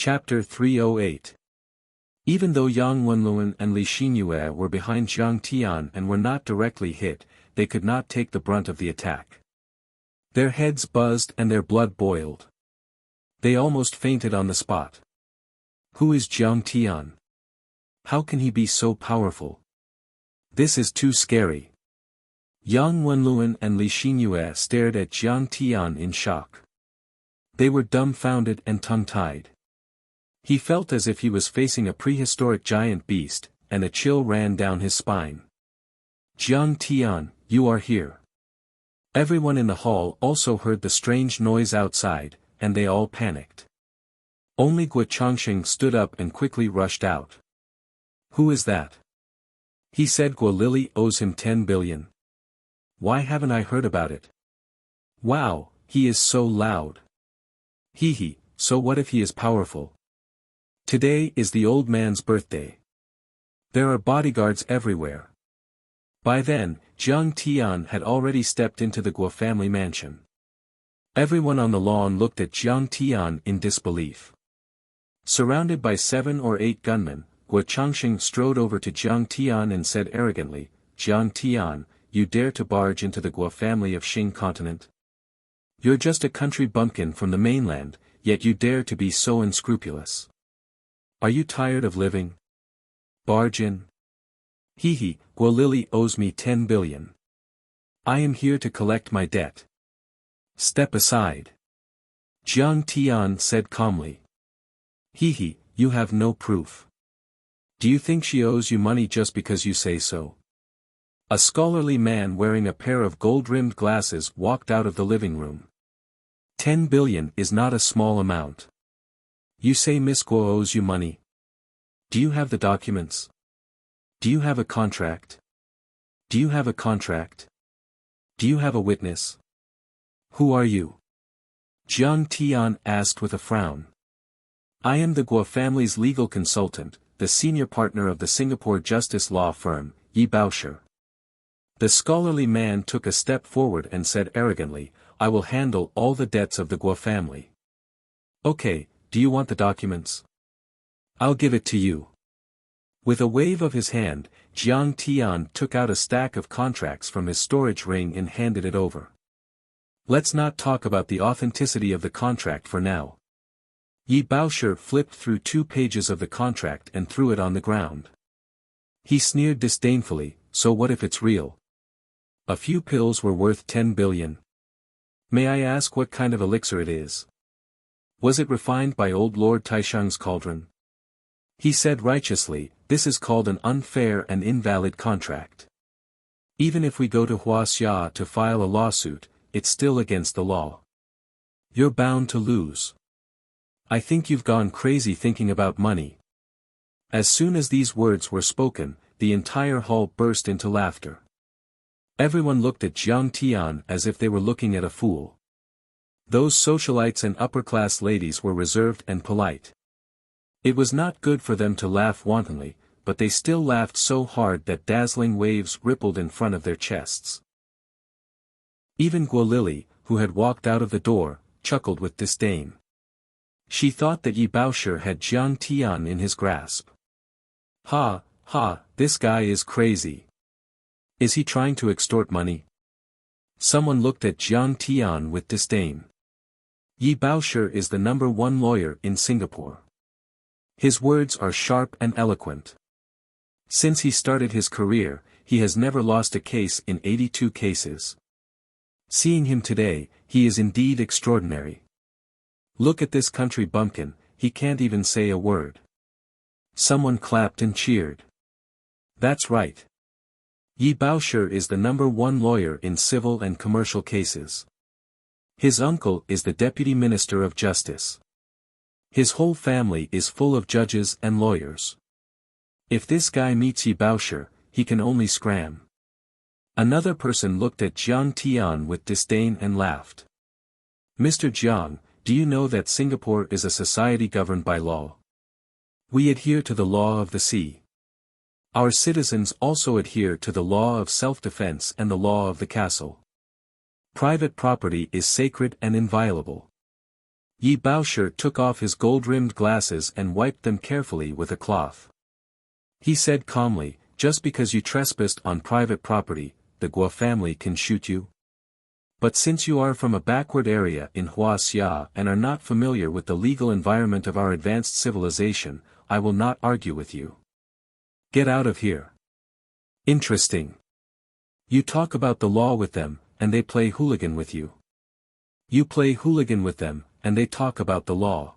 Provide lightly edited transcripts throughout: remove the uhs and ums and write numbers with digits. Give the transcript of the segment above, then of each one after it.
Chapter 308. Even though Yang Lin and Li Xinyue were behind Jiang Tian and were not directly hit, they could not take the brunt of the attack. Their heads buzzed and their blood boiled. They almost fainted on the spot. Who is Jiang Tian? How can he be so powerful? This is too scary. Yang Wenlun and Li Xinyue stared at Jiang Tian in shock. They were dumbfounded and tongue-tied. He felt as if he was facing a prehistoric giant beast, and a chill ran down his spine. Jiang Tian, you are here. Everyone in the hall also heard the strange noise outside, and they all panicked. Only Guo Changxing stood up and quickly rushed out. Who is that? He said Guo Lili owes him 10 billion. Why haven't I heard about it? Wow, he is so loud. Hee, so what if he is powerful? Today is the old man's birthday. There are bodyguards everywhere. By then, Jiang Tian had already stepped into the Guo family mansion. Everyone on the lawn looked at Jiang Tian in disbelief. Surrounded by 7 or 8 gunmen, Guo Changxing strode over to Jiang Tian and said arrogantly, Jiang Tian, you dare to barge into the Guo family of Xing continent? You're just a country bumpkin from the mainland, yet you dare to be so unscrupulous. Are you tired of living? Barge in. Hee, Guo Lili owes me 10 billion. I am here to collect my debt. Step aside. Jiang Tian said calmly. Hee, you have no proof. Do you think she owes you money just because you say so? A scholarly man wearing a pair of gold-rimmed glasses walked out of the living room. 10 billion is not a small amount. You say Miss Guo owes you money. Do you have the documents? Do you have a contract? Do you have a contract? Do you have a witness? Who are you? Jiang Tian asked with a frown. I am the Guo family's legal consultant, the senior partner of the Singapore justice law firm, Yi Baoshi. The scholarly man took a step forward and said arrogantly, I will handle all the debts of the Guo family. Okay, do you want the documents? I'll give it to you. With a wave of his hand, Jiang Tian took out a stack of contracts from his storage ring and handed it over. Let's not talk about the authenticity of the contract for now. Yi Baoshi flipped through 2 pages of the contract and threw it on the ground. He sneered disdainfully, so what if it's real? A few pills were worth 10 billion. May I ask what kind of elixir it is? Was it refined by old Lord Taisheng's cauldron? He said righteously, this is called an unfair and invalid contract. Even if we go to Huaxia to file a lawsuit, it's still against the law. You're bound to lose. I think you've gone crazy thinking about money. As soon as these words were spoken, the entire hall burst into laughter. Everyone looked at Jiang Tian as if they were looking at a fool. Those socialites and upper-class ladies were reserved and polite. It was not good for them to laugh wantonly, but they still laughed so hard that dazzling waves rippled in front of their chests. Even Guo Lili, who had walked out of the door, chuckled with disdain. She thought that Yi Baoshi had Jiang Tian in his grasp. Ha, this guy is crazy. Is he trying to extort money? Someone looked at Jiang Tian with disdain. Yi Baoshi is the #1 lawyer in Singapore. His words are sharp and eloquent. Since he started his career, he has never lost a case in 82 cases. Seeing him today, he is indeed extraordinary. Look at this country bumpkin, he can't even say a word. Someone clapped and cheered. That's right. Yi Baoshi is the #1 lawyer in civil and commercial cases. His uncle is the Deputy Minister of Justice. His whole family is full of judges and lawyers. If this guy meets Yi Baoshi, he can only scram. Another person looked at Jiang Tian with disdain and laughed. Mr. Jiang, do you know that Singapore is a society governed by law? We adhere to the law of the sea. Our citizens also adhere to the law of self-defense and the law of the castle. Private property is sacred and inviolable. Yi Baoshe took off his gold-rimmed glasses and wiped them carefully with a cloth. He said calmly, "Just because you trespassed on private property, the Guo family can shoot you? But since you are from a backward area in Wuxia and are not familiar with the legal environment of our advanced civilization, I will not argue with you. Get out of here." Interesting. You talk about the law with them, and they play hooligan with you. You play hooligan with them, and they talk about the law.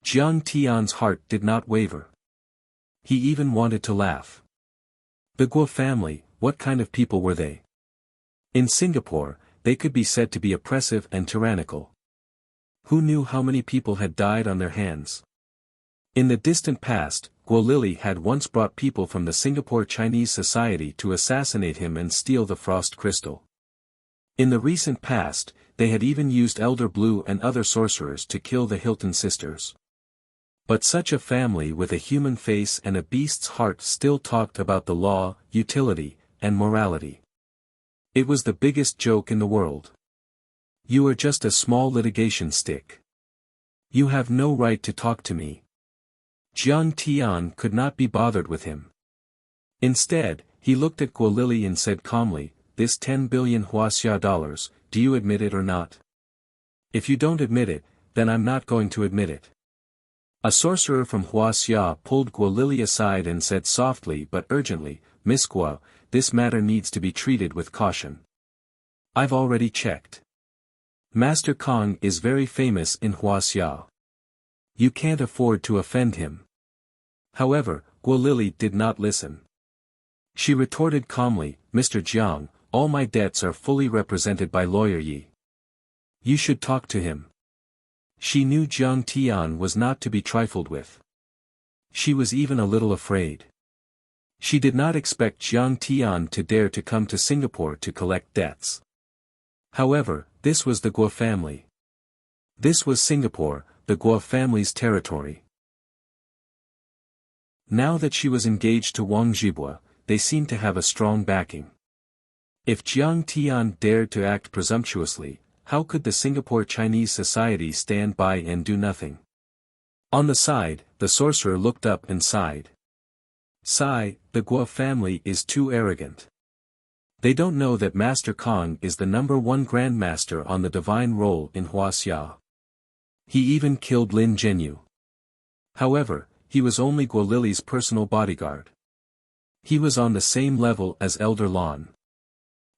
Jiang Tian's heart did not waver. He even wanted to laugh. The Guo family, what kind of people were they? In Singapore, they could be said to be oppressive and tyrannical. Who knew how many people had died on their hands? In the distant past, Guo Lili had once brought people from the Singapore Chinese society to assassinate him and steal the frost crystal. In the recent past, they had even used Elder Blue and other sorcerers to kill the Hilton sisters. But such a family with a human face and a beast's heart still talked about the law, utility, and morality. It was the biggest joke in the world. You are just a small litigation stick. You have no right to talk to me. Jiang Tian could not be bothered with him. Instead, he looked at Guo Lili and said calmly, "This 10 billion Huaxia dollars, do you admit it or not? If you don't admit it, then I'm not going to admit it." A sorcerer from Huaxia pulled Guo Lili aside and said softly but urgently, "Miss Guo, this matter needs to be treated with caution. I've already checked. Master Kong is very famous in Huaxia. You can't afford to offend him." However, Guo Lili did not listen. She retorted calmly, "Mr. Jiang, all my debts are fully represented by lawyer Yi. You should talk to him." She knew Jiang Tian was not to be trifled with. She was even a little afraid. She did not expect Jiang Tian to dare to come to Singapore to collect debts. However, this was the Guo family. This was Singapore, the Guo family's territory. Now that she was engaged to Wang Zhibua, they seemed to have a strong backing. If Jiang Tian dared to act presumptuously, how could the Singapore Chinese society stand by and do nothing? On the side, the sorcerer looked up and sighed. "Sigh, the Guo family is too arrogant. They don't know that Master Kong is the #1 grandmaster on the divine roll in Huaxia. He even killed Lin Zhenyu. However, he was only Guo Lili's personal bodyguard. He was on the same level as Elder Lon.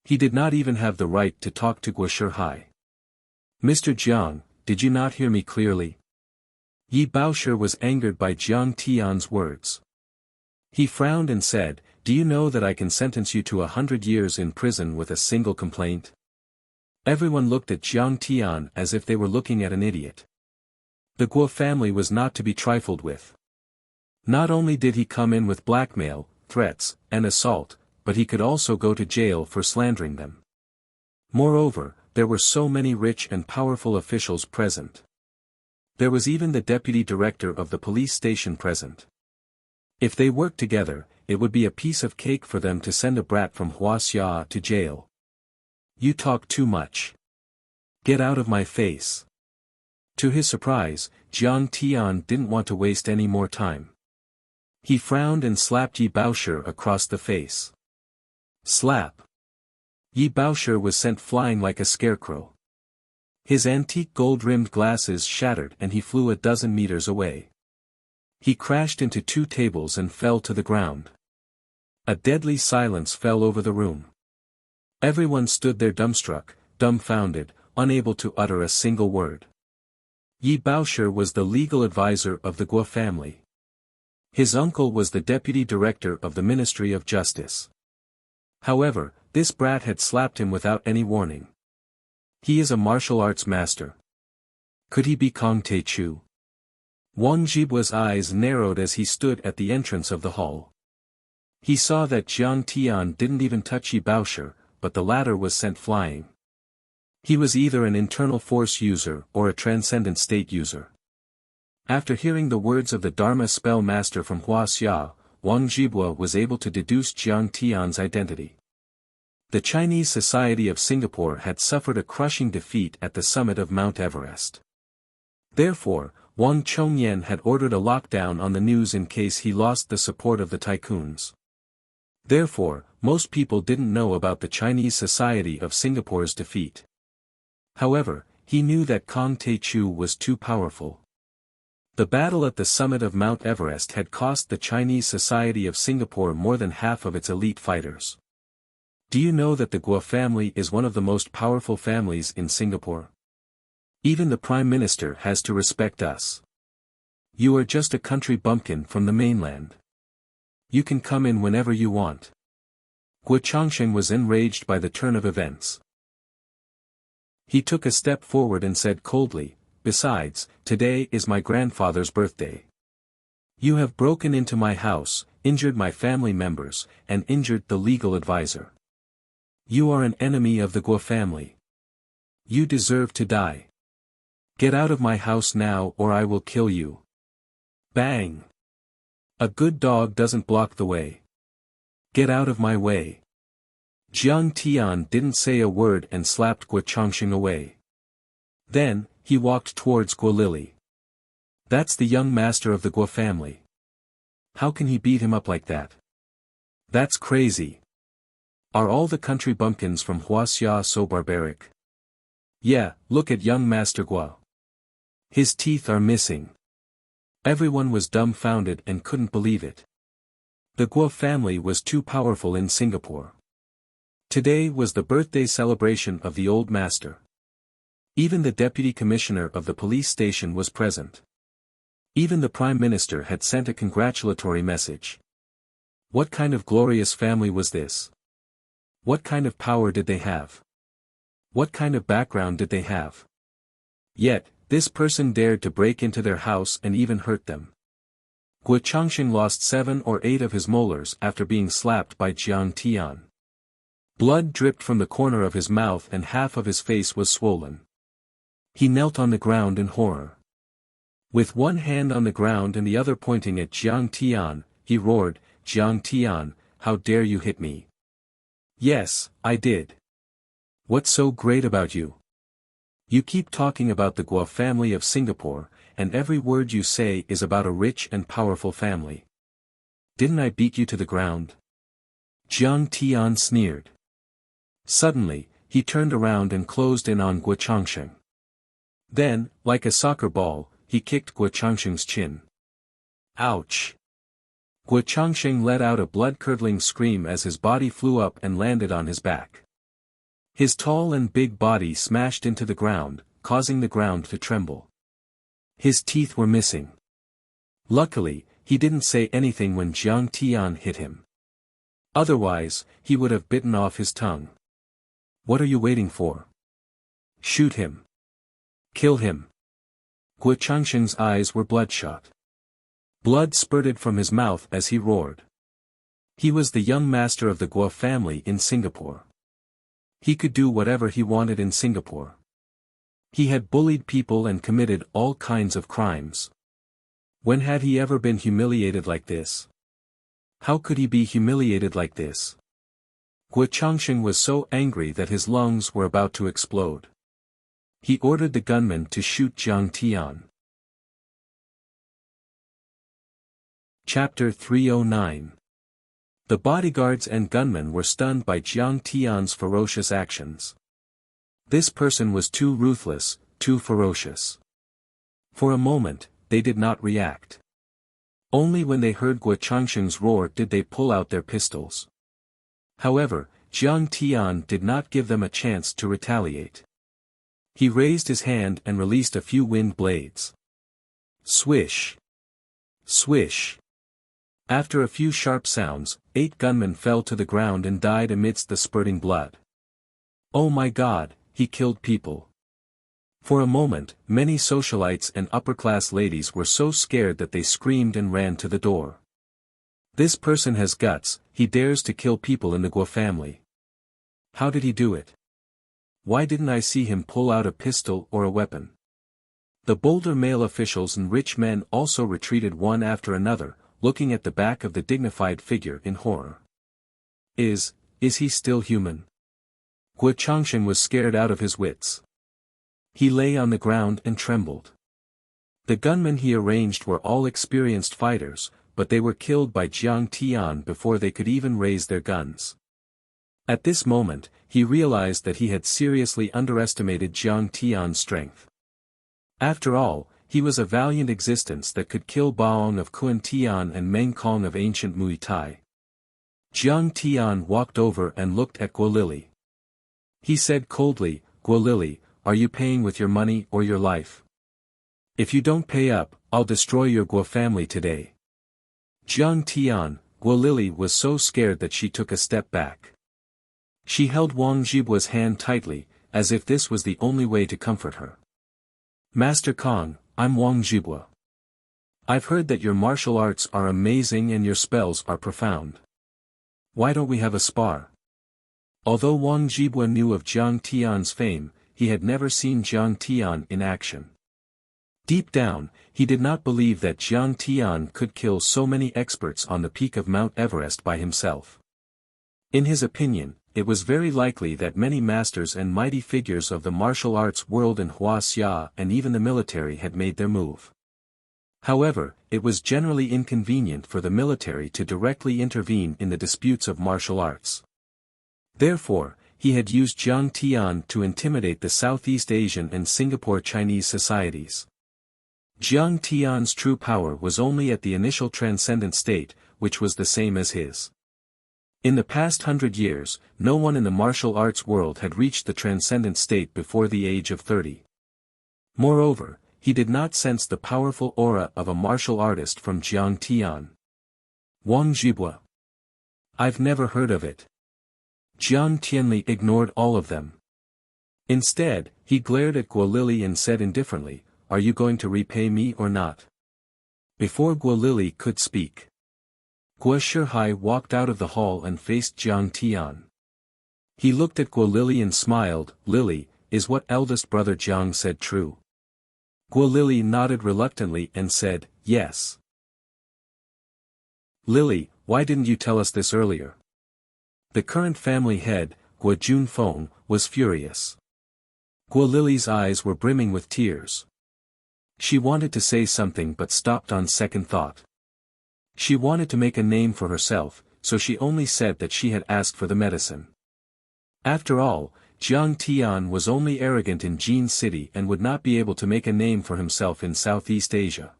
He did not even have the right to talk to Guo Shihai. Mr. Jiang, did you not hear me clearly?" Yi Baoshe was angered by Jiang Tian's words. He frowned and said, "Do you know that I can sentence you to 100 years in prison with a single complaint?" Everyone looked at Jiang Tian as if they were looking at an idiot. The Guo family was not to be trifled with. Not only did he come in with blackmail, threats, and assault, but he could also go to jail for slandering them. Moreover, there were so many rich and powerful officials present. There was even the deputy director of the police station present. If they worked together, it would be a piece of cake for them to send a brat from Huaxia to jail. "You talk too much. Get out of my face." To his surprise, Jiang Tian didn't want to waste any more time. He frowned and slapped Yi Baoshe across the face. Slap. Yi Baoshe was sent flying like a scarecrow. His antique gold-rimmed glasses shattered and he flew a dozen meters away. He crashed into 2 tables and fell to the ground. A deadly silence fell over the room. Everyone stood there dumbstruck, dumbfounded, unable to utter a single word. Yi Baoshe was the legal advisor of the Guo family. His uncle was the deputy director of the Ministry of Justice. However, this brat had slapped him without any warning. He is a martial arts master. Could he be Kong Te-Chu? Wang Zhibua's eyes narrowed as he stood at the entrance of the hall. He saw that Jiang Tian didn't even touch Yi Baoshe, but the latter was sent flying. He was either an internal force user or a transcendent state user. After hearing the words of the Dharma spell master from Huaxia, Wang Zhibua was able to deduce Jiang Tian's identity. The Chinese Society of Singapore had suffered a crushing defeat at the summit of Mount Everest. Therefore, Wang Chongyan had ordered a lockdown on the news in case he lost the support of the tycoons. Therefore, most people didn't know about the Chinese society of Singapore's defeat. However, he knew that Kong Taichu was too powerful. The battle at the summit of Mount Everest had cost the Chinese society of Singapore more than half of its elite fighters. Do you know that the Guo family is one of the most powerful families in Singapore? Even the Prime Minister has to respect us. You are just a country bumpkin from the mainland. You can come in whenever you want. Guo Changsheng was enraged by the turn of events. He took a step forward and said coldly, "Besides, today is my grandfather's birthday. You have broken into my house, injured my family members, and injured the legal advisor. You are an enemy of the Guo family. You deserve to die. Get out of my house now or I will kill you." Bang! A good dog doesn't block the way. Get out of my way. Jiang Tian didn't say a word and slapped Guo Changsheng away. Then, he walked towards Guo Lili. That's the young master of the Guo family. How can he beat him up like that? That's crazy. Are all the country bumpkins from Huaxia so barbaric? Yeah, look at young Master Guo. His teeth are missing. Everyone was dumbfounded and couldn't believe it. The Guo family was too powerful in Singapore. Today was the birthday celebration of the old master. Even the deputy commissioner of the police station was present. Even the Prime Minister had sent a congratulatory message. What kind of glorious family was this? What kind of power did they have? What kind of background did they have? Yet, this person dared to break into their house and even hurt them. Guo Changsheng lost 7 or 8 of his molars after being slapped by Jiang Tian. Blood dripped from the corner of his mouth and half of his face was swollen. He knelt on the ground in horror. With one hand on the ground and the other pointing at Jiang Tian, he roared, "Jiang Tian, how dare you hit me?" "Yes, I did. What's so great about you? You keep talking about the Guo family of Singapore, and every word you say is about a rich and powerful family. Didn't I beat you to the ground?" Jiang Tian sneered. Suddenly, he turned around and closed in on Guo Changsheng. Then, like a soccer ball, he kicked Guo Changsheng's chin. Ouch! Guo Changsheng let out a blood-curdling scream as his body flew up and landed on his back. His tall and big body smashed into the ground, causing the ground to tremble. His teeth were missing. Luckily, he didn't say anything when Jiang Tian hit him. Otherwise, he would have bitten off his tongue. What are you waiting for? Shoot him. Kill him. Guo Changsheng's eyes were bloodshot. Blood spurted from his mouth as he roared. He was the young master of the Guo family in Singapore. He could do whatever he wanted in Singapore. He had bullied people and committed all kinds of crimes. When had he ever been humiliated like this? How could he be humiliated like this? Guo Changsheng was so angry that his lungs were about to explode. He ordered the gunman to shoot Jiang Tian. Chapter 309. The bodyguards and gunmen were stunned by Jiang Tian's ferocious actions. This person was too ruthless, too ferocious. For a moment, they did not react. Only when they heard Guo Changsheng's roar did they pull out their pistols. However, Jiang Tian did not give them a chance to retaliate. He raised his hand and released a few wind blades. Swish! Swish! After a few sharp sounds, 8 gunmen fell to the ground and died amidst the spurting blood. Oh my God, he killed people. For a moment, many socialites and upper-class ladies were so scared that they screamed and ran to the door. This person has guts, he dares to kill people in the Guo family. How did he do it? Why didn't I see him pull out a pistol or a weapon? The bolder male officials and rich men also retreated one after another, looking at the back of the dignified figure in horror. Is he still human? Guo Changsheng was scared out of his wits. He lay on the ground and trembled. The gunmen he arranged were all experienced fighters, but they were killed by Jiang Tian before they could even raise their guns. At this moment, he realized that he had seriously underestimated Jiang Tian's strength. After all, he was a valiant existence that could kill Baong of Kuan Tian and Meng Kong of ancient Muay Thai. Jiang Tian walked over and looked at Guo Lili. He said coldly, "Guo Lili, are you paying with your money or your life? If you don't pay up, I'll destroy your Guo family today." Jiang Tian, Guo Lili was so scared that she took a step back. She held Wang Zhibua's hand tightly, as if this was the only way to comfort her. "Master Kong, I'm Wang Zhibua. I've heard that your martial arts are amazing and your spells are profound. Why don't we have a spar?" Although Wang Zhibua knew of Jiang Tian's fame, he had never seen Jiang Tian in action. Deep down, he did not believe that Jiang Tian could kill so many experts on the peak of Mount Everest by himself. In his opinion, it was very likely that many masters and mighty figures of the martial arts world in Huaxia and even the military had made their move. However, it was generally inconvenient for the military to directly intervene in the disputes of martial arts. Therefore, he had used Jiang Tian to intimidate the Southeast Asian and Singapore Chinese societies. Jiang Tian's true power was only at the initial transcendent state, which was the same as his. In the past 100 years, no one in the martial arts world had reached the transcendent state before the age of 30. Moreover, he did not sense the powerful aura of a martial artist from Jiang Tian. Wang Zhibua. I've never heard of it. Jiang Tianli ignored all of them. Instead, he glared at Guo Lili and said indifferently, "Are you going to repay me or not?" Before Guo Lili could speak, Guo Shihai walked out of the hall and faced Jiang Tian. He looked at Guo Lili and smiled. "Lili, is what eldest brother Jiang said true?" Guo Lili nodded reluctantly and said, "Yes." "Lili, why didn't you tell us this earlier?" The current family head, Guo Junfeng, was furious. Guo Lili's eyes were brimming with tears. She wanted to say something but stopped on second thought. She wanted to make a name for herself, so she only said that she had asked for the medicine. After all, Jiang Tian was only arrogant in Jin City and would not be able to make a name for himself in Southeast Asia.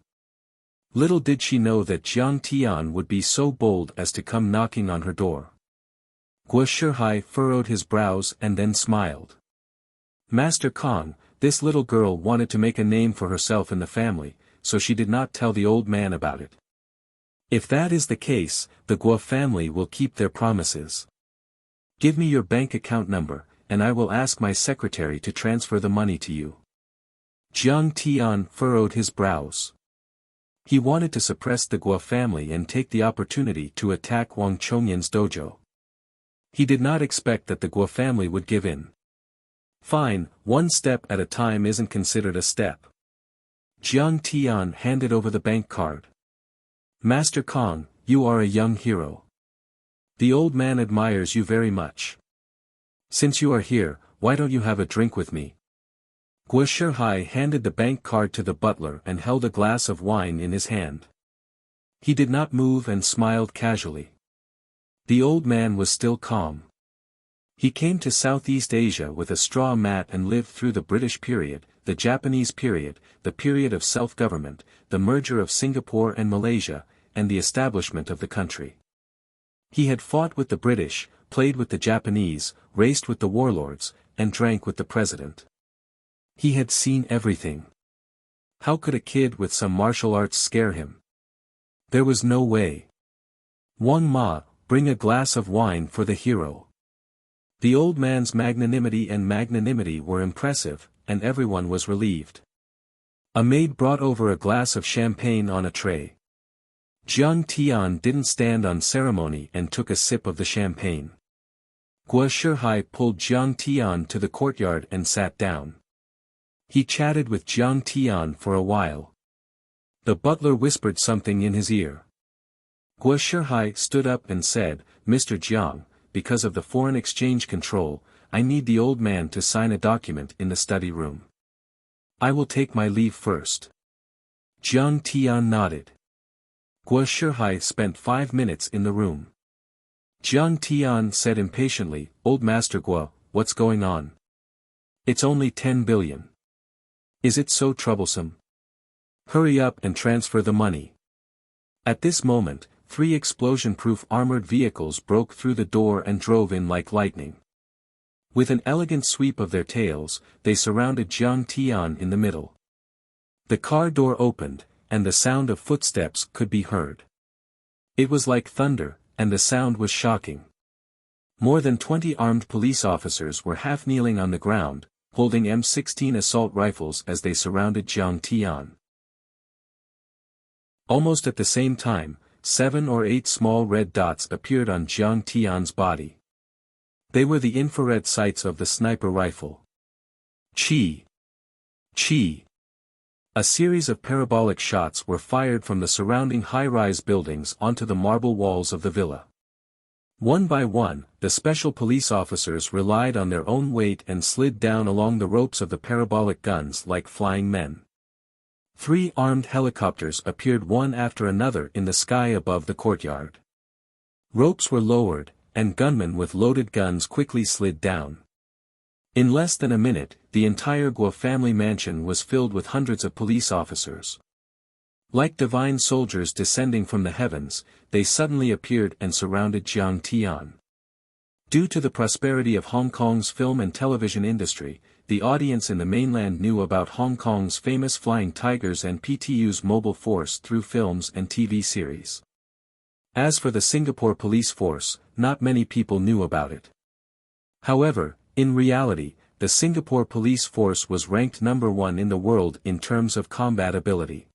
Little did she know that Jiang Tian would be so bold as to come knocking on her door. Guo Shihai furrowed his brows and then smiled. "Master Kong, this little girl wanted to make a name for herself in the family, so she did not tell the old man about it. If that is the case, the Guo family will keep their promises. Give me your bank account number, and I will ask my secretary to transfer the money to you." Jiang Tian furrowed his brows. He wanted to suppress the Guo family and take the opportunity to attack Wang Chongyan's dojo. He did not expect that the Guo family would give in. Fine, one step at a time isn't considered a step. Jiang Tian handed over the bank card. "Master Kong, you are a young hero. The old man admires you very much. Since you are here, why don't you have a drink with me?" Guo Shihai handed the bank card to the butler and held a glass of wine in his hand. He did not move and smiled casually. The old man was still calm. He came to Southeast Asia with a straw mat and lived through the British period, the Japanese period, the period of self-government, the merger of Singapore and Malaysia, and the establishment of the country. He had fought with the British, played with the Japanese, raced with the warlords, and drank with the president. He had seen everything. How could a kid with some martial arts scare him? There was no way. "Wang Ma, bring a glass of wine for the hero." The old man's magnanimity were impressive, and everyone was relieved. A maid brought over a glass of champagne on a tray. Jiang Tian didn't stand on ceremony and took a sip of the champagne. Guo Shihai pulled Jiang Tian to the courtyard and sat down. He chatted with Jiang Tian for a while. The butler whispered something in his ear. Guo Shihai stood up and said, "Mr. Jiang, because of the foreign exchange control, I need the old man to sign a document in the study room. I will take my leave first." Jiang Tian nodded. Guo Shihai spent 5 minutes in the room. Jiang Tian said impatiently, Old Master Guo, what's going on? It's only 10 billion. Is it so troublesome? Hurry up and transfer the money. At this moment, 3 explosion-proof armored vehicles broke through the door and drove in like lightning. With an elegant sweep of their tails, they surrounded Jiang Tian in the middle. The car door opened, and the sound of footsteps could be heard. It was like thunder, and the sound was shocking. More than 20 armed police officers were half kneeling on the ground, holding M16 assault rifles as they surrounded Jiang Tian. Almost at the same time, 7 or 8 small red dots appeared on Jiang Tian's body. They were the infrared sights of the sniper rifle. Chi! Chi! A series of parabolic shots were fired from the surrounding high-rise buildings onto the marble walls of the villa. One by one, the special police officers relied on their own weight and slid down along the ropes of the parabolic guns like flying men. 3 armed helicopters appeared one after another in the sky above the courtyard. Ropes were lowered, and gunmen with loaded guns quickly slid down. In less than a minute, the entire Guo family mansion was filled with hundreds of police officers. Like divine soldiers descending from the heavens, they suddenly appeared and surrounded Jiang Tian. Due to the prosperity of Hong Kong's film and television industry, the audience in the mainland knew about Hong Kong's famous Flying Tigers and PTU's mobile force through films and TV series. As for the Singapore police force, not many people knew about it. However, in reality, the Singapore police force was ranked number 1 in the world in terms of combat ability.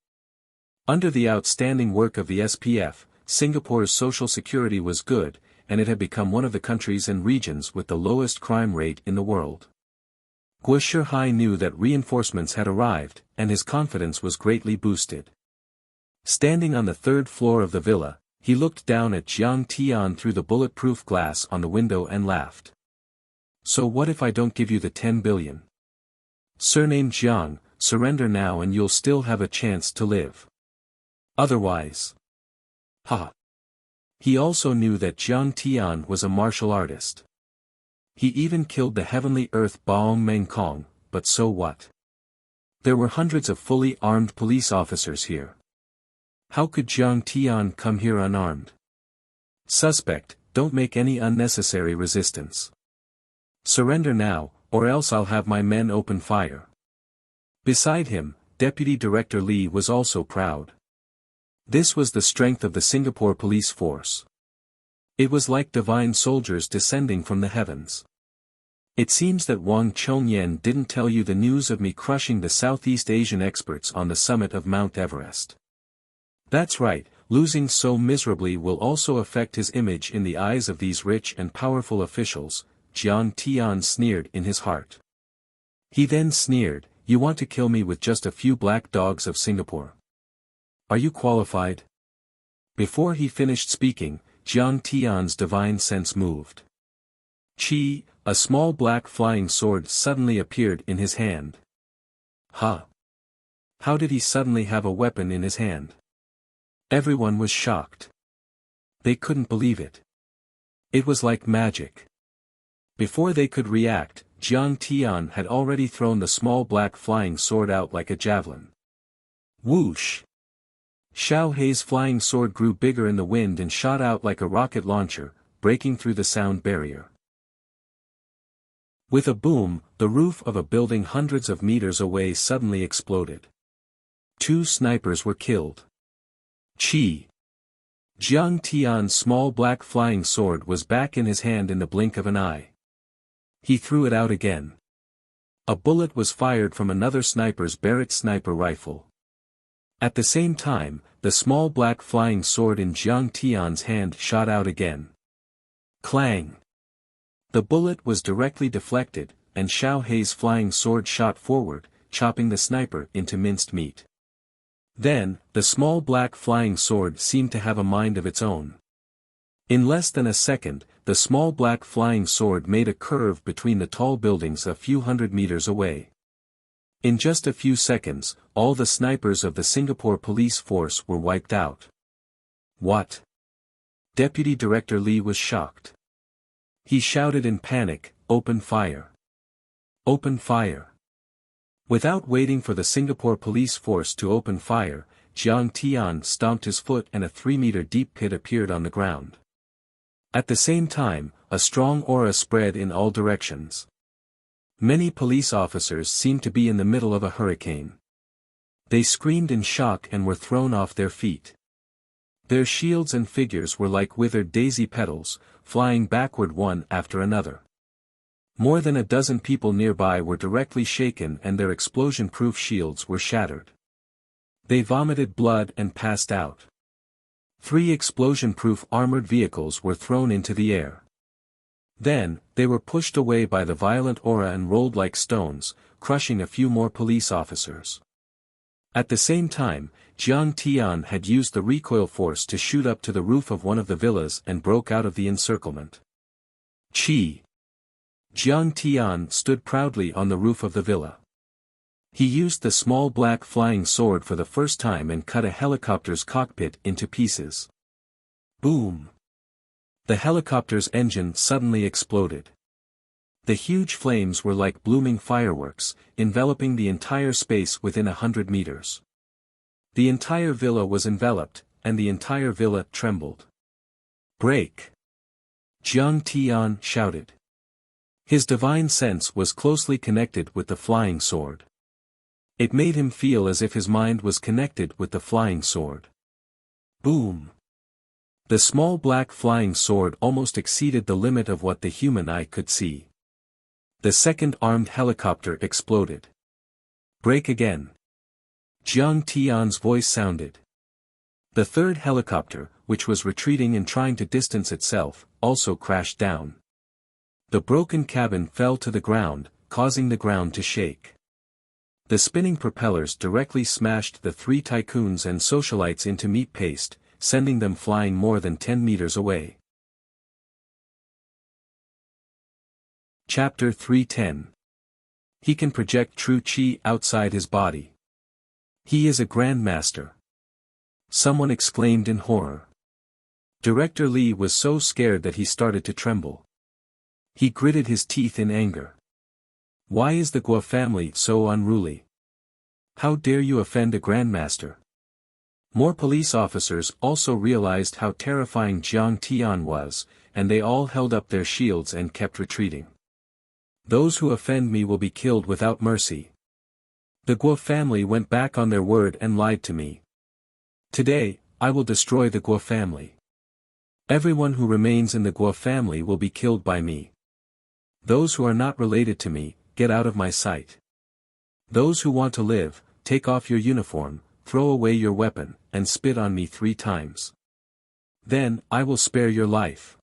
Under the outstanding work of the SPF, Singapore's social security was good, and it had become one of the countries and regions with the lowest crime rate in the world. Guo Shihai knew that reinforcements had arrived, and his confidence was greatly boosted. Standing on the 3rd floor of the villa, he looked down at Jiang Tian through the bulletproof glass on the window and laughed. So what if I don't give you the 10 billion? Surname Jiang, surrender now and you'll still have a chance to live. Otherwise. Ha! He also knew that Jiang Tian was a martial artist. He even killed the heavenly earth Baong Meng Kong, but so what? There were hundreds of fully armed police officers here. How could Jiang Tian come here unarmed? Suspect, don't make any unnecessary resistance. Surrender now, or else I'll have my men open fire. Beside him, Deputy Director Li was also proud. This was the strength of the Singapore police force. It was like divine soldiers descending from the heavens. It seems that Wang Chongyan didn't tell you the news of me crushing the Southeast Asian experts on the summit of Mount Everest. That's right, losing so miserably will also affect his image in the eyes of these rich and powerful officials, Jiang Tian sneered in his heart. He then sneered, you want to kill me with just a few black dogs of Singapore? Are you qualified? Before he finished speaking, Jiang Tian's divine sense moved. Chi, a small black flying sword suddenly appeared in his hand. Huh? How did he suddenly have a weapon in his hand? Everyone was shocked. They couldn't believe it. It was like magic. Before they could react, Jiang Tian had already thrown the small black flying sword out like a javelin. Whoosh! Xiao Hei's flying sword grew bigger in the wind and shot out like a rocket launcher, breaking through the sound barrier. With a boom, the roof of a building hundreds of meters away suddenly exploded. 2 snipers were killed. Chi! Jiang Tian's small black flying sword was back in his hand in the blink of an eye. He threw it out again. A bullet was fired from another sniper's Barrett sniper rifle. At the same time, the small black flying sword in Jiang Tian's hand shot out again. Clang! The bullet was directly deflected, and Xiao Hei's flying sword shot forward, chopping the sniper into minced meat. Then, the small black flying sword seemed to have a mind of its own. In less than a second, the small black flying sword made a curve between the tall buildings a few hundred meters away. In just a few seconds, all the snipers of the Singapore police force were wiped out. What? Deputy Director Lee was shocked. He shouted in panic, "Open fire! Open fire!" Without waiting for the Singapore police force to open fire, Jiang Tian stomped his foot and a 3-meter deep pit appeared on the ground. At the same time, a strong aura spread in all directions. Many police officers seemed to be in the middle of a hurricane. They screamed in shock and were thrown off their feet. Their shields and figures were like withered daisy petals, flying backward one after another. More than a dozen people nearby were directly shaken and their explosion-proof shields were shattered. They vomited blood and passed out. 3 explosion-proof armored vehicles were thrown into the air. Then, they were pushed away by the violent aura and rolled like stones, crushing a few more police officers. At the same time, Jiang Tian had used the recoil force to shoot up to the roof of one of the villas and broke out of the encirclement. Chi! Jiang Tian stood proudly on the roof of the villa. He used the small black flying sword for the first time and cut a helicopter's cockpit into pieces. Boom! The helicopter's engine suddenly exploded. The huge flames were like blooming fireworks, enveloping the entire space within 100 meters. The entire villa was enveloped, and the entire villa trembled. "Break!" Jiang Tian shouted. His divine sense was closely connected with the flying sword. It made him feel as if his mind was connected with the flying sword. Boom! The small black flying sword almost exceeded the limit of what the human eye could see. The second armed helicopter exploded. "Break again!" Jiang Tian's voice sounded. The third helicopter, which was retreating and trying to distance itself, also crashed down. The broken cabin fell to the ground, causing the ground to shake. The spinning propellers directly smashed the 3 tycoons and socialites into meat paste, sending them flying more than 10 meters away. Chapter 310. He can project true Qi outside his body. He is a grandmaster. Someone exclaimed in horror. Director Lee was so scared that he started to tremble. He gritted his teeth in anger. Why is the Guo family so unruly? How dare you offend a grandmaster? More police officers also realized how terrifying Jiang Tian was, and they all held up their shields and kept retreating. Those who offend me will be killed without mercy. The Guo family went back on their word and lied to me. Today, I will destroy the Guo family. Everyone who remains in the Guo family will be killed by me. Those who are not related to me, get out of my sight. Those who want to live, take off your uniform, throw away your weapon, and spit on me 3 times. Then, I will spare your life.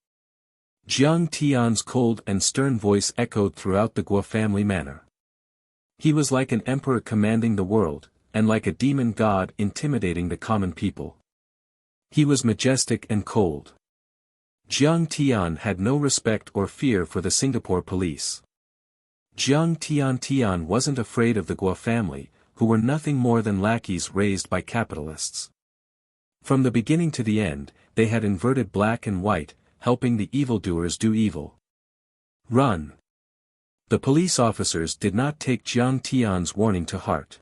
Jiang Tian's cold and stern voice echoed throughout the Guo family manor. He was like an emperor commanding the world, and like a demon god intimidating the common people. He was majestic and cold. Jiang Tian had no respect or fear for the Singapore police. Jiang Tian wasn't afraid of the Guo family, who were nothing more than lackeys raised by capitalists. From the beginning to the end, they had inverted black and white, helping the evildoers do evil. Run! The police officers did not take Jiang Tian's warning to heart.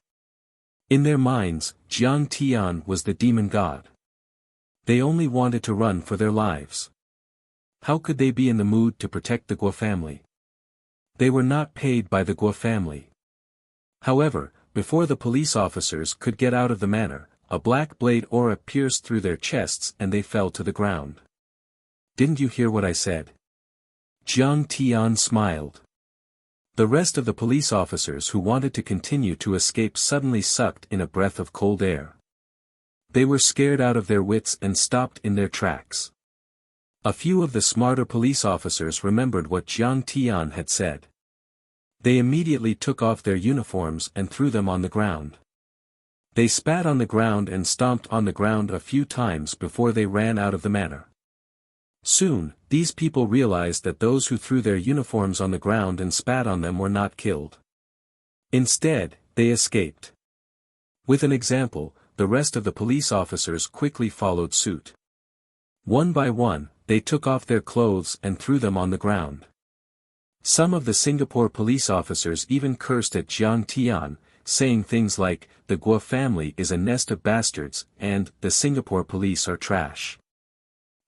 In their minds, Jiang Tian was the demon god. They only wanted to run for their lives. How could they be in the mood to protect the Guo family? They were not paid by the Guo family. However, before the police officers could get out of the manor, a black blade aura pierced through their chests and they fell to the ground. Didn't you hear what I said? Jiang Tian smiled. The rest of the police officers who wanted to continue to escape suddenly sucked in a breath of cold air. They were scared out of their wits and stopped in their tracks. A few of the smarter police officers remembered what Jiang Tian had said. They immediately took off their uniforms and threw them on the ground. They spat on the ground and stomped on the ground a few times before they ran out of the manor. Soon, these people realized that those who threw their uniforms on the ground and spat on them were not killed. Instead, they escaped. With an example, the rest of the police officers quickly followed suit. One by one, they took off their clothes and threw them on the ground. Some of the Singapore police officers even cursed at Jiang Tian, saying things like, "The Guo family is a nest of bastards," and "The Singapore police are trash."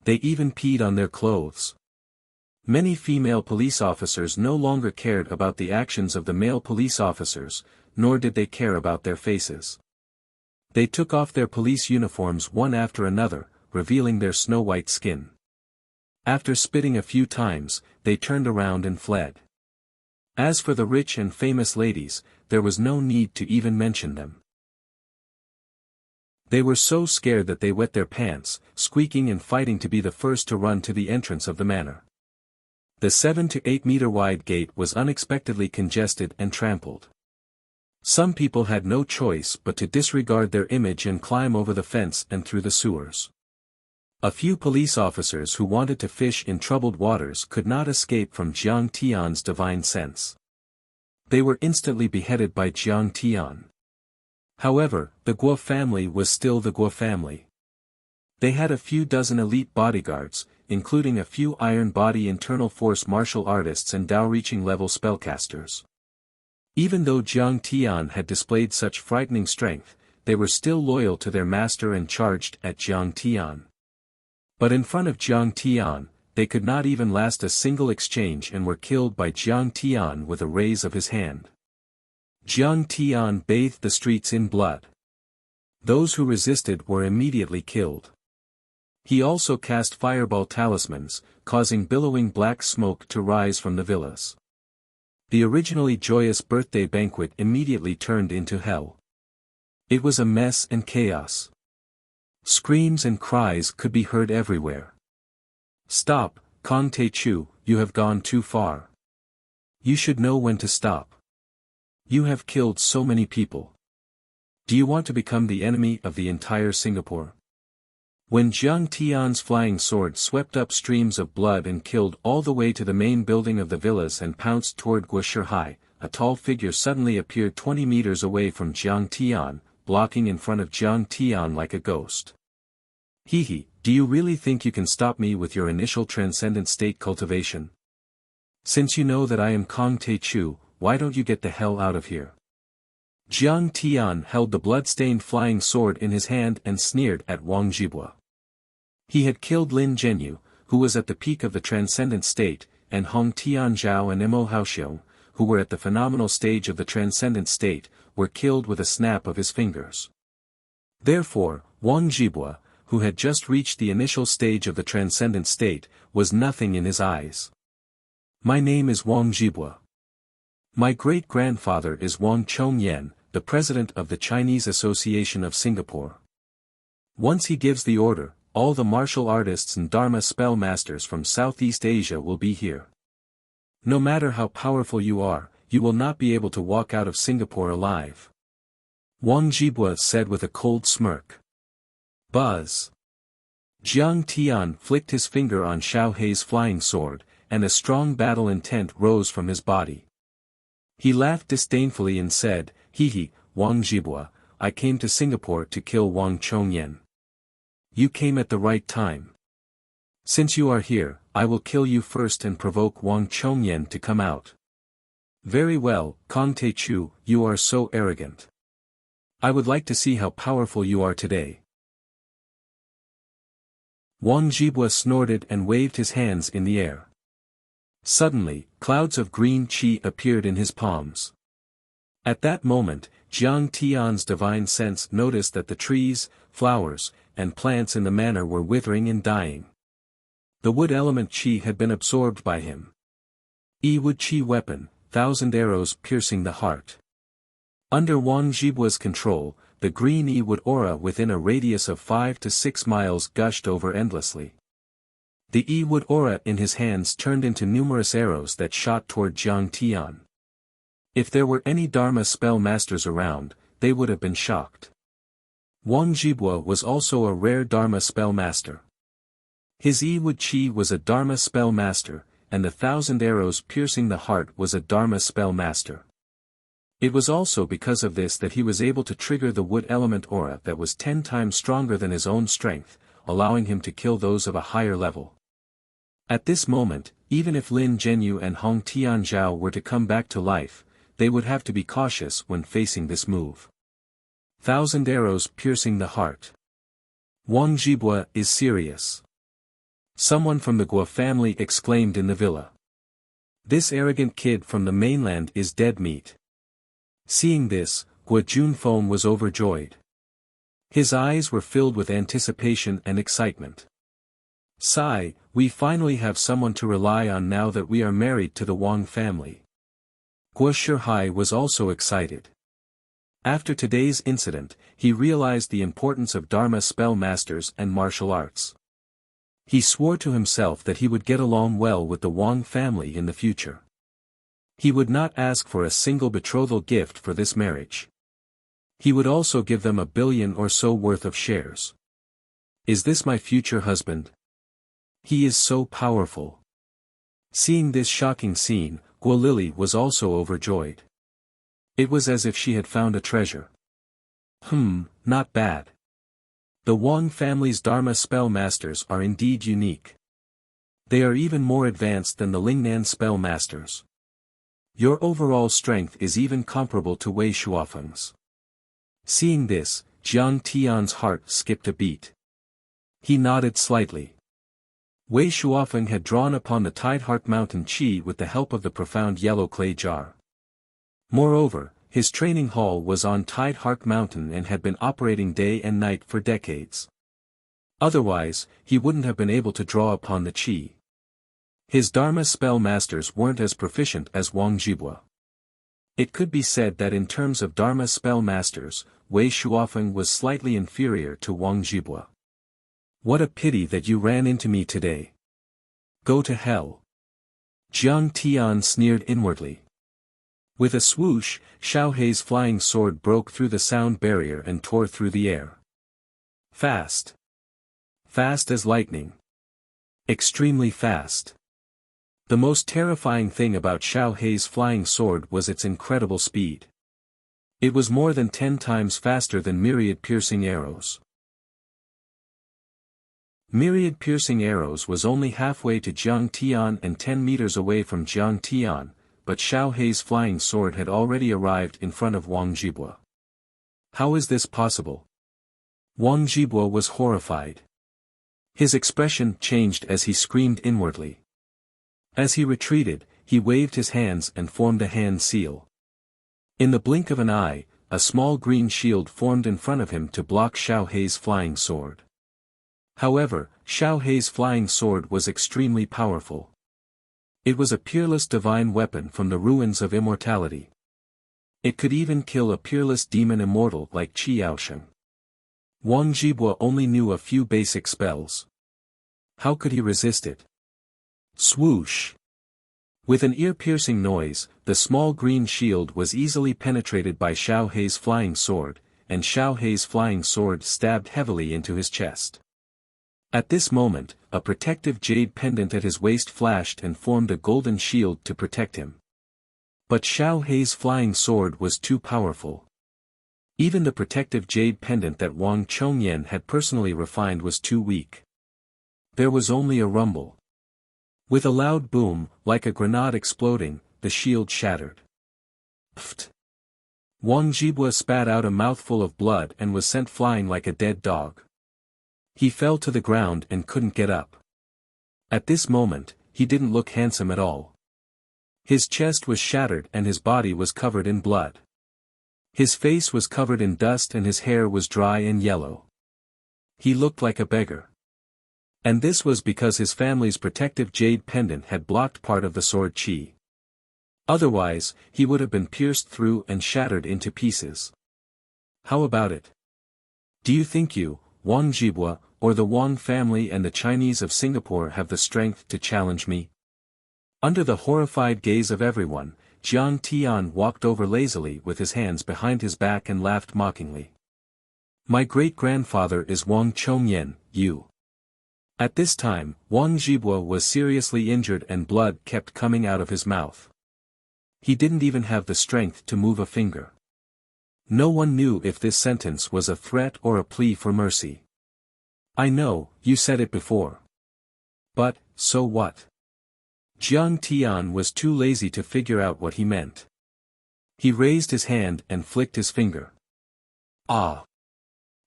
They even peed on their clothes. Many female police officers no longer cared about the actions of the male police officers, nor did they care about their faces. They took off their police uniforms one after another, revealing their snow-white skin. After spitting a few times, they turned around and fled. As for the rich and famous ladies, there was no need to even mention them. They were so scared that they wet their pants, squeaking and fighting to be the first to run to the entrance of the manor. The 7 to 8 meter wide gate was unexpectedly congested and trampled. Some people had no choice but to disregard their image and climb over the fence and through the sewers. A few police officers who wanted to fish in troubled waters could not escape from Jiang Tian's divine sense. They were instantly beheaded by Jiang Tian. However, the Guo family was still the Guo family. They had a few dozen elite bodyguards, including a few iron body internal force martial artists and Dao-reaching level spellcasters. Even though Jiang Tian had displayed such frightening strength, they were still loyal to their master and charged at Jiang Tian. But in front of Jiang Tian, they could not even last a single exchange and were killed by Jiang Tian with a raise of his hand. Jiang Tian bathed the streets in blood. Those who resisted were immediately killed. He also cast fireball talismans, causing billowing black smoke to rise from the villas. The originally joyous birthday banquet immediately turned into hell. It was a mess and chaos. Screams and cries could be heard everywhere. "Stop, Kong Te-chu, you have gone too far. You should know when to stop. You have killed so many people. Do you want to become the enemy of the entire Singapore?" When Jiang Tian's flying sword swept up streams of blood and killed all the way to the main building of the villas and pounced toward Guoshihai, a tall figure suddenly appeared 20 meters away from Jiang Tian, blocking in front of Jiang Tian like a ghost. "Hehe, do you really think you can stop me with your initial transcendent state cultivation? Since you know that I am Kong Te-chu, why don't you get the hell out of here?" Jiang Tian held the blood-stained flying sword in his hand and sneered at Wang Jibua. He had killed Lin Zhenyu, who was at the peak of the transcendent state, and Hong Tianzhao and Mo Haoxiong, who were at the phenomenal stage of the transcendent state, were killed with a snap of his fingers. Therefore, Wang Jibua, who had just reached the initial stage of the transcendent state, was nothing in his eyes. "My name is Wang Jibua. My great-grandfather is Wang Chongyan, the president of the Chinese Association of Singapore. Once he gives the order, all the martial artists and Dharma spell masters from Southeast Asia will be here. No matter how powerful you are, you will not be able to walk out of Singapore alive." Wang Jibua said with a cold smirk. Buzz. Jiang Tian flicked his finger on Xiao Hei's flying sword, and a strong battle intent rose from his body. He laughed disdainfully and said, "Hehe, Wang Jibua, I came to Singapore to kill Wang Chongyan. You came at the right time. Since you are here, I will kill you first and provoke Wang Chongyan to come out." "Very well, Kong Te-chu, you are so arrogant. I would like to see how powerful you are today." Wang Jibua snorted and waved his hands in the air. Suddenly, clouds of green qi appeared in his palms. At that moment, Jiang Tian's divine sense noticed that the trees, flowers, and plants in the manor were withering and dying. The wood element qi had been absorbed by him. Wood qi weapon, 1,000 arrows piercing the heart. Under Wang Jibua's control, the green wood aura within a radius of 5 to 6 miles gushed over endlessly. The wood aura in his hands turned into numerous arrows that shot toward Jiang Tian. If there were any Dharma spell masters around, they would have been shocked. Wang Jibua was also a rare Dharma spell master. His wood qi was a Dharma spell master, and the 1,000 arrows piercing the heart was a Dharma spell master. It was also because of this that he was able to trigger the wood element aura that was 10 times stronger than his own strength, allowing him to kill those of a higher level. At this moment, even if Lin Zhenyu and Hong Tianzhao were to come back to life, they would have to be cautious when facing this move. 1,000 arrows piercing the heart. Wang Zhibua is serious. Someone from the Guo family exclaimed in the villa. This arrogant kid from the mainland is dead meat. Seeing this, Guo Junfeng was overjoyed. His eyes were filled with anticipation and excitement. Sigh, we finally have someone to rely on now that we are married to the Wang family. Guo Shihai was also excited. After today's incident, he realized the importance of Dharma spell masters and martial arts. He swore to himself that he would get along well with the Wang family in the future. He would not ask for a single betrothal gift for this marriage. He would also give them 1 billion or so worth of shares. Is this my future husband? He is so powerful. Seeing this shocking scene, Guo Lily was also overjoyed. It was as if she had found a treasure. Not bad. The Wang family's Dharma spell masters are indeed unique. They are even more advanced than the Lingnan spell masters. Your overall strength is even comparable to Wei Shuofeng's. Seeing this, Jiang Tian's heart skipped a beat. He nodded slightly. Wei Shuofeng had drawn upon the Tideheart Mountain Qi with the help of the profound yellow clay jar. Moreover, his training hall was on Tideheart Mountain and had been operating day and night for decades. Otherwise, he wouldn't have been able to draw upon the Qi. His Dharma spell masters weren't as proficient as Wang Zhibua. It could be said that in terms of Dharma spell masters, Wei Shuofeng was slightly inferior to Wang Zhibua. What a pity that you ran into me today. Go to hell. Jiang Tian sneered inwardly. With a swoosh, Xiaohei's flying sword broke through the sound barrier and tore through the air. Fast. Fast as lightning. Extremely fast. The most terrifying thing about Xiaohei's flying sword was its incredible speed. It was more than 10 times faster than myriad piercing arrows. Myriad piercing arrows was only halfway to Jiang Tian and 10 meters away from Jiang Tian, but Xiaohei's flying sword had already arrived in front of Wang Zhibua. How is this possible? Wang Zhibua was horrified. His expression changed as he screamed inwardly. As he retreated, he waved his hands and formed a hand seal. In the blink of an eye, a small green shield formed in front of him to block Xiaohei's flying sword. However, Xiaohei's flying sword was extremely powerful. It was a peerless divine weapon from the ruins of immortality. It could even kill a peerless demon immortal like Qi Yaosheng. Wang Zhibua only knew a few basic spells. How could he resist it? Swoosh! With an ear-piercing noise, the small green shield was easily penetrated by Xiaohei's flying sword, and Xiaohei's flying sword stabbed heavily into his chest. At this moment, a protective jade pendant at his waist flashed and formed a golden shield to protect him. But Xiaohei's flying sword was too powerful. Even the protective jade pendant that Wang Chongyan had personally refined was too weak. There was only a rumble. With a loud boom, like a grenade exploding, the shield shattered. Pfft! Wang Zhibua spat out a mouthful of blood and was sent flying like a dead dog. He fell to the ground and couldn't get up. At this moment, he didn't look handsome at all. His chest was shattered and his body was covered in blood. His face was covered in dust and his hair was dry and yellow. He looked like a beggar. And this was because his family's protective jade pendant had blocked part of the sword qi. Otherwise, he would have been pierced through and shattered into pieces. How about it? Do you think you, Wang Zhibua, or the Wang family and the Chinese of Singapore have the strength to challenge me? Under the horrified gaze of everyone, Jiang Tian walked over lazily with his hands behind his back and laughed mockingly. My great-grandfather is Wang Chongyan, you. At this time, Wang Zhibua was seriously injured and blood kept coming out of his mouth. He didn't even have the strength to move a finger. No one knew if this sentence was a threat or a plea for mercy. I know, you said it before. But, so what? Jiang Tian was too lazy to figure out what he meant. He raised his hand and flicked his finger. Ah!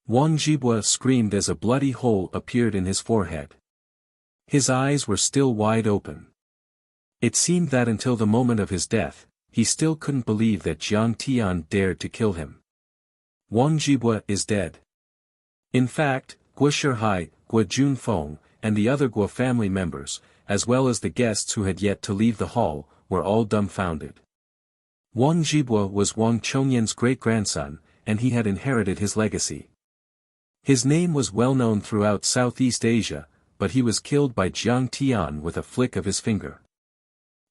Wang Zhibua screamed as a bloody hole appeared in his forehead. His eyes were still wide open. It seemed that until the moment of his death, he still couldn't believe that Jiang Tian dared to kill him. Wang Zhibua is dead. In fact, Guo Shihai, Guo Junfeng, and the other Guo family members, as well as the guests who had yet to leave the hall, were all dumbfounded. Wang Zhibua was Wang Chongyan's great-grandson, and he had inherited his legacy. His name was well known throughout Southeast Asia, but he was killed by Jiang Tian with a flick of his finger.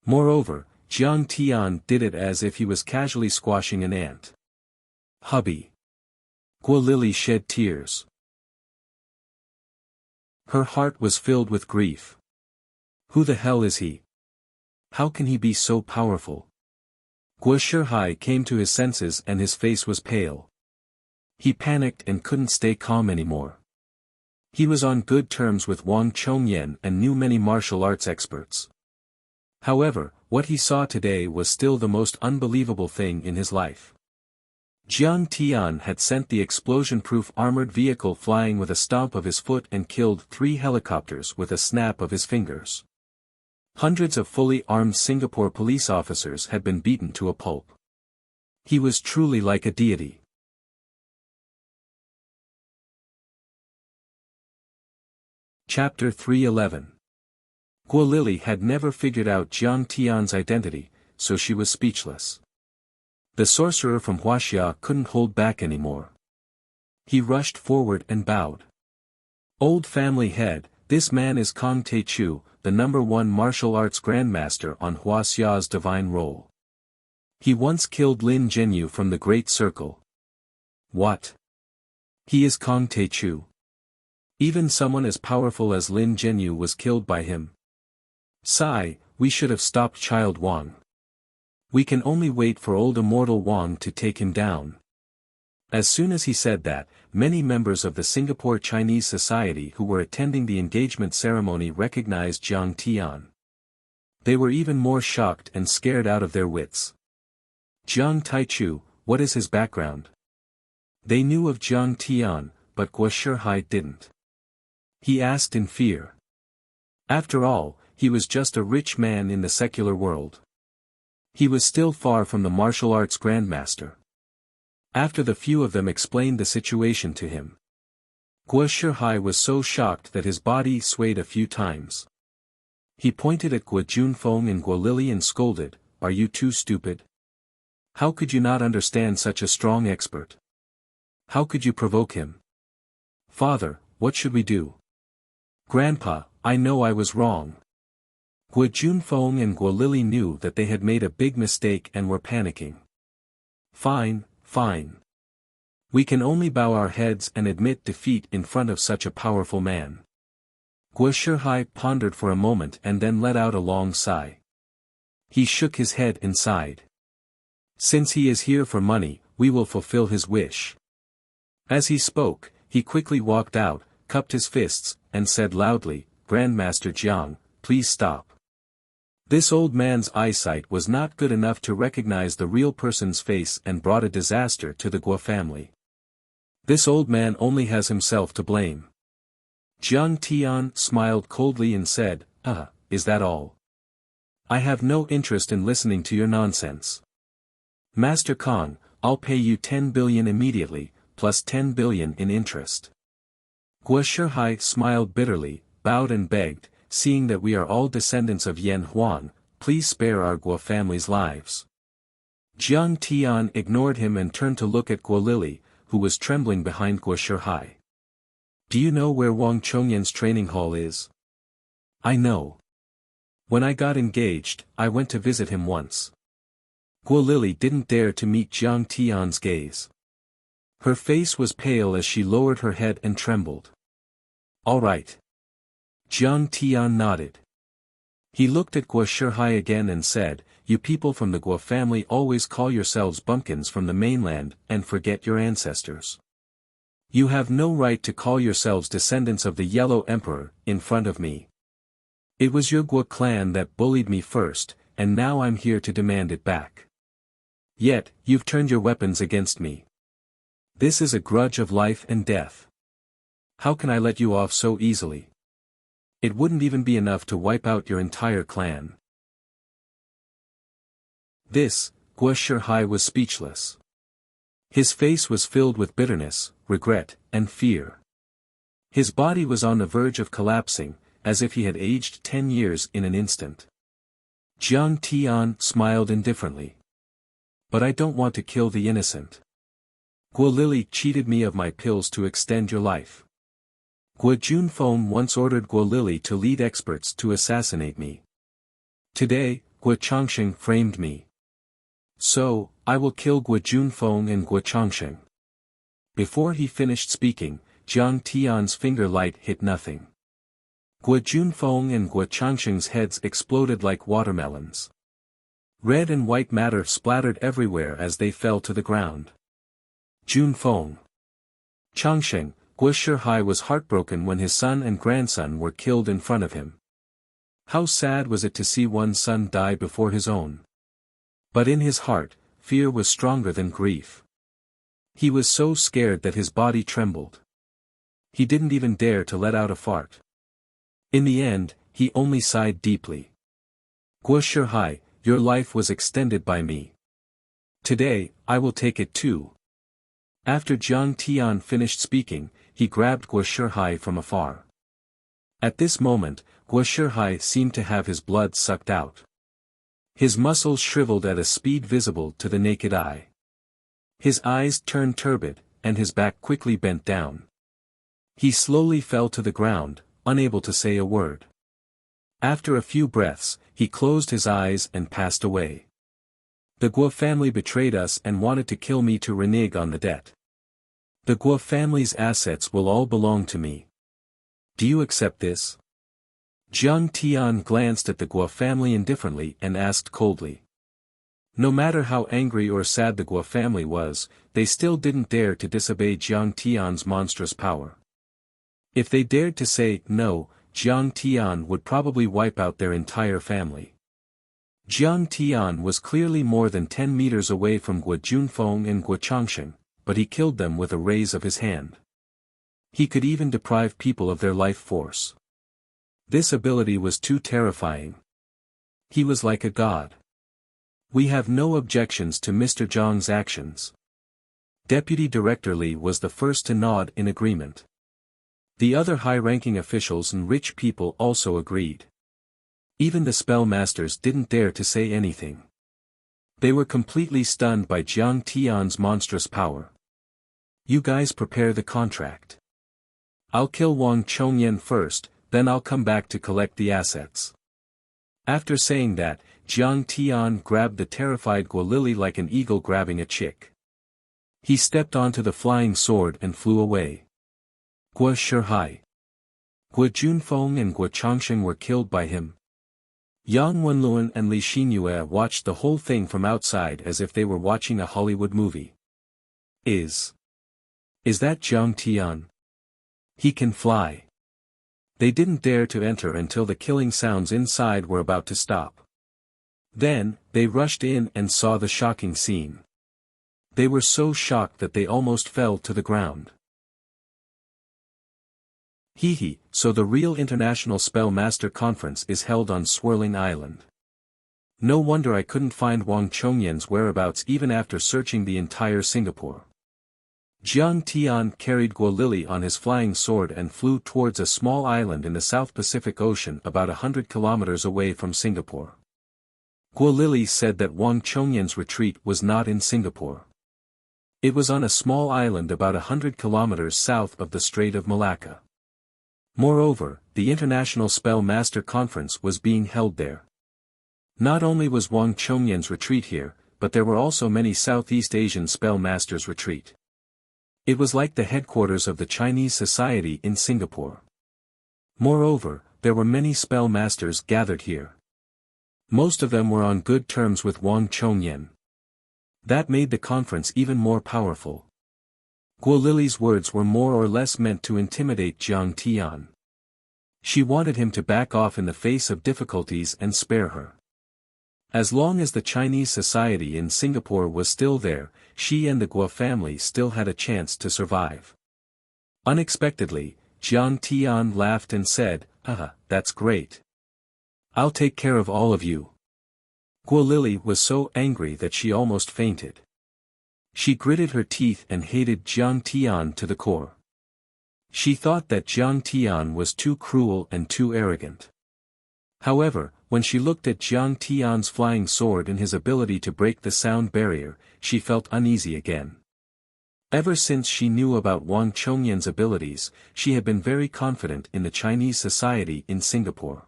Moreover, Jiang Tian did it as if he was casually squashing an ant. Hubby. Guo Lili shed tears. Her heart was filled with grief. Who the hell is he? How can he be so powerful? Guo Shihai came to his senses and his face was pale. He panicked and couldn't stay calm anymore. He was on good terms with Wang Chongyan and knew many martial arts experts. However, what he saw today was still the most unbelievable thing in his life. Jiang Tian had sent the explosion-proof armored vehicle flying with a stomp of his foot and killed 3 helicopters with a snap of his fingers. Hundreds of fully armed Singapore police officers had been beaten to a pulp. He was truly like a deity. Chapter 311. Guo Lili had never figured out Jiang Tian's identity, so she was speechless. The sorcerer from Huaxia couldn't hold back anymore. He rushed forward and bowed. Old family head, this man is Kong Teichu, the #1 martial arts grandmaster on Huaxia's divine roll. He once killed Lin Zhenyu from the Great Circle. What? He is Kong Teichu? Even someone as powerful as Lin Zhenyu was killed by him. Sigh, we should have stopped Child Wang. We can only wait for old immortal Wang to take him down. As soon as he said that, many members of the Singapore Chinese Society who were attending the engagement ceremony recognized Jiang Tian. They were even more shocked and scared out of their wits. Jiang Taichu, what is his background? They knew of Jiang Tian, but Guo Shihai didn't. He asked in fear. After all, he was just a rich man in the secular world. He was still far from the martial arts grandmaster. After the few of them explained the situation to him, Guo Shihai was so shocked that his body swayed a few times. He pointed at Guo Junfeng and Guo Lili and scolded, "Are you too stupid? How could you not understand such a strong expert? How could you provoke him? Father, what should we do? Grandpa, I know I was wrong." Guo Junfeng and Guo Lili knew that they had made a big mistake and were panicking. Fine, fine. We can only bow our heads and admit defeat in front of such a powerful man. Guo Shihai pondered for a moment and then let out a long sigh. He shook his head and sighed. Since he is here for money, we will fulfill his wish. As he spoke, he quickly walked out, cupped his fists, and said loudly, "Grandmaster Jiang, please stop." This old man's eyesight was not good enough to recognize the real person's face and brought a disaster to the Guo family. This old man only has himself to blame. Jiang Tian smiled coldly and said, is that all? I have no interest in listening to your nonsense. Master Kong, I'll pay you 10 billion immediately, plus 10 billion in interest. Guo Shihai smiled bitterly, bowed and begged, "Seeing that we are all descendants of Yan Huang, please spare our Guo family's lives." Jiang Tian ignored him and turned to look at Guo Lili, who was trembling behind Guo Shihai. "Do you know where Wang Chongyan's training hall is?" "I know. When I got engaged, I went to visit him once." Guo Lili didn't dare to meet Jiang Tian's gaze. Her face was pale as she lowered her head and trembled. "All right." Jiang Tian nodded. He looked at Guo Shihai again and said, you people from the Guo family always call yourselves bumpkins from the mainland and forget your ancestors. You have no right to call yourselves descendants of the Yellow Emperor, in front of me. It was your Guo clan that bullied me first, and now I'm here to demand it back. Yet, you've turned your weapons against me. This is a grudge of life and death. How can I let you off so easily? It wouldn't even be enough to wipe out your entire clan. This, Guo Shihai was speechless. His face was filled with bitterness, regret, and fear. His body was on the verge of collapsing, as if he had aged 10 years in an instant. Jiang Tian smiled indifferently. But I don't want to kill the innocent. Guo Lili cheated me of my pills to extend your life. Guo Junfeng once ordered Guo Lili to lead experts to assassinate me. Today, Guo Changsheng framed me. So, I will kill Guo Junfeng and Guo Changsheng. Before he finished speaking, Jiang Tian's finger light hit nothing. Guo Junfeng and Guo Changsheng's heads exploded like watermelons. Red and white matter splattered everywhere as they fell to the ground. Junfeng. Changsheng, Guo Shihai was heartbroken when his son and grandson were killed in front of him. How sad was it to see one son die before his own. But in his heart, fear was stronger than grief. He was so scared that his body trembled. He didn't even dare to let out a fart. In the end, he only sighed deeply. Guo Shihai, your life was extended by me. Today, I will take it too. After Jiang Tian finished speaking, he grabbed Guo Shihai from afar. At this moment, Guo Shihai seemed to have his blood sucked out. His muscles shriveled at a speed visible to the naked eye. His eyes turned turbid, and his back quickly bent down. He slowly fell to the ground, unable to say a word. After a few breaths, he closed his eyes and passed away. The Guo family betrayed us and wanted to kill me to renege on the debt. The Guo family's assets will all belong to me. Do you accept this? Jiang Tian glanced at the Guo family indifferently and asked coldly. No matter how angry or sad the Guo family was, they still didn't dare to disobey Jiang Tian's monstrous power. If they dared to say no, Jiang Tian would probably wipe out their entire family. Jiang Tian was clearly more than 10 meters away from Guo Junfeng and Guo Changsheng, but he killed them with a raise of his hand. He could even deprive people of their life force. This ability was too terrifying. He was like a god. We have no objections to Mr. Zhang's actions. Deputy Director Li was the first to nod in agreement. The other high-ranking officials and rich people also agreed. Even the spell masters didn't dare to say anything. They were completely stunned by Jiang Tian's monstrous power. You guys prepare the contract. I'll kill Wang Chongyan first, then I'll come back to collect the assets. After saying that, Jiang Tian grabbed the terrified Guo Lili like an eagle grabbing a chick. He stepped onto the flying sword and flew away. Guo Shihai. Guo Junfeng and Guo Changsheng were killed by him. Yang Wenlun and Li Xinyue watched the whole thing from outside as if they were watching a Hollywood movie. Is that Jiang Tian? He can fly. They didn't dare to enter until the killing sounds inside were about to stop. Then, they rushed in and saw the shocking scene. They were so shocked that they almost fell to the ground. So the real International Spell Master Conference is held on Swirling Island. No wonder I couldn't find Wang Chongyan's whereabouts even after searching the entire Singapore. Jiang Tian carried Guo Lili on his flying sword and flew towards a small island in the South Pacific Ocean about 100 kilometers away from Singapore. Guo Lili said that Wang Chongyan's retreat was not in Singapore. It was on a small island about 100 kilometers south of the Strait of Malacca. Moreover, the International Spell Master Conference was being held there. Not only was Wang Chongyan's retreat here, but there were also many Southeast Asian spell masters' retreat. It was like the headquarters of the Chinese society in Singapore. Moreover, there were many spell masters gathered here. Most of them were on good terms with Wang Chongyan. That made the conference even more powerful. Guo Lili's words were more or less meant to intimidate Jiang Tian. She wanted him to back off in the face of difficulties and spare her. As long as the Chinese society in Singapore was still there, she and the Guo family still had a chance to survive. Unexpectedly, Jiang Tian laughed and said, "Haha, that's great. I'll take care of all of you." Guo Lili was so angry that she almost fainted. She gritted her teeth and hated Jiang Tian to the core. She thought that Jiang Tian was too cruel and too arrogant. However, when she looked at Jiang Tian's flying sword and his ability to break the sound barrier, she felt uneasy again. Ever since she knew about Wang Chongyan's abilities, she had been very confident in the Chinese society in Singapore.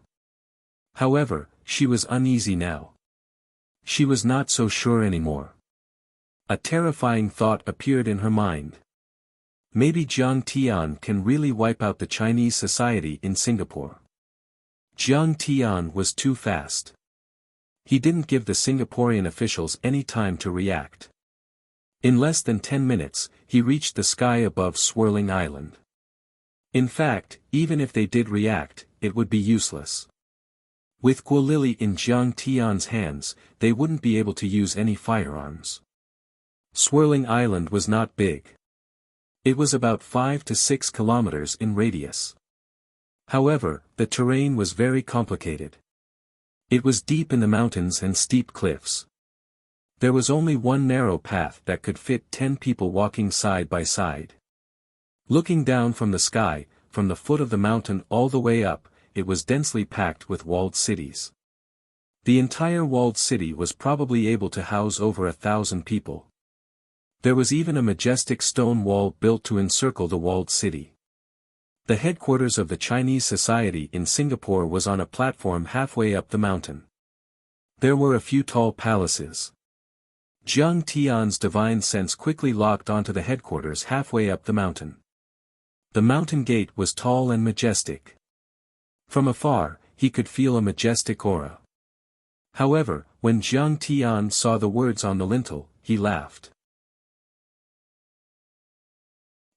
However, she was uneasy now. She was not so sure anymore. A terrifying thought appeared in her mind. Maybe Jiang Tian can really wipe out the Chinese society in Singapore. Jiang Tian was too fast. He didn't give the Singaporean officials any time to react. In less than 10 minutes, he reached the sky above Swirling Island. In fact, even if they did react, it would be useless. With Guo Lili in Jiang Tian's hands, they wouldn't be able to use any firearms. Swirling Island was not big. It was about 5 to 6 kilometers in radius. However, the terrain was very complicated. It was deep in the mountains and steep cliffs. There was only one narrow path that could fit 10 people walking side by side. Looking down from the sky, from the foot of the mountain all the way up, it was densely packed with walled cities. The entire walled city was probably able to house over 1,000 people. There was even a majestic stone wall built to encircle the walled city. The headquarters of the Chinese society in Singapore was on a platform halfway up the mountain. There were a few tall palaces. Jiang Tian's divine sense quickly locked onto the headquarters halfway up the mountain. The mountain gate was tall and majestic. From afar, he could feel a majestic aura. However, when Jiang Tian saw the words on the lintel, he laughed.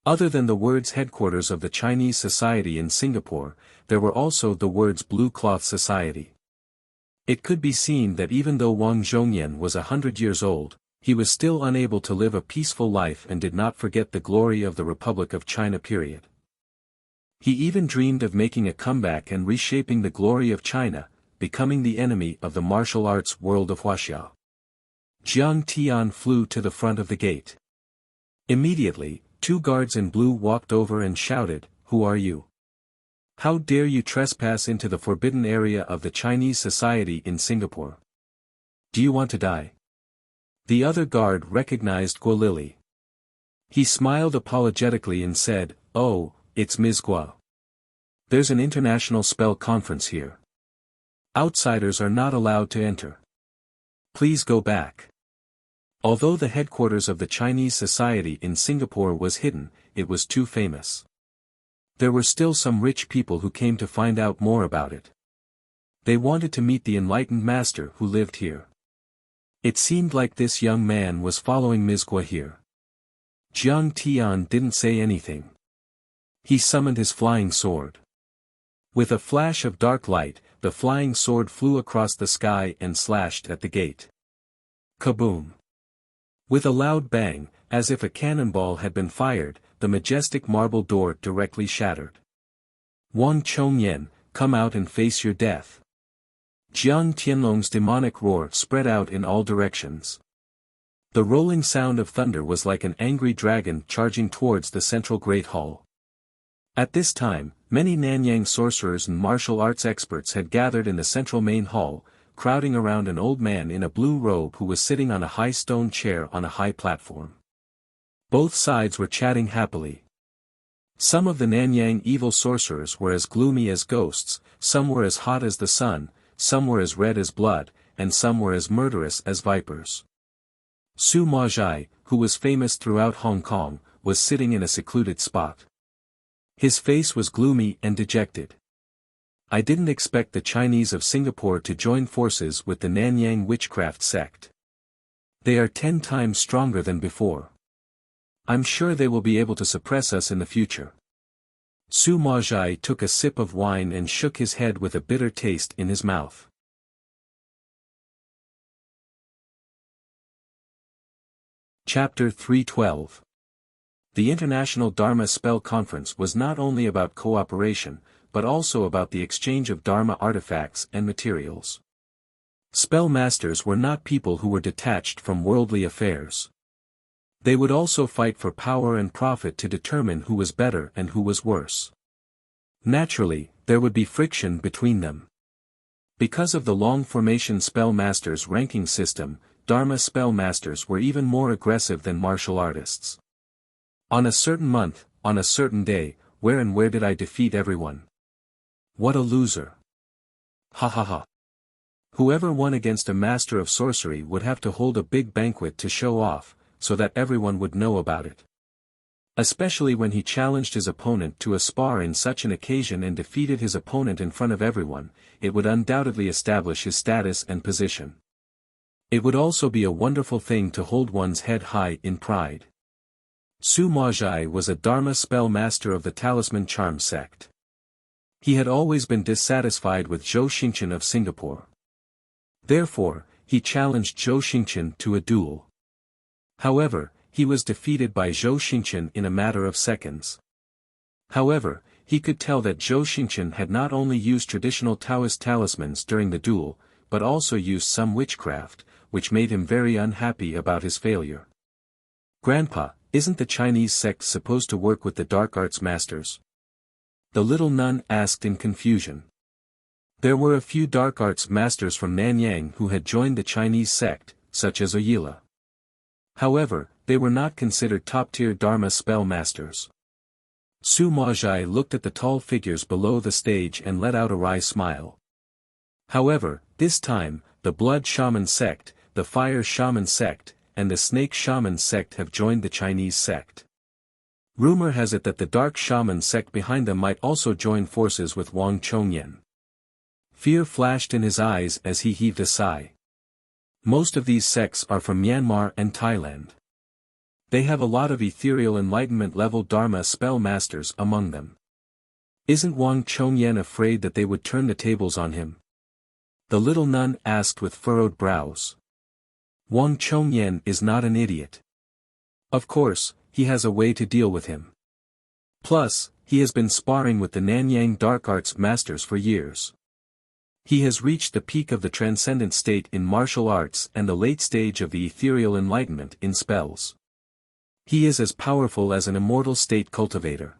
Other than the words headquarters of the Chinese society in Singapore, there were also the words Blue Cloth Society. It could be seen that even though Wang Zhongyan was 100 years old, he was still unable to live a peaceful life and did not forget the glory of the Republic of China period. He even dreamed of making a comeback and reshaping the glory of China, becoming the enemy of the martial arts world of Wuxia. Jiang Tian flew to the front of the gate. Immediately, 2 guards in blue walked over and shouted, "Who are you? How dare you trespass into the forbidden area of the Chinese society in Singapore? Do you want to die?" The other guard recognized Guo Lili. He smiled apologetically and said, "Oh, it's Ms. Guo. There's an international spell conference here. Outsiders are not allowed to enter. Please go back." Although the headquarters of the Chinese society in Singapore was hidden, it was too famous. There were still some rich people who came to find out more about it. They wanted to meet the enlightened master who lived here. It seemed like this young man was following Ms. Guo here. Jiang Tian didn't say anything. He summoned his flying sword. With a flash of dark light, the flying sword flew across the sky and slashed at the gate. Kaboom! With a loud bang, as if a cannonball had been fired, the majestic marble door directly shattered. "Wang Chongyan, come out and face your death." Jiang Tianlong's demonic roar spread out in all directions. The rolling sound of thunder was like an angry dragon charging towards the central Great Hall. At this time, many Nanyang sorcerers and martial arts experts had gathered in the central main hall, crowding around an old man in a blue robe who was sitting on a high stone chair on a high platform. Both sides were chatting happily. Some of the Nanyang evil sorcerers were as gloomy as ghosts, some were as hot as the sun, some were as red as blood, and some were as murderous as vipers. Su Maozhai, who was famous throughout Hong Kong, was sitting in a secluded spot. His face was gloomy and dejected. I didn't expect the Chinese of Singapore to join forces with the Nanyang witchcraft sect. They are 10 times stronger than before. I'm sure they will be able to suppress us in the future. Su Maozhai took a sip of wine and shook his head with a bitter taste in his mouth. Chapter 312. The International Dharma Spell Conference was not only about cooperation, but also about the exchange of Dharma artifacts and materials. Spell masters were not people who were detached from worldly affairs. They would also fight for power and profit to determine who was better and who was worse. Naturally, there would be friction between them. Because of the long formation spell masters ranking system, Dharma spell masters were even more aggressive than martial artists. On a certain month, on a certain day, where did I defeat everyone? What a loser. Ha ha ha. Whoever won against a master of sorcery would have to hold a big banquet to show off, so that everyone would know about it. Especially when he challenged his opponent to a spar in such an occasion and defeated his opponent in front of everyone, it would undoubtedly establish his status and position. It would also be a wonderful thing to hold one's head high in pride. Su Maozhai was a Dharma spell master of the Talisman Charm sect. He had always been dissatisfied with Zhou Xingqian of Singapore. Therefore, he challenged Zhou Xingqian to a duel. However, he was defeated by Zhou Xingqian in a matter of seconds. However, he could tell that Zhou Xingqian had not only used traditional Taoist talismans during the duel, but also used some witchcraft, which made him very unhappy about his failure. Grandpa, isn't the Chinese sect supposed to work with the dark arts masters? The little nun asked in confusion. There were a few dark arts masters from Nanyang who had joined the Chinese sect, such as Oyila. However, they were not considered top-tier Dharma spell masters. Su Maozhai looked at the tall figures below the stage and let out a wry smile. However, this time, the Blood Shaman sect, the Fire Shaman sect, and the Snake Shaman sect have joined the Chinese sect. Rumor has it that the Dark Shaman sect behind them might also join forces with Wang Chongyan. Fear flashed in his eyes as he heaved a sigh. Most of these sects are from Myanmar and Thailand. They have a lot of ethereal enlightenment level Dharma spell masters among them. Isn't Wang Chongyan afraid that they would turn the tables on him? The little nun asked with furrowed brows. Wang Chongyan is not an idiot. Of course, he has a way to deal with him. Plus, he has been sparring with the Nanyang dark arts masters for years. He has reached the peak of the transcendent state in martial arts and the late stage of the ethereal enlightenment in spells. He is as powerful as an immortal state cultivator.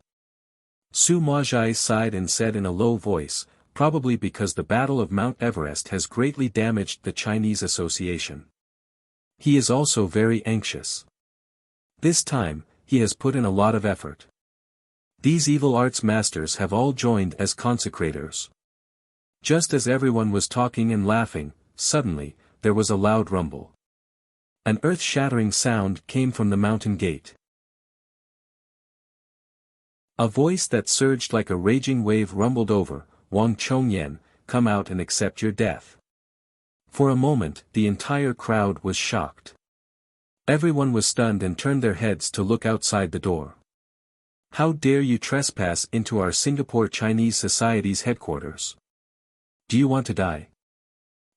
Su Maozhai sighed and said in a low voice, probably because the Battle of Mount Everest has greatly damaged the Chinese association. He is also very anxious. This time, he has put in a lot of effort. These evil arts masters have all joined as consecrators. Just as everyone was talking and laughing, suddenly, there was a loud rumble. An earth-shattering sound came from the mountain gate. A voice that surged like a raging wave rumbled over, Wang Chongyan, come out and accept your death. For a moment, the entire crowd was shocked. Everyone was stunned and turned their heads to look outside the door. How dare you trespass into our Singapore Chinese Society's headquarters? Do you want to die?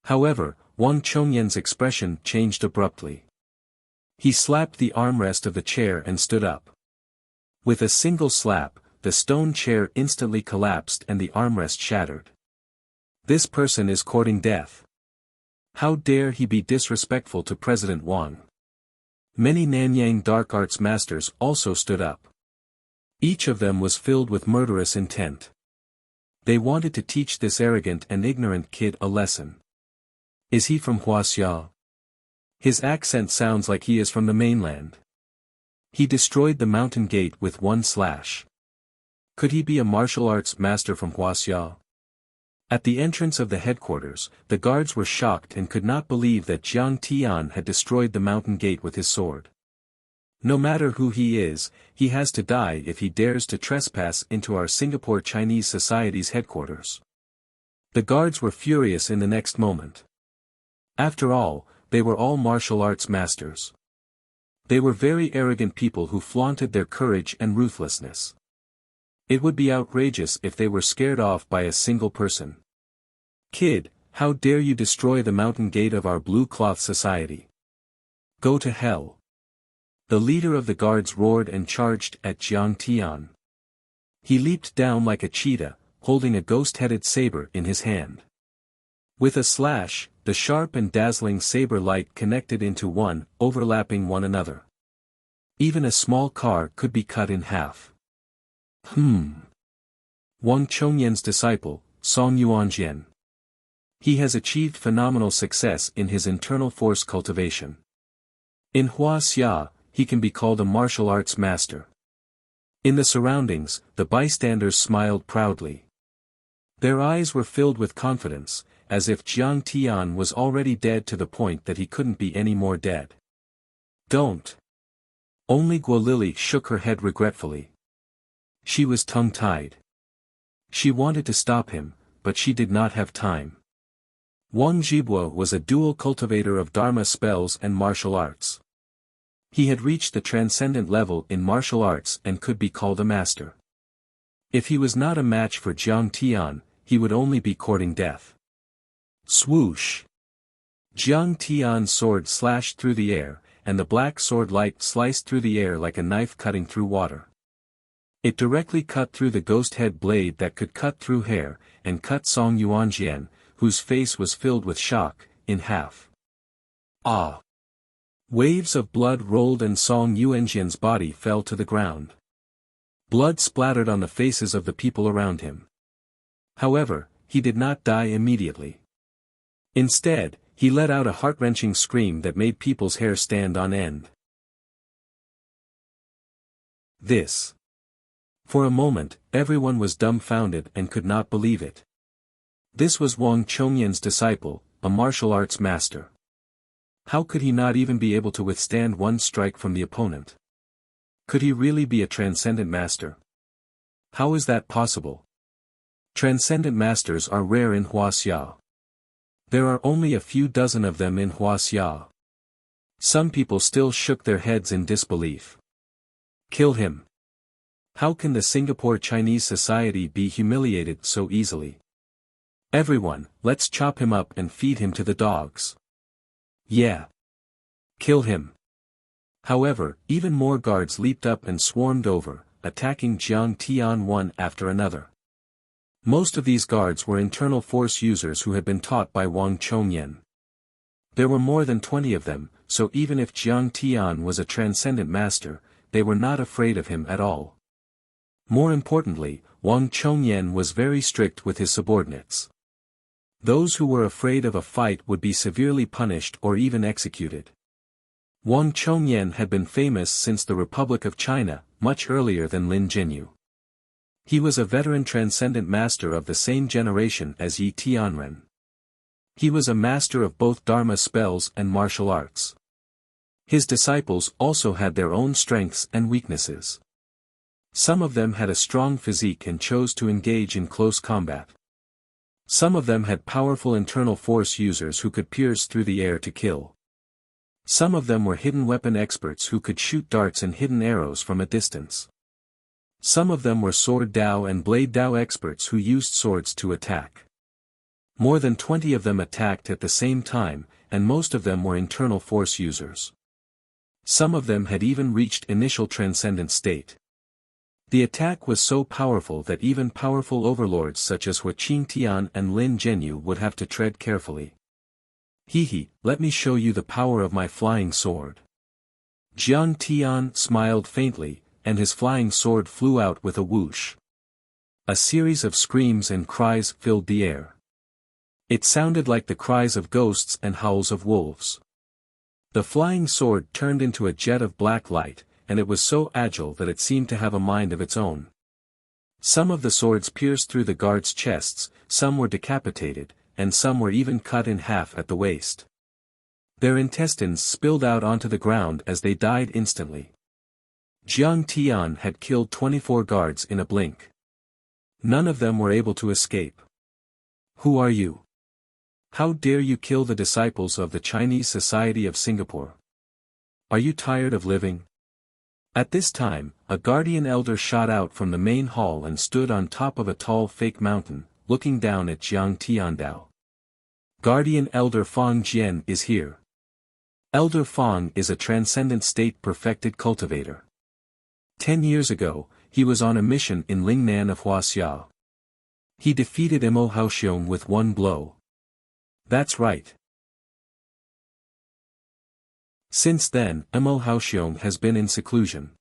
However, Wang Chongyan's expression changed abruptly. He slapped the armrest of the chair and stood up. With a single slap, the stone chair instantly collapsed and the armrest shattered. This person is courting death. How dare he be disrespectful to President Wang? Many Nanyang dark arts masters also stood up. Each of them was filled with murderous intent. They wanted to teach this arrogant and ignorant kid a lesson. Is he from Wuxia? His accent sounds like he is from the mainland. He destroyed the mountain gate with one slash. Could he be a martial arts master from Wuxia? At the entrance of the headquarters, the guards were shocked and could not believe that Jiang Tian had destroyed the mountain gate with his sword. No matter who he is, he has to die if he dares to trespass into our Singapore Chinese Society's headquarters. The guards were furious in the next moment. After all, they were all martial arts masters. They were very arrogant people who flaunted their courage and ruthlessness. It would be outrageous if they were scared off by a single person. Kid, how dare you destroy the mountain gate of our blue cloth society? Go to hell. The leader of the guards roared and charged at Jiang Tian. He leaped down like a cheetah, holding a ghost-headed saber in his hand. With a slash, the sharp and dazzling saber light connected into one, overlapping one another. Even a small car could be cut in half. Wang Chongyan's disciple, Song Yuanjian. He has achieved phenomenal success in his internal force cultivation. In Wuxia, he can be called a martial arts master. In the surroundings, the bystanders smiled proudly. Their eyes were filled with confidence, as if Jiang Tian was already dead to the point that he couldn't be any more dead. Don't. Only Guo Lily shook her head regretfully. She was tongue-tied. She wanted to stop him, but she did not have time. Wang Zhibo was a dual cultivator of Dharma spells and martial arts. He had reached the transcendent level in martial arts and could be called a master. If he was not a match for Jiang Tian, he would only be courting death. Swoosh! Jiang Tian's sword slashed through the air, and the black sword light sliced through the air like a knife cutting through water. It directly cut through the ghost head blade that could cut through hair, and cut Song Yuanjian, whose face was filled with shock, in half. Ah! Waves of blood rolled and Song Yuanjian's body fell to the ground. Blood splattered on the faces of the people around him. However, he did not die immediately. Instead, he let out a heart-wrenching scream that made people's hair stand on end. This. For a moment, everyone was dumbfounded and could not believe it. This was Wang Chongyan's disciple, a martial arts master. How could he not even be able to withstand one strike from the opponent? Could he really be a transcendent master? How is that possible? Transcendent masters are rare in Wuxia. There are only a few dozen of them in Wuxia. Some people still shook their heads in disbelief. Kill him. How can the Singapore Chinese society be humiliated so easily? Everyone, let's chop him up and feed him to the dogs. Yeah. Kill him. However, even more guards leaped up and swarmed over, attacking Jiang Tian one after another. Most of these guards were internal force users who had been taught by Wang Chongyan. There were more than 20 of them, so even if Jiang Tian was a transcendent master, they were not afraid of him at all. More importantly, Wang Chongyan was very strict with his subordinates. Those who were afraid of a fight would be severely punished or even executed. Wang Chongyan had been famous since the Republic of China, much earlier than Lin Jinyu. He was a veteran transcendent master of the same generation as Yi Tianren. He was a master of both Dharma spells and martial arts. His disciples also had their own strengths and weaknesses. Some of them had a strong physique and chose to engage in close combat. Some of them had powerful internal force users who could pierce through the air to kill. Some of them were hidden weapon experts who could shoot darts and hidden arrows from a distance. Some of them were sword dao and blade dao experts who used swords to attack. More than 20 of them attacked at the same time, and most of them were internal force users. Some of them had even reached initial transcendent state. The attack was so powerful that even powerful overlords such as Hua Qingtian and Lin Jinyu would have to tread carefully. Hehe, let me show you the power of my flying sword. Jiang Tian smiled faintly, and his flying sword flew out with a whoosh. A series of screams and cries filled the air. It sounded like the cries of ghosts and howls of wolves. The flying sword turned into a jet of black light, and it was so agile that it seemed to have a mind of its own. Some of the swords pierced through the guards' chests, some were decapitated, and some were even cut in half at the waist. Their intestines spilled out onto the ground as they died instantly. Jiang Tian had killed 24 guards in a blink. None of them were able to escape. Who are you? How dare you kill the disciples of the Chinese Society of Singapore? Are you tired of living? At this time, a guardian elder shot out from the main hall and stood on top of a tall fake mountain, looking down at Jiang Tiandao. Guardian Elder Fang Jian is here. Elder Fang is a transcendent state perfected cultivator. 10 years ago, he was on a mission in Lingnan of Huaxia. He defeated Imo Haoxiong with one blow. That's right. Since then, Imo Haoxiong has been in seclusion.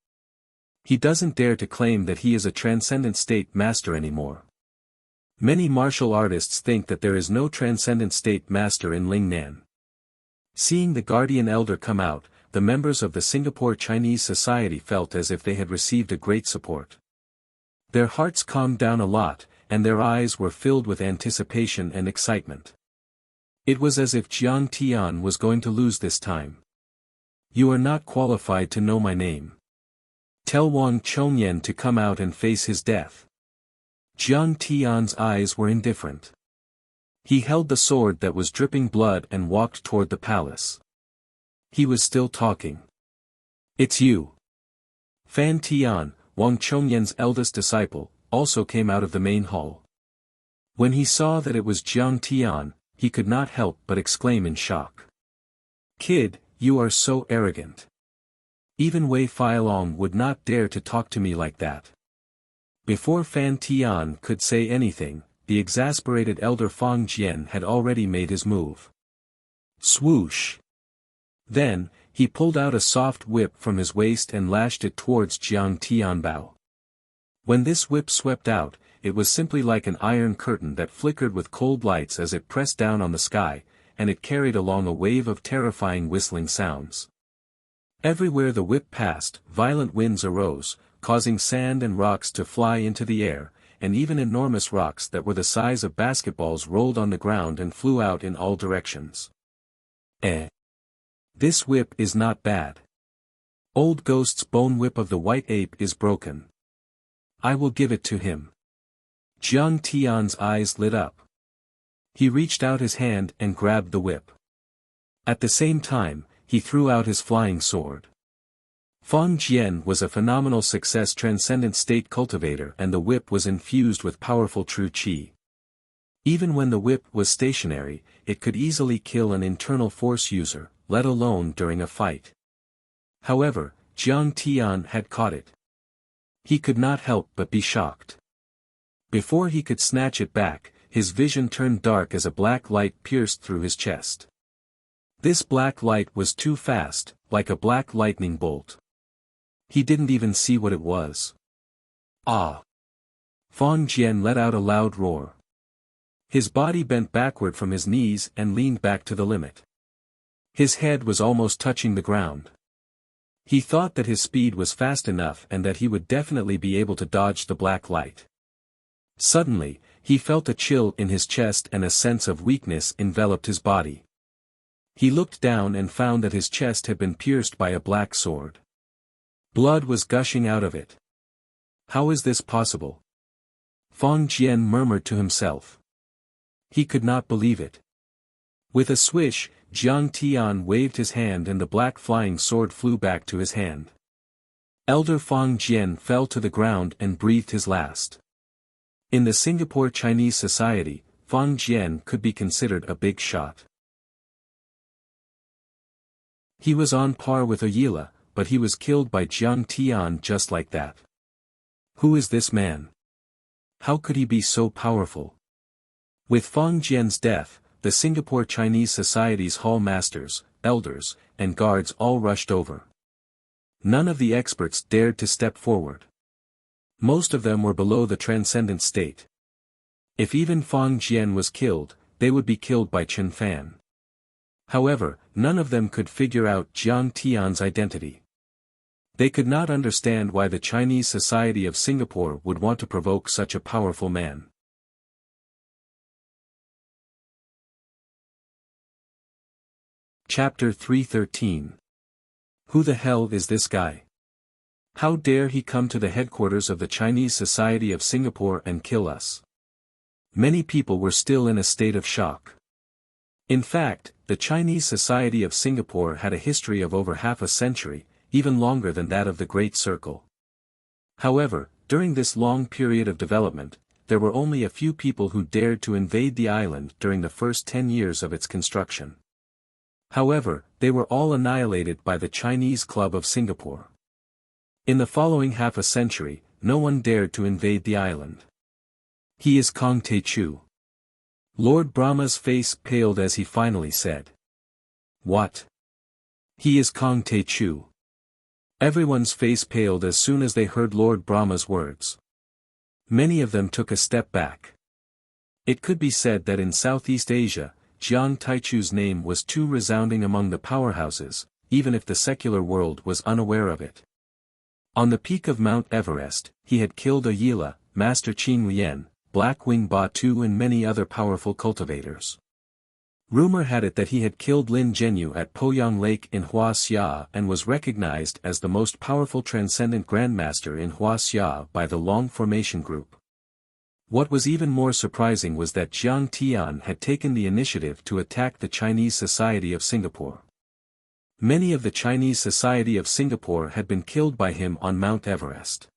He doesn't dare to claim that he is a transcendent state master anymore. Many martial artists think that there is no transcendent state master in Lingnan. Seeing the guardian elder come out, the members of the Singapore Chinese Society felt as if they had received a great support. Their hearts calmed down a lot, and their eyes were filled with anticipation and excitement. It was as if Jiang Tian was going to lose this time. You are not qualified to know my name. Tell Wang Chongyan to come out and face his death. Jiang Tian's eyes were indifferent. He held the sword that was dripping blood and walked toward the palace. He was still talking. It's you. Fan Tian, Wang Chongyan's eldest disciple, also came out of the main hall. When he saw that it was Jiang Tian, he could not help but exclaim in shock. Kid, you are so arrogant. Even Wei Feilong would not dare to talk to me like that. Before Fan Tian could say anything, the exasperated elder Fang Jian had already made his move. Swoosh! Then, he pulled out a soft whip from his waist and lashed it towards Jiang Tianbao. When this whip swept out, it was simply like an iron curtain that flickered with cold lights as it pressed down on the sky, and it carried along a wave of terrifying whistling sounds. Everywhere the whip passed, violent winds arose, causing sand and rocks to fly into the air, and even enormous rocks that were the size of basketballs rolled on the ground and flew out in all directions. This whip is not bad. Old Ghost's bone whip of the white ape is broken. I will give it to him. Jiang Tian's eyes lit up. He reached out his hand and grabbed the whip. At the same time, he threw out his flying sword. Fang Jian was a phenomenal success transcendent state cultivator and the whip was infused with powerful true qi. Even when the whip was stationary, it could easily kill an internal force user, let alone during a fight. However, Jiang Tian had caught it. He could not help but be shocked. Before he could snatch it back, his vision turned dark as a black light pierced through his chest. This black light was too fast, like a black lightning bolt. He didn't even see what it was. Ah! Fang Jian let out a loud roar. His body bent backward from his knees and leaned back to the limit. His head was almost touching the ground. He thought that his speed was fast enough and that he would definitely be able to dodge the black light. Suddenly, he felt a chill in his chest and a sense of weakness enveloped his body. He looked down and found that his chest had been pierced by a black sword. Blood was gushing out of it. How is this possible? Fang Jian murmured to himself. He could not believe it. With a swish, Jiang Tian waved his hand and the black flying sword flew back to his hand. Elder Fang Jian fell to the ground and breathed his last. In the Singapore Chinese Society, Fang Jian could be considered a big shot. He was on par with Oyila, but he was killed by Jiang Tian just like that. Who is this man? How could he be so powerful? With Fang Jian's death, the Singapore Chinese Society's hall masters, elders, and guards all rushed over. None of the experts dared to step forward. Most of them were below the transcendent state. If even Fang Jian was killed, they would be killed by Chen Fan. However, none of them could figure out Jiang Tian's identity. They could not understand why the Chinese Society of Singapore would want to provoke such a powerful man. Chapter 313. Who the hell is this guy? How dare he come to the headquarters of the Chinese Society of Singapore and kill us? Many people were still in a state of shock. In fact, the Chinese Society of Singapore had a history of over half a century, even longer than that of the Great Circle. However, during this long period of development, there were only a few people who dared to invade the island during the first 10 years of its construction. However, they were all annihilated by the Chinese Club of Singapore. In the following half a century, no one dared to invade the island. He is Kong Te-chu. Lord Brahma's face paled as he finally said. What? He is Kong Te-chu. Everyone's face paled as soon as they heard Lord Brahma's words. Many of them took a step back. It could be said that in Southeast Asia, Jiang Taichu's name was too resounding among the powerhouses, even if the secular world was unaware of it. On the peak of Mount Everest, he had killed Ayila, Master Qing Lian, Blackwing Batu and many other powerful cultivators. Rumor had it that he had killed Lin Zhenyu at Poyang Lake in Huaxia and was recognized as the most powerful transcendent grandmaster in Huaxia by the Long Formation Group. What was even more surprising was that Jiang Tian had taken the initiative to attack the Chinese Society of Singapore. Many of the Chinese Society of Singapore had been killed by him on Mount Everest.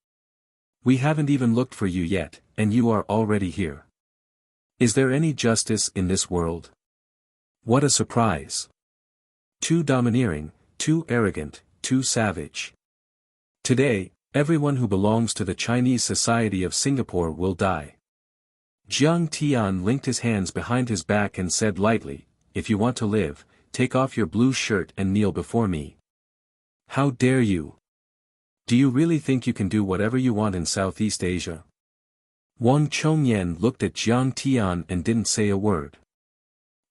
We haven't even looked for you yet, and you are already here. Is there any justice in this world? What a surprise. Too domineering, too arrogant, too savage. Today, everyone who belongs to the Chinese Society of Singapore will die. Jiang Tian linked his hands behind his back and said lightly, if you want to live, take off your blue shirt and kneel before me. How dare you? Do you really think you can do whatever you want in Southeast Asia? Wang Chongyan looked at Jiang Tian and didn't say a word.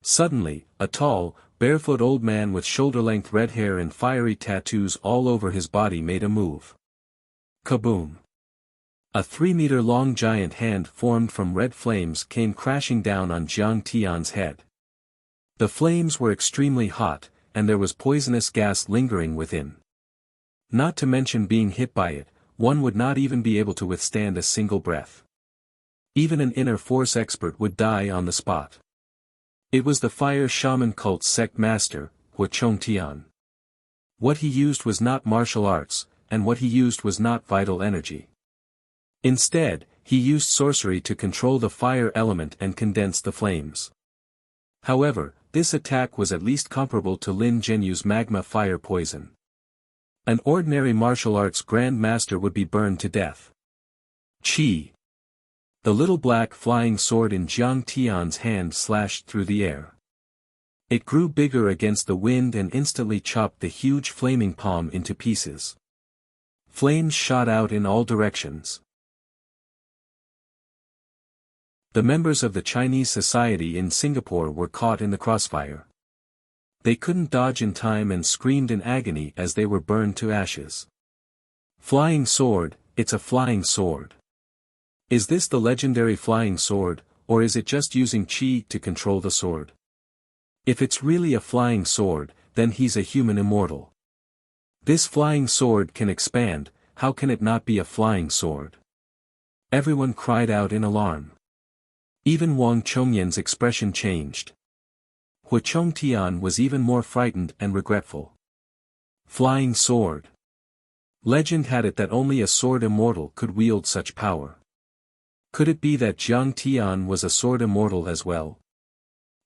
Suddenly, a tall, barefoot old man with shoulder-length red hair and fiery tattoos all over his body made a move. Kaboom! A 3-meter-long giant hand formed from red flames came crashing down on Jiang Tian's head. The flames were extremely hot, and there was poisonous gas lingering within. Not to mention being hit by it, one would not even be able to withstand a single breath. Even an inner force expert would die on the spot. It was the fire shaman cult's sect master, Wuxia Tian. What he used was not martial arts, and what he used was not vital energy. Instead, he used sorcery to control the fire element and condense the flames. However, this attack was at least comparable to Lin Zhenyu's magma fire poison. An ordinary martial arts grand master would be burned to death. Chi! The little black flying sword in Jiang Tian's hand slashed through the air. It grew bigger against the wind and instantly chopped the huge flaming palm into pieces. Flames shot out in all directions. The members of the Chinese Society in Singapore were caught in the crossfire. They couldn't dodge in time and screamed in agony as they were burned to ashes. Flying sword, it's a flying sword. Is this the legendary flying sword, or is it just using chi to control the sword? If it's really a flying sword, then he's a human immortal. This flying sword can expand, how can it not be a flying sword? Everyone cried out in alarm. Even Wang Chongyan's expression changed. Wuxia Tian was even more frightened and regretful. Flying sword. Legend had it that only a sword immortal could wield such power. Could it be that Jiang Tian was a sword immortal as well?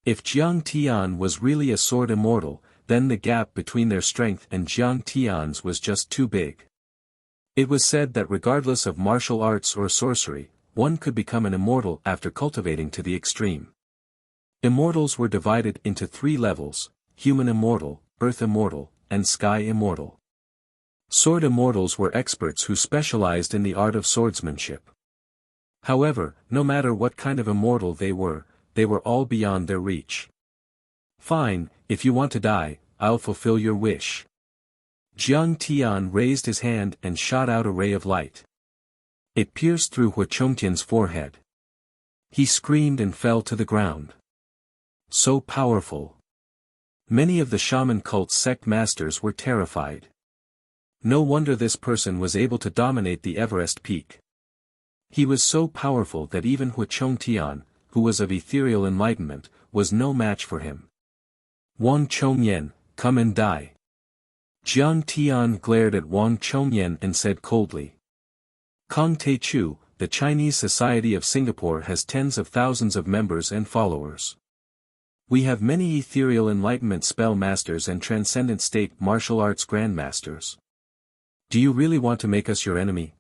If Jiang Tian was really a sword immortal, then the gap between their strength and Jiang Tian's was just too big. It was said that regardless of martial arts or sorcery, one could become an immortal after cultivating to the extreme. Immortals were divided into 3 levels: human immortal, earth immortal, and sky immortal. Sword immortals were experts who specialized in the art of swordsmanship. However, no matter what kind of immortal they were all beyond their reach. Fine, if you want to die, I'll fulfill your wish. Jiang Tian raised his hand and shot out a ray of light. It pierced through Wuxia Tian's forehead. He screamed and fell to the ground. So powerful. Many of the shaman cult's sect masters were terrified. No wonder this person was able to dominate the Everest peak. He was so powerful that even Wuxia Tian, who was of ethereal enlightenment, was no match for him. Wang Chongyan, come and die. Jiang Tian glared at Wang Chongyan and said coldly. Kong Te Chu, the Chinese Society of Singapore has tens of thousands of members and followers. We have many ethereal enlightenment spell masters and transcendent state martial arts grandmasters. Do you really want to make us your enemy?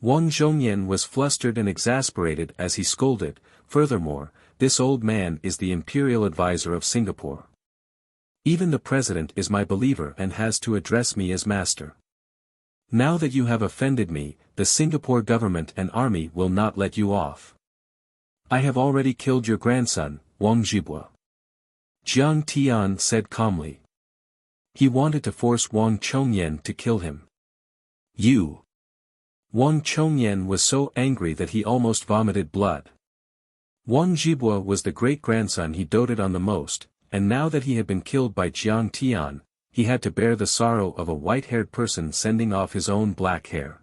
Wang Zhongyan was flustered and exasperated as he scolded. Furthermore, this old man is the imperial advisor of Singapore. Even the president is my believer and has to address me as master. Now that you have offended me, the Singapore government and army will not let you off. I have already killed your grandson, Wang Zhibua. Jiang Tian said calmly. He wanted to force Wang Chongyan to kill him. You. Wang Chongyan was so angry that he almost vomited blood. Wang Zhibua was the great-grandson he doted on the most, and now that he had been killed by Jiang Tian, he had to bear the sorrow of a white-haired person sending off his own black hair.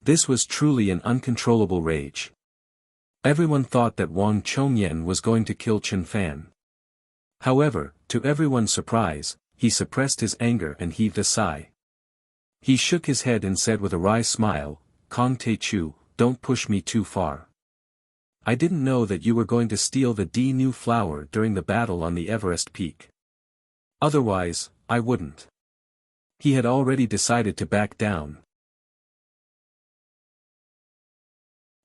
This was truly an uncontrollable rage. Everyone thought that Wang Chongyan was going to kill Chen Fan. However, to everyone's surprise, he suppressed his anger and heaved a sigh. He shook his head and said with a wry smile, Kong Te Chu, don't push me too far. I didn't know that you were going to steal the new flower during the battle on the Everest Peak. Otherwise, I wouldn't. He had already decided to back down.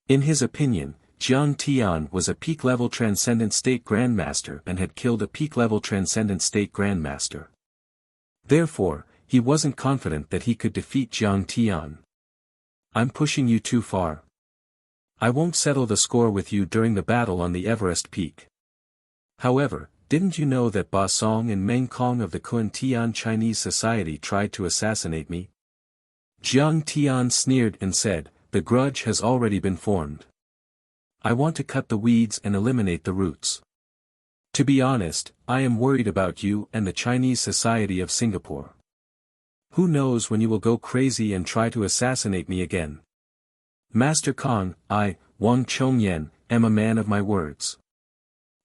In his opinion, Jiang Tian was a peak-level Transcendent State Grandmaster and had killed a peak-level Transcendent State Grandmaster. Therefore, he wasn't confident that he could defeat Jiang Tian. I'm pushing you too far. I won't settle the score with you during the battle on the Everest Peak. However, didn't you know that Ba Song and Meng Kong of the Kuan-Tian Chinese Society tried to assassinate me? Jiang Tian sneered and said, the grudge has already been formed. I want to cut the weeds and eliminate the roots. To be honest, I am worried about you and the Chinese Society of Singapore. Who knows when you will go crazy and try to assassinate me again? Master Kong, I, Wang Chongyan, am a man of my words.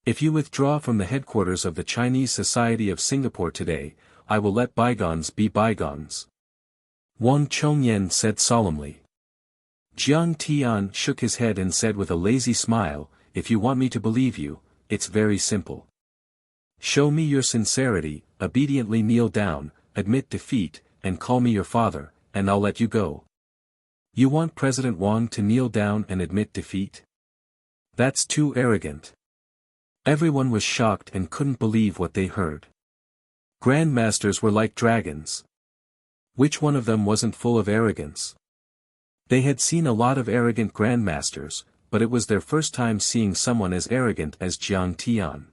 If you withdraw from the headquarters of the Chinese Society of Singapore today, I will let bygones be bygones. Wang Chongyan said solemnly. Jiang Tian shook his head and said with a lazy smile, if you want me to believe you, it's very simple. Show me your sincerity, obediently kneel down, admit defeat, and call me your father, and I'll let you go. You want President Wang to kneel down and admit defeat? That's too arrogant. Everyone was shocked and couldn't believe what they heard. Grandmasters were like dragons. Which one of them wasn't full of arrogance? They had seen a lot of arrogant grandmasters, but it was their first time seeing someone as arrogant as Jiang Tian.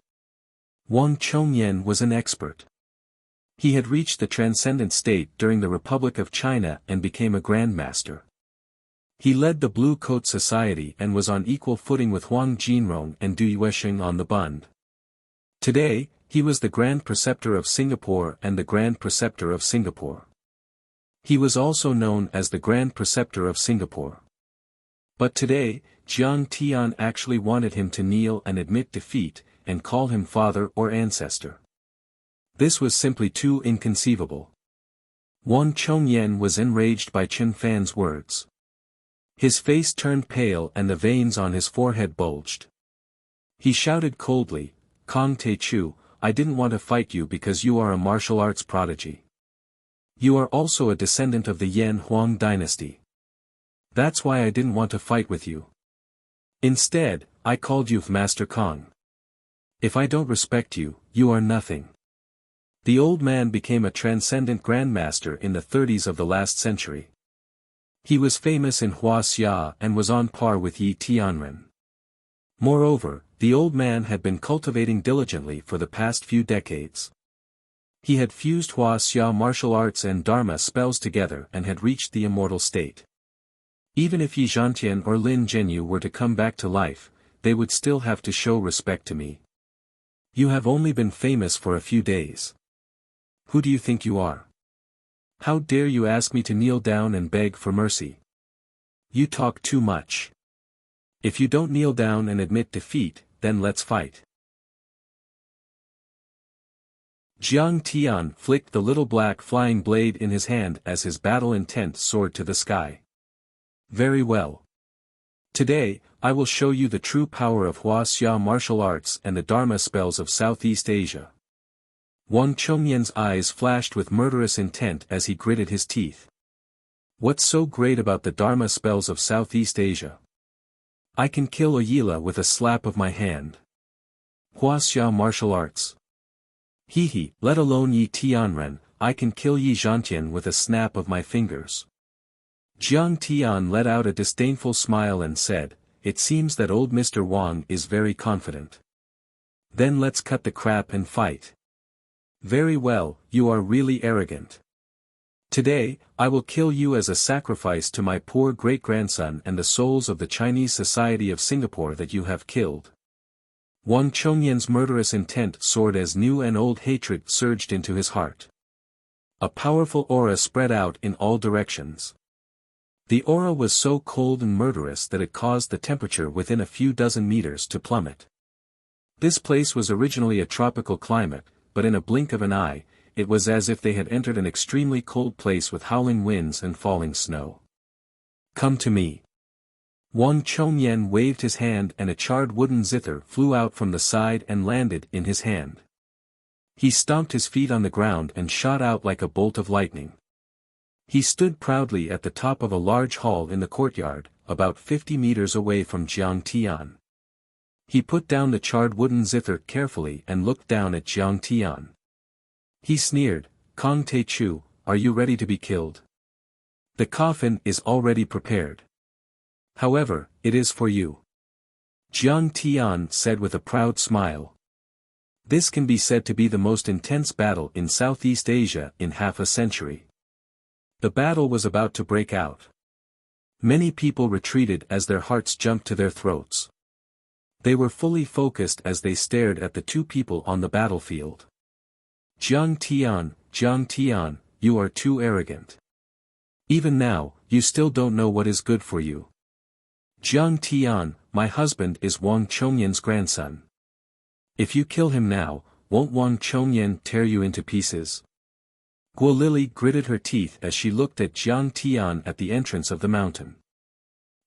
Wang Chongyan was an expert. He had reached the transcendent state during the Republic of China and became a grandmaster. He led the Blue Coat Society and was on equal footing with Huang Jinrong and Du Yuesheng on the Bund. Today, he was the Grand Preceptor of Singapore and the Grand Preceptor of Singapore. He was also known as the Grand Preceptor of Singapore. But today, Jiang Tian actually wanted him to kneel and admit defeat, and call him father or ancestor. This was simply too inconceivable. Wang Chongyan was enraged by Chen Fan's words. His face turned pale and the veins on his forehead bulged. He shouted coldly, Kong Te Chu, I didn't want to fight you because you are a martial arts prodigy. You are also a descendant of the Yan Huang dynasty. That's why I didn't want to fight with you. Instead, I called you Master Kong. If I don't respect you, you are nothing. The old man became a transcendent grandmaster in the 30s of the last century. He was famous in Wuxia and was on par with Yi Tianren. Moreover, the old man had been cultivating diligently for the past few decades. He had fused Wuxia martial arts and Dharma spells together and had reached the immortal state. Even if Yi Zhantian or Lin Zhenyu were to come back to life, they would still have to show respect to me. You have only been famous for a few days. Who do you think you are? How dare you ask me to kneel down and beg for mercy? You talk too much. If you don't kneel down and admit defeat, then let's fight. Jiang Tian flicked the little black flying blade in his hand as his battle intent soared to the sky. Very well. Today, I will show you the true power of Wuxia martial arts and the Dharma spells of Southeast Asia. Wang Chongyan's eyes flashed with murderous intent as he gritted his teeth. What's so great about the Dharma spells of Southeast Asia? I can kill a Yila with a slap of my hand. Wuxia martial arts. He, let alone Yi Tianren, I can kill Yi Zhantian with a snap of my fingers. Jiang Tian let out a disdainful smile and said, it seems that old Mr. Wang is very confident. Then let's cut the crap and fight. Very well, you are really arrogant. Today, I will kill you as a sacrifice to my poor great-grandson and the souls of the Chinese Society of Singapore that you have killed. Wang Chongyan's murderous intent soared as new and old hatred surged into his heart. A powerful aura spread out in all directions. The aura was so cold and murderous that it caused the temperature within a few dozen meters to plummet. This place was originally a tropical climate, but in a blink of an eye, it was as if they had entered an extremely cold place with howling winds and falling snow. Come to me. Wang Chongyan waved his hand and a charred wooden zither flew out from the side and landed in his hand. He stomped his feet on the ground and shot out like a bolt of lightning. He stood proudly at the top of a large hall in the courtyard, about 50 meters away from Jiang Tian. He put down the charred wooden zither carefully and looked down at Jiang Tian. He sneered, Kong Te Chu, are you ready to be killed? The coffin is already prepared. However, it is for you. Jiang Tian said with a proud smile. This can be said to be the most intense battle in Southeast Asia in half a century. The battle was about to break out. Many people retreated as their hearts jumped to their throats. They were fully focused as they stared at the two people on the battlefield. Jiang Tian, you are too arrogant. Even now, you still don't know what is good for you. Jiang Tian, my husband is Wang Chongyan's grandson. If you kill him now, won't Wang Chongyan tear you into pieces? Guo Lily gritted her teeth as she looked at Jiang Tian at the entrance of the mountain.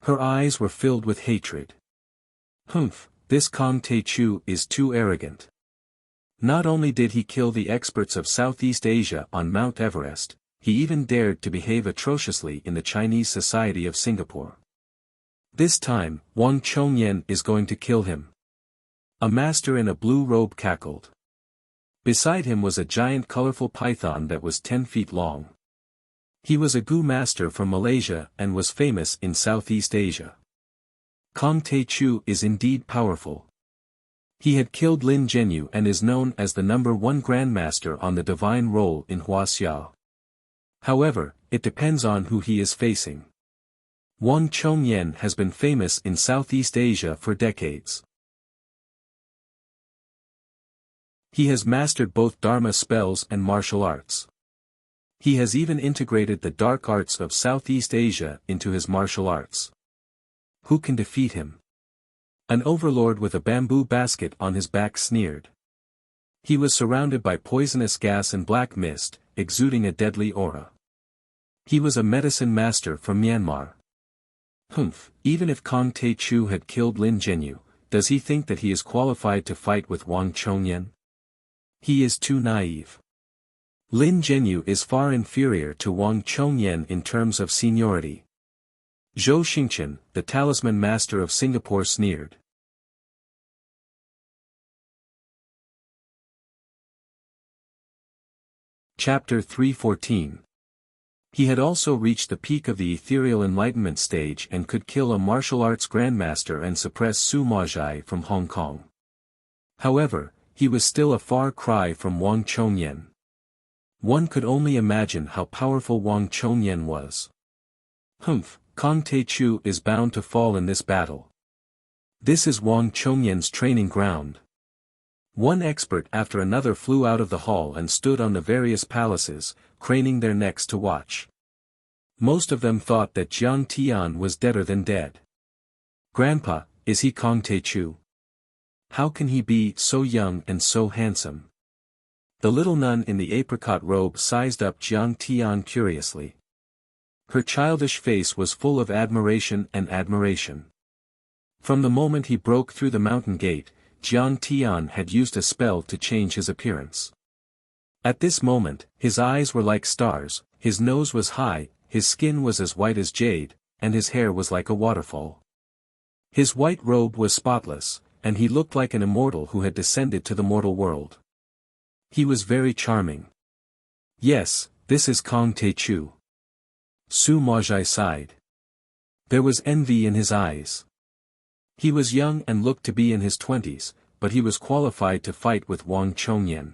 Her eyes were filled with hatred. Humph, this Kong Te Chu is too arrogant. Not only did he kill the experts of Southeast Asia on Mount Everest, he even dared to behave atrociously in the Chinese Society of Singapore. This time, Wang Chongyan is going to kill him. A master in a blue robe cackled. Beside him was a giant colorful python that was 10 feet long. He was a Gu master from Malaysia and was famous in Southeast Asia. Kong Te Chu is indeed powerful. He had killed Lin Zhenyu and is known as the #1 grandmaster on the divine roll in Huaxia. However, it depends on who he is facing. Wang Chongyan has been famous in Southeast Asia for decades. He has mastered both Dharma spells and martial arts. He has even integrated the dark arts of Southeast Asia into his martial arts. Who can defeat him? An overlord with a bamboo basket on his back sneered. He was surrounded by poisonous gas and black mist, exuding a deadly aura. He was a medicine master from Myanmar. Humph, even if Kong Te Chu had killed Lin Zhenyu, does he think that he is qualified to fight with Wang Chongyan? He is too naive. Lin Zhenyu is far inferior to Wang Chongyan in terms of seniority. Zhou Xingchen, the talisman master of Singapore, sneered. Chapter 314. He had also reached the peak of the ethereal enlightenment stage and could kill a martial arts grandmaster and suppress Su Maozhai from Hong Kong. However, he was still a far cry from Wang Chongyan. One could only imagine how powerful Wang Chongyan was. Humph, Kong Te Chu is bound to fall in this battle. This is Wang Chongyan's training ground. One expert after another flew out of the hall and stood on the various palaces, craning their necks to watch. Most of them thought that Jiang Tian was deader than dead. Grandpa, is he Kong Te-chu? How can he be so young and so handsome? The little nun in the apricot robe sized up Jiang Tian curiously. Her childish face was full of admiration and admiration. From the moment he broke through the mountain gate, Jiang Tian had used a spell to change his appearance. At this moment, his eyes were like stars, his nose was high, his skin was as white as jade, and his hair was like a waterfall. His white robe was spotless, and he looked like an immortal who had descended to the mortal world. He was very charming. Yes, this is Kong Te-chu. Su Maozhai sighed. There was envy in his eyes. He was young and looked to be in his 20s, but he was qualified to fight with Wang Chongyan.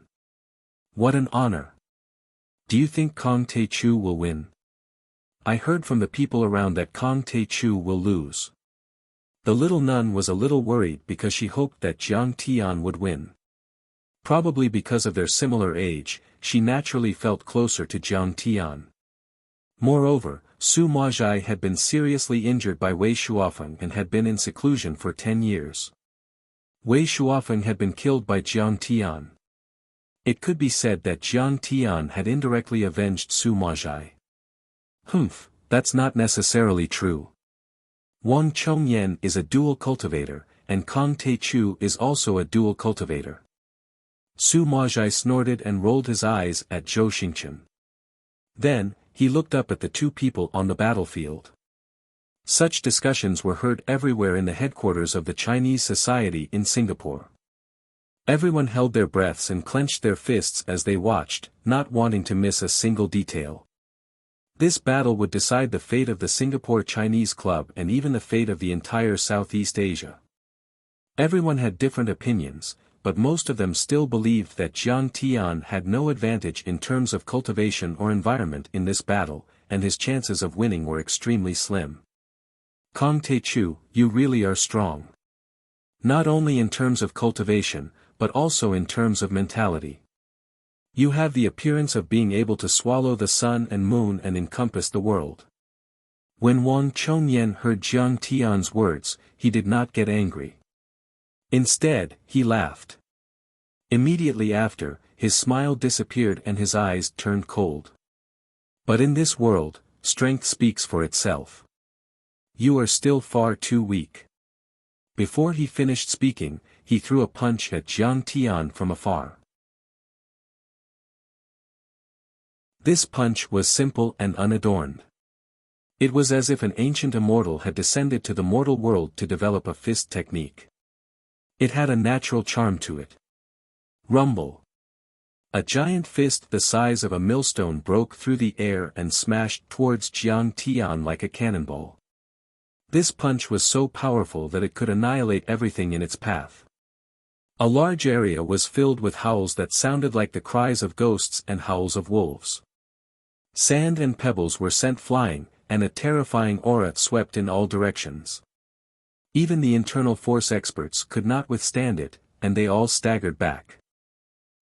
What an honor! Do you think Kong Te-chu will win? I heard from the people around that Kong Te-chu will lose. The little nun was a little worried because she hoped that Jiang Tian would win. Probably because of their similar age, she naturally felt closer to Jiang Tian. Moreover, Su Maozhai had been seriously injured by Wei Shuofeng and had been in seclusion for 10 years. Wei Shuofeng had been killed by Jiang Tian. It could be said that Jiang Tian had indirectly avenged Su Maozhai. Humph, that's not necessarily true. Wang Chongyan is a dual cultivator, and Kong Te-chu is also a dual cultivator. Su Maozhai snorted and rolled his eyes at Zhou Xingchen. Then, he looked up at the two people on the battlefield. Such discussions were heard everywhere in the headquarters of the Chinese Society in Singapore. Everyone held their breaths and clenched their fists as they watched, not wanting to miss a single detail. This battle would decide the fate of the Singapore Chinese Club and even the fate of the entire Southeast Asia. Everyone had different opinions, but most of them still believed that Jiang Tian had no advantage in terms of cultivation or environment in this battle, and his chances of winning were extremely slim. Kong Te-chu, you really are strong. Not only in terms of cultivation, but also in terms of mentality. You have the appearance of being able to swallow the sun and moon and encompass the world. When Wang Chongyan heard Jiang Tian's words, he did not get angry. Instead, he laughed. Immediately after, his smile disappeared and his eyes turned cold. But in this world, strength speaks for itself. You are still far too weak. Before he finished speaking, he threw a punch at Jiang Tian from afar. This punch was simple and unadorned. It was as if an ancient immortal had descended to the mortal world to develop a fist technique. It had a natural charm to it. Rumble. A giant fist the size of a millstone broke through the air and smashed towards Jiang Tian like a cannonball. This punch was so powerful that it could annihilate everything in its path. A large area was filled with howls that sounded like the cries of ghosts and howls of wolves. Sand and pebbles were sent flying, and a terrifying aura swept in all directions. Even the internal force experts could not withstand it, and they all staggered back.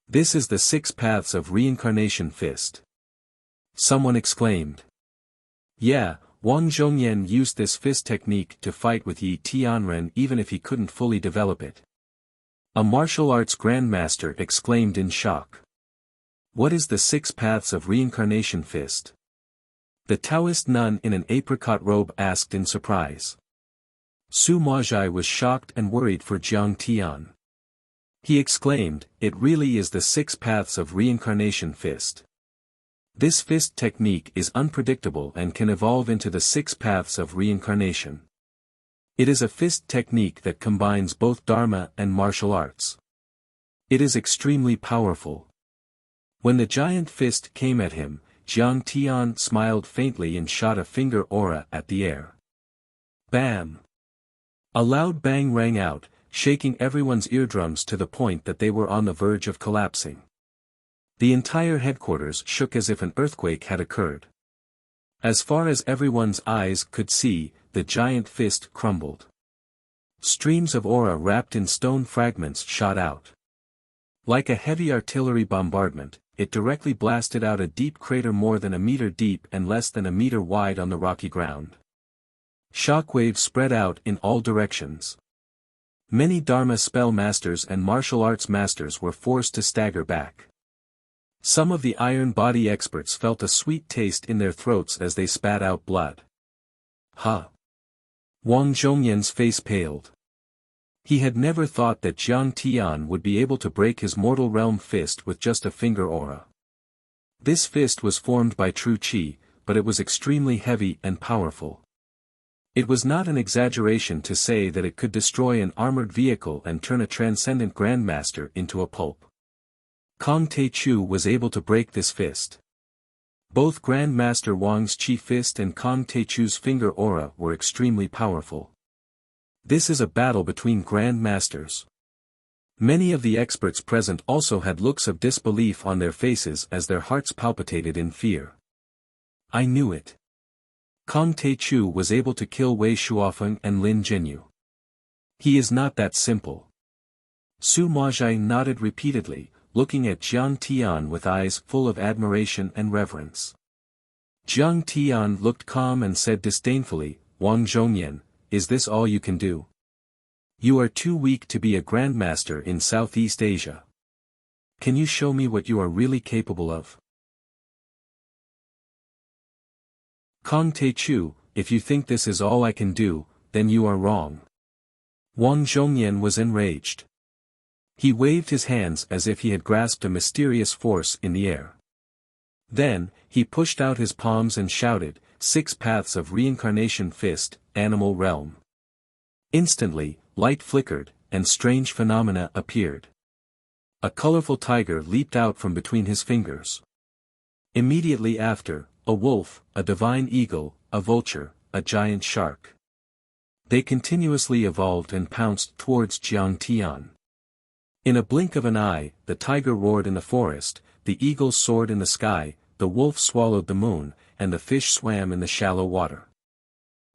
This is the 6 paths of reincarnation fist. Someone exclaimed. Yeah, Wang Zhongyan used this fist technique to fight with Yi Tianren even if he couldn't fully develop it. A martial arts grandmaster exclaimed in shock. What is the 6 paths of reincarnation fist? The Taoist nun in an apricot robe asked in surprise. Su Maozhai was shocked and worried for Jiang Tian. He exclaimed, it really is the 6 paths of reincarnation fist. This fist technique is unpredictable and can evolve into the 6 paths of reincarnation. It is a fist technique that combines both Dharma and martial arts. It is extremely powerful. When the giant fist came at him, Jiang Tian smiled faintly and shot a finger aura at the air. Bam! A loud bang rang out, shaking everyone's eardrums to the point that they were on the verge of collapsing. The entire headquarters shook as if an earthquake had occurred. As far as everyone's eyes could see, the giant fist crumbled. Streams of aura wrapped in stone fragments shot out. Like a heavy artillery bombardment, it directly blasted out a deep crater more than a meter deep and less than a meter wide on the rocky ground. Shockwaves spread out in all directions. Many Dharma spell masters and martial arts masters were forced to stagger back. Some of the iron body experts felt a sweet taste in their throats as they spat out blood. Huh! Wang Zhongyan's face paled. He had never thought that Jiang Tian would be able to break his mortal realm fist with just a finger aura. This fist was formed by true qi, but it was extremely heavy and powerful. It was not an exaggeration to say that it could destroy an armored vehicle and turn a transcendent grandmaster into a pulp. Kong Taichu was able to break this fist. Both Grandmaster Wang's Qi fist and Kong Taichu's finger aura were extremely powerful. This is a battle between grandmasters. Many of the experts present also had looks of disbelief on their faces as their hearts palpitated in fear. I knew it. Kong Taichu was able to kill Wei Shuofeng and Lin Jinyu. He is not that simple. Su Maozhai nodded repeatedly, looking at Jiang Tian with eyes full of admiration and reverence. Jiang Tian looked calm and said disdainfully, Wang Zhongyan, is this all you can do? You are too weak to be a grandmaster in Southeast Asia. Can you show me what you are really capable of? Kong Taichu, if you think this is all I can do, then you are wrong. Wang Zhongyan was enraged. He waved his hands as if he had grasped a mysterious force in the air. Then, he pushed out his palms and shouted, 6 paths of reincarnation fist, animal realm. Instantly, light flickered, and strange phenomena appeared. A colorful tiger leaped out from between his fingers. Immediately after, a wolf, a divine eagle, a vulture, a giant shark. They continuously evolved and pounced towards Jiang Tian. In a blink of an eye, the tiger roared in the forest, the eagle soared in the sky, the wolf swallowed the moon, and the fish swam in the shallow water.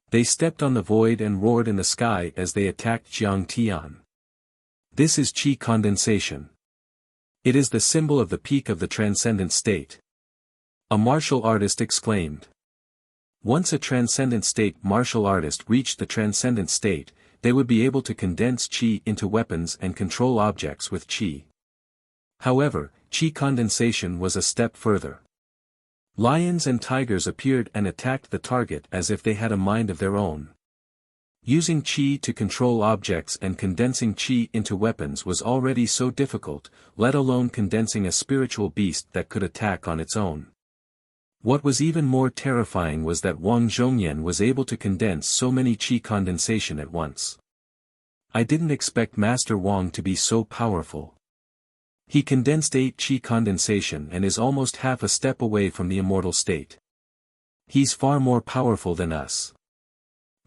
They stepped on the void and roared in the sky as they attacked Jiang Tian. This is qi condensation. It is the symbol of the peak of the transcendent state. A martial artist exclaimed. Once a transcendent state martial artist reached the transcendent state, they would be able to condense qi into weapons and control objects with qi. However, qi condensation was a step further. Lions and tigers appeared and attacked the target as if they had a mind of their own. Using qi to control objects and condensing qi into weapons was already so difficult, let alone condensing a spiritual beast that could attack on its own. What was even more terrifying was that Wang Zhongyan was able to condense so many qi condensation at once. I didn't expect Master Wang to be so powerful. He condensed 8 qi condensation and is almost half a step away from the immortal state. He's far more powerful than us.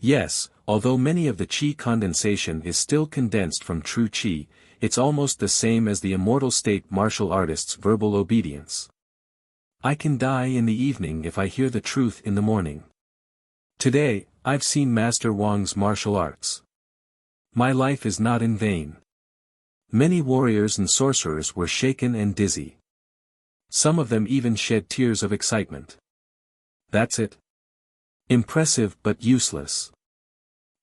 Yes, although many of the qi condensation is still condensed from true qi, it's almost the same as the immortal state martial artist's verbal obedience. I can die in the evening if I hear the truth in the morning. Today, I've seen Master Wang's martial arts. My life is not in vain. Many warriors and sorcerers were shaken and dizzy. Some of them even shed tears of excitement. That's it. Impressive but useless.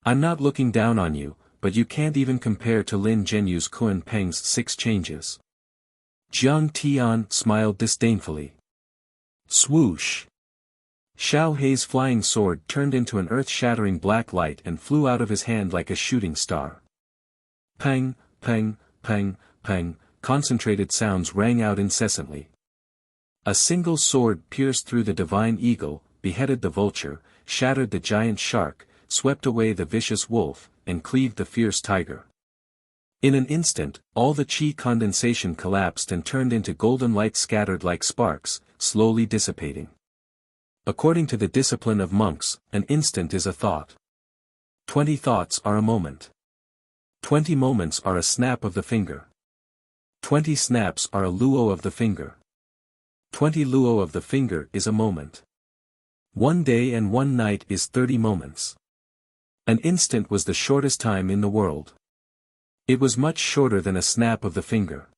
I'm not looking down on you, but you can't even compare to Lin Jinyu's Kun Peng's 6 changes. Jiang Tian smiled disdainfully. Swoosh! Xiao Hei's flying sword turned into an earth-shattering black light and flew out of his hand like a shooting star. Peng, peng, peng, peng, concentrated sounds rang out incessantly. A single sword pierced through the divine eagle, beheaded the vulture, shattered the giant shark, swept away the vicious wolf, and cleaved the fierce tiger. In an instant, all the qi condensation collapsed and turned into golden light scattered like sparks, slowly dissipating. According to the discipline of monks, an instant is a thought. 20 thoughts are a moment. 20 moments are a snap of the finger. 20 snaps are a luo of the finger. 20 luo of the finger is a moment. 1 day and 1 night is 30 moments. An instant was the shortest time in the world. It was much shorter than a snap of the finger.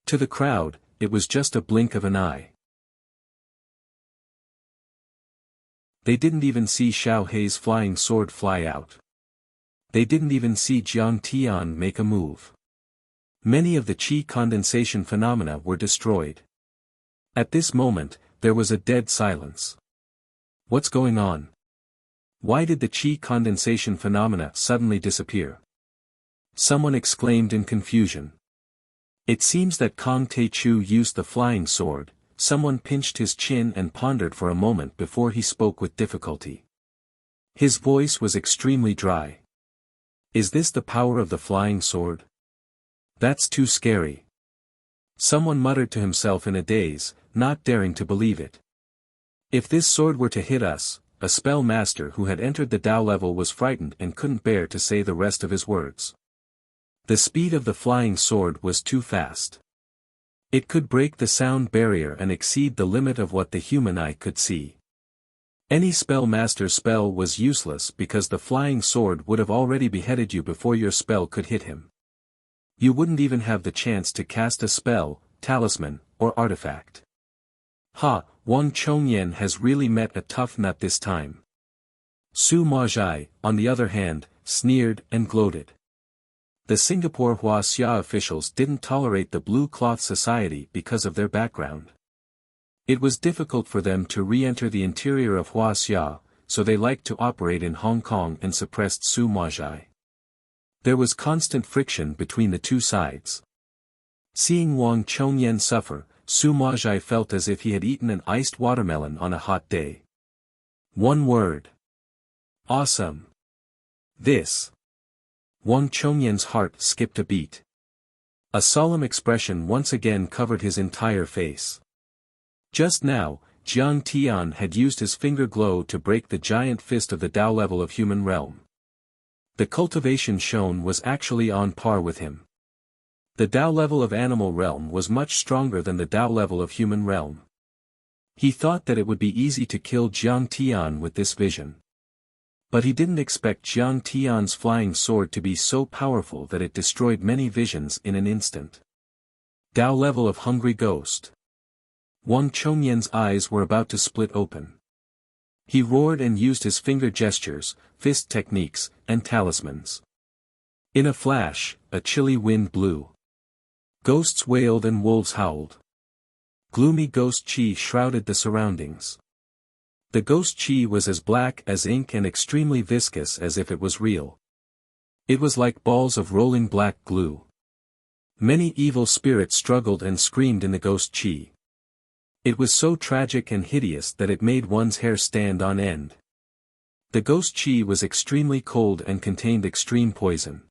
To the crowd, it was just a blink of an eye. They didn't even see Xiao Hei's flying sword fly out. They didn't even see Jiang Tian make a move. Many of the qi condensation phenomena were destroyed. At this moment, there was a dead silence. What's going on? Why did the qi condensation phenomena suddenly disappear? Someone exclaimed in confusion. It seems that Kong Teichu used the flying sword. Someone pinched his chin and pondered for a moment before he spoke with difficulty. His voice was extremely dry. Is this the power of the flying sword? That's too scary. Someone muttered to himself in a daze, not daring to believe it. If this sword were to hit us, a spell master who had entered the Tao level was frightened and couldn't bear to say the rest of his words. The speed of the flying sword was too fast. It could break the sound barrier and exceed the limit of what the human eye could see. Any spell master's spell was useless because the flying sword would have already beheaded you before your spell could hit him. You wouldn't even have the chance to cast a spell, talisman, or artifact. Ha, Wang Chongyan has really met a tough nut this time. Su Maozhai, on the other hand, sneered and gloated. The Singapore Huaxia officials didn't tolerate the Blue Cloth Society because of their background. It was difficult for them to re-enter the interior of Huaxia, so they liked to operate in Hong Kong and suppressed Su Maozhai. There was constant friction between the two sides. Seeing Wang Chongyan suffer, Su Maozhai felt as if he had eaten an iced watermelon on a hot day. One word. Awesome. This. Wang Chongyan's heart skipped a beat. A solemn expression once again covered his entire face. Just now, Jiang Tian had used his finger glow to break the giant fist of the Tao level of human realm. The cultivation shown was actually on par with him. The Tao level of animal realm was much stronger than the Tao level of human realm. He thought that it would be easy to kill Jiang Tian with this vision. But he didn't expect Jiang Tian's flying sword to be so powerful that it destroyed many visions in an instant. Tao level of hungry ghost. Wang Chongyan's eyes were about to split open. He roared and used his finger gestures, fist techniques, and talismans. In a flash, a chilly wind blew. Ghosts wailed and wolves howled. Gloomy ghost chi shrouded the surroundings. The ghost chi was as black as ink and extremely viscous as if it was real. It was like balls of rolling black glue. Many evil spirits struggled and screamed in the ghost chi. It was so tragic and hideous that it made one's hair stand on end. The ghost chi was extremely cold and contained extreme poison.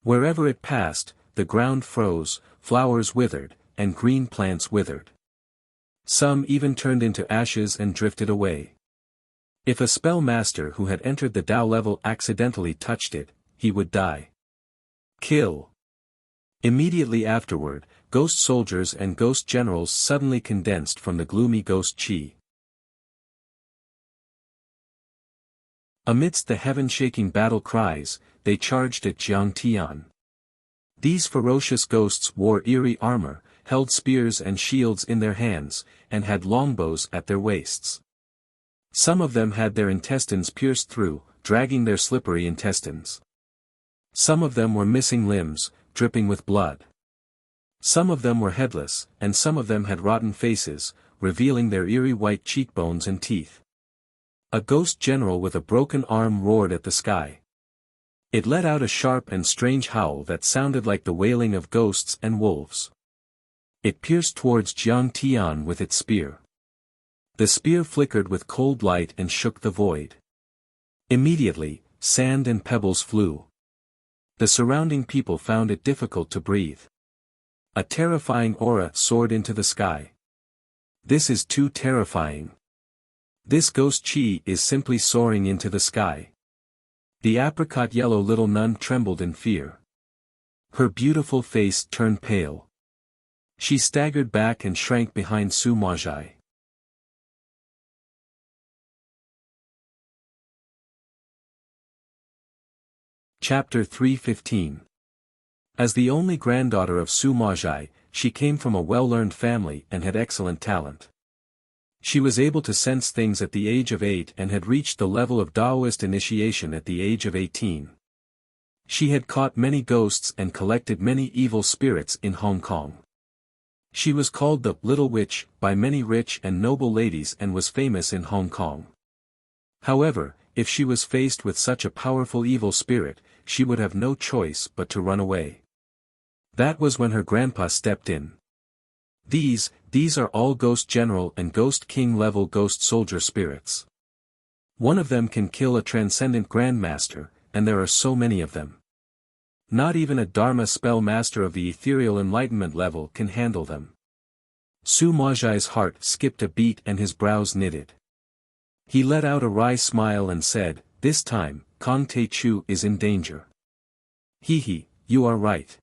Wherever it passed, the ground froze, flowers withered, and green plants withered. Some even turned into ashes and drifted away. If a spell master who had entered the Tao level accidentally touched it, he would die. Kill. Immediately afterward, ghost soldiers and ghost generals suddenly condensed from the gloomy ghost chi. Amidst the heaven-shaking battle cries, they charged at Jiang Tian. These ferocious ghosts wore eerie armor, held spears and shields in their hands, and had longbows at their waists. Some of them had their intestines pierced through, dragging their slippery intestines. Some of them were missing limbs, dripping with blood. Some of them were headless, and some of them had rotten faces, revealing their eerie white cheekbones and teeth. A ghost general with a broken arm roared at the sky. It let out a sharp and strange howl that sounded like the wailing of ghosts and wolves. It pierced towards Jiang Tian with its spear. The spear flickered with cold light and shook the void. Immediately, sand and pebbles flew. The surrounding people found it difficult to breathe. A terrifying aura soared into the sky. This is too terrifying. This ghost chi is simply soaring into the sky. The apricot yellow little nun trembled in fear. Her beautiful face turned pale. She staggered back and shrank behind Su Maozhai. Chapter 315. As the only granddaughter of Su Maozhai, she came from a well-learned family and had excellent talent. She was able to sense things at the age of 8 and had reached the level of Taoist initiation at the age of 18. She had caught many ghosts and collected many evil spirits in Hong Kong. She was called the Little Witch by many rich and noble ladies and was famous in Hong Kong. However, if she was faced with such a powerful evil spirit, she would have no choice but to run away. That was when her grandpa stepped in. These are all Ghost General and Ghost King level Ghost Soldier spirits. One of them can kill a transcendent Grandmaster, and there are so many of them. Not even a Dharma spell master of the ethereal enlightenment level can handle them. Su Maji's heart skipped a beat and his brows knitted. He let out a wry smile and said, "This time, Kong Te Chu is in danger." "He, you are right.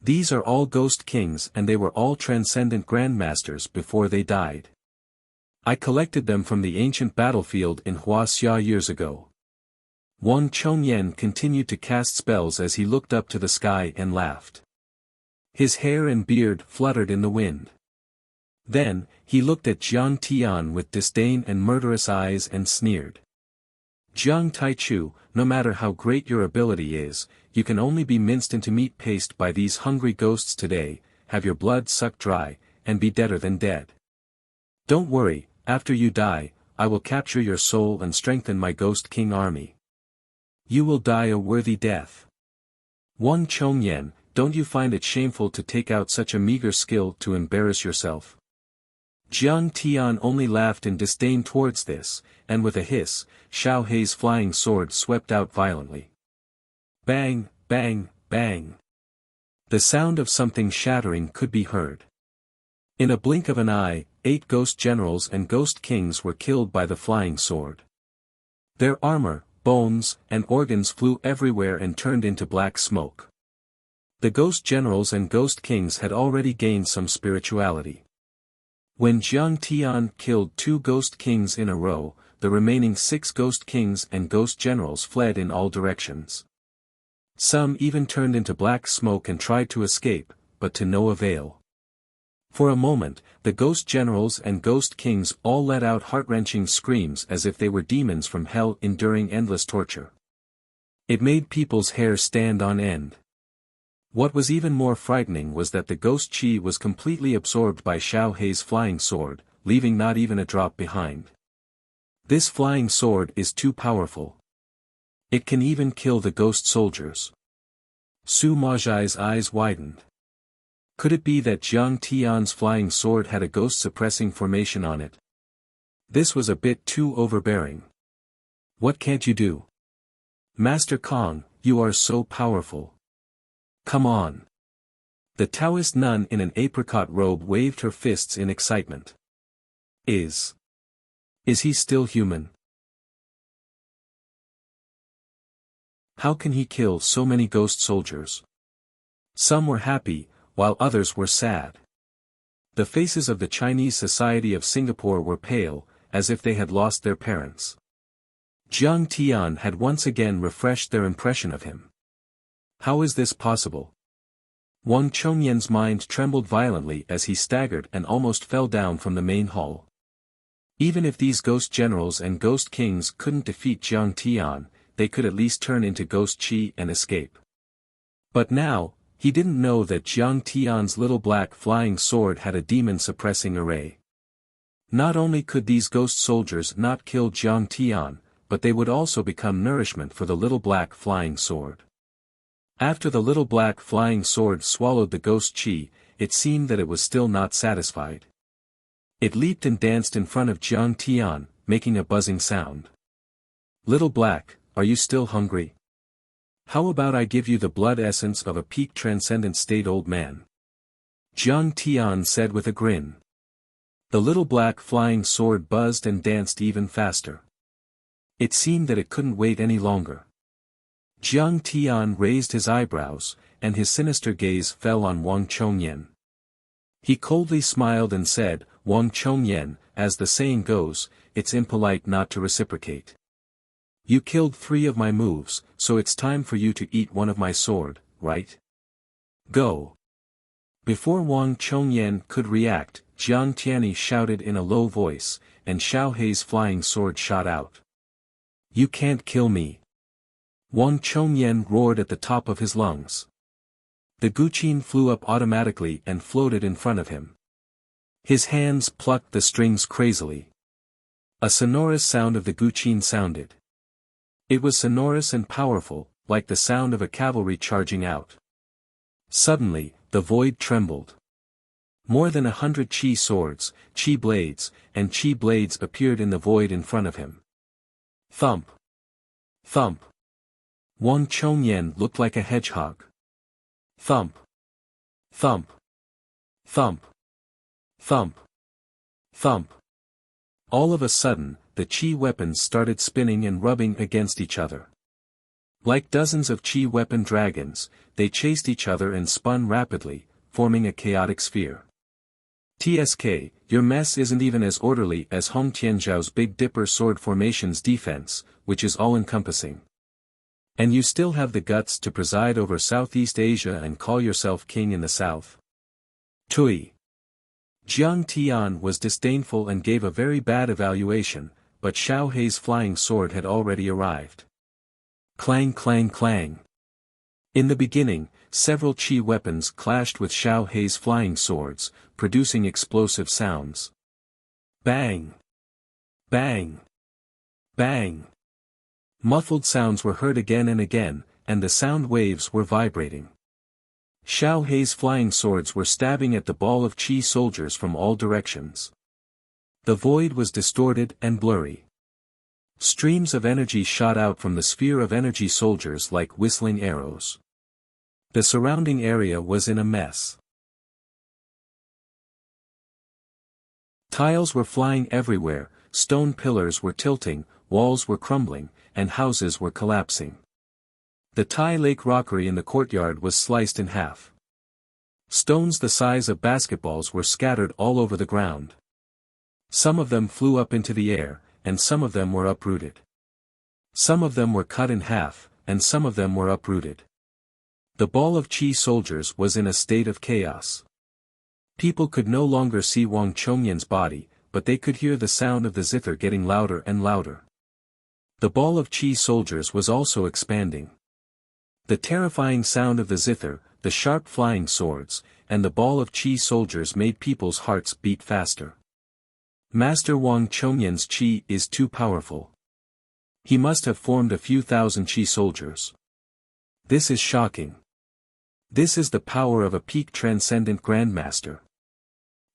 These are all Ghost Kings and they were all transcendent Grandmasters before they died. I collected them from the ancient battlefield in Huaxia years ago." Wang Chongyan continued to cast spells as he looked up to the sky and laughed. His hair and beard fluttered in the wind. Then, he looked at Jiang Tian with disdain and murderous eyes and sneered. "Jiang Taichu, no matter how great your ability is, you can only be minced into meat paste by these hungry ghosts today, have your blood sucked dry, and be deader than dead. Don't worry, after you die, I will capture your soul and strengthen my Ghost King army. You will die a worthy death. Wang Chongyan, don't you find it shameful to take out such a meager skill to embarrass yourself?" Jiang Tian only laughed in disdain towards this, and with a hiss, Xiao Hei's flying sword swept out violently. Bang, bang, bang. The sound of something shattering could be heard. In a blink of an eye, 8 Ghost Generals and Ghost Kings were killed by the flying sword. Their armor, bones, and organs flew everywhere and turned into black smoke. The Ghost Generals and Ghost Kings had already gained some spirituality. When Jiang Tian killed 2 Ghost Kings in a row, the remaining 6 Ghost Kings and Ghost Generals fled in all directions. Some even turned into black smoke and tried to escape, but to no avail. For a moment, the Ghost Generals and Ghost Kings all let out heart-wrenching screams as if they were demons from hell enduring endless torture. It made people's hair stand on end. What was even more frightening was that the Ghost Chi was completely absorbed by Xiao Hei's flying sword, leaving not even a drop behind. This flying sword is too powerful. It can even kill the Ghost Soldiers. Su Maji's eyes widened. Could it be that Jiang Tian's flying sword had a ghost-suppressing formation on it? This was a bit too overbearing. "What can't you do? Master Kong, you are so powerful. Come on." The Taoist nun in an apricot robe waved her fists in excitement. Is he still human? How can he kill so many Ghost Soldiers? Some were happy, while others were sad. The faces of the Chinese Society of Singapore were pale, as if they had lost their parents. Jiang Tian had once again refreshed their impression of him. How is this possible? Wang Chongyan's mind trembled violently as he staggered and almost fell down from the main hall. Even if these Ghost Generals and Ghost Kings couldn't defeat Jiang Tian, they could at least turn into Ghost Chi and escape. But now, he didn't know that Jiang Tian's little black flying sword had a demon-suppressing array. Not only could these Ghost Soldiers not kill Jiang Tian, but they would also become nourishment for the little black flying sword. After the little black flying sword swallowed the Ghost Chi, it seemed that it was still not satisfied. It leaped and danced in front of Jiang Tian, making a buzzing sound. "Little Black, are you still hungry? How about I give you the blood essence of a peak transcendent state old man?" Jiang Tian said with a grin. The little black flying sword buzzed and danced even faster. It seemed that it couldn't wait any longer. Jiang Tian raised his eyebrows, and his sinister gaze fell on Wang Chongyan. He coldly smiled and said, "Wang Chongyan, as the saying goes, it's impolite not to reciprocate. You killed 3 of my moves, so it's time for you to eat one of my sword, right? Go." Before Wang Chongyan could react, Jiang Tianyi shouted in a low voice, and Xiao Hei's flying sword shot out. You can't kill me. Wang Chongyan roared at the top of his lungs. The guqin flew up automatically and floated in front of him. His hands plucked the strings crazily. A sonorous sound of the guqin sounded. It was sonorous and powerful, like the sound of a cavalry charging out. Suddenly, the void trembled. More than 100 qi swords, qi blades, and qi blades appeared in the void in front of him. Thump! Thump! Wang Chongyan looked like a hedgehog. Thump! Thump! Thump! Thump! Thump! All of a sudden, the qi weapons started spinning and rubbing against each other. Like dozens of qi weapon dragons, they chased each other and spun rapidly, forming a chaotic sphere. TSK, your mess isn't even as orderly as Hong Tianzhao's Big Dipper sword formation's defense, which is all-encompassing. And you still have the guts to preside over Southeast Asia and call yourself king in the south? Tui. Jiang Tian was disdainful and gave a very bad evaluation, but Xiao Hei's flying sword had already arrived. Clang clang clang. In the beginning, several qi weapons clashed with Xiao Hei's flying swords, producing explosive sounds. Bang! Bang! Bang! Muffled sounds were heard again and again, and the sound waves were vibrating. Xiao Hei's flying swords were stabbing at the ball of qi soldiers from all directions. The void was distorted and blurry. Streams of energy shot out from the sphere of energy soldiers like whistling arrows. The surrounding area was in a mess. Tiles were flying everywhere, stone pillars were tilting, walls were crumbling, and houses were collapsing. The Tai Lake rockery in the courtyard was sliced in half. Stones the size of basketballs were scattered all over the ground. Some of them flew up into the air, and some of them were uprooted. Some of them were cut in half, and some of them were uprooted. The ball of qi soldiers was in a state of chaos. People could no longer see Wang Chongyan's body, but they could hear the sound of the zither getting louder and louder. The ball of qi soldiers was also expanding. The terrifying sound of the zither, the sharp flying swords, and the ball of qi soldiers made people's hearts beat faster. Master Wang Chongyan's qi is too powerful. He must have formed a few thousand qi soldiers. This is shocking. This is the power of a peak transcendent grandmaster.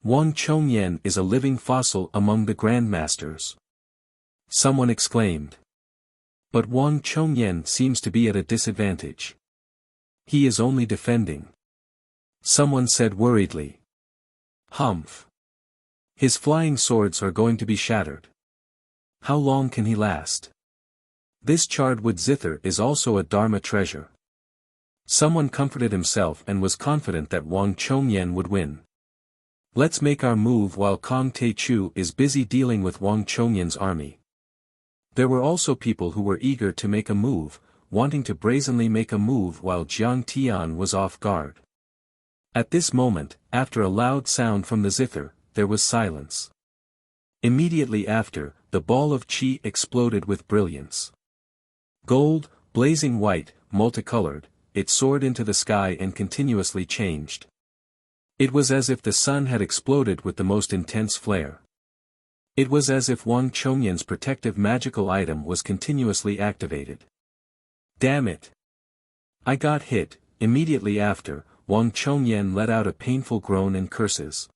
Wang Chongyan is a living fossil among the grandmasters. Someone exclaimed. But Wang Chongyan seems to be at a disadvantage. He is only defending. Someone said worriedly. Humph. His flying swords are going to be shattered. How long can he last? This charred wood zither is also a Dharma treasure. Someone comforted himself and was confident that Wang Chongyan would win. Let's make our move while Kong Taichu is busy dealing with Wang Chongyan's army. There were also people who were eager to make a move, wanting to brazenly make a move while Jiang Tian was off guard. At this moment, after a loud sound from the zither, there was silence. Immediately after, the ball of qi exploded with brilliance. Gold, blazing white, multicolored, it soared into the sky and continuously changed. It was as if the sun had exploded with the most intense flare. It was as if Wang Chongyan's protective magical item was continuously activated. Damn it! I got hit. Immediately after, Wang Chongyan let out a painful groan and curses.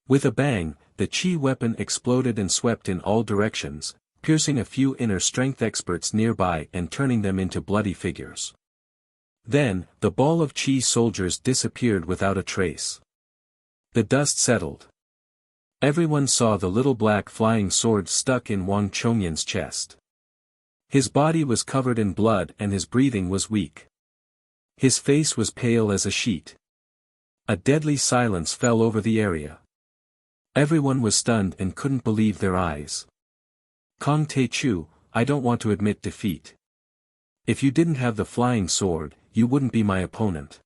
With a bang, the qi weapon exploded and swept in all directions, piercing a few inner strength experts nearby and turning them into bloody figures. Then, the ball of qi soldiers disappeared without a trace. The dust settled. Everyone saw the little black flying sword stuck in Wang Chongyan's chest. His body was covered in blood and his breathing was weak. His face was pale as a sheet. A deadly silence fell over the area. Everyone was stunned and couldn't believe their eyes. Kong Taichu, I don't want to admit defeat. If you didn't have the flying sword, you wouldn't be my opponent.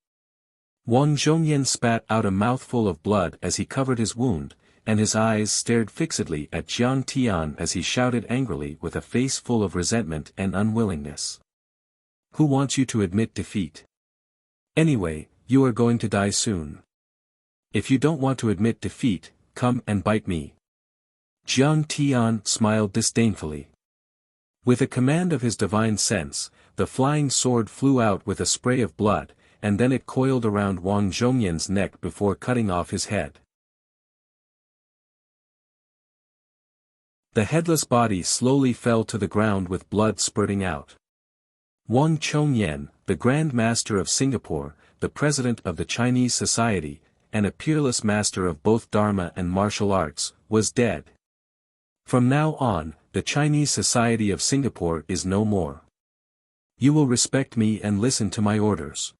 Wang Zhongyan spat out a mouthful of blood as he covered his wound, and his eyes stared fixedly at Jiang Tian as he shouted angrily with a face full of resentment and unwillingness. Who wants you to admit defeat? Anyway, you are going to die soon. If you don't want to admit defeat, come and bite me. Jiang Tian smiled disdainfully. With a command of his divine sense, the flying sword flew out with a spray of blood, and then it coiled around Wang Zhongyan's neck before cutting off his head. The headless body slowly fell to the ground with blood spurting out. Wang Chongyan, the Grand Master of Singapore, the President of the Chinese Society, and a peerless master of both Dharma and martial arts, was dead. From now on, the Chinese Society of Singapore is no more. You will respect me and listen to my orders.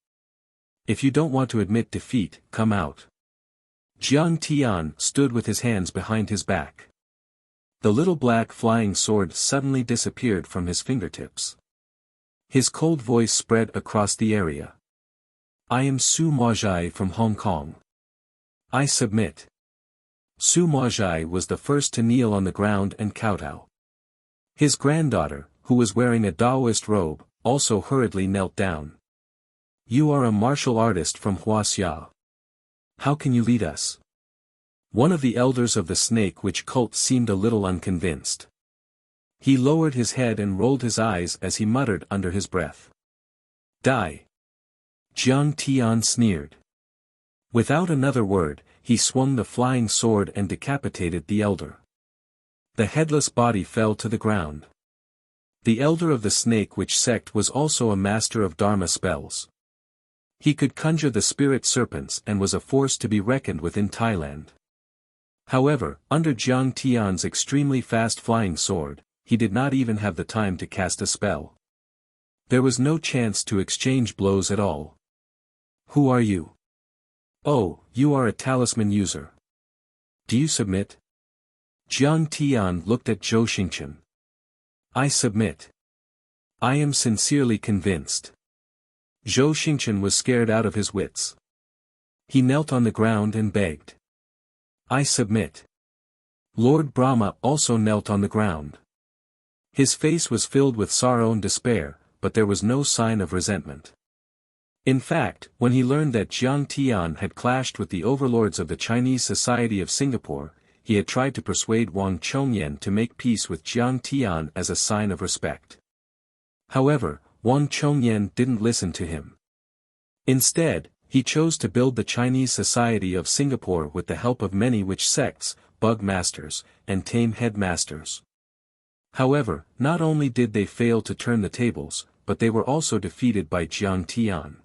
If you don't want to admit defeat, come out. Jiang Tian stood with his hands behind his back. The little black flying sword suddenly disappeared from his fingertips. His cold voice spread across the area. I am Su Maozhai from Hong Kong. I submit. Su Maozhai was the first to kneel on the ground and kowtow. His granddaughter, who was wearing a Taoist robe, also hurriedly knelt down. You are a martial artist from Wuxia. How can you lead us? One of the elders of the Snake Witch cult seemed a little unconvinced. He lowered his head and rolled his eyes as he muttered under his breath. Die. Jiang Tian sneered. Without another word, he swung the flying sword and decapitated the elder. The headless body fell to the ground. The elder of the Snake Witch sect was also a master of Dharma spells. He could conjure the spirit serpents and was a force to be reckoned with in Thailand. However, under Jiang Tian's extremely fast flying sword, he did not even have the time to cast a spell. There was no chance to exchange blows at all. Who are you? Oh, you are a talisman user. Do you submit? Jiang Tian looked at Zhou Xingqian. I submit. I am sincerely convinced. Zhou Xingqian was scared out of his wits. He knelt on the ground and begged. I submit. Lord Brahma also knelt on the ground. His face was filled with sorrow and despair, but there was no sign of resentment. In fact, when he learned that Jiang Tian had clashed with the overlords of the Chinese Society of Singapore, he had tried to persuade Wang Chongyan to make peace with Jiang Tian as a sign of respect. However, Wang Chongyan didn't listen to him. Instead, he chose to build the Chinese Society of Singapore with the help of many witch sects, bug masters, and tame headmasters. However, not only did they fail to turn the tables, but they were also defeated by Jiang Tian.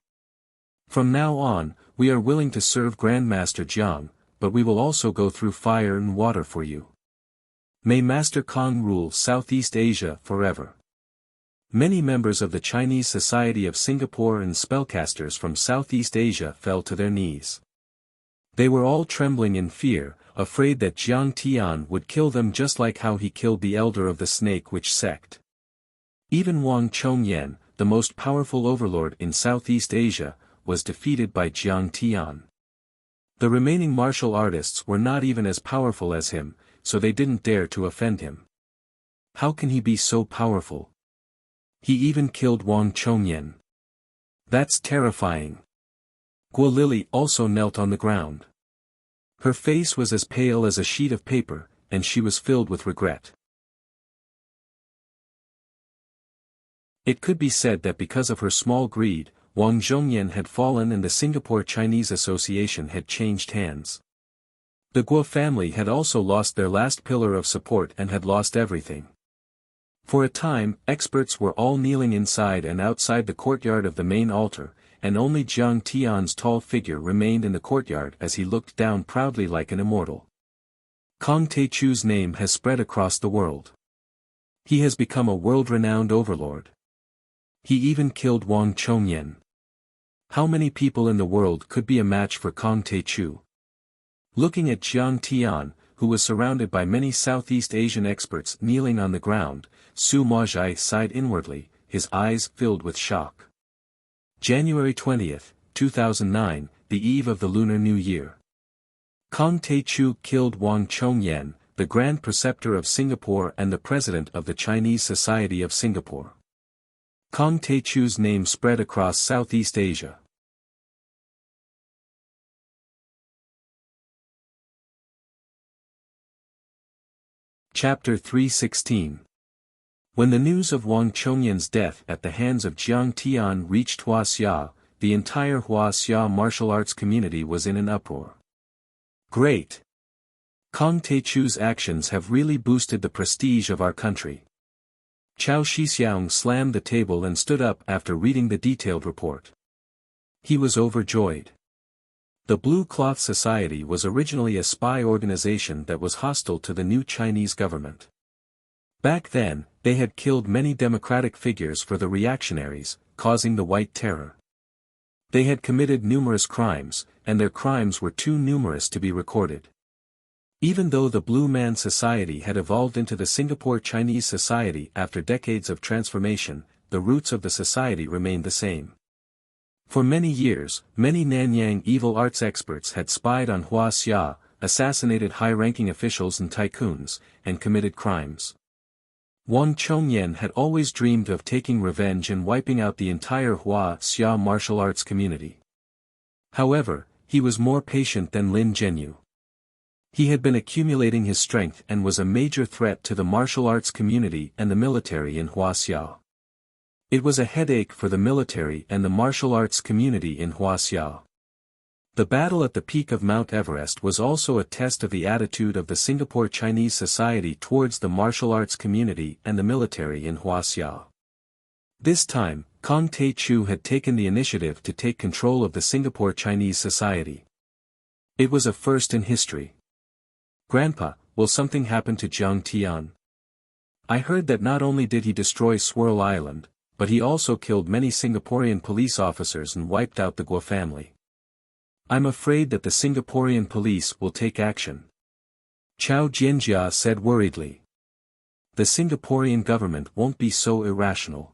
From now on, we are willing to serve Grandmaster Jiang, but we will also go through fire and water for you. May Master Kong rule Southeast Asia forever. Many members of the Chinese Society of Singapore and spellcasters from Southeast Asia fell to their knees. They were all trembling in fear, afraid that Jiang Tian would kill them just like how he killed the elder of the Snake Witch sect. Even Wang Chongyan, the most powerful overlord in Southeast Asia, was defeated by Jiang Tian. The remaining martial artists were not even as powerful as him, so they didn't dare to offend him. How can he be so powerful? He even killed Wang Chongyan. That's terrifying. Guo Lili also knelt on the ground. Her face was as pale as a sheet of paper, and she was filled with regret. It could be said that because of her small greed, Wang Zhongyan had fallen and the Singapore Chinese Association had changed hands. The Guo family had also lost their last pillar of support and had lost everything. For a time, experts were all kneeling inside and outside the courtyard of the main altar, and only Jiang Tian's tall figure remained in the courtyard as he looked down proudly like an immortal. Kong Teichu's name has spread across the world. He has become a world-renowned overlord. He even killed Wang Chongyan. How many people in the world could be a match for Kong Teichu? Looking at Jiang Tian, who was surrounded by many Southeast Asian experts kneeling on the ground, Su Maozhai sighed inwardly, his eyes filled with shock. January 20, 2009, the eve of the Lunar New Year. Kong Taichu killed Wang Chongyan, the Grand Preceptor of Singapore and the President of the Chinese Society of Singapore. Kong Taichu's name spread across Southeast Asia. Chapter 316. When the news of Wang Chongyan's death at the hands of Jiang Tian reached Huaxia, the entire Huaxia martial arts community was in an uproar. Great! Kong Taichu's actions have really boosted the prestige of our country. Chao Shixiang slammed the table and stood up after reading the detailed report. He was overjoyed. The Blue Cloth Society was originally a spy organization that was hostile to the new Chinese government. Back then, they had killed many democratic figures for the reactionaries, causing the White Terror. They had committed numerous crimes, and their crimes were too numerous to be recorded. Even though the Blue Man Society had evolved into the Singapore Chinese Society after decades of transformation, the roots of the society remained the same. For many years, many Nanyang evil arts experts had spied on Huaxia, assassinated high-ranking officials and tycoons, and committed crimes. Wang Chongyan had always dreamed of taking revenge and wiping out the entire Huaxia martial arts community. However, he was more patient than Lin Zhenyu. He had been accumulating his strength and was a major threat to the martial arts community and the military in Huaxia. It was a headache for the military and the martial arts community in Huaxia. The battle at the peak of Mount Everest was also a test of the attitude of the Singapore Chinese Society towards the martial arts community and the military in Huaxia. This time, Kong Taichu had taken the initiative to take control of the Singapore Chinese Society. It was a first in history. Grandpa, will something happen to Jiang Tian? I heard that not only did he destroy Swirl Island, but he also killed many Singaporean police officers and wiped out the Guo family. I'm afraid that the Singaporean police will take action. Chao Jianjia said worriedly. The Singaporean government won't be so irrational.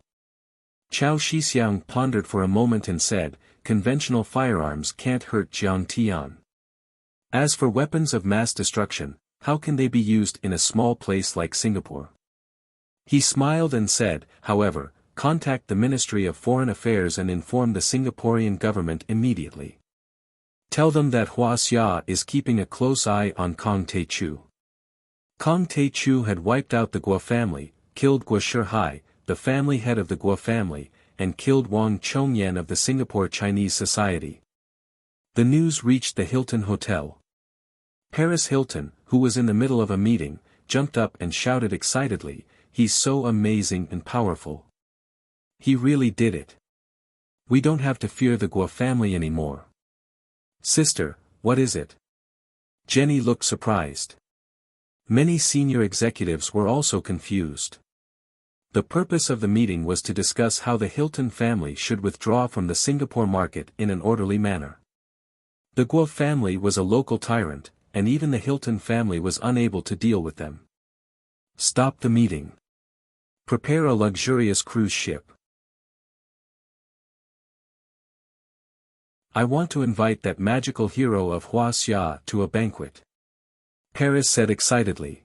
Chao Shixiang pondered for a moment and said, conventional firearms can't hurt Jiang Tian. As for weapons of mass destruction, how can they be used in a small place like Singapore? He smiled and said, however, contact the Ministry of Foreign Affairs and inform the Singaporean government immediately. Tell them that Huaxia is keeping a close eye on Kong Taichu. Kong Taichu had wiped out the Guo family, killed Guo Shihai, the family head of the Guo family, and killed Wang Chongyan of the Singapore Chinese Society. The news reached the Hilton Hotel. Paris Hilton, who was in the middle of a meeting, jumped up and shouted excitedly, "He's so amazing and powerful. He really did it. We don't have to fear the Guo family anymore." Sister, what is it? Jenny looked surprised. Many senior executives were also confused. The purpose of the meeting was to discuss how the Hilton family should withdraw from the Singapore market in an orderly manner. The Guo family was a local tyrant, and even the Hilton family was unable to deal with them. Stop the meeting. Prepare a luxurious cruise ship. I want to invite that magical hero of Huaxia to a banquet. Paris said excitedly.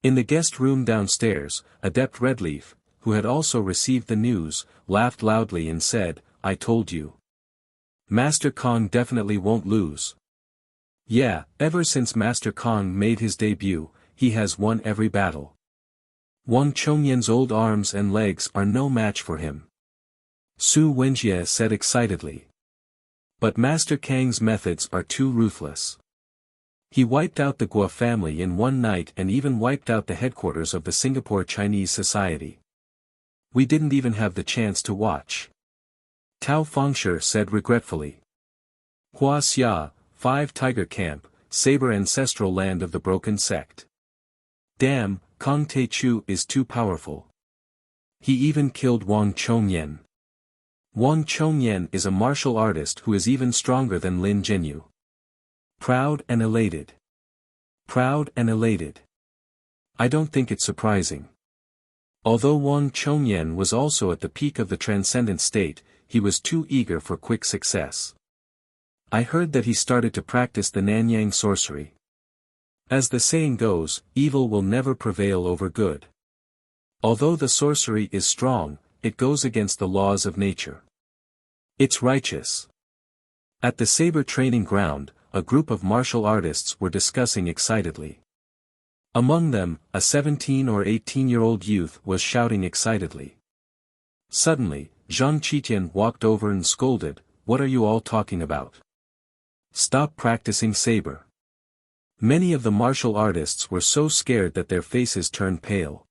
In the guest room downstairs, Adept Redleaf, who had also received the news, laughed loudly and said, "I told you. Master Kong definitely won't lose. Yeah, ever since Master Kong made his debut, he has won every battle. Wang Chongyan's old arms and legs are no match for him." Su Wenjie said excitedly. But Master Kang's methods are too ruthless. He wiped out the Guo family in one night and even wiped out the headquarters of the Singapore Chinese Society. We didn't even have the chance to watch. Tao Fengshi said regretfully. Huaxia, 5 Tiger Camp, Saber ancestral land of the broken sect. Damn, Kong Taichu is too powerful. He even killed Wang Chongyan. Wang Chongyan is a martial artist who is even stronger than Lin Zhenyu. Proud and elated. Proud and elated. I don't think it's surprising. Although Wang Chongyan was also at the peak of the transcendent state, he was too eager for quick success. I heard that he started to practice the Nanyang sorcery. As the saying goes, evil will never prevail over good. Although the sorcery is strong, it goes against the laws of nature. It's righteous. At the saber training ground, a group of martial artists were discussing excitedly. Among them, a 17 or 18-year-old youth was shouting excitedly. Suddenly, Zhang Qitian walked over and scolded, "What are you all talking about? Stop practicing saber." Many of the martial artists were so scared that their faces turned pale.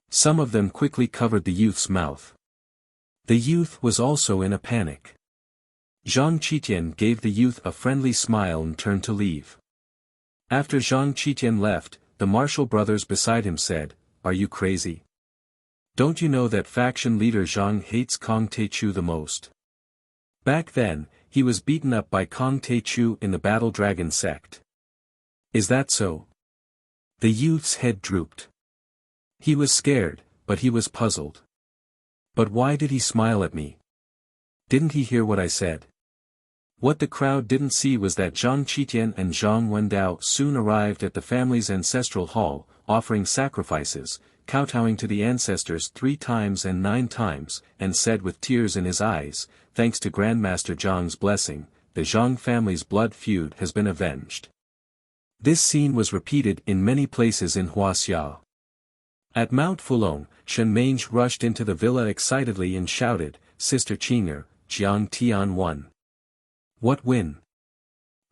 Some of them quickly covered the youth's mouth. The youth was also in a panic. Zhang Qitian gave the youth a friendly smile and turned to leave. After Zhang Qitian left, the martial brothers beside him said, "Are you crazy? Don't you know that faction leader Zhang hates Kong Taichu the most? Back then, he was beaten up by Kong Taichu in the Battle Dragon sect. Is that so?" The youth's head drooped. He was scared, but he was puzzled. But why did he smile at me? Didn't he hear what I said? What the crowd didn't see was that Zhang Qitian and Zhang Wendao soon arrived at the family's ancestral hall, offering sacrifices, kowtowing to the ancestors 3 times and 9 times, and said with tears in his eyes, "Thanks to Grandmaster Zhang's blessing, the Zhang family's blood feud has been avenged." This scene was repeated in many places in Huaxia. At Mount Fulong, Shen Mange rushed into the villa excitedly and shouted, "Sister Qing'er, Jiang Tian won." "What win?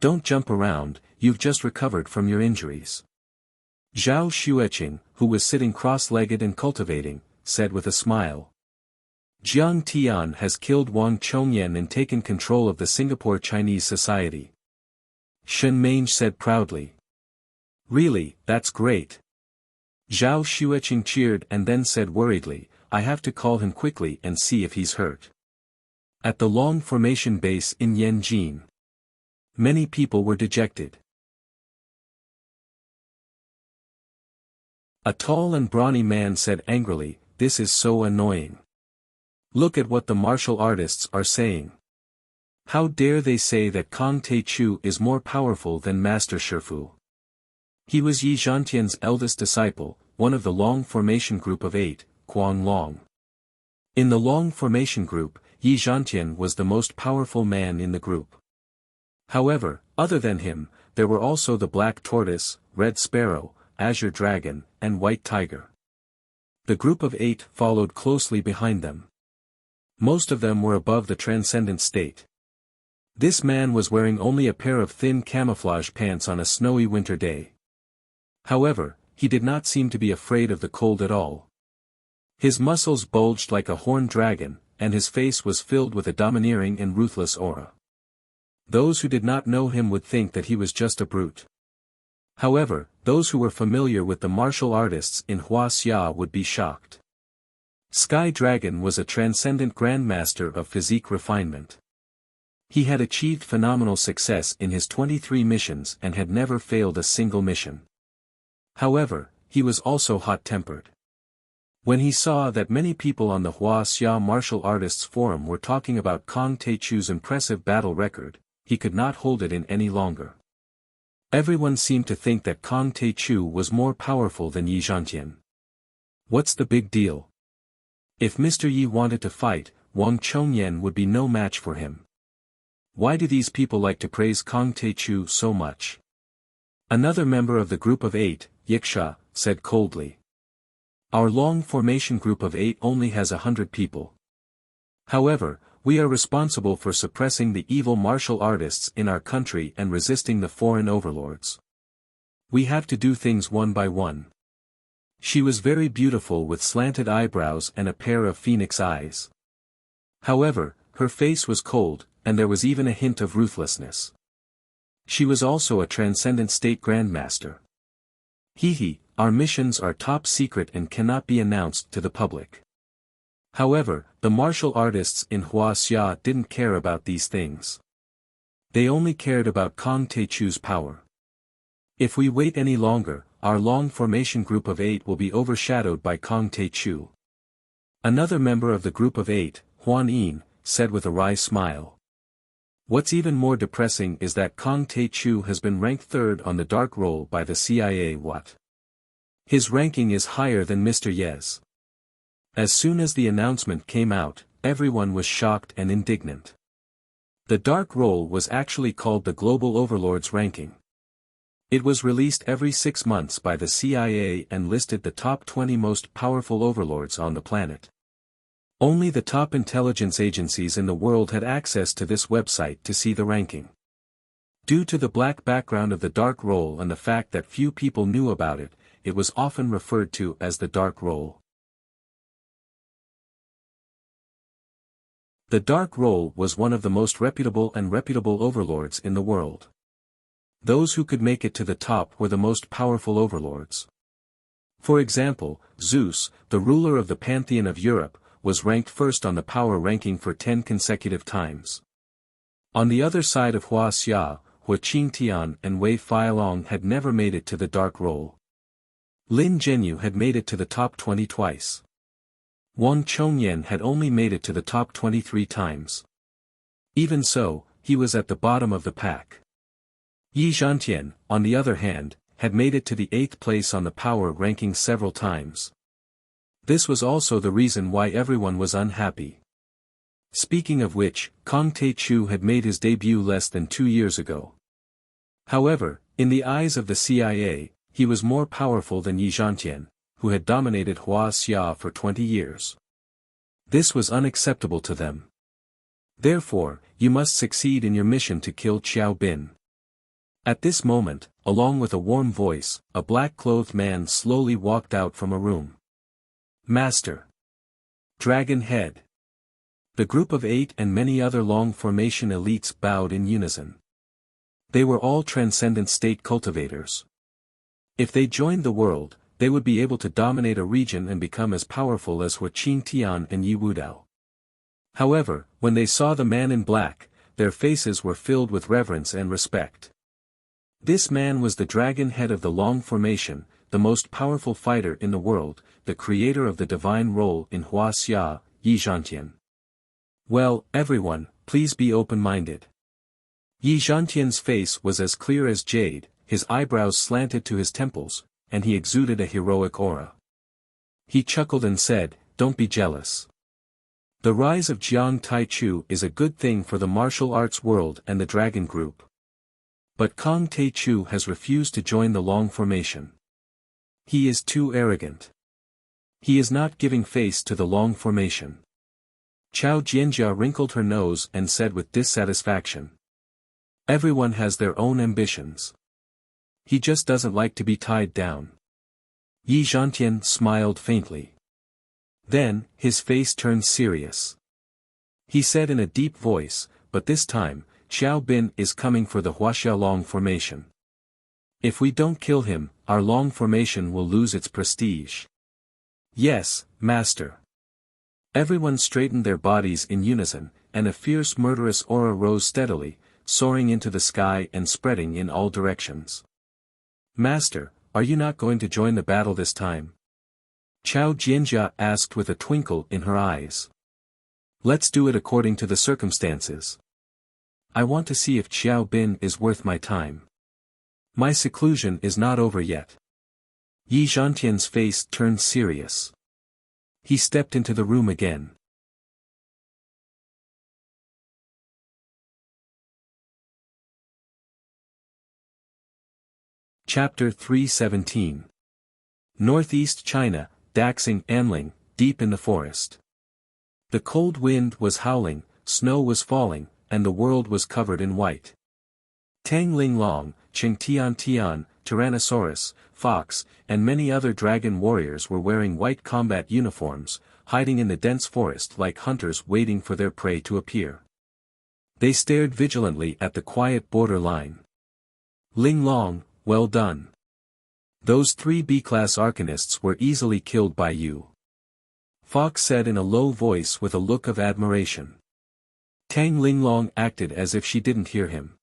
Don't jump around, you've just recovered from your injuries." Zhao Xueqing, who was sitting cross-legged and cultivating, said with a smile. "Jiang Tian has killed Wang Chongyan and taken control of the Singapore Chinese society." Shen Mange said proudly. "Really, that's great." Zhao Xueqing cheered and then said worriedly, "I have to call him quickly and see if he's hurt." At the Long Formation base in Yanjin, many people were dejected. A tall and brawny man said angrily, "This is so annoying. Look at what the martial artists are saying. How dare they say that Kong Taichu is more powerful than Master Shifu? He was Yi Zhantian's eldest disciple, one of the Long Formation group of 8, Kuang Long. In the Long Formation group, Yi Zhantian was the most powerful man in the group. However, other than him, there were also the Black Tortoise, Red Sparrow, Azure Dragon, and White Tiger. The group of 8 followed closely behind them. Most of them were above the transcendent state. This man was wearing only a pair of thin camouflage pants on a snowy winter day. However, he did not seem to be afraid of the cold at all. His muscles bulged like a horned dragon, and his face was filled with a domineering and ruthless aura. Those who did not know him would think that he was just a brute. However, those who were familiar with the martial artists in Huaxia would be shocked. Sky Dragon was a transcendent grandmaster of physique refinement. He had achieved phenomenal success in his 23 missions and had never failed a single mission. However, he was also hot-tempered. When he saw that many people on the Huaxia Martial Artists Forum were talking about Kong Taichu's impressive battle record, he could not hold it in any longer. Everyone seemed to think that Kong Taichu was more powerful than Yi Zhantian. What's the big deal? If Mr. Yi wanted to fight, Wang Chongyan would be no match for him. Why do these people like to praise Kong Taichu so much? Another member of the group of 8, Yiksha, said coldly. Our Long Formation group of 8 only has 100 people. However, we are responsible for suppressing the evil martial artists in our country and resisting the foreign overlords. We have to do things one by one. She was very beautiful with slanted eyebrows and a pair of phoenix eyes. However, her face was cold, and there was even a hint of ruthlessness. She was also a transcendent state grandmaster. Hee, our missions are top secret and cannot be announced to the public. However, the martial artists in Huaxia didn't care about these things. They only cared about Kong Taichu's power. If we wait any longer, our Long Formation group of 8 will be overshadowed by Kong Taichu. Another member of the group of 8, Huan Yin, said with a wry smile. What's even more depressing is that Kong Tae-chu has been ranked third on the dark roll by the CIA. What? His ranking is higher than Mr. Ye's. As soon as the announcement came out, everyone was shocked and indignant. The dark roll was actually called the Global Overlords ranking. It was released every 6 months by the CIA and listed the top 20 most powerful overlords on the planet. Only the top intelligence agencies in the world had access to this website to see the ranking. Due to the black background of the dark roll and the fact that few people knew about it, it was often referred to as the dark roll. The dark roll was one of the most reputable overlords in the world. Those who could make it to the top were the most powerful overlords. For example, Zeus, the ruler of the pantheon of Europe, was ranked first on the power ranking for 10 consecutive times. On the other side of Wuxia, Xianxia and Wei Feilong had never made it to the dark roll. Lin Zhenyu had made it to the top 20 twice. Wang Chongyan had only made it to the top 23 times. Even so, he was at the bottom of the pack. Yi Zhantian, on the other hand, had made it to the 8th place on the power ranking several times. This was also the reason why everyone was unhappy. Speaking of which, Kong Tae-chu had made his debut less than 2 years ago. However, in the eyes of the CIA, he was more powerful than Yi Zhantian, who had dominated Wuxia for 20 years. This was unacceptable to them. Therefore, you must succeed in your mission to kill Xiao Bin. At this moment, along with a warm voice, a black-clothed man slowly walked out from a room. Master. Dragon Head. The group of 8 and many other long formation elites bowed in unison. They were all transcendent state cultivators. If they joined the world, they would be able to dominate a region and become as powerful as Huaqing Tian and Yi Wudao. However, when they saw the man in black, their faces were filled with reverence and respect. This man was the dragon head of the Long Formation, the most powerful fighter in the world, the creator of the divine role in Wuxia, Yi Zhantian. Well, everyone, please be open-minded. Yi Zhantian's face was as clear as jade, his eyebrows slanted to his temples, and he exuded a heroic aura. He chuckled and said, "Don't be jealous. The rise of Jiang Taichu is a good thing for the martial arts world and the Dragon Group. But Kong Tae-chu has refused to join the Long Formation. He is too arrogant. He is not giving face to the Long Formation." Chao Jianjia wrinkled her nose and said with dissatisfaction. Everyone has their own ambitions. He just doesn't like to be tied down. Yi Zhantian smiled faintly. Then, his face turned serious. He said in a deep voice, "But this time, Xiao Bin is coming for the Huaxia Long Formation. If we don't kill him, our Long Formation will lose its prestige." "Yes, Master." Everyone straightened their bodies in unison, and a fierce murderous aura rose steadily, soaring into the sky and spreading in all directions. "Master, are you not going to join the battle this time?" Chao Jianjia asked with a twinkle in her eyes. "Let's do it according to the circumstances. I want to see if Xiao Bin is worth my time. My seclusion is not over yet." Yi Zhantian's face turned serious. He stepped into the room again. Chapter 317. Northeast China, Daxing Anling, deep in the forest. The cold wind was howling, snow was falling, and the world was covered in white. Tang Linglong, Cheng Tian Tian, Tyrannosaurus, Fox, and many other dragon warriors were wearing white combat uniforms, hiding in the dense forest like hunters waiting for their prey to appear. They stared vigilantly at the quiet border line. "Linglong, well done. Those 3 B-class arcanists were easily killed by you," Fox said in a low voice with a look of admiration. Tang Linglong acted as if she didn't hear him.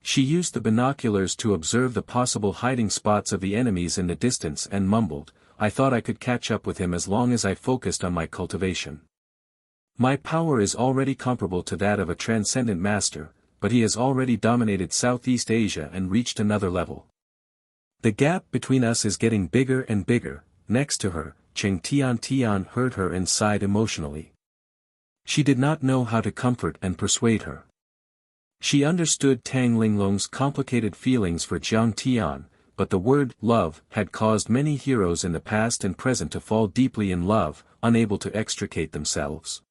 She used the binoculars to observe the possible hiding spots of the enemies in the distance and mumbled, "I thought I could catch up with him as long as I focused on my cultivation." My power is already comparable to that of a transcendent master, but he has already dominated Southeast Asia and reached another level. The gap between us is getting bigger and bigger. Next to her, Cheng Tian heard her and sighed emotionally. She did not know how to comfort and persuade her. She understood Tang Linglong's complicated feelings for Jiang Tian, but the word love had caused many heroes in the past and present to fall deeply in love, unable to extricate themselves.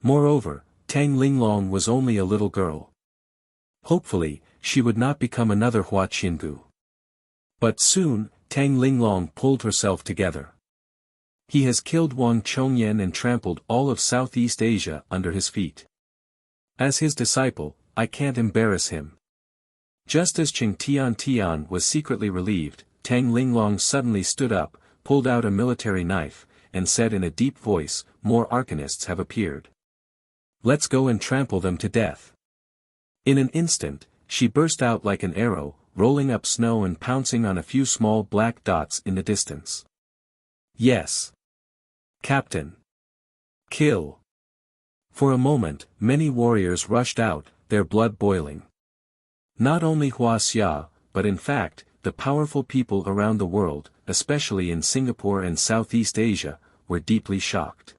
Moreover, Tang Linglong was only a little girl. Hopefully, she would not become another Hua Qingu. But soon, Tang Linglong pulled herself together. He has killed Wang Chongyan and trampled all of Southeast Asia under his feet. As his disciple, I can't embarrass him. Just as Cheng Tian was secretly relieved, Tang Linglong suddenly stood up, pulled out a military knife, and said in a deep voice, "More arcanists have appeared. Let's go and trample them to death." In an instant, she burst out like an arrow, rolling up snow and pouncing on a few small black dots in the distance. "Yes. Captain. Kill." For a moment, many warriors rushed out, their blood boiling. Not only Huaxia, but in fact, the powerful people around the world, especially in Singapore and Southeast Asia, were deeply shocked.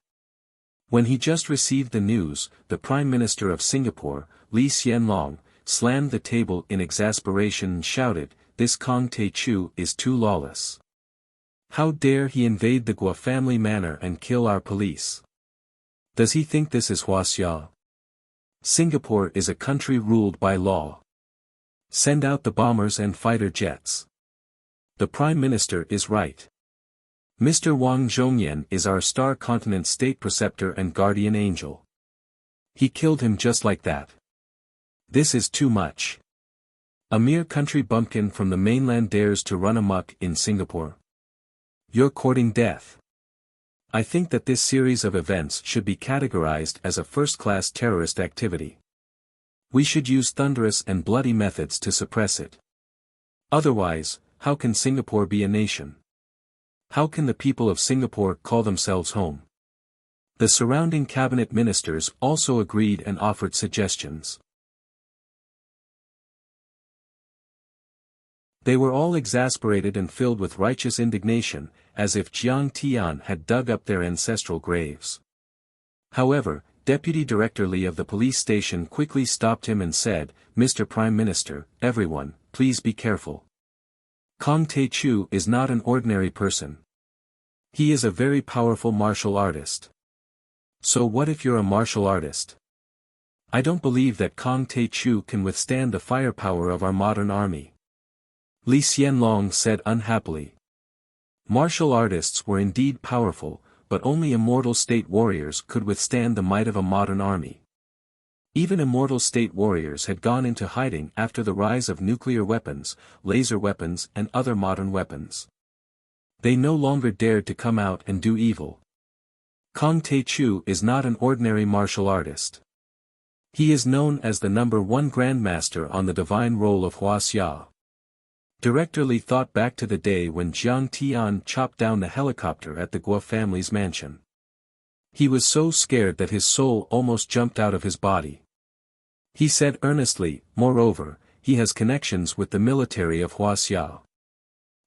When he just received the news, the Prime Minister of Singapore, Lee Hsien Loong, slammed the table in exasperation and shouted, "This Kong Tae-chu is too lawless. How dare he invade the Guo family manor and kill our police? Does he think this is Huaxia? Singapore is a country ruled by law. Send out the bombers and fighter jets. The Prime Minister is right. Mr. Wang Zhongyan is our Star Continent state preceptor and guardian angel. He killed him just like that. This is too much. A mere country bumpkin from the mainland dares to run amok in Singapore. You're courting death. I think that this series of events should be categorized as a first-class terrorist activity. We should use thunderous and bloody methods to suppress it. Otherwise, how can Singapore be a nation? How can the people of Singapore call themselves home?" The surrounding cabinet ministers also agreed and offered suggestions. They were all exasperated and filled with righteous indignation, as if Jiang Tian had dug up their ancestral graves. However, Deputy Director Li of the police station quickly stopped him and said, "Mr. Prime Minister, everyone, please be careful. Kong Tae-chu is not an ordinary person. He is a very powerful martial artist. So what if you're a martial artist? I don't believe that Kong Tae-chu can withstand the firepower of our modern army." Lee Hsien Loong said unhappily. Martial artists were indeed powerful, but only immortal state warriors could withstand the might of a modern army. Even immortal state warriors had gone into hiding after the rise of nuclear weapons, laser weapons and other modern weapons. They no longer dared to come out and do evil. Kong Tae-chu is not an ordinary martial artist. He is known as the #1 Grandmaster on the divine roll of Huaxia. Director Li thought back to the day when Jiang Tian chopped down the helicopter at the Guo family's mansion. He was so scared that his soul almost jumped out of his body. He said earnestly, moreover, he has connections with the military of Huaxia.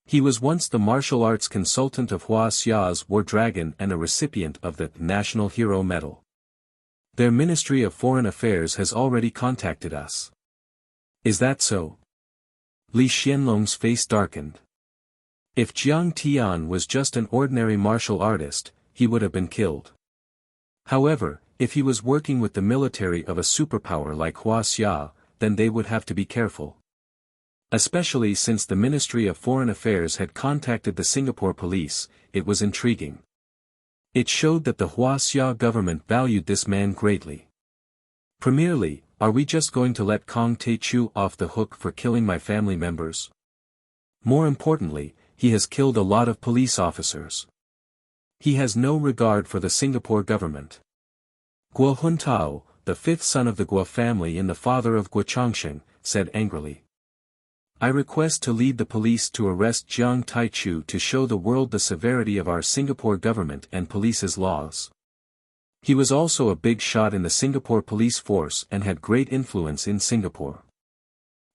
He was once the martial arts consultant of Huaxia's War Dragon and a recipient of the National Hero Medal. Their Ministry of Foreign Affairs has already contacted us. Is that so? Li Xianlong's face darkened. If Jiang Tian was just an ordinary martial artist, he would have been killed. However, if he was working with the military of a superpower like Huaxia, then they would have to be careful. Especially since the Ministry of Foreign Affairs had contacted the Singapore police, it was intriguing. It showed that the Huaxia government valued this man greatly. Premierly, are we just going to let Kong Tae-chu off the hook for killing my family members? More importantly, he has killed a lot of police officers. He has no regard for the Singapore government. Guo Huntao, the fifth son of the Guo family and the father of Guo Changsheng, said angrily. I request to lead the police to arrest Jiang Taichu to show the world the severity of our Singapore government and police's laws. He was also a big shot in the Singapore police force and had great influence in Singapore.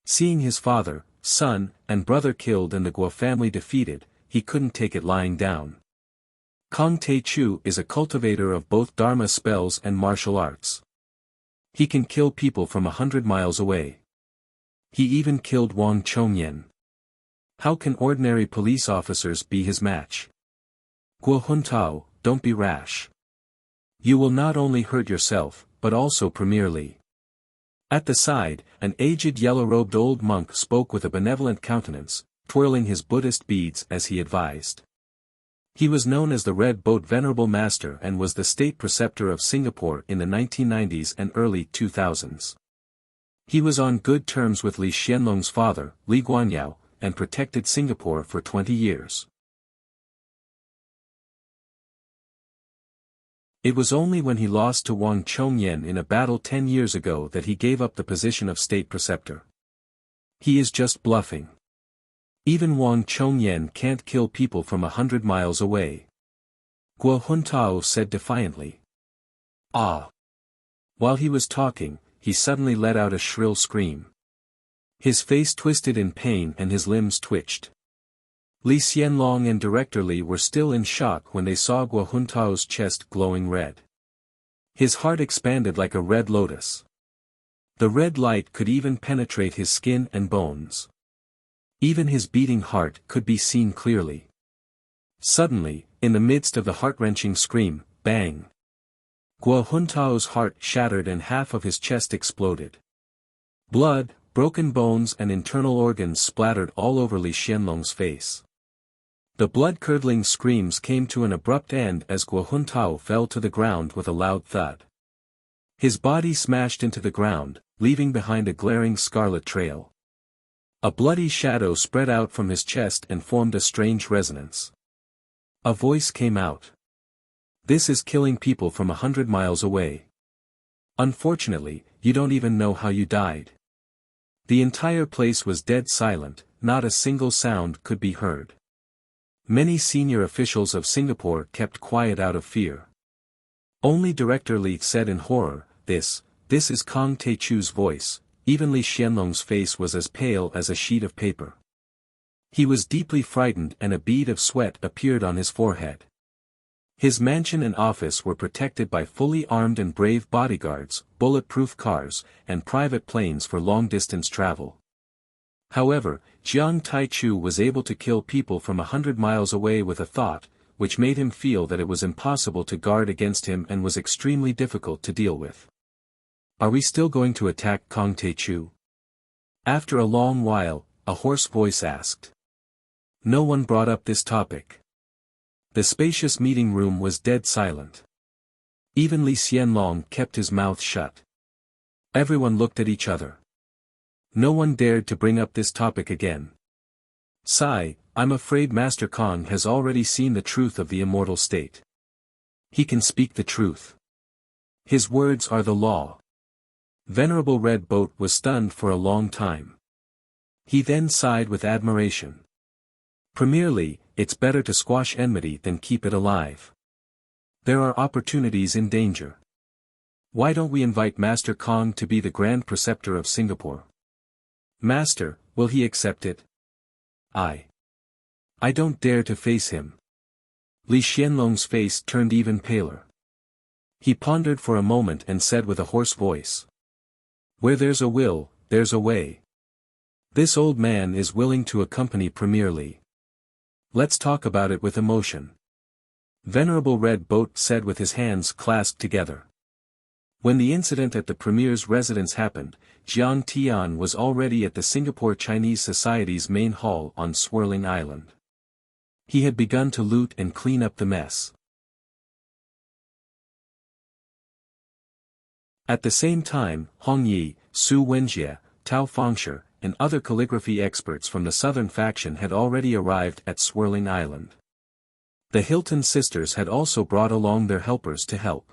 Seeing his father, son, and brother killed and the Guo family defeated, he couldn't take it lying down. Kong Tae-chu is a cultivator of both Dharma spells and martial arts. He can kill people from 100 miles away. He even killed Wang Chongyan. How can ordinary police officers be his match? Guo Huntao, don't be rash. You will not only hurt yourself, but also Premier Li. At the side, an aged yellow-robed old monk spoke with a benevolent countenance, twirling his Buddhist beads as he advised. He was known as the Red Boat Venerable Master and was the state preceptor of Singapore in the 1990s and early 2000s. He was on good terms with Li Xianlong's father, Li Guanyao, and protected Singapore for 20 years. It was only when he lost to Wang Chongyan in a battle 10 years ago that he gave up the position of state preceptor. He is just bluffing. Even Wang Chongyan can't kill people from 100 miles away. Guo Huntao said defiantly. Ah! While he was talking, he suddenly let out a shrill scream. His face twisted in pain and his limbs twitched. Li Xianlong and Director Li were still in shock when they saw Guo Huntao's chest glowing red. His heart expanded like a red lotus. The red light could even penetrate his skin and bones. Even his beating heart could be seen clearly. Suddenly, in the midst of the heart-wrenching scream, bang! Guo Huntao's heart shattered and half of his chest exploded. Blood, broken bones and internal organs splattered all over Li Xianlong's face. The blood-curdling screams came to an abrupt end as Guo Huntao fell to the ground with a loud thud. His body smashed into the ground, leaving behind a glaring scarlet trail. A bloody shadow spread out from his chest and formed a strange resonance. A voice came out. This is killing people from 100 miles away. Unfortunately, you don't even know how you died. The entire place was dead silent, not a single sound could be heard. Many senior officials of Singapore kept quiet out of fear. Only Director Li said in horror, this is Kong Tae-chu's voice. Even Li Xianlong's face was as pale as a sheet of paper. He was deeply frightened and a bead of sweat appeared on his forehead. His mansion and office were protected by fully armed and brave bodyguards, bulletproof cars, and private planes for long-distance travel. However, Jiang Taichu was able to kill people from 100 miles away with a thought, which made him feel that it was impossible to guard against him and was extremely difficult to deal with. Are we still going to attack Kong Tae-chu? After a long while, a hoarse voice asked. No one brought up this topic. The spacious meeting room was dead silent. Even Li Xianlong kept his mouth shut. Everyone looked at each other. No one dared to bring up this topic again. Sigh, I'm afraid Master Kong has already seen the truth of the immortal state. He can speak the truth. His words are the law. Venerable Red Boat was stunned for a long time. He then sighed with admiration. Premier Li, it's better to squash enmity than keep it alive. There are opportunities in danger. Why don't we invite Master Kong to be the Grand Preceptor of Singapore? Master, will he accept it? I don't dare to face him. Li Xianlong's face turned even paler. He pondered for a moment and said with a hoarse voice. Where there's a will, there's a way. This old man is willing to accompany Premier Li. Let's talk about it with emotion. Venerable Red Boat said with his hands clasped together. When the incident at the Premier's residence happened, Jiang Tian was already at the Singapore Chinese Society's main hall on Swirling Island. He had begun to loot and clean up the mess. At the same time, Hong Yi, Su Wenjie, Tao Fengshi, and other calligraphy experts from the southern faction had already arrived at Swirling Island. The Hilton sisters had also brought along their helpers to help.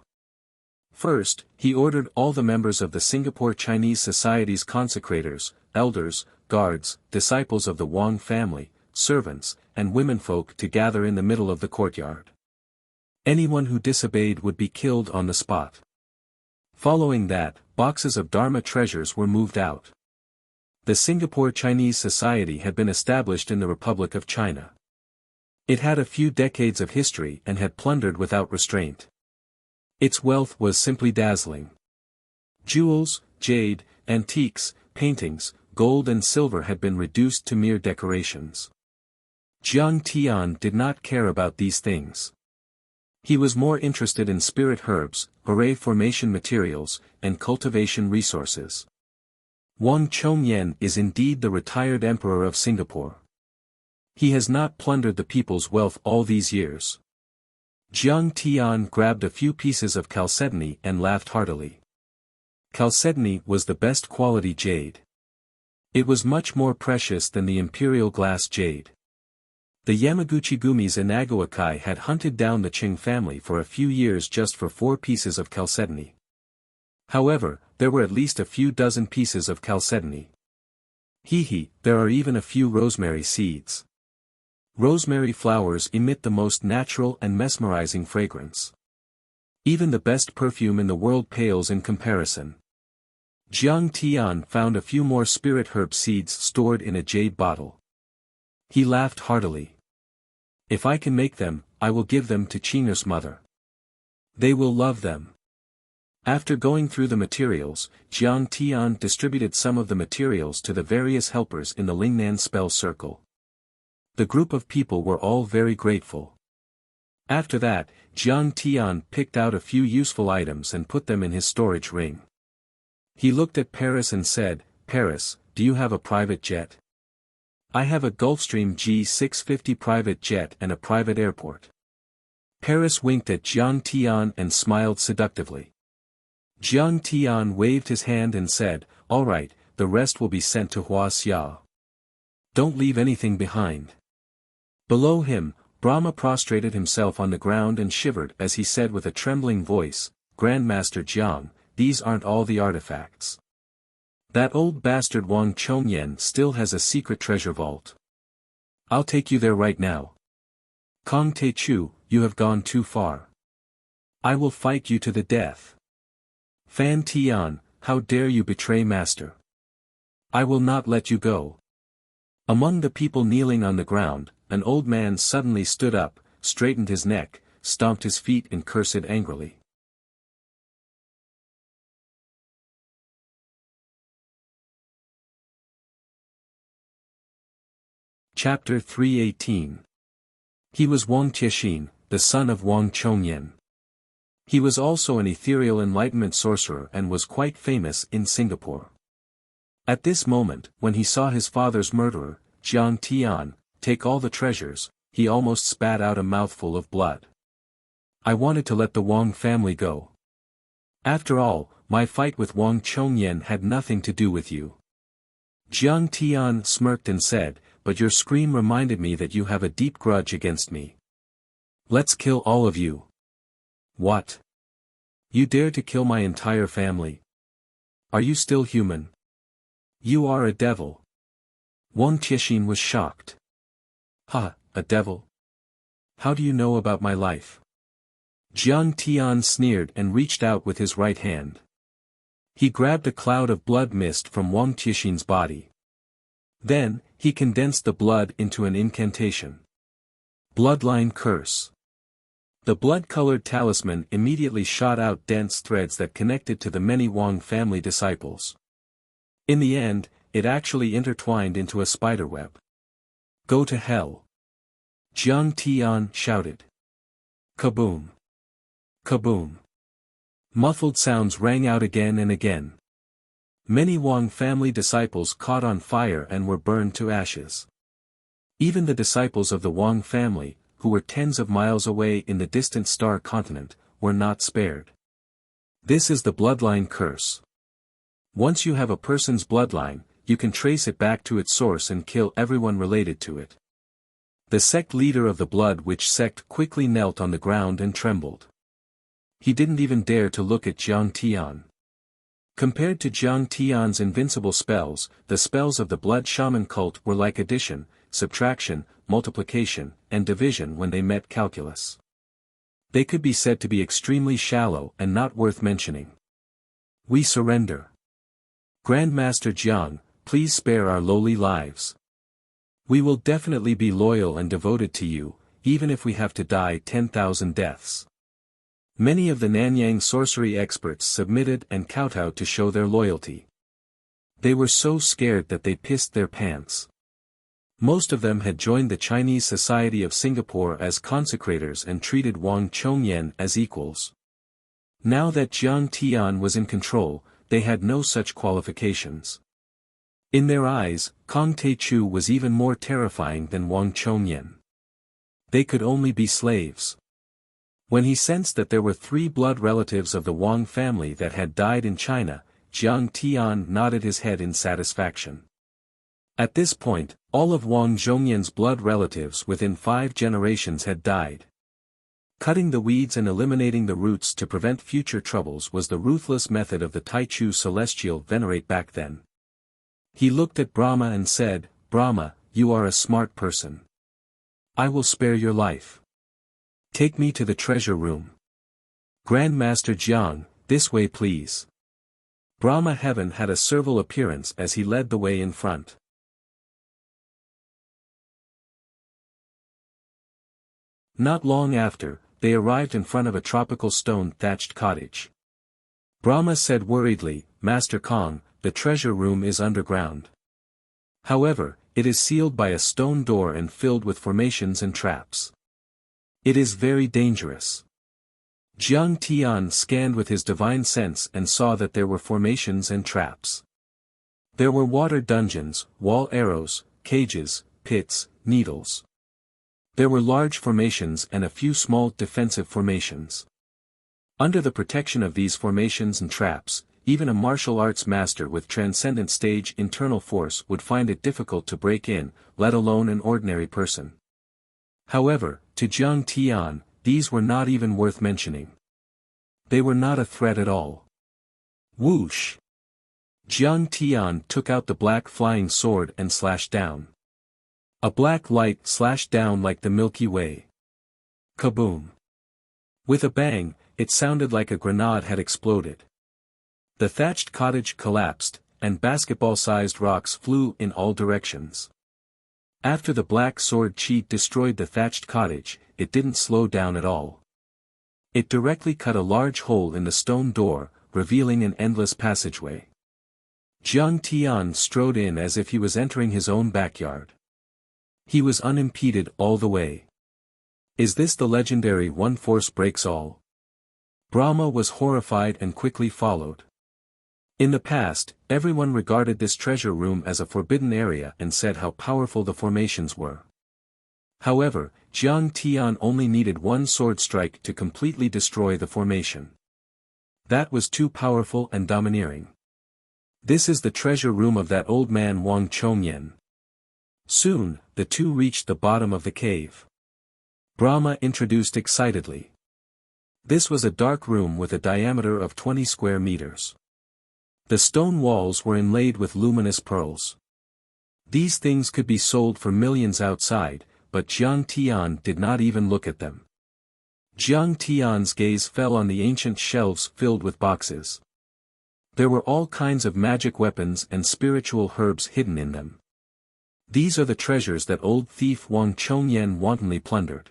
First, he ordered all the members of the Singapore Chinese Society's consecrators, elders, guards, disciples of the Wang family, servants, and womenfolk to gather in the middle of the courtyard. Anyone who disobeyed would be killed on the spot. Following that, boxes of Dharma treasures were moved out. The Singapore Chinese Society had been established in the Republic of China. It had a few decades of history and had plundered without restraint. Its wealth was simply dazzling. Jewels, jade, antiques, paintings, gold and silver had been reduced to mere decorations. Jiang Tian did not care about these things. He was more interested in spirit herbs, hooray formation materials, and cultivation resources. Wang Chongyan is indeed the retired emperor of Singapore. He has not plundered the people's wealth all these years. Jiang Tian grabbed a few pieces of chalcedony and laughed heartily. Chalcedony was the best quality jade. It was much more precious than the imperial glass jade. The Yamaguchi-gumis in Nagawakai had hunted down the Qing family for a few years just for 4 pieces of chalcedony. However, there were at least a few dozen pieces of chalcedony. There are even a few rosemary seeds. Rosemary flowers emit the most natural and mesmerizing fragrance. Even the best perfume in the world pales in comparison. Jiang Tian found a few more spirit herb seeds stored in a jade bottle. He laughed heartily. If I can make them, I will give them to Qing's mother. They will love them. After going through the materials, Jiang Tian distributed some of the materials to the various helpers in the Lingnan spell circle. The group of people were all very grateful. After that, Jiang Tian picked out a few useful items and put them in his storage ring. He looked at Paris and said, "Paris, do you have a private jet?" "I have a Gulfstream G650 private jet and a private airport." Paris winked at Jiang Tian and smiled seductively. Jiang Tian waved his hand and said, "All right, the rest will be sent to Huaxia. Don't leave anything behind." Below him, Brahma prostrated himself on the ground and shivered as he said with a trembling voice, "Grandmaster Jiang, these aren't all the artifacts. That old bastard Wang Chongyan still has a secret treasure vault. I'll take you there right now. Kong Te-chu, you have gone too far. I will fight you to the death. Fan Tian, how dare you betray master? I will not let you go." Among the people kneeling on the ground, an old man suddenly stood up, straightened his neck, stomped his feet and cursed angrily. Chapter 318. He was Wang Tiexin, the son of Wang Chongyan. He was also an ethereal enlightenment sorcerer and was quite famous in Singapore. At this moment, when he saw his father's murderer, Jiang Tian, take all the treasures, he almost spat out a mouthful of blood. "I wanted to let the Wang family go. After all, my fight with Wang Chongyan had nothing to do with you." Jiang Tian smirked and said, "But your scream reminded me that you have a deep grudge against me. Let's kill all of you." "What? You dare to kill my entire family? Are you still human? You are a devil." Wang Tiexin was shocked. "Ha, a devil? How do you know about my life?" Jiang Tian sneered and reached out with his right hand. He grabbed a cloud of blood mist from Wang Tiexin's body. Then, he condensed the blood into an incantation. Bloodline curse. The blood-colored talisman immediately shot out dense threads that connected to the many Wang family disciples. In the end, it actually intertwined into a spiderweb. "Go to hell!" Jiang Tian shouted. Kaboom! Kaboom! Muffled sounds rang out again and again. Many Wang family disciples caught on fire and were burned to ashes. Even the disciples of the Wang family, who were tens of miles away in the distant star continent, were not spared. This is the bloodline curse. Once you have a person's bloodline, you can trace it back to its source and kill everyone related to it. The sect leader of the Blood Witch sect quickly knelt on the ground and trembled. He didn't even dare to look at Jiang Tian. Compared to Jiang Tian's invincible spells, the spells of the Blood Shaman cult were like addition, subtraction, multiplication, and division when they met calculus. They could be said to be extremely shallow and not worth mentioning. We surrender. Grandmaster Jiang, please spare our lowly lives. We will definitely be loyal and devoted to you, even if we have to die 10,000 deaths. Many of the Nanyang sorcery experts submitted and kowtowed to show their loyalty. They were so scared that they pissed their pants. Most of them had joined the Chinese Society of Singapore as consecrators and treated Wang Chongyan as equals. Now that Jiang Tian was in control, they had no such qualifications. In their eyes, Kong Taichu was even more terrifying than Wang Chongyan. They could only be slaves. When he sensed that there were 3 blood relatives of the Wang family that had died in China, Jiang Tian nodded his head in satisfaction. At this point, all of Wang Zhongyan's blood relatives within 5 generations had died. Cutting the weeds and eliminating the roots to prevent future troubles was the ruthless method of the Taichu Celestial Venerate back then. He looked at Brahma and said, "Brahma, you are a smart person. I will spare your life. Take me to the treasure room. Grandmaster Jiang, this way please." Brahma Heaven had a servile appearance as he led the way in front. Not long after, they arrived in front of a tropical stone-thatched cottage. Brahma said worriedly, "Master Kong, the treasure room is underground. However, it is sealed by a stone door and filled with formations and traps. It is very dangerous." Jiang Tian scanned with his divine sense and saw that there were formations and traps. There were water dungeons, wall arrows, cages, pits, needles. There were large formations and a few small defensive formations. Under the protection of these formations and traps, even a martial arts master with transcendent stage internal force would find it difficult to break in, let alone an ordinary person. However, to Jiang Tian, these were not even worth mentioning. They were not a threat at all. Whoosh! Jiang Tian took out the black flying sword and slashed down. A black light slashed down like the Milky Way. Kaboom! With a bang, it sounded like a grenade had exploded. The thatched cottage collapsed, and basketball-sized rocks flew in all directions. After the black sword cheat destroyed the thatched cottage, it didn't slow down at all. It directly cut a large hole in the stone door, revealing an endless passageway. Jiang Tian strode in as if he was entering his own backyard. He was unimpeded all the way. Is this the legendary one force breaks all? Brahma was horrified and quickly followed. In the past, everyone regarded this treasure room as a forbidden area and said how powerful the formations were. However, Jiang Tian only needed one sword strike to completely destroy the formation. That was too powerful and domineering. This is the treasure room of that old man Wang Chongyan. Soon, the two reached the bottom of the cave. Brahma introduced excitedly. This was a dark room with a diameter of 20 square meters. The stone walls were inlaid with luminous pearls. These things could be sold for millions outside, but Jiang Tian did not even look at them. Jiang Tian's gaze fell on the ancient shelves filled with boxes. There were all kinds of magic weapons and spiritual herbs hidden in them. These are the treasures that old thief Wang Chongyan wantonly plundered.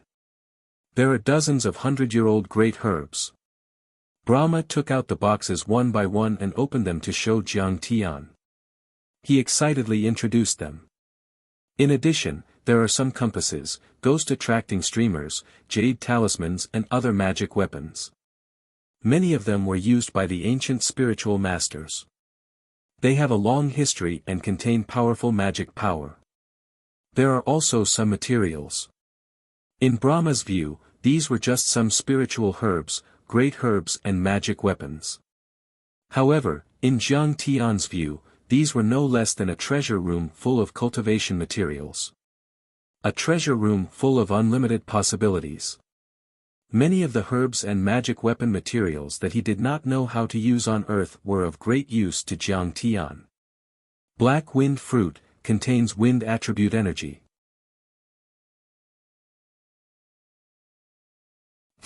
There are dozens of 100-year-old great herbs. Brahma took out the boxes one by one and opened them to show Jiang Tian. He excitedly introduced them. In addition, there are some compasses, ghost-attracting streamers, jade talismans and other magic weapons. Many of them were used by the ancient spiritual masters. They have a long history and contain powerful magic power. There are also some materials. In Brahma's view, these were just some spiritual herbs, great herbs and magic weapons. However, in Jiang Tian's view, these were no less than a treasure room full of cultivation materials. A treasure room full of unlimited possibilities. Many of the herbs and magic weapon materials that he did not know how to use on Earth were of great use to Jiang Tian. Black wind fruit contains wind attribute energy.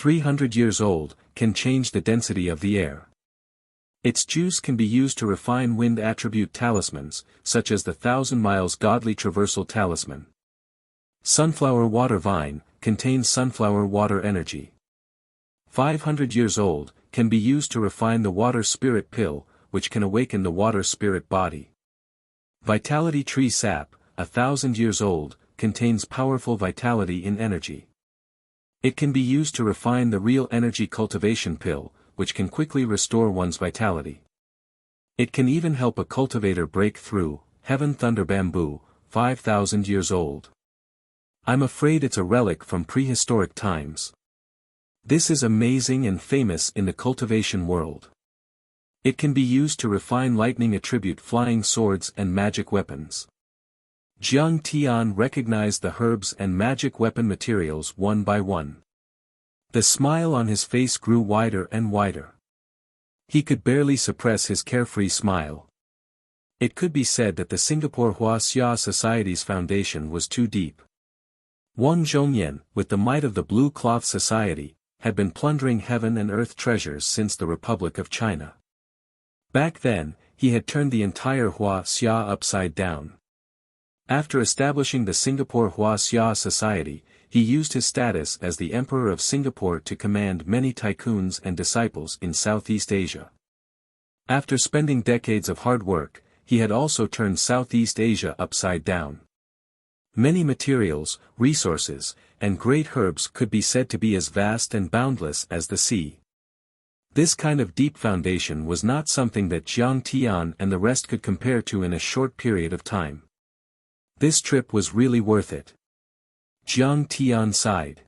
300 years old, can change the density of the air. Its juice can be used to refine wind attribute talismans, such as the 1,000 miles godly traversal talisman. Sunflower water vine, contains sunflower water energy. 500 years old, can be used to refine the water spirit pill, which can awaken the water spirit body. Vitality tree sap, 1,000 years old, contains powerful vitality in energy. It can be used to refine the real energy cultivation pill, which can quickly restore one's vitality. It can even help a cultivator break through. Heaven thunder bamboo, 5,000 years old. I'm afraid it's a relic from prehistoric times. This is amazing and famous in the cultivation world. It can be used to refine lightning attribute flying swords and magic weapons. Jiang Tian recognized the herbs and magic weapon materials one by one. The smile on his face grew wider and wider. He could barely suppress his carefree smile. It could be said that the Singapore Wuxia Society's foundation was too deep. Wang Zhongyan, with the might of the Blue Cloth Society, had been plundering heaven and earth treasures since the Republic of China. Back then, he had turned the entire Wuxia upside down. After establishing the Singapore Wuxia Society, he used his status as the Emperor of Singapore to command many tycoons and disciples in Southeast Asia. After spending decades of hard work, he had also turned Southeast Asia upside down. Many materials, resources, and great herbs could be said to be as vast and boundless as the sea. This kind of deep foundation was not something that Jiang Tian and the rest could compare to in a short period of time. This trip was really worth it. Jiang Tian sighed.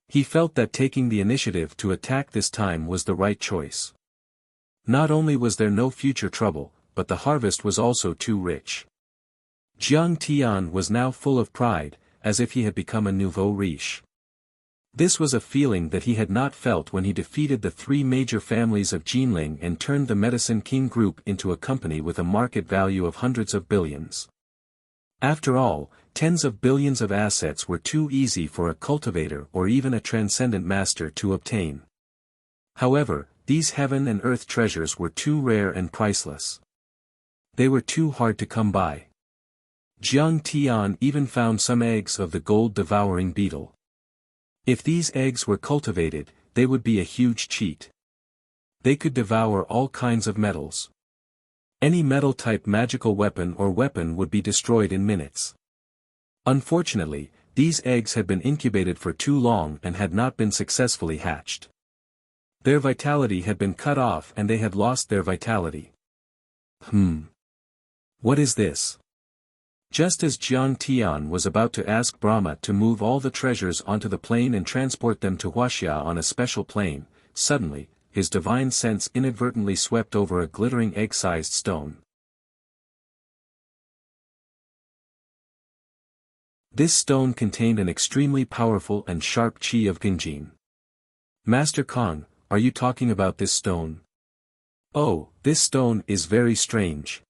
He felt that taking the initiative to attack this time was the right choice. Not only was there no future trouble, but the harvest was also too rich. Jiang Tian was now full of pride, as if he had become a nouveau riche. This was a feeling that he had not felt when he defeated the three major families of Jinling and turned the Medicine King Group into a company with a market value of hundreds of billions. After all, tens of billions of assets were too easy for a cultivator or even a transcendent master to obtain. However, these heaven and earth treasures were too rare and priceless. They were too hard to come by. Jiang Tian even found some eggs of the gold-devouring beetle. If these eggs were cultivated, they would be a huge cheat. They could devour all kinds of metals. Any metal-type magical weapon or weapon would be destroyed in minutes. Unfortunately, these eggs had been incubated for too long and had not been successfully hatched. Their vitality had been cut off and they had lost their vitality. What is this? Just as Jiang Tian was about to ask Brahma to move all the treasures onto the plane and transport them to Wuxia on a special plane, suddenly, his divine sense inadvertently swept over a glittering egg-sized stone. This stone contained an extremely powerful and sharp qi of Genjin. Master Kong, are you talking about this stone? Oh, this stone is very strange.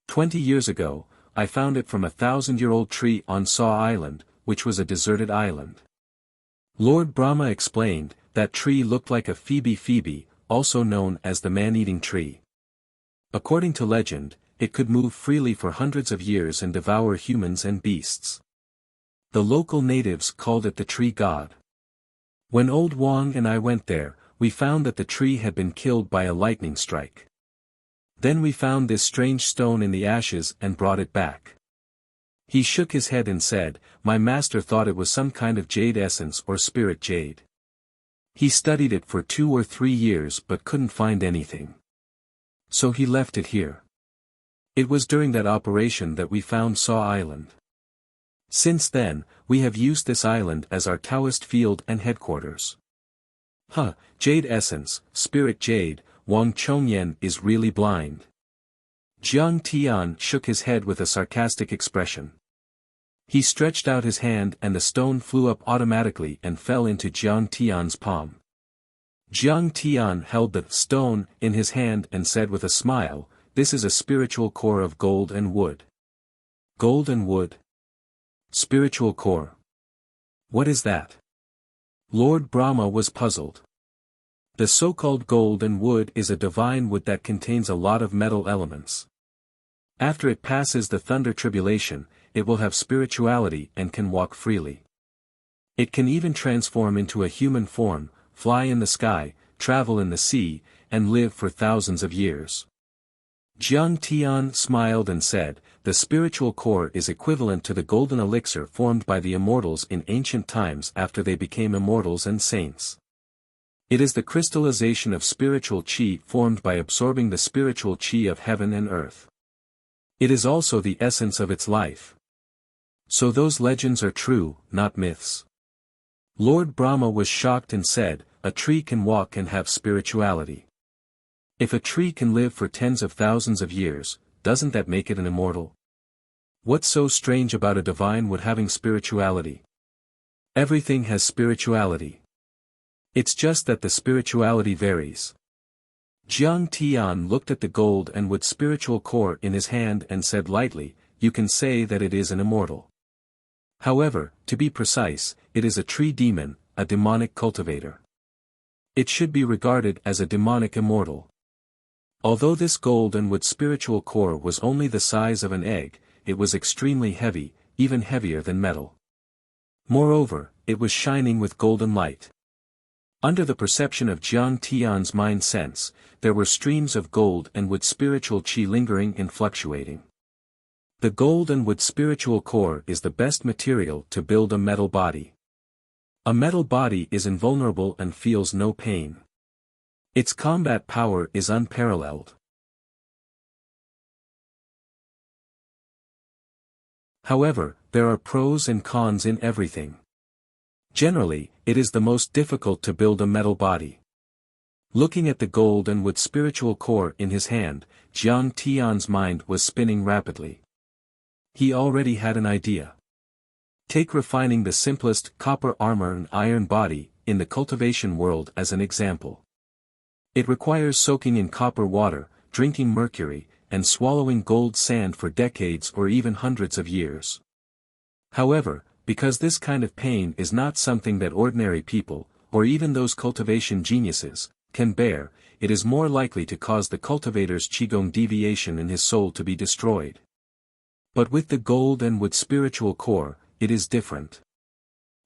20 years ago, I found it from a 1,000-year-old tree on Saw Island, which was a deserted island. Lord Brahma explained, that tree looked like a phoebe, also known as the man-eating tree. According to legend, it could move freely for hundreds of years and devour humans and beasts. The local natives called it the tree god. When old Wang and I went there, we found that the tree had been killed by a lightning strike. Then we found this strange stone in the ashes and brought it back. He shook his head and said, my master thought it was some kind of jade essence or spirit jade. He studied it for 2 or 3 years but couldn't find anything. So he left it here. It was during that operation that we found Saw Island. Since then, we have used this island as our Taoist field and headquarters. Jade essence, spirit jade, Wang Chongyan is really blind. Jiang Tian shook his head with a sarcastic expression. He stretched out his hand and the stone flew up automatically and fell into Jiang Tian's palm. Jiang Tian held the stone in his hand and said with a smile, this is a spiritual core of gold and wood. Gold and wood? Spiritual core. What is that? Lord Brahma was puzzled. The so-called gold and wood is a divine wood that contains a lot of metal elements. After it passes the thunder tribulation, it will have spirituality and can walk freely. It can even transform into a human form, fly in the sky, travel in the sea, and live for thousands of years. Jiang Tian smiled and said, the spiritual core is equivalent to the golden elixir formed by the immortals in ancient times after they became immortals and saints. It is the crystallization of spiritual qi formed by absorbing the spiritual qi of heaven and earth. It is also the essence of its life. So those legends are true, not myths. Lord Brahma was shocked and said, a tree can walk and have spirituality. If a tree can live for tens of thousands of years, doesn't that make it an immortal? What's so strange about a divine wood having spirituality? Everything has spirituality. It's just that the spirituality varies. Jiang Tian looked at the gold and wood spiritual core in his hand and said lightly, you can say that it is an immortal. However, to be precise, it is a tree demon, a demonic cultivator. It should be regarded as a demonic immortal. Although this gold and wood spiritual core was only the size of an egg, it was extremely heavy, even heavier than metal. Moreover, it was shining with golden light. Under the perception of Jiang Tian's mind sense, there were streams of gold and wood spiritual qi lingering and fluctuating. The gold and wood spiritual core is the best material to build a metal body. A metal body is invulnerable and feels no pain. Its combat power is unparalleled. However, there are pros and cons in everything. Generally, it is the most difficult to build a metal body. Looking at the gold and wood spiritual core in his hand, Jiang Tian's mind was spinning rapidly. He already had an idea. Take refining the simplest copper armor and iron body in the cultivation world as an example. It requires soaking in copper water, drinking mercury, and swallowing gold sand for decades or even hundreds of years. However, because this kind of pain is not something that ordinary people, or even those cultivation geniuses, can bear, it is more likely to cause the cultivator's qigong deviation in his soul to be destroyed. But with the gold and wood spiritual core, it is different.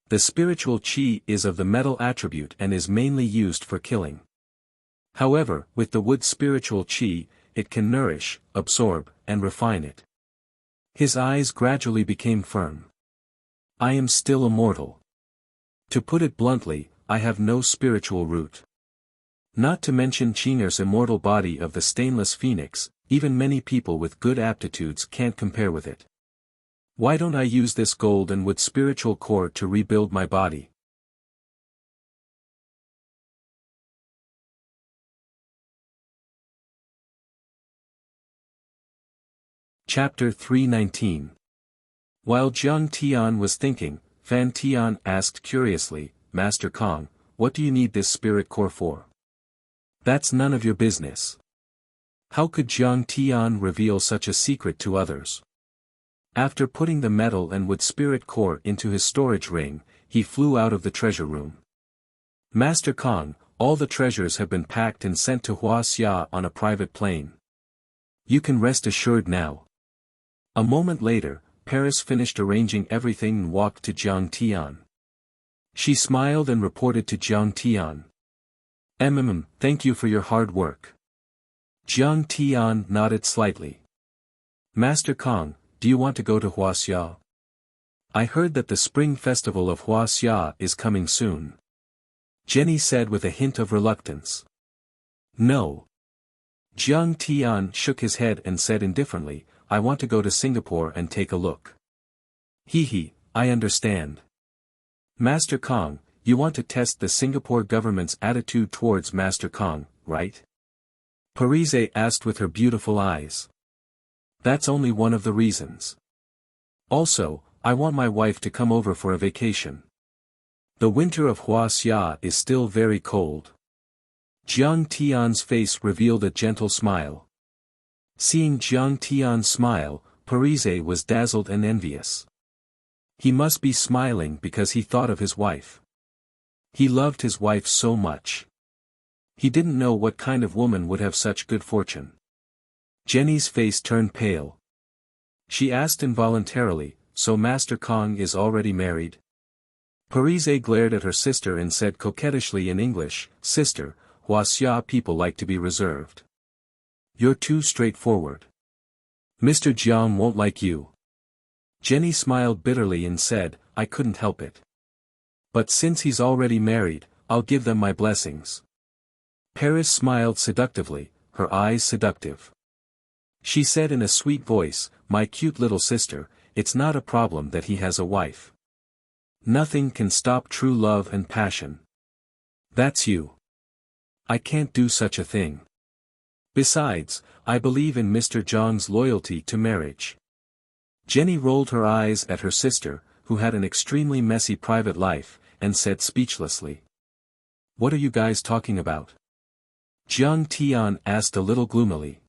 The spiritual qi is of the metal attribute and is mainly used for killing. However, with the wood spiritual qi, it can nourish, absorb, and refine it. His eyes gradually became firm. I am still immortal. To put it bluntly, I have no spiritual root. Not to mention Qing'er's immortal body of the stainless phoenix, even many people with good aptitudes can't compare with it. Why don't I use this gold and wood spiritual core to rebuild my body? Chapter 319. While Jiang Tian was thinking, Fan Tian asked curiously, Master Kong, what do you need this spirit core for? That's none of your business. How could Jiang Tian reveal such a secret to others? After putting the metal and wood spirit core into his storage ring, he flew out of the treasure room. Master Kong, all the treasures have been packed and sent to Wuxia on a private plane. You can rest assured now. A moment later, Paris finished arranging everything and walked to Jiang Tian. She smiled and reported to Jiang Tian. Thank you for your hard work. Jiang Tian nodded slightly. Master Kong, do you want to go to Wuxia? I heard that the spring festival of Wuxia is coming soon. Jenny said with a hint of reluctance. No. Jiang Tian shook his head and said indifferently, I want to go to Singapore and take a look. I understand. Master Kong, you want to test the Singapore government's attitude towards Master Kong, right? Parise asked with her beautiful eyes. That's only one of the reasons. Also, I want my wife to come over for a vacation. The winter of Wuxia is still very cold. Jiang Tian's face revealed a gentle smile. Seeing Jiang Tian smile, Parise was dazzled and envious. He must be smiling because he thought of his wife. He loved his wife so much. He didn't know what kind of woman would have such good fortune. Jenny's face turned pale. She asked involuntarily, "So Master Kong is already married?" Parise glared at her sister and said coquettishly in English, "Sister, Wuxia people like to be reserved. You're too straightforward. Mr. Jiang won't like you." Jenny smiled bitterly and said, "I couldn't help it. But since he's already married, I'll give them my blessings." Paris smiled seductively, her eyes seductive. She said in a sweet voice, "My cute little sister, it's not a problem that he has a wife. Nothing can stop true love and passion. That's you. I can't do such a thing. Besides, I believe in Mr. Zhang's loyalty to marriage." Jenny rolled her eyes at her sister, who had an extremely messy private life, and said speechlessly, "What are you guys talking about?" Jiang Tian asked a little gloomily.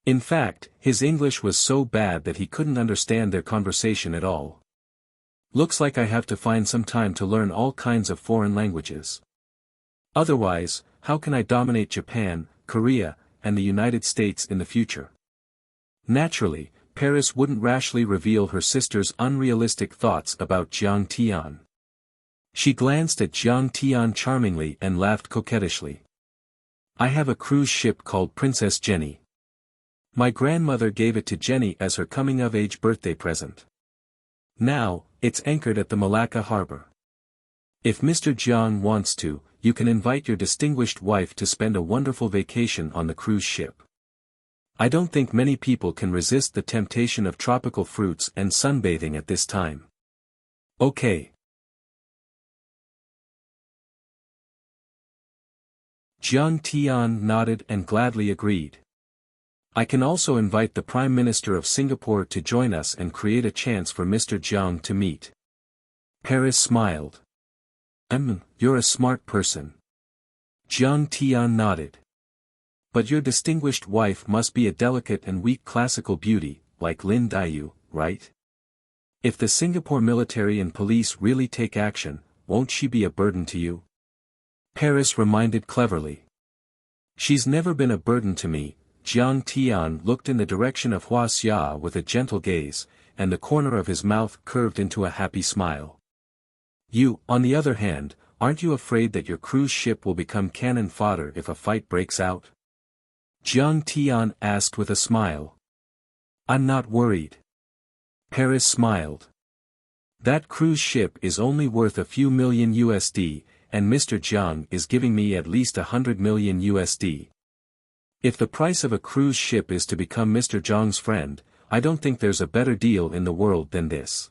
In fact, his English was so bad that he couldn't understand their conversation at all. "Looks like I have to find some time to learn all kinds of foreign languages. Otherwise, how can I dominate Japan, Korea, and the United States in the future?" Naturally, Paris wouldn't rashly reveal her sister's unrealistic thoughts about Jiang Tian. She glanced at Jiang Tian charmingly and laughed coquettishly. "I have a cruise ship called Princess Jenny. My grandmother gave it to Jenny as her coming-of-age birthday present. Now, it's anchored at the Malacca harbor. If Mr. Jiang wants to, you can invite your distinguished wife to spend a wonderful vacation on the cruise ship. I don't think many people can resist the temptation of tropical fruits and sunbathing at this time. Okay." Jiang Tian nodded and gladly agreed. "I can also invite the Prime Minister of Singapore to join us and create a chance for Mr. Jiang to meet." Paris smiled. You're a smart person." Jiang Tian nodded. "But your distinguished wife must be a delicate and weak classical beauty, like Lin Diyu, right? If the Singapore military and police really take action, won't she be a burden to you?" Paris reminded cleverly. "She's never been a burden to me." Jiang Tian looked in the direction of Wuxia with a gentle gaze, and the corner of his mouth curved into a happy smile. "You, on the other hand, aren't you afraid that your cruise ship will become cannon fodder if a fight breaks out?" Jiang Tian asked with a smile. "I'm not worried." Paris smiled. "That cruise ship is only worth a few million USD, and Mr. Jiang is giving me at least 100 million USD. If the price of a cruise ship is to become Mr. Jiang's friend, I don't think there's a better deal in the world than this."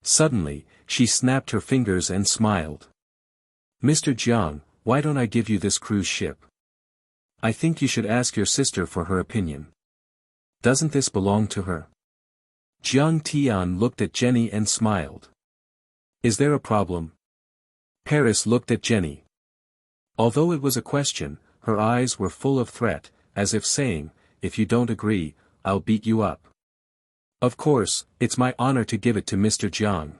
Suddenly, she snapped her fingers and smiled. "Mr. Jiang, why don't I give you this cruise ship? I think you should ask your sister for her opinion. Doesn't this belong to her?" Jiang Tian looked at Jenny and smiled. "Is there a problem?" Paris looked at Jenny. Although it was a question, her eyes were full of threat, as if saying, "If you don't agree, I'll beat you up." "Of course, it's my honor to give it to Mr. Jiang."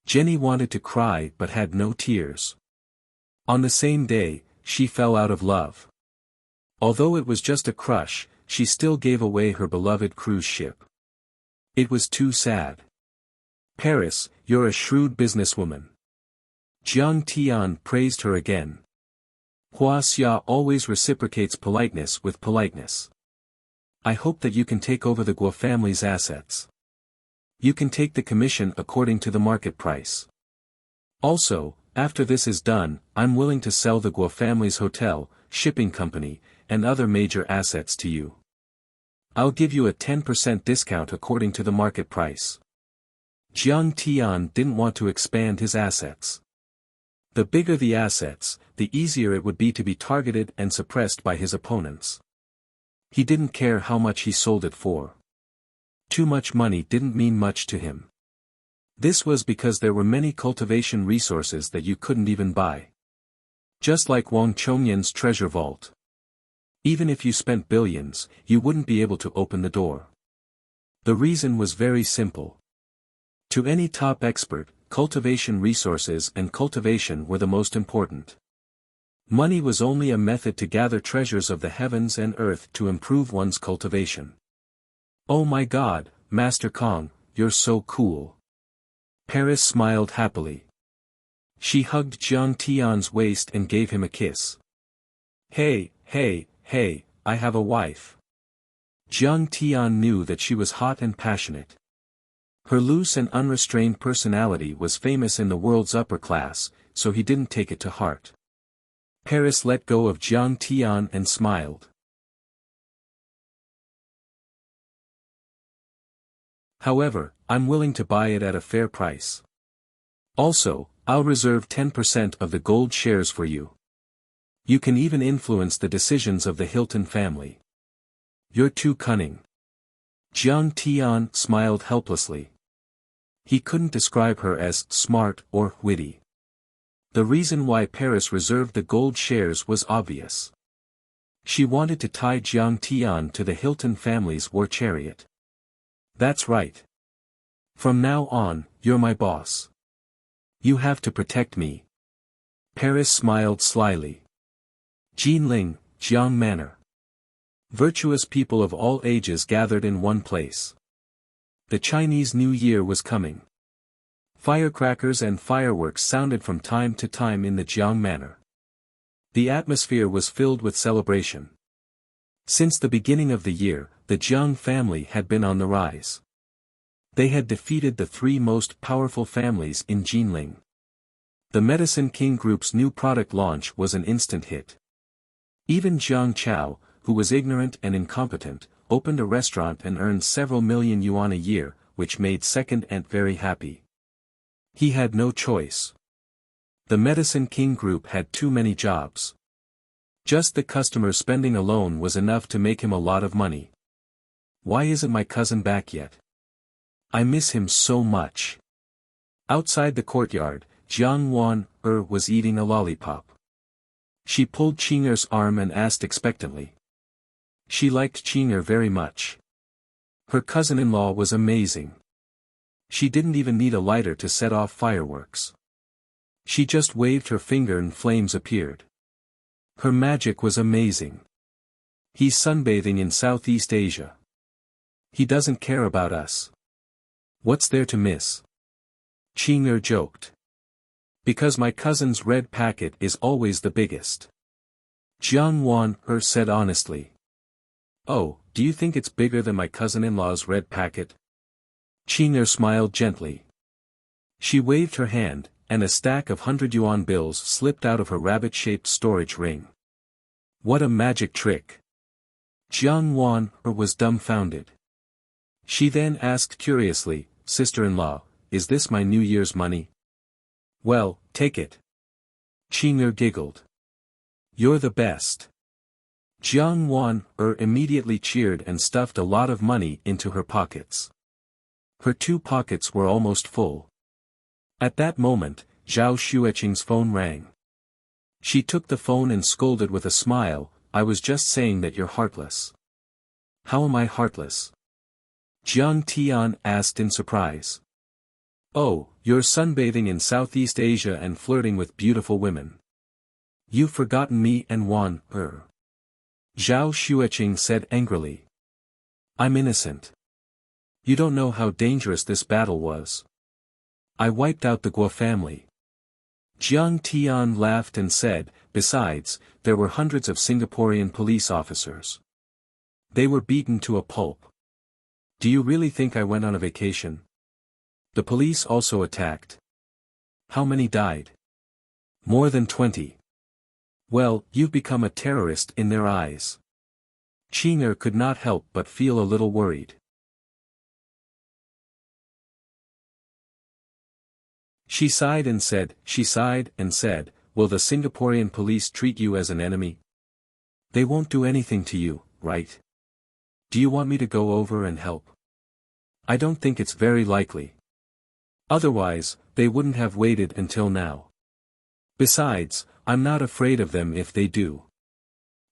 Jenny wanted to cry but had no tears. On the same day, she fell out of love. Although it was just a crush, she still gave away her beloved cruise ship. It was too sad. "Paris, you're a shrewd businesswoman." Jiang Tian praised her again. "Huaxia always reciprocates politeness with politeness. I hope that you can take over the Guo family's assets. You can take the commission according to the market price. Also, after this is done, I'm willing to sell the Guo family's hotel, shipping company, and other major assets to you. I'll give you a 10% discount according to the market price." Jiang Tian didn't want to expand his assets. The bigger the assets, the easier it would be to be targeted and suppressed by his opponents. He didn't care how much he sold it for. Too much money didn't mean much to him. This was because there were many cultivation resources that you couldn't even buy. Just like Wang Chongyan's treasure vault. Even if you spent billions, you wouldn't be able to open the door. The reason was very simple. To any top expert, cultivation resources and cultivation were the most important. Money was only a method to gather treasures of the heavens and earth to improve one's cultivation. Oh my God, Master Kong, you're so cool. Paris smiled happily. She hugged Jiang Tian's waist and gave him a kiss. Hey, I have a wife. Jiang Tian knew that she was hot and passionate. Her loose and unrestrained personality was famous in the world's upper class, so he didn't take it to heart. Paris let go of Jiang Tian and smiled. However, I'm willing to buy it at a fair price. Also, I'll reserve 10% of the gold shares for you. You can even influence the decisions of the Hilton family. You're too cunning. Jiang Tian smiled helplessly. He couldn't describe her as smart or witty. The reason why Paris reserved the gold shares was obvious. She wanted to tie Jiang Tian to the Hilton family's war chariot. That's right. From now on, you're my boss. You have to protect me. Paris smiled slyly. Jinling, Jiang Manor. Virtuous people of all ages gathered in one place. The Chinese New Year was coming. Firecrackers and fireworks sounded from time to time in the Jiang Manor. The atmosphere was filled with celebration. Since the beginning of the year, the Jiang family had been on the rise. They had defeated the three most powerful families in Jinling. The Medicine King Group's new product launch was an instant hit. Even Jiang Chao, who was ignorant and incompetent, opened a restaurant and earned several million yuan a year, which made Second Ant very happy. He had no choice. The Medicine King Group had too many jobs. Just the customer spending alone was enough to make him a lot of money. Why isn't my cousin back yet? I miss him so much. Outside the courtyard, Jiang Wan-er was eating a lollipop. She pulled Qing'er's arm and asked expectantly. She liked Qing'er very much. Her cousin-in-law was amazing. She didn't even need a lighter to set off fireworks. She just waved her finger and flames appeared. Her magic was amazing. He's sunbathing in Southeast Asia. He doesn't care about us. What's there to miss? Qing'er joked. Because my cousin's red packet is always the biggest. Jiang Wan-er said honestly. Oh, do you think it's bigger than my cousin-in-law's red packet? Qing'er smiled gently. She waved her hand, and a stack of 100 yuan bills slipped out of her rabbit-shaped storage ring. What a magic trick! Jiang Wan-er was dumbfounded. She then asked curiously, Sister-in-law, is this my New Year's money? Well, take it. Qing'er giggled. You're the best. Jiang Wan-er immediately cheered and stuffed a lot of money into her pockets. Her two pockets were almost full. At that moment, Zhao Xueqing's phone rang. She took the phone and scolded with a smile, I was just saying that you're heartless. How am I heartless? Jiang Tian asked in surprise. Oh, you're sunbathing in Southeast Asia and flirting with beautiful women. You've forgotten me and Wan-er. Zhao Xueqing said angrily. I'm innocent. You don't know how dangerous this battle was. I wiped out the Guo family. Jiang Tian laughed and said, besides, there were hundreds of Singaporean police officers. They were beaten to a pulp. Do you really think I went on a vacation? The police also attacked. How many died? More than 20. Well, you've become a terrorist in their eyes. Qing'er could not help but feel a little worried. She sighed and said, will the Singaporean police treat you as an enemy? They won't do anything to you, right? Do you want me to go over and help? I don't think it's very likely. Otherwise, they wouldn't have waited until now. Besides, I'm not afraid of them if they do.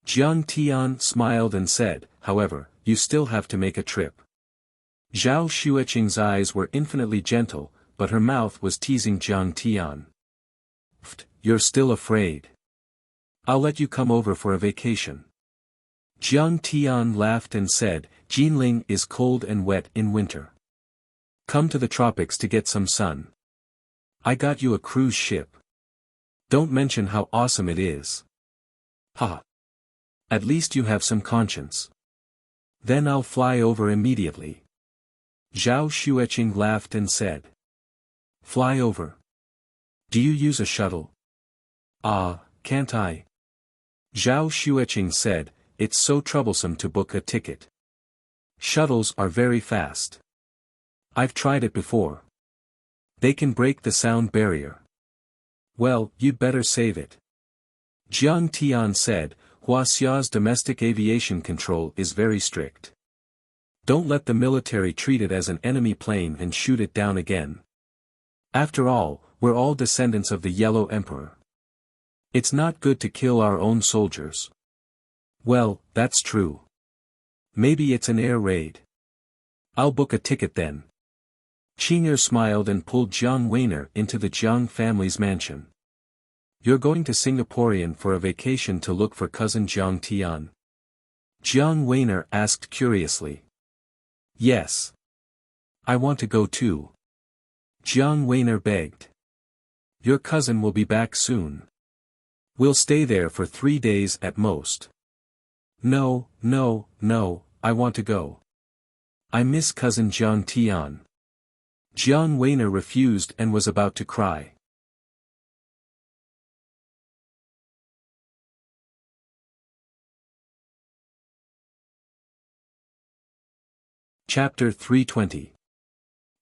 Jiang Tian smiled and said, however, you still have to make a trip. Zhao Xueqing's eyes were infinitely gentle, but her mouth was teasing Jiang Tian. You're still afraid. I'll let you come over for a vacation. Jiang Tian laughed and said, Jinling is cold and wet in winter. Come to the tropics to get some sun. I got you a cruise ship. Don't mention how awesome it is. Ha! At least you have some conscience. Then I'll fly over immediately. Zhao Xueqing laughed and said. Fly over. Do you use a shuttle? Ah, can't I? Zhao Xueqing said, it's so troublesome to book a ticket. Shuttles are very fast. I've tried it before. They can break the sound barrier. Well, you'd better save it. Jiang Tian said, Huaxia's domestic aviation control is very strict. Don't let the military treat it as an enemy plane and shoot it down again. After all, we're all descendants of the Yellow Emperor. It's not good to kill our own soldiers. Well, that's true. Maybe it's an air raid. I'll book a ticket then. Qing'er smiled and pulled Jiang Weiner into the Jiang family's mansion. You're going to Singaporean for a vacation to look for cousin Jiang Tian? Jiang Weiner asked curiously. Yes. I want to go too. Jiang Weiner begged. Your cousin will be back soon. We'll stay there for 3 days at most. No, I want to go. I miss cousin Jiang Tian. Jiang Weiner refused and was about to cry. Chapter 320.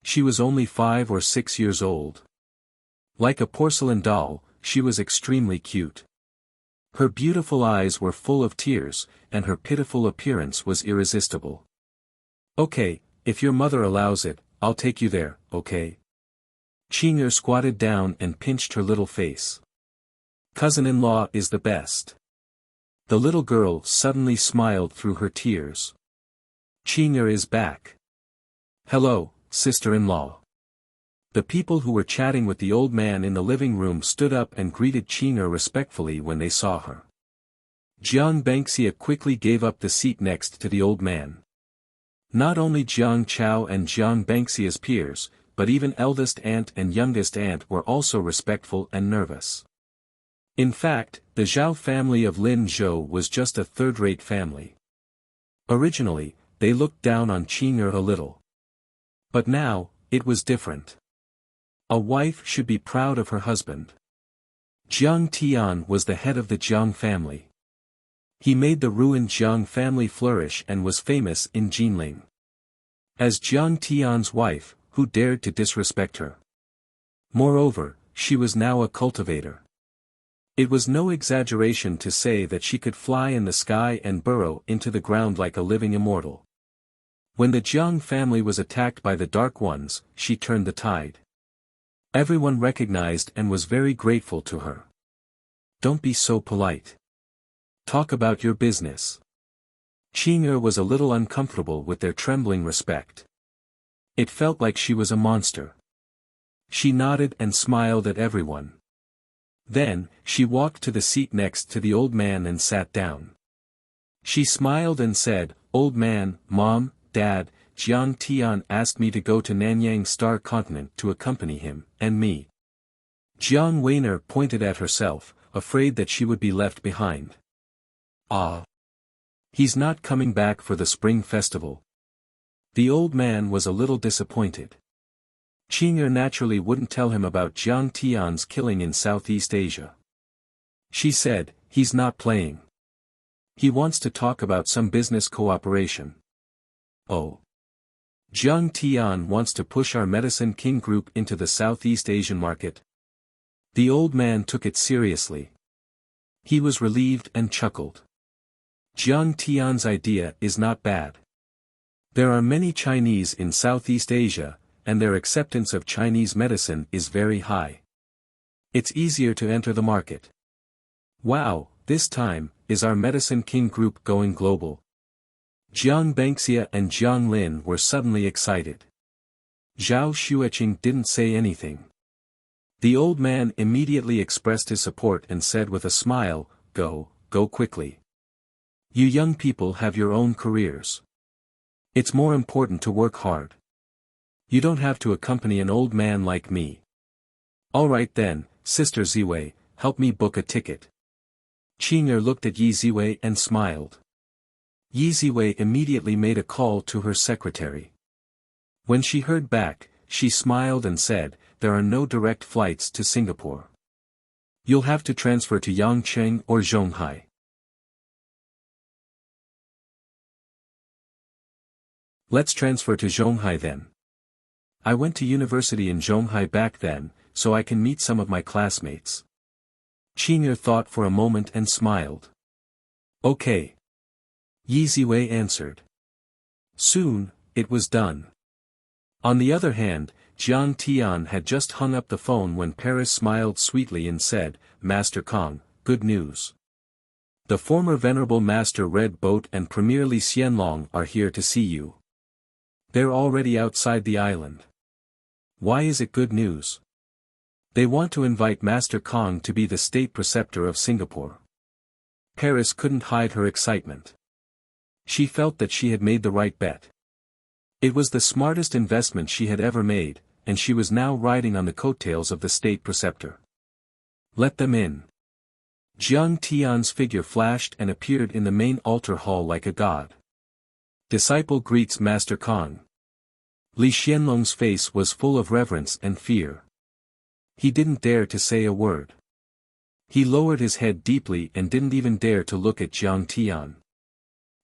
She was only 5 or 6 years old. Like a porcelain doll, she was extremely cute. Her beautiful eyes were full of tears, and her pitiful appearance was irresistible. Okay, if your mother allows it, I'll take you there, okay? Qing'er squatted down and pinched her little face. Cousin-in-law is the best. The little girl suddenly smiled through her tears. Qing'er is back. Hello, sister-in-law. The people who were chatting with the old man in the living room stood up and greeted Qing'er respectfully when they saw her. Jiang Bengxia quickly gave up the seat next to the old man. Not only Jiang Chao and Jiang Bengxia's peers, but even eldest aunt and youngest aunt were also respectful and nervous. In fact, the Zhao family of Lin Zhou was just a third-rate family. Originally, they looked down on Qing'er a little. But now, it was different. A wife should be proud of her husband. Jiang Tian was the head of the Jiang family. He made the ruined Jiang family flourish and was famous in Jinling. As Jiang Tian's wife, who dared to disrespect her? Moreover, she was now a cultivator. It was no exaggeration to say that she could fly in the sky and burrow into the ground like a living immortal. When the Jiang family was attacked by the Dark Ones, she turned the tide. Everyone recognized and was very grateful to her. Don't be so polite. Talk about your business. Qing'er was a little uncomfortable with their trembling respect. It felt like she was a monster. She nodded and smiled at everyone. Then, she walked to the seat next to the old man and sat down. She smiled and said, Old man, Mom, Dad, Jiang Tian asked me to go to Nanyang Star Continent to accompany him, and me. Jiang Weiner pointed at herself, afraid that she would be left behind. Ah. He's not coming back for the spring festival. The old man was a little disappointed. Qing'er naturally wouldn't tell him about Jiang Tian's killing in Southeast Asia. She said, he's not playing. He wants to talk about some business cooperation. Oh. Jiang Tian wants to push our Medicine King group into the Southeast Asian market. The old man took it seriously. He was relieved and chuckled. Jiang Tian's idea is not bad. There are many Chinese in Southeast Asia, and their acceptance of Chinese medicine is very high. It's easier to enter the market. Wow, this time, is our Medicine King group going global? Jiang Bengxia and Jiang Lin were suddenly excited. Zhao Xueqing didn't say anything. The old man immediately expressed his support and said with a smile, go quickly. You young people have your own careers. It's more important to work hard. You don't have to accompany an old man like me. Alright then, Sister Ziwei, help me book a ticket. Qing'er looked at Yi Ziwei and smiled. Yi Ziwei immediately made a call to her secretary. When she heard back, she smiled and said, there are no direct flights to Singapore. You'll have to transfer to Yangcheng or Zhonghai. Let's transfer to Zhonghai then. I went to university in Zhonghai back then, so I can meet some of my classmates. Qing'er thought for a moment and smiled. Okay. Yi Ziwei answered. Soon, it was done. On the other hand, Jiang Tian had just hung up the phone when Paris smiled sweetly and said, Master Kong, good news. The former Venerable Master Red Boat and Premier Li Xianlong are here to see you. They're already outside the island. Why is it good news? They want to invite Master Kong to be the state preceptor of Singapore. Paris couldn't hide her excitement. She felt that she had made the right bet. It was the smartest investment she had ever made, and she was now riding on the coattails of the state preceptor. Let them in. Jiang Tian's figure flashed and appeared in the main altar hall like a god. Disciple greets Master Kong. Li Xianlong's face was full of reverence and fear. He didn't dare to say a word. He lowered his head deeply and didn't even dare to look at Jiang Tian.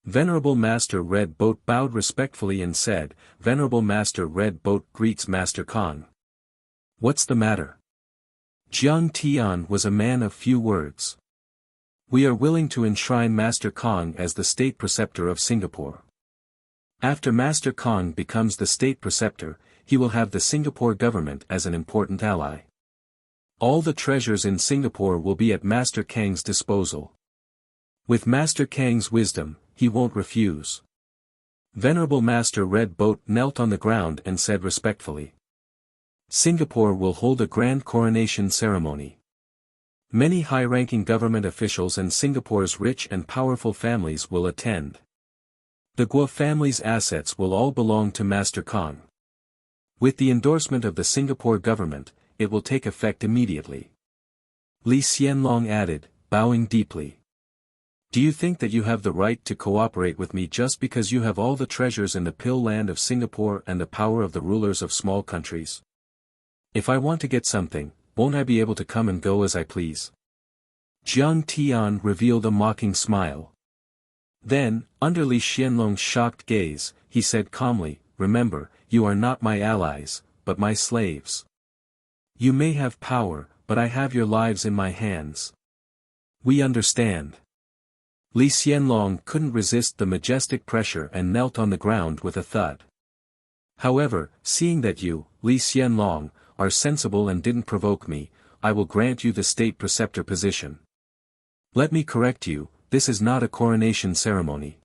Venerable Master Red Boat bowed respectfully and said, Venerable Master Red Boat greets Master Kong. What's the matter? Jiang Tian was a man of few words. We are willing to enshrine Master Kong as the state preceptor of Singapore. After Master Kong becomes the state preceptor, he will have the Singapore government as an important ally. All the treasures in Singapore will be at Master Kang's disposal. With Master Kang's wisdom, he won't refuse. Venerable Master Red Boat knelt on the ground and said respectfully. Singapore will hold a grand coronation ceremony. Many high-ranking government officials and Singapore's rich and powerful families will attend. The Guo family's assets will all belong to Master Kong. With the endorsement of the Singapore government, it will take effect immediately. Li Xianlong added, bowing deeply. Do you think that you have the right to cooperate with me just because you have all the treasures in the pill land of Singapore and the power of the rulers of small countries? If I want to get something, won't I be able to come and go as I please? Jiang Tian revealed a mocking smile. Then, under Li Xianlong's shocked gaze, he said calmly, remember, you are not my allies, but my slaves. You may have power, but I have your lives in my hands. We understand. Li Xianlong couldn't resist the majestic pressure and knelt on the ground with a thud. However, seeing that you, Li Xianlong, are sensible and didn't provoke me, I will grant you the state preceptor position. Let me correct you, this is not a coronation ceremony.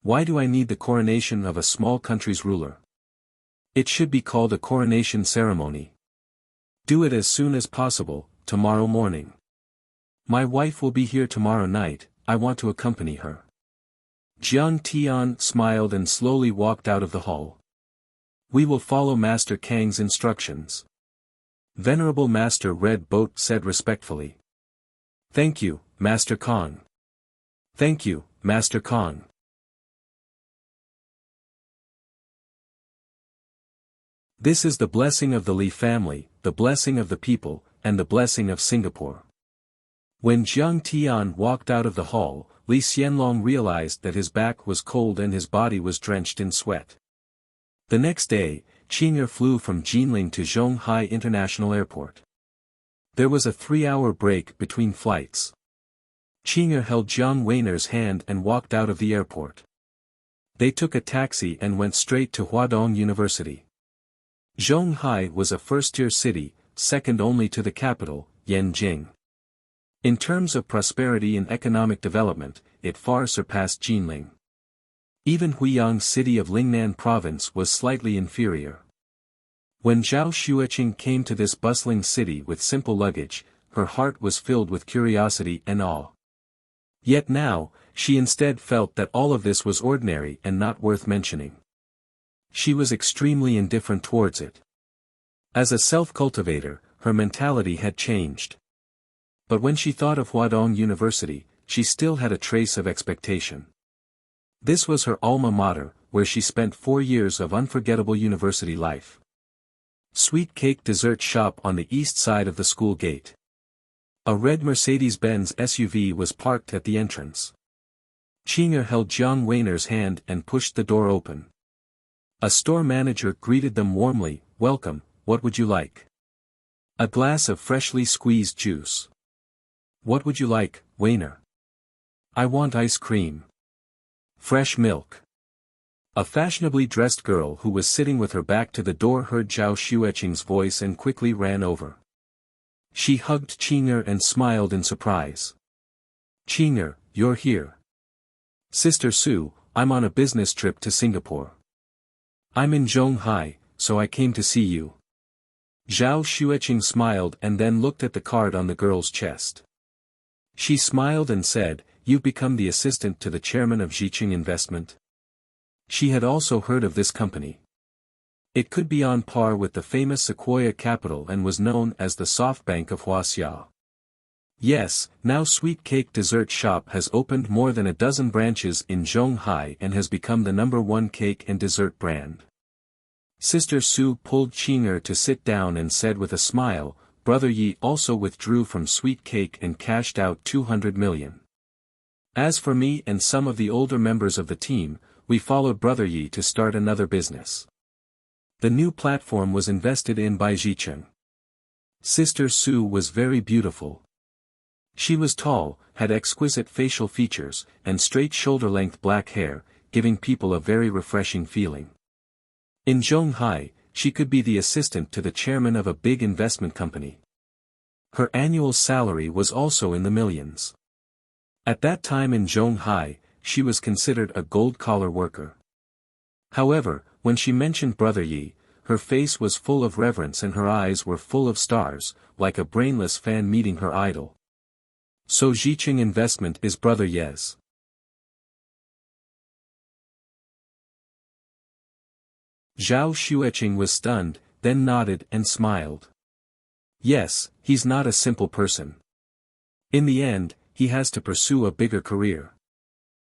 Why do I need the coronation of a small country's ruler? It should be called a coronation ceremony. Do it as soon as possible, tomorrow morning. My wife will be here tomorrow night, I want to accompany her. Jiang Tian smiled and slowly walked out of the hall. We will follow Master Kang's instructions. Venerable Master Red Boat said respectfully. Thank you, Master Kong. Thank you, Master Kong. This is the blessing of the Li family, the blessing of the people, and the blessing of Singapore. When Jiang Tian walked out of the hall, Li Xianlong realized that his back was cold and his body was drenched in sweat. The next day, Qing'er flew from Jinling to Zhonghai International Airport. There was a 3-hour break between flights. Qing'er held Jiang Weiner's hand and walked out of the airport. They took a taxi and went straight to Huadong University. Zhonghai was a first-tier city, second only to the capital, Yanjing. In terms of prosperity and economic development, it far surpassed Jinling. Even Huiyang's city of Lingnan province was slightly inferior. When Zhao Xueqing came to this bustling city with simple luggage, her heart was filled with curiosity and awe. Yet now, she instead felt that all of this was ordinary and not worth mentioning. She was extremely indifferent towards it. As a self-cultivator, her mentality had changed. But when she thought of Huadong University, she still had a trace of expectation. This was her alma mater, where she spent 4 years of unforgettable university life. Sweet Cake Dessert Shop on the east side of the school gate. A red Mercedes-Benz SUV was parked at the entrance. Qing'er held Jiang Weiner's hand and pushed the door open. A store manager greeted them warmly, "Welcome, what would you like?" "A glass of freshly squeezed juice." "What would you like, Weiner?" "I want ice cream." "Fresh milk." A fashionably dressed girl who was sitting with her back to the door heard Zhao Xueqing's voice and quickly ran over. She hugged Qing'er and smiled in surprise. "Qing'er, you're here." "Sister Su, I'm on a business trip to Singapore. I'm in Zhonghai, so I came to see you." Zhao Xueqing smiled and then looked at the card on the girl's chest. She smiled and said, "You've become the assistant to the chairman of Zhiqing Investment?" She had also heard of this company. It could be on par with the famous Sequoia Capital and was known as the SoftBank of Huaxia. Yes, now Sweet Cake Dessert Shop has opened more than a dozen branches in Zhonghai and has become the #1 cake and dessert brand. Sister Su pulled Qing'er to sit down and said with a smile, "Brother Yi also withdrew from Sweet Cake and cashed out 200 million. As for me and some of the older members of the team, we followed Brother Yi to start another business. The new platform was invested in by Zhiqing." Sister Su was very beautiful. She was tall, had exquisite facial features, and straight shoulder-length black hair, giving people a very refreshing feeling. In Zhonghai, she could be the assistant to the chairman of a big investment company. Her annual salary was also in the millions. At that time in Zhonghai, she was considered a gold-collar worker. However, when she mentioned Brother Yi, her face was full of reverence and her eyes were full of stars, like a brainless fan meeting her idol. "So Zhiqing Investment is Brother Ye's?" Zhao Xueqing was stunned, then nodded and smiled. "Yes, he's not a simple person. In the end, he has to pursue a bigger career.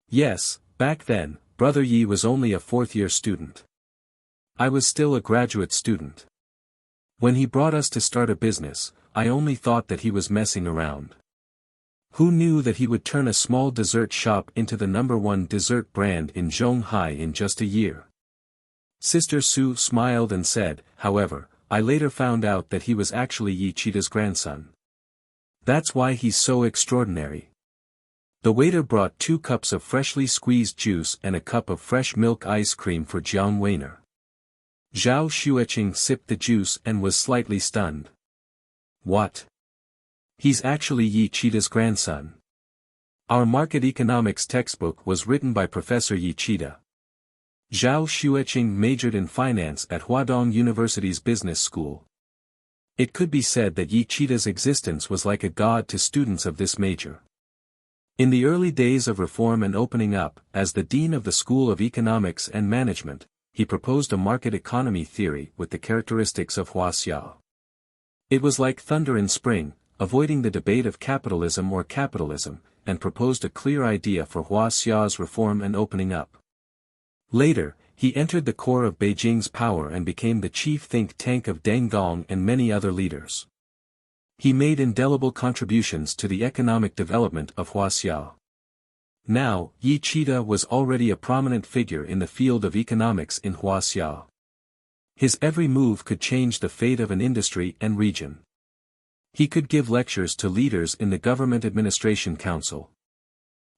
Yes, back then, Brother Yi was only a 4th-year student. I was still a graduate student. When he brought us to start a business, I only thought that he was messing around. Who knew that he would turn a small dessert shop into the #1 dessert brand in Zhonghai in just a year?" Sister Su smiled and said, "However, I later found out that he was actually Yi Qida's grandson. That's why he's so extraordinary." The waiter brought 2 cups of freshly squeezed juice and a cup of fresh milk ice cream for Jiang Weiner. Zhao Xueqing sipped the juice and was slightly stunned. "What? He's actually Yi Qida's grandson. Our market economics textbook was written by Professor Yi Qida." Zhao Xueqing majored in finance at Huadong University's business school. It could be said that Yi Qida's existence was like a god to students of this major. In the early days of reform and opening up, as the dean of the School of Economics and Management, he proposed a market economy theory with the characteristics of Huaxia. It was like thunder in spring, avoiding the debate of capitalism or capitalism, and proposed a clear idea for Huaxia's reform and opening up. Later, he entered the core of Beijing's power and became the chief think tank of Deng Gong and many other leaders. He made indelible contributions to the economic development of Huaxia. Now, Yi Qida was already a prominent figure in the field of economics in Huaxia. His every move could change the fate of an industry and region. He could give lectures to leaders in the Government Administration Council.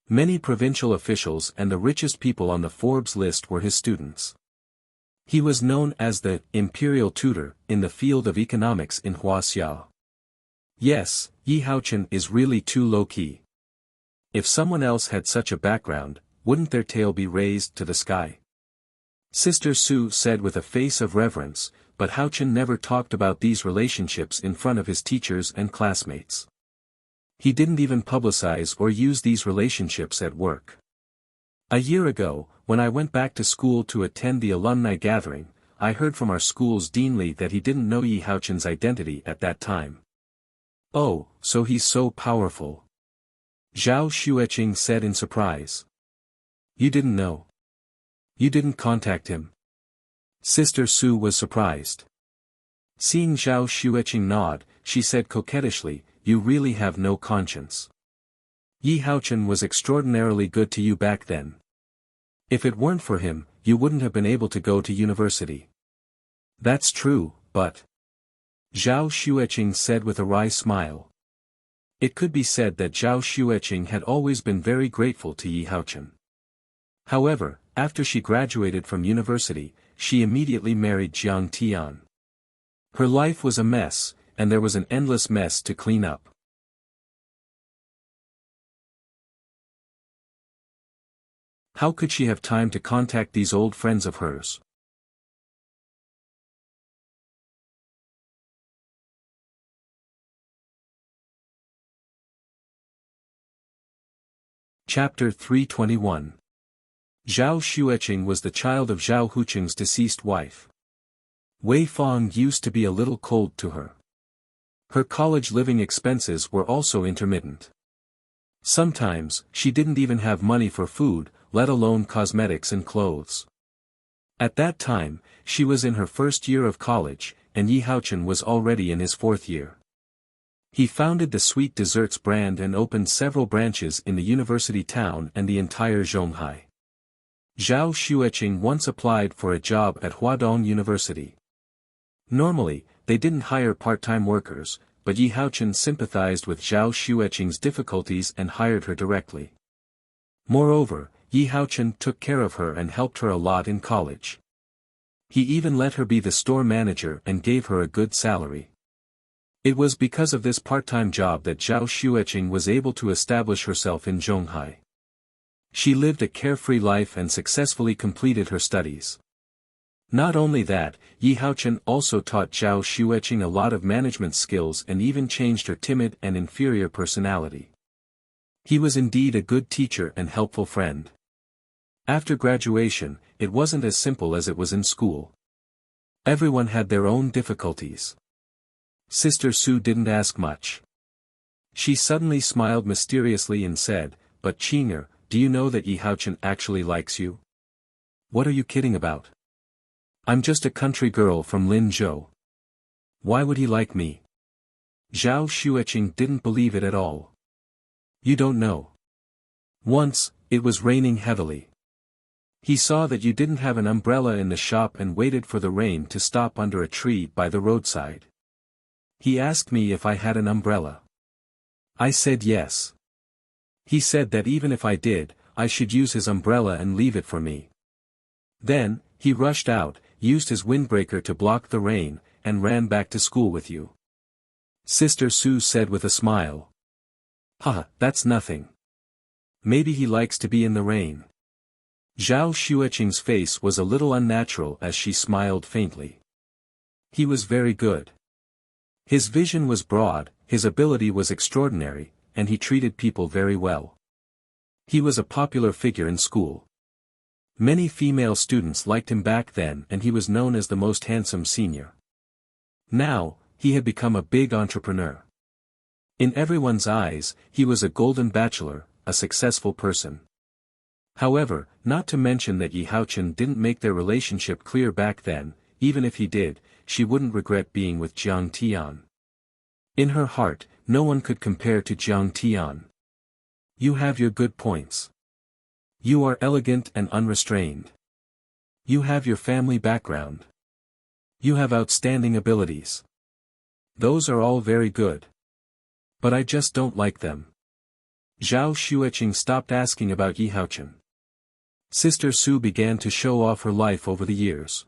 Many provincial officials and the richest people on the Forbes list were his students. He was known as the imperial tutor in the field of economics in Huaxia. Yes, Yi Haochen is really too low-key. If someone else had such a background, wouldn't their tail be raised to the sky? Sister Su said with a face of reverence, but Haochen never talked about these relationships in front of his teachers and classmates. He didn't even publicize or use these relationships at work. A year ago, when I went back to school to attend the alumni gathering, I heard from our school's Dean Li that he didn't know Yi Haochen's identity at that time. "Oh, so he's so powerful," Zhao Xueqing said in surprise. "You didn't know? You didn't contact him?" Sister Su was surprised. Seeing Zhao Xueqing nod, she said coquettishly, "You really have no conscience. Yi Haochen was extraordinarily good to you back then. If it weren't for him, you wouldn't have been able to go to university." "That's true, but..." Zhao Xueqing said with a wry smile. It could be said that Zhao Xueqing had always been very grateful to Yi Haochen. However, after she graduated from university, she immediately married Jiang Tian. Her life was a mess, and there was an endless mess to clean up. How could she have time to contact these old friends of hers? Chapter 321. Zhao Xueqing was the child of Zhao Huqing's deceased wife. Wei Fang used to be a little cold to her. Her college living expenses were also intermittent. Sometimes, she didn't even have money for food, let alone cosmetics and clothes. At that time, she was in her first year of college, and Yi Haochen was already in his fourth year. He founded the sweet desserts brand and opened several branches in the university town and the entire Zhonghai. Zhao Xueqing once applied for a job at Huadong University. Normally, they didn't hire part-time workers, but Yi Haochen sympathized with Zhao Xueqing's difficulties and hired her directly. Moreover, Yi Haochen took care of her and helped her a lot in college. He even let her be the store manager and gave her a good salary. It was because of this part-time job that Zhao Xueqing was able to establish herself in Zhonghai. She lived a carefree life and successfully completed her studies. Not only that, Yi Haochen also taught Zhao Xueqing a lot of management skills and even changed her timid and inferior personality. He was indeed a good teacher and helpful friend. After graduation, it wasn't as simple as it was in school. Everyone had their own difficulties. Sister Su didn't ask much. She suddenly smiled mysteriously and said, "But Qing'er, do you know that Yi Haochen actually likes you?" "What are you kidding about? I'm just a country girl from Linzhou. Why would he like me?" Zhao Xueqing didn't believe it at all. "You don't know. Once, it was raining heavily. He saw that you didn't have an umbrella in the shop and waited for the rain to stop under a tree by the roadside. He asked me if I had an umbrella. I said yes. He said that even if I did, I should use his umbrella and leave it for me. Then, he rushed out, used his windbreaker to block the rain, and ran back to school with you." Sister Su said with a smile. "Ha, that's nothing. Maybe he likes to be in the rain." Zhao Xueqing's face was a little unnatural as she smiled faintly. He was very good. His vision was broad, his ability was extraordinary, and he treated people very well. He was a popular figure in school. Many female students liked him back then and he was known as the most handsome senior. Now, he had become a big entrepreneur. In everyone's eyes, he was a golden bachelor, a successful person. However, not to mention that Yi Haochen didn't make their relationship clear back then, even if he did, she wouldn't regret being with Jiang Tian. In her heart, no one could compare to Jiang Tian. You have your good points. You are elegant and unrestrained. You have your family background. You have outstanding abilities. Those are all very good. But I just don't like them. Zhao Xueqing stopped asking about Yi Haochen. Sister Su began to show off her life over the years.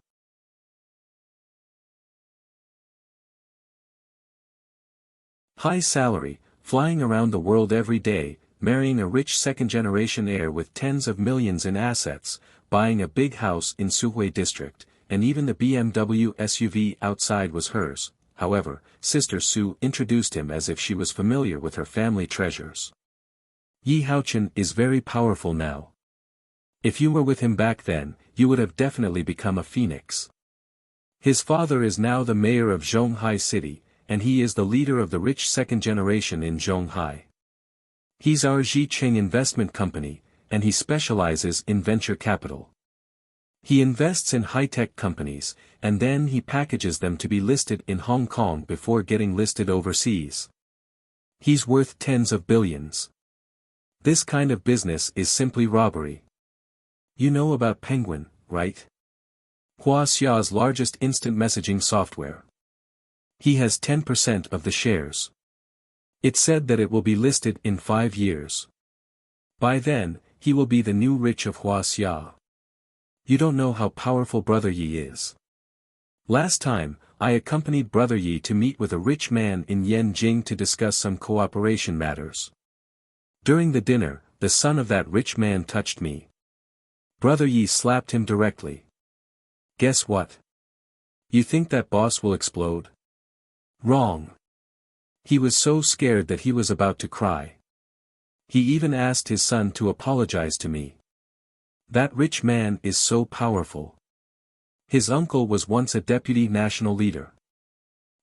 High salary, flying around the world every day, marrying a rich second-generation heir with tens of millions in assets, buying a big house in Suhui district, and even the BMW SUV outside was hers. However, Sister Su introduced him as if she was familiar with her family treasures. Yi Haochen is very powerful now. If you were with him back then, you would have definitely become a phoenix. His father is now the mayor of Zhonghai City, and he is the leader of the rich second generation in Zhonghai. He's our Zhicheng investment company, and he specializes in venture capital. He invests in high-tech companies, and then he packages them to be listed in Hong Kong before getting listed overseas. He's worth tens of billions. This kind of business is simply robbery. You know about Penguin, right? Huaxia's largest instant messaging software. He has 10% of the shares. It's said that it will be listed in 5 years. By then, he will be the new rich of Huaxia. You don't know how powerful Brother Yi is. Last time, I accompanied Brother Yi to meet with a rich man in Yanjing to discuss some cooperation matters. During the dinner, the son of that rich man touched me. Brother Yi slapped him directly. Guess what? You think that boss will explode? Wrong. He was so scared that he was about to cry. He even asked his son to apologize to me. That rich man is so powerful. His uncle was once a deputy national leader.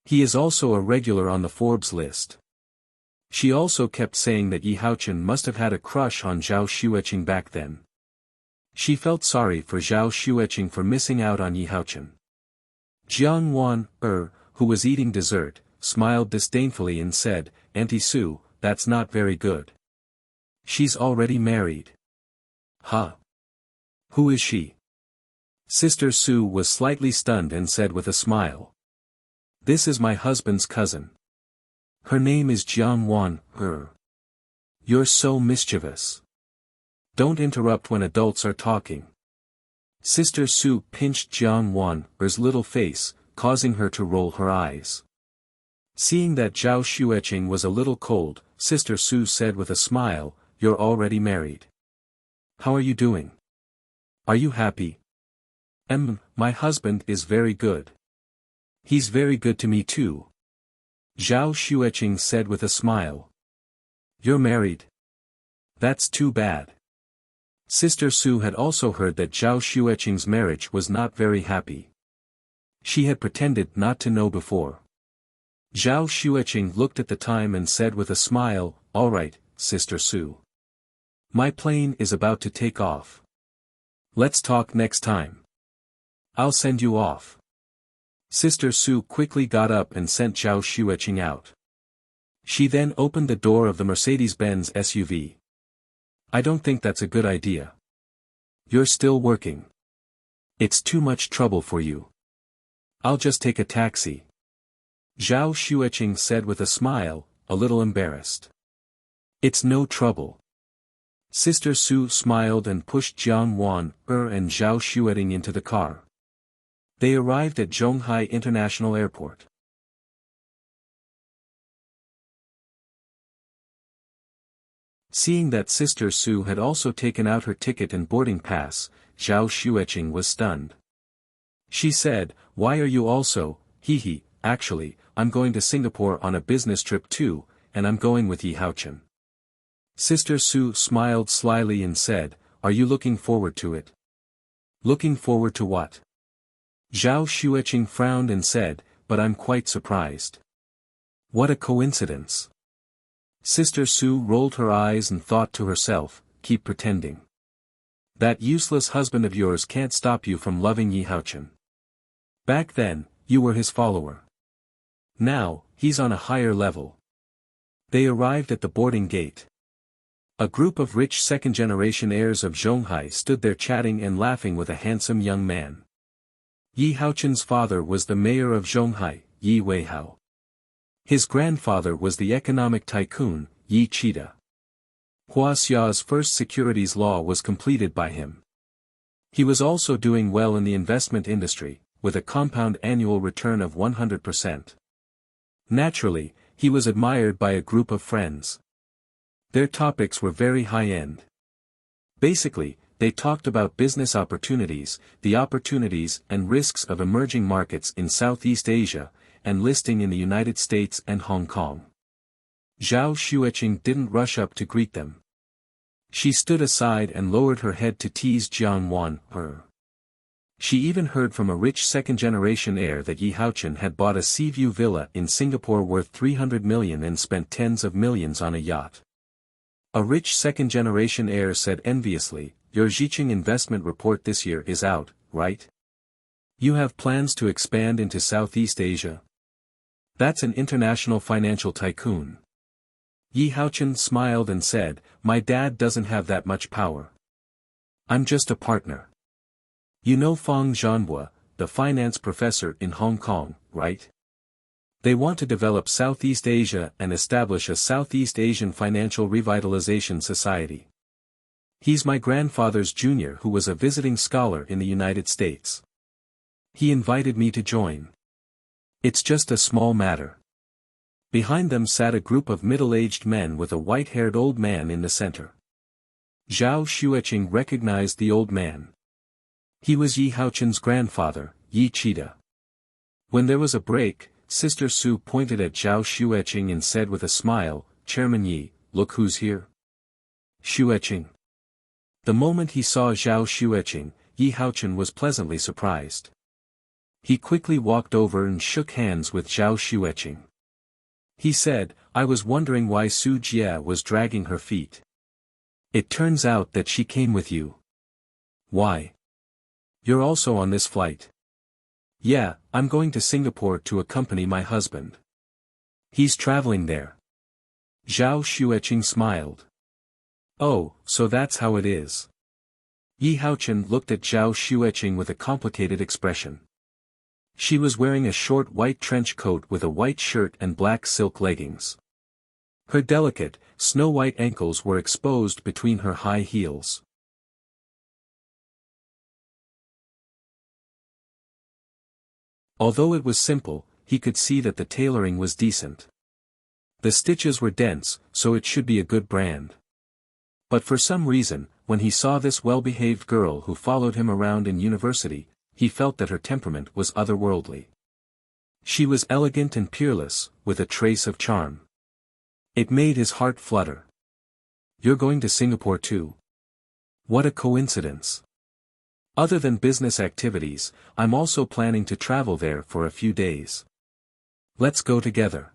He is also a regular on the Forbes list. She also kept saying that Yi Haochen must have had a crush on Zhao Xueqing back then. She felt sorry for Zhao Xueqing for missing out on Yi Haochen. Jiang Wan, who was eating dessert, smiled disdainfully and said, "Auntie Su, that's not very good. She's already married." Huh? Who is she? Sister Su was slightly stunned and said with a smile. This is my husband's cousin. Her name is Jiang Wan, You're so mischievous. Don't interrupt when adults are talking. Sister Su pinched Jiang Wan's little face, causing her to roll her eyes. Seeing that Zhao Xueqing was a little cold, Sister Su said with a smile, "You're already married. How are you doing? Are you happy?" My husband is very good. He's very good to me too. Zhao Xueqing said with a smile. You're married? That's too bad. Sister Su had also heard that Zhao Xueqing's marriage was not very happy. She had pretended not to know before. Zhao Xueqing looked at the time and said with a smile, "All right, Sister Su. My plane is about to take off. Let's talk next time. I'll send you off." Sister Su quickly got up and sent Zhao Xueqing out. She then opened the door of the Mercedes-Benz SUV. I don't think that's a good idea. You're still working. It's too much trouble for you. I'll just take a taxi. Zhao Xueqing said with a smile, a little embarrassed. It's no trouble. Sister Su smiled and pushed Jiang Wan and Zhao Xueqing into the car. They arrived at Zhonghai International Airport. Seeing that Sister Su had also taken out her ticket and boarding pass, Zhao Xueqing was stunned. She said, "Why are you also, actually, I'm going to Singapore on a business trip too, and I'm going with Yi Haochen." Sister Su smiled slyly and said, "Are you looking forward to it?" Looking forward to what? Zhao Xueqing frowned and said, "But I'm quite surprised." What a coincidence. Sister Su rolled her eyes and thought to herself, "Keep pretending. That useless husband of yours can't stop you from loving Yi Haochen. Back then, you were his follower. Now, he's on a higher level." They arrived at the boarding gate. A group of rich second-generation heirs of Zhonghai stood there chatting and laughing with a handsome young man. Yi Haochen's father was the mayor of Zhonghai, Yi Weihao. His grandfather was the economic tycoon, Yi Qida. Huaxia's first securities law was completed by him. He was also doing well in the investment industry, with a compound annual return of 100%. Naturally, he was admired by a group of friends. Their topics were very high-end. Basically, they talked about business opportunities, the opportunities and risks of emerging markets in Southeast Asia, and listing in the United States and Hong Kong. Zhao Xueqing didn't rush up to greet them. She stood aside and lowered her head to tease Jiang Wan, her. She even heard from a rich second-generation heir that Yi Haochen had bought a Seaview villa in Singapore worth 300 million and spent tens of millions on a yacht. A rich second-generation heir said enviously, "Your Zhiqing investment report this year is out, right? You have plans to expand into Southeast Asia? That's an international financial tycoon." Yi Haochen smiled and said, "My dad doesn't have that much power. I'm just a partner. You know Fang Zhanhua, the finance professor in Hong Kong, right? They want to develop Southeast Asia and establish a Southeast Asian Financial Revitalization Society. He's my grandfather's junior who was a visiting scholar in the United States. He invited me to join. It's just a small matter." Behind them sat a group of middle-aged men with a white-haired old man in the center. Zhao Xueqing recognized the old man. He was Yi Haochen's grandfather, Yi Qida. When there was a break, Sister Su pointed at Zhao Xueqing and said with a smile, "Chairman Yi, look who's here." Xueqing. The moment he saw Zhao Xueqing, Yi Haochen was pleasantly surprised. He quickly walked over and shook hands with Zhao Xueqing. He said, "I was wondering why Su Jie was dragging her feet. It turns out that she came with you. Why? You're also on this flight." "Yeah, I'm going to Singapore to accompany my husband. He's traveling there." Zhao Xueqing smiled. "Oh, so that's how it is." Yi Haochen looked at Zhao Xueqing with a complicated expression. She was wearing a short white trench coat with a white shirt and black silk leggings. Her delicate, snow-white ankles were exposed between her high heels. Although it was simple, he could see that the tailoring was decent. The stitches were dense, so it should be a good brand. But for some reason, when he saw this well-behaved girl who followed him around in university, he felt that her temperament was otherworldly. She was elegant and peerless, with a trace of charm. It made his heart flutter. "You're going to Singapore too? What a coincidence. Other than business activities, I'm also planning to travel there for a few days. Let's go together.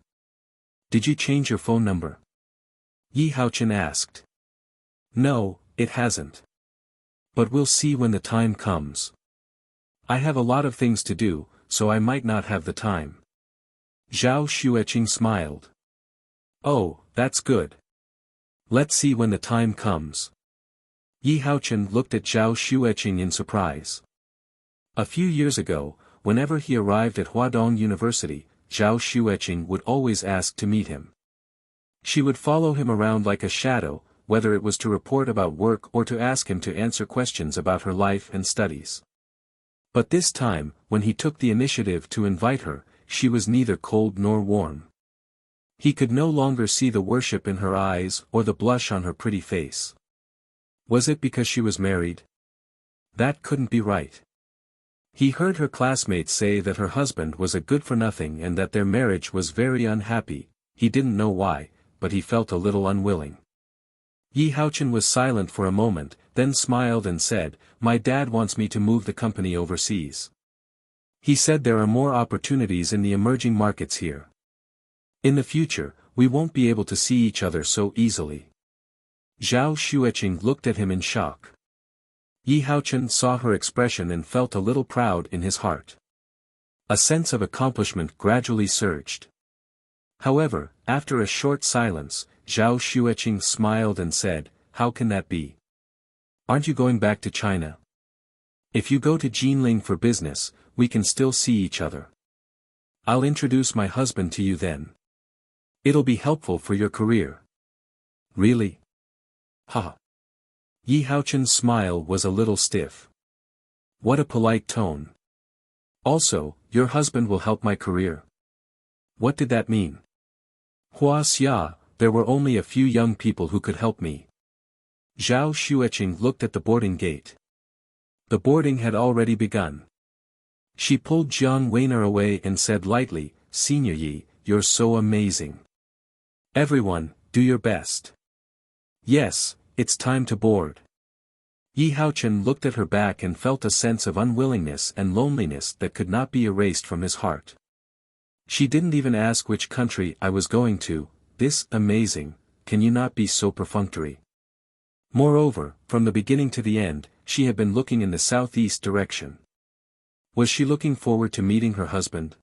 Did you change your phone number?" Yi Haochen asked. "No, it hasn't. But we'll see when the time comes. I have a lot of things to do, so I might not have the time." Zhao Xueqing smiled. "Oh, that's good. Let's see when the time comes." Yi Haochen looked at Zhao Xueqing in surprise. A few years ago, whenever he arrived at Huadong University, Zhao Xueqing would always ask to meet him. She would follow him around like a shadow, whether it was to report about work or to ask him to answer questions about her life and studies. But this time, when he took the initiative to invite her, she was neither cold nor warm. He could no longer see the worship in her eyes or the blush on her pretty face. Was it because she was married? That couldn't be right. He heard her classmates say that her husband was a good-for-nothing and that their marriage was very unhappy. He didn't know why, but he felt a little unwilling. Yi Haochen was silent for a moment, then smiled and said, "My dad wants me to move the company overseas. He said there are more opportunities in the emerging markets here. In the future, we won't be able to see each other so easily." Zhao Xueqing looked at him in shock. Yi Haochen saw her expression and felt a little proud in his heart. A sense of accomplishment gradually surged. However, after a short silence, Zhao Xueqing smiled and said, "How can that be? Aren't you going back to China? If you go to Jinling for business, we can still see each other. I'll introduce my husband to you then. It'll be helpful for your career." "Really? Ha." Yi Haochen's smile was a little stiff. What a polite tone. "Also, your husband will help my career." What did that mean? Hua Xia, there were only a few young people who could help me. Zhao Xueqing looked at the boarding gate. The boarding had already begun. She pulled Jiang Weiner away and said lightly, "Senior Yi, you're so amazing. Everyone, do your best. Yes, it's time to board." Yi Haochen looked at her back and felt a sense of unwillingness and loneliness that could not be erased from his heart. She didn't even ask which country I was going to. This amazing, can you not be so perfunctory? Moreover, from the beginning to the end, she had been looking in the southeast direction. Was she looking forward to meeting her husband?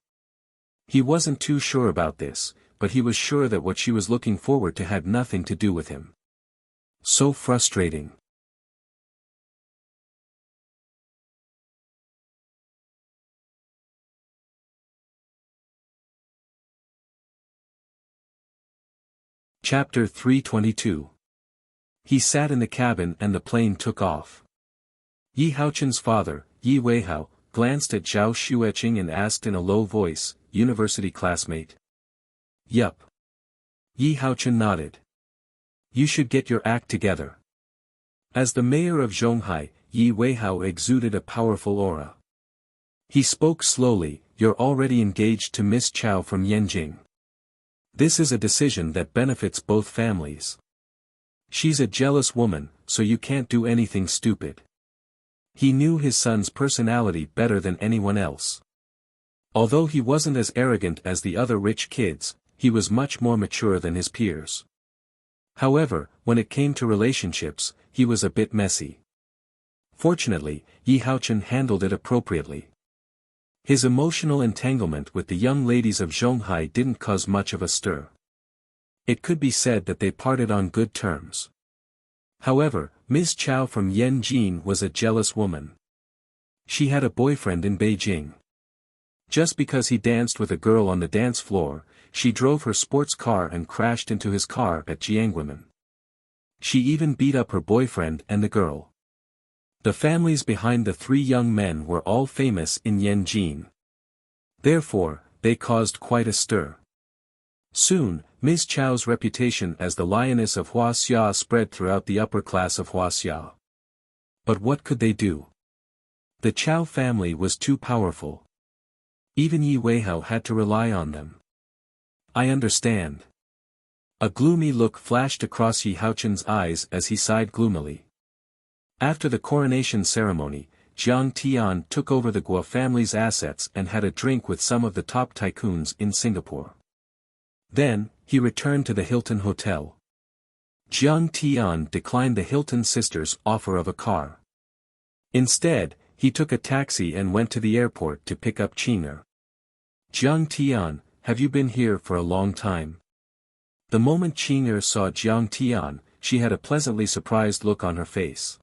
He wasn't too sure about this, but he was sure that what she was looking forward to had nothing to do with him. So frustrating. Chapter 322. He sat in the cabin and the plane took off. Yi Haochen's father, Yi Weihao, glanced at Zhao Xueqing and asked in a low voice, "University classmate?" "Yup." Yi Haochen nodded. "You should get your act together." As the mayor of Zhonghai, Yi Weihao exuded a powerful aura. He spoke slowly, "You're already engaged to Miss Chao from Yanjing. This is a decision that benefits both families. She's a jealous woman, so you can't do anything stupid." He knew his son's personality better than anyone else. Although he wasn't as arrogant as the other rich kids, he was much more mature than his peers. However, when it came to relationships, he was a bit messy. Fortunately, Yi Haochen handled it appropriately. His emotional entanglement with the young ladies of Zhonghai didn't cause much of a stir. It could be said that they parted on good terms. However, Ms. Chao from Yanjing was a jealous woman. She had a boyfriend in Beijing. Just because he danced with a girl on the dance floor, she drove her sports car and crashed into his car at Jiangwimen. She even beat up her boyfriend and the girl. The families behind the three young men were all famous in Yanjing. Therefore, they caused quite a stir. Soon, Ms. Chao's reputation as the lioness of Huaxia spread throughout the upper class of Huaxia. But what could they do? The Chao family was too powerful. Even Yi Weihao had to rely on them. "I understand." A gloomy look flashed across Yi Haochen's eyes as he sighed gloomily. After the coronation ceremony, Jiang Tian took over the Guo family's assets and had a drink with some of the top tycoons in Singapore. Then, he returned to the Hilton Hotel. Jiang Tian declined the Hilton sisters' offer of a car. Instead, he took a taxi and went to the airport to pick up Qing'er. "Jiang Tian, have you been here for a long time?" The moment Qing'er saw Jiang Tian, she had a pleasantly surprised look on her face.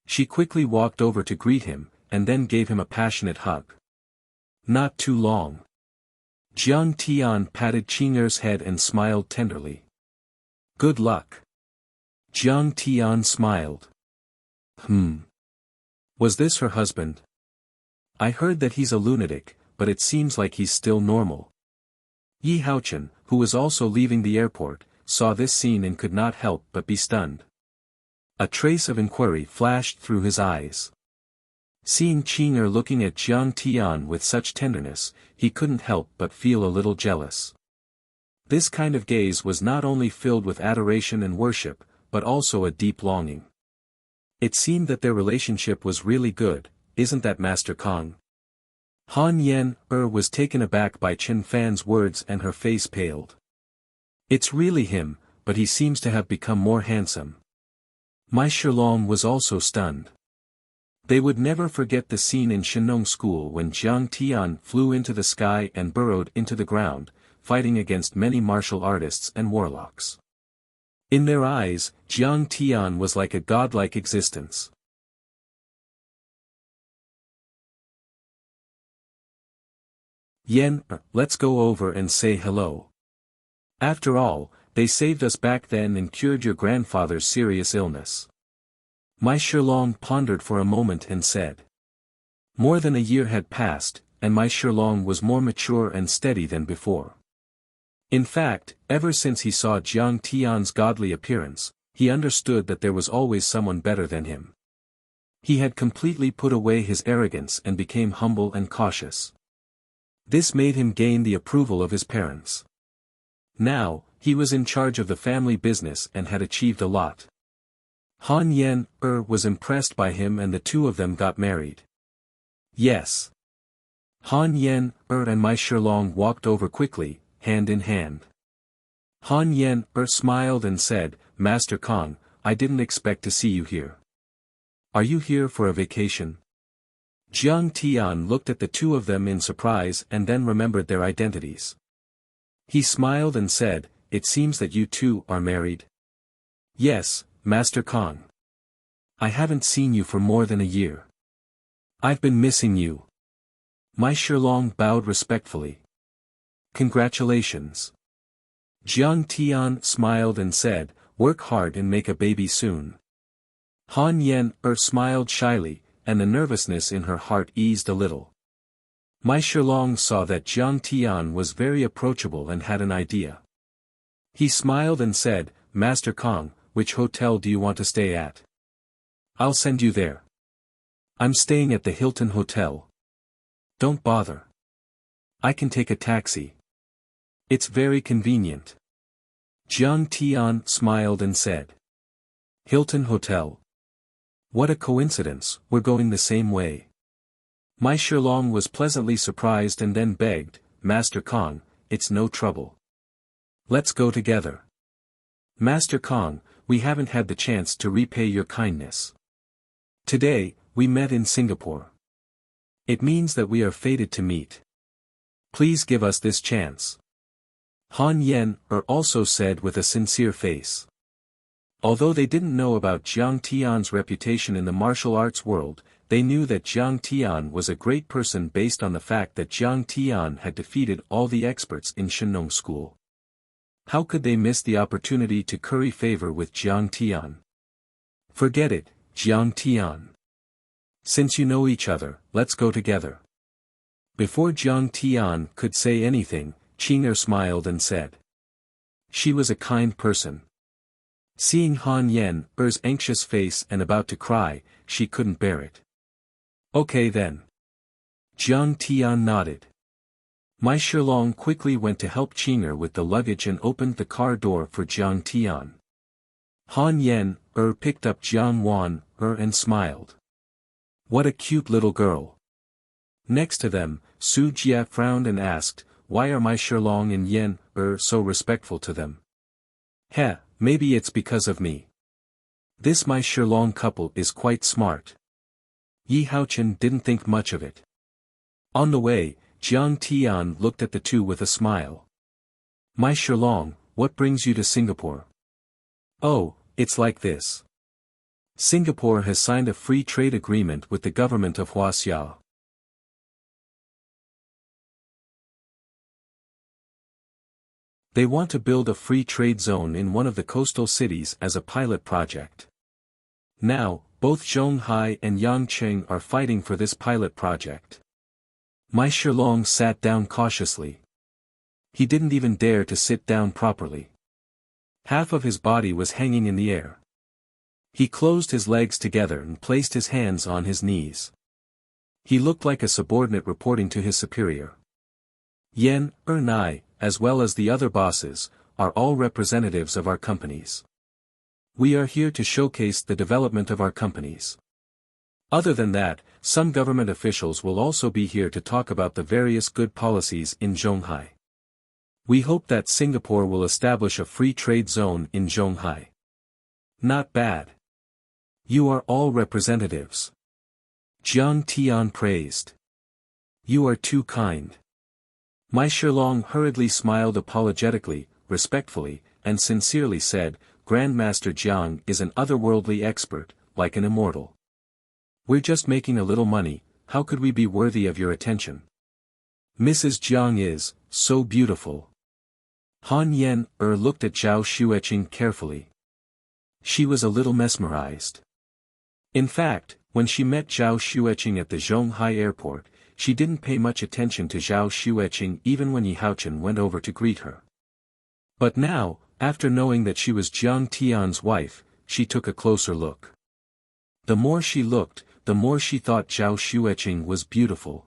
She quickly walked over to greet him, and then gave him a passionate hug. "Not too long." Jiang Tian patted Qing'er's head and smiled tenderly. "Good luck." Jiang Tian smiled. Was this her husband? "I heard that he's a lunatic, but it seems like he's still normal." Yi Haochen, who was also leaving the airport, saw this scene and could not help but be stunned. A trace of inquiry flashed through his eyes. Seeing Qing'er looking at Jiang Tian with such tenderness, he couldn't help but feel a little jealous. This kind of gaze was not only filled with adoration and worship, but also a deep longing. It seemed that their relationship was really good, isn't that Master Kong? Han Yen was taken aback by Chen Fan's words and her face paled. "It's really him, but he seems to have become more handsome." Mai Shilong was also stunned. They would never forget the scene in Shenong School when Jiang Tian flew into the sky and burrowed into the ground, fighting against many martial artists and warlocks. In their eyes, Jiang Tian was like a godlike existence. "Yen, let's go over and say hello. After all, they saved us back then and cured your grandfather's serious illness." Mai Shilong pondered for a moment and said. More than a year had passed, and Mai Shilong was more mature and steady than before. In fact, ever since he saw Jiang Tian's godly appearance, he understood that there was always someone better than him. He had completely put away his arrogance and became humble and cautious. This made him gain the approval of his parents. Now, he was in charge of the family business and had achieved a lot. Han Yen was impressed by him and the two of them got married. Yes. Han Yen and Mai Shilong walked over quickly, hand in hand. Han Yen smiled and said, Master Kong, I didn't expect to see you here. Are you here for a vacation? Jiang Tian looked at the two of them in surprise and then remembered their identities. He smiled and said, It seems that you two are married. Yes, Master Kong. I haven't seen you for more than a year. I've been missing you. Mai Shilong bowed respectfully. Congratulations. Jiang Tian smiled and said, Work hard and make a baby soon. Han Yen smiled shyly, and the nervousness in her heart eased a little. Mai Shilong saw that Jiang Tian was very approachable and had an idea. He smiled and said, Master Kong, which hotel do you want to stay at? I'll send you there. I'm staying at the Hilton Hotel. Don't bother. I can take a taxi. It's very convenient. Jiang Tian smiled and said. Hilton Hotel. What a coincidence, we're going the same way. Mai Shilong was pleasantly surprised and then begged, Master Kong, it's no trouble. Let's go together. Master Kong, we haven't had the chance to repay your kindness. Today, we met in Singapore. It means that we are fated to meet. Please give us this chance. Han Yen also said with a sincere face. Although they didn't know about Jiang Tian's reputation in the martial arts world, they knew that Jiang Tian was a great person based on the fact that Jiang Tian had defeated all the experts in Shenong School. How could they miss the opportunity to curry favor with Jiang Tian? Forget it, Jiang Tian. Since you know each other, let's go together. Before Jiang Tian could say anything, Qing'er smiled and said. She was a kind person. Seeing Han Yen's anxious face and about to cry, she couldn't bear it. Okay then. Jiang Tian nodded. Mai Shilong quickly went to help Qing'er with the luggage and opened the car door for Jiang Tian. Han Yen picked up Jiang Wan and smiled. What a cute little girl. Next to them, Su Jia frowned and asked, Why are Mai Shilong and Yen so respectful to them? Heh, maybe it's because of me. This Mai Shilong couple is quite smart. Yi Haochen didn't think much of it. On the way, Jiang Tian looked at the two with a smile. Mai Shilong, what brings you to Singapore? Oh, it's like this. Singapore has signed a free trade agreement with the government of Wuxia. They want to build a free trade zone in one of the coastal cities as a pilot project. Now, both Zhonghai and Yangcheng are fighting for this pilot project. Mai Shilong sat down cautiously. He didn't even dare to sit down properly. Half of his body was hanging in the air. He closed his legs together and placed his hands on his knees. He looked like a subordinate reporting to his superior. Yen, and I, as well as the other bosses, are all representatives of our companies. We are here to showcase the development of our companies. Other than that, some government officials will also be here to talk about the various good policies in Zhonghai. We hope that Singapore will establish a free trade zone in Zhonghai. Not bad. You are all representatives. Jiang Tian praised. You are too kind. Mai Shilong hurriedly smiled apologetically, respectfully, and sincerely said, Grandmaster Jiang is an otherworldly expert, like an immortal. We're just making a little money, how could we be worthy of your attention? Mrs. Jiang is, so beautiful. Han Yen looked at Zhao Xueqing carefully. She was a little mesmerized. In fact, when she met Zhao Xueqing at the Zhonghai airport, she didn't pay much attention to Zhao Xueqing even when Yi Haochen went over to greet her. But now, after knowing that she was Jiang Tian's wife, she took a closer look. The more she looked, the more she thought Zhao Xueqing was beautiful.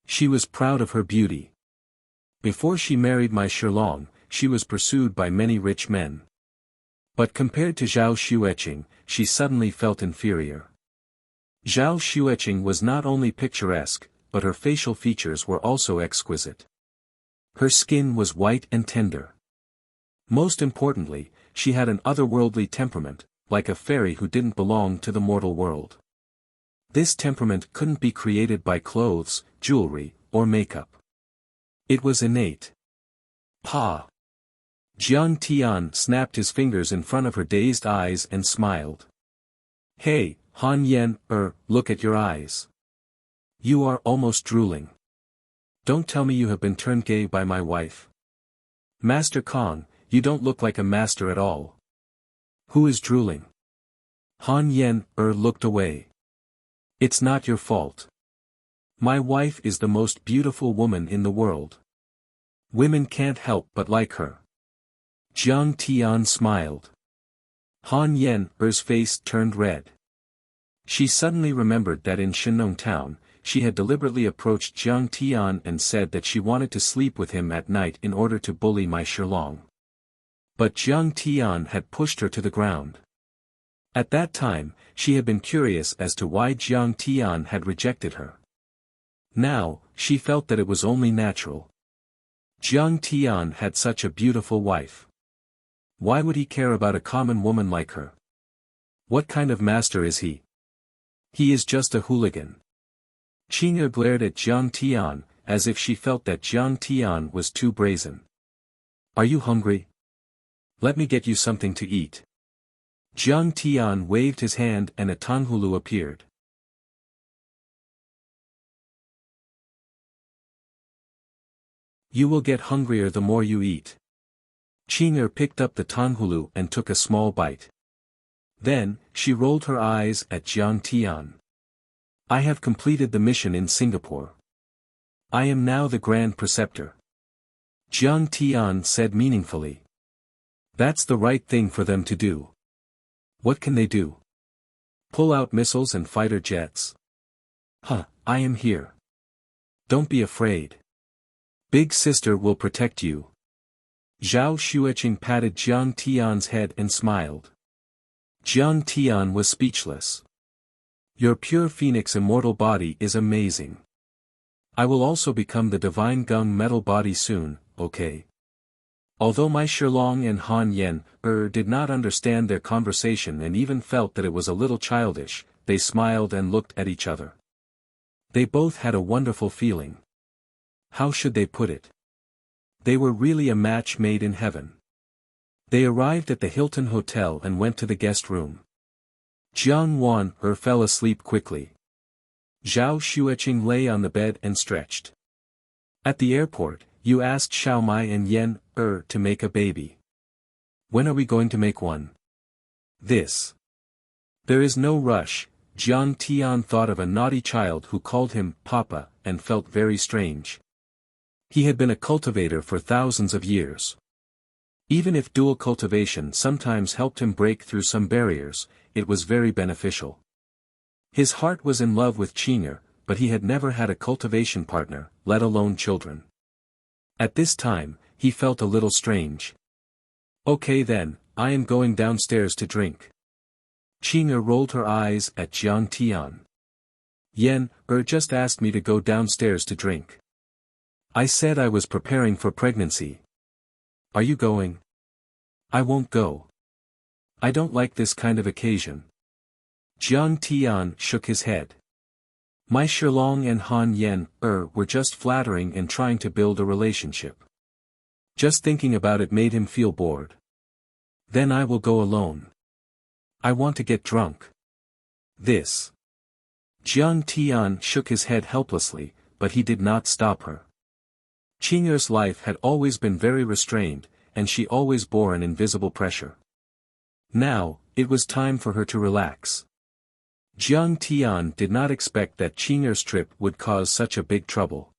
She was proud of her beauty. Before she married my Shilong, she was pursued by many rich men. But compared to Zhao Xueqing, she suddenly felt inferior. Zhao Xueqing was not only picturesque, but her facial features were also exquisite. Her skin was white and tender. Most importantly, she had an otherworldly temperament, like a fairy who didn't belong to the mortal world. This temperament couldn't be created by clothes, jewelry, or makeup. It was innate. Pa! Jiang Tian snapped his fingers in front of her dazed eyes and smiled. Hey, Han Yen, look at your eyes. You are almost drooling. Don't tell me you have been turned gay by my wife. Master Kong, you don't look like a master at all. Who is drooling? Han Yen, looked away. It's not your fault. My wife is the most beautiful woman in the world. Women can't help but like her. Jiang Tian smiled. Han Yen's face turned red. She suddenly remembered that in Shenong town, she had deliberately approached Jiang Tian and said that she wanted to sleep with him at night in order to bully my Shilong. But Jiang Tian had pushed her to the ground. At that time, she had been curious as to why Jiang Tian had rejected her. Now, she felt that it was only natural. Jiang Tian had such a beautiful wife. Why would he care about a common woman like her? What kind of master is he? He is just a hooligan. Qing'e glared at Jiang Tian, as if she felt that Jiang Tian was too brazen. Are you hungry? Let me get you something to eat. Jiang Tian waved his hand and a tanghulu appeared. You will get hungrier the more you eat. Qing'e picked up the tanghulu and took a small bite. Then, she rolled her eyes at Jiang Tian. I have completed the mission in Singapore. I am now the Grand Preceptor. Jiang Tian said meaningfully. That's the right thing for them to do. What can they do? Pull out missiles and fighter jets? Huh, I am here. Don't be afraid. Big sister will protect you. Zhao Xueqing patted Jiang Tian's head and smiled. Jiang Tian was speechless. Your pure phoenix immortal body is amazing. I will also become the divine gung metal body soon, okay? Although my Shilong and Han Yen did not understand their conversation and even felt that it was a little childish, they smiled and looked at each other. They both had a wonderful feeling. How should they put it? They were really a match made in heaven. They arrived at the Hilton Hotel and went to the guest room. Jiang Wan fell asleep quickly. Zhao Xueqing lay on the bed and stretched. At the airport, you asked Xiao Mai and Yen to make a baby. When are we going to make one? This. There is no rush. Jiang Tian thought of a naughty child who called him Papa and felt very strange. He had been a cultivator for thousands of years. Even if dual cultivation sometimes helped him break through some barriers, it was very beneficial. His heart was in love with Qing'e, but he had never had a cultivation partner, let alone children. At this time, he felt a little strange. Okay then, I am going downstairs to drink. Qing'e rolled her eyes at Jiang Tian. Yen just asked me to go downstairs to drink. I said I was preparing for pregnancy. Are you going? I won't go. I don't like this kind of occasion. Jiang Tian shook his head. My Shilong and Han Yen were just flattering and trying to build a relationship. Just thinking about it made him feel bored. Then I will go alone. I want to get drunk. This. Jiang Tian shook his head helplessly, but he did not stop her. Qing'e's life had always been very restrained, and she always bore an invisible pressure. Now, it was time for her to relax. Jiang Tian did not expect that Qing'e's trip would cause such a big trouble.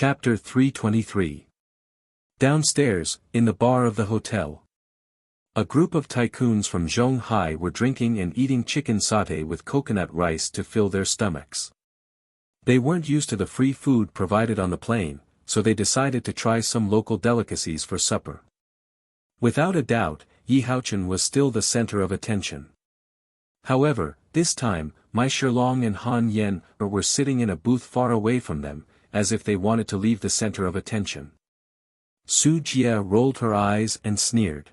Chapter 323. Downstairs, in the bar of the hotel. A group of tycoons from Zhonghai were drinking and eating chicken sauté with coconut rice to fill their stomachs. They weren't used to the free food provided on the plane, so they decided to try some local delicacies for supper. Without a doubt, Yi Haochen was still the center of attention. However, this time, Mai Shilong and Han Yen were sitting in a booth far away from them, as if they wanted to leave the center of attention. Su Jie rolled her eyes and sneered.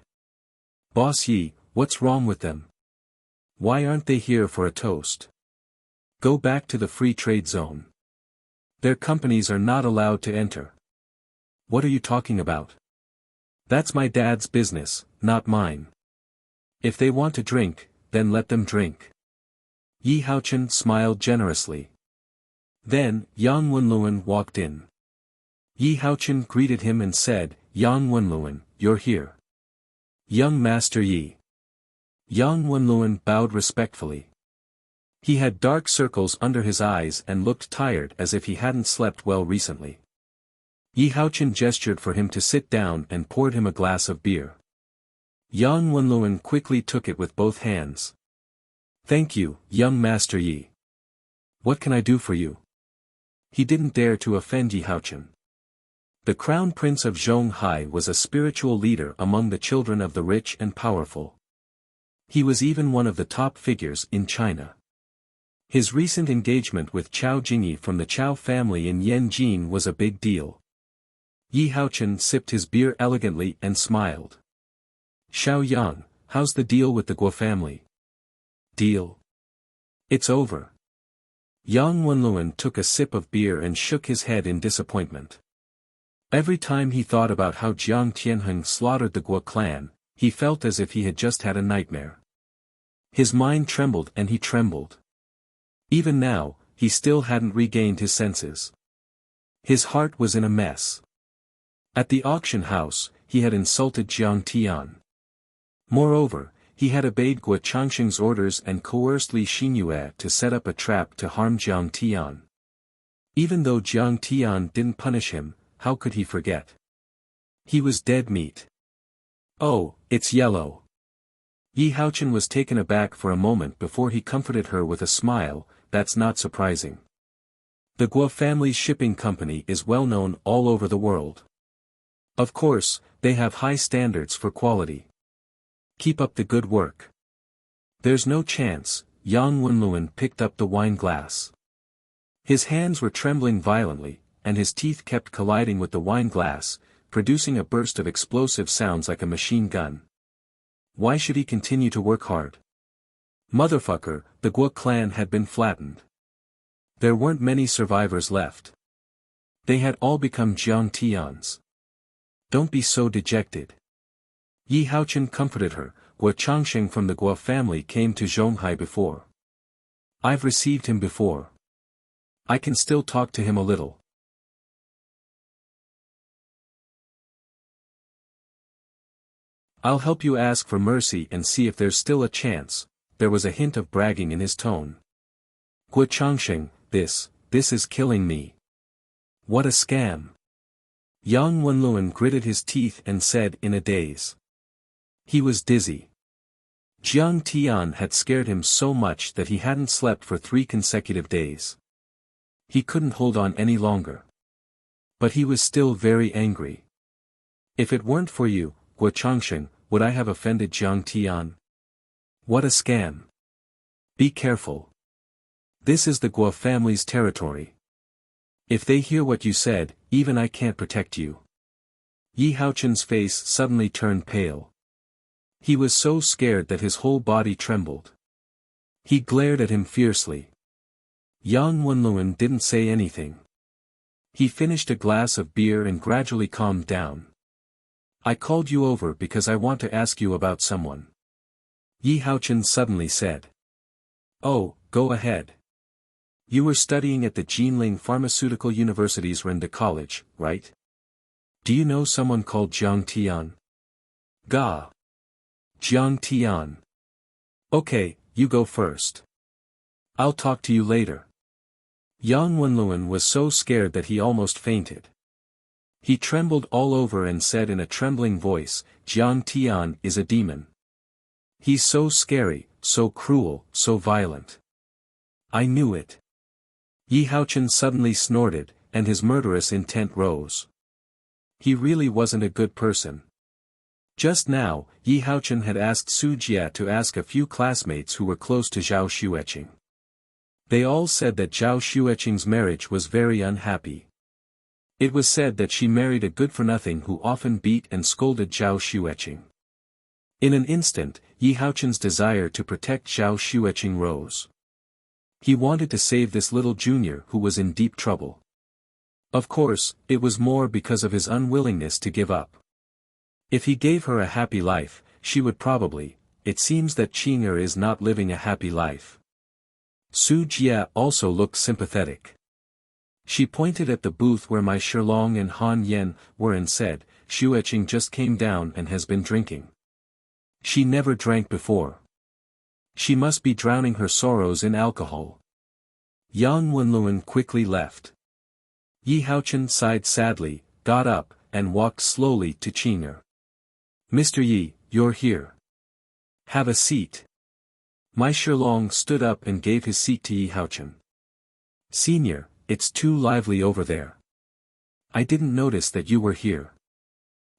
"Boss Yi, what's wrong with them? Why aren't they here for a toast? Go back to the free trade zone. Their companies are not allowed to enter." "What are you talking about? That's my dad's business, not mine. If they want to drink, then let them drink." Yi Haochen smiled generously. Then, Yang Wenluan walked in. Yi Haochen greeted him and said, "Yang Wenluan, you're here. Young Master Yi." Yang Wenluan bowed respectfully. He had dark circles under his eyes and looked tired as if he hadn't slept well recently. Yi Haochen gestured for him to sit down and poured him a glass of beer. Yang Wenluan quickly took it with both hands. "Thank you, young Master Yi. What can I do for you?" He didn't dare to offend Yi Haochen. The Crown Prince of Zhonghai was a spiritual leader among the children of the rich and powerful. He was even one of the top figures in China. His recent engagement with Chao Jingyi from the Chao family in Yanjin was a big deal. Yi Haochen sipped his beer elegantly and smiled. "Xiao Yang, how's the deal with the Guo family?" "Deal? It's over." Yang Wenluan took a sip of beer and shook his head in disappointment. Every time he thought about how Jiang Tianheng slaughtered the Guo clan, he felt as if he had just had a nightmare. His mind trembled and he trembled. Even now, he still hadn't regained his senses. His heart was in a mess. At the auction house, he had insulted Jiang Tian. Moreover, he had obeyed Guo Changsheng's orders and coerced Li Xinyue to set up a trap to harm Jiang Tian. Even though Jiang Tian didn't punish him, how could he forget? He was dead meat. "Oh, it's yellow." Yi Haochen was taken aback for a moment before he comforted her with a smile. "That's not surprising. The Guo family's shipping company is well known all over the world. Of course, they have high standards for quality. Keep up the good work." "There's no chance." Yang Wenluan picked up the wine glass. His hands were trembling violently, and his teeth kept colliding with the wine glass, producing a burst of explosive sounds like a machine gun. Why should he continue to work hard? Motherfucker, the Guo clan had been flattened. There weren't many survivors left. They had all become Jiang Tians. "Don't be so dejected." Yi Haochen comforted her. "Guo Changsheng from the Guo family came to Zhonghai before. I've received him before. I can still talk to him a little. I'll help you ask for mercy and see if there's still a chance." There was a hint of bragging in his tone. "Guo Changsheng, this is killing me. What a scam." Yang Wenluan gritted his teeth and said in a daze. He was dizzy. Jiang Tian had scared him so much that he hadn't slept for 3 consecutive days. He couldn't hold on any longer. But he was still very angry. "If it weren't for you, Guo Changsheng, would I have offended Jiang Tian? What a scam. Be careful. This is the Guo family's territory. If they hear what you said, even I can't protect you." Yi Haochen's face suddenly turned pale. He was so scared that his whole body trembled. He glared at him fiercely. Yang Wenluan didn't say anything. He finished a glass of beer and gradually calmed down. "I called you over because I want to ask you about someone," Yi Haochen suddenly said. "Oh, go ahead. You were studying at the Jinling Pharmaceutical University's Renda College, right? Do you know someone called Jiang Tian?" "Ga. Jiang Tian. Okay, you go first. I'll talk to you later." Yang Wenluan was so scared that he almost fainted. He trembled all over and said in a trembling voice, Jiang Tian is a demon. He's so scary, so cruel, so violent. I knew it. Yi Haochen suddenly snorted, and his murderous intent rose. He really wasn't a good person. Just now, Yi Haochen had asked Su Jia to ask a few classmates who were close to Zhao Xueqing. They all said that Zhao Xueqing's marriage was very unhappy. It was said that she married a good-for-nothing who often beat and scolded Zhao Xueqing. In an instant, Yi Haochen's desire to protect Zhao Xueqing rose. He wanted to save this little junior who was in deep trouble. Of course, it was more because of his unwillingness to give up. If he gave her a happy life, she would probably. It seems that Qing'er is not living a happy life. Su Jia also looked sympathetic. She pointed at the booth where Mai Shilong and Han Yen were and said, Xueqing just came down and has been drinking. She never drank before. She must be drowning her sorrows in alcohol. Yang Wenluan quickly left. Yi Haochen sighed sadly, got up, and walked slowly to Qing'er. Mr. Yi, you're here. Have a seat. Mai Shilong stood up and gave his seat to Yi Haochen. Senior, it's too lively over there. I didn't notice that you were here.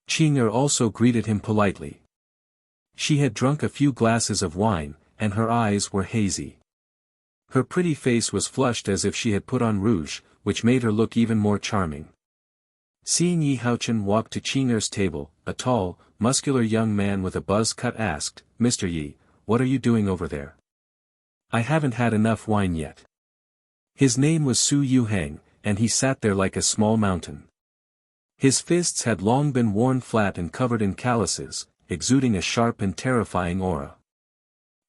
Qing'er also greeted him politely. She had drunk a few glasses of wine, and her eyes were hazy. Her pretty face was flushed as if she had put on rouge, which made her look even more charming. Seeing Yi Haochen walk to Qing'er's table, a tall, muscular young man with a buzz cut asked, Mr. Yi, what are you doing over there? I haven't had enough wine yet. His name was Su Yuhang, and he sat there like a small mountain. His fists had long been worn flat and covered in calluses, exuding a sharp and terrifying aura.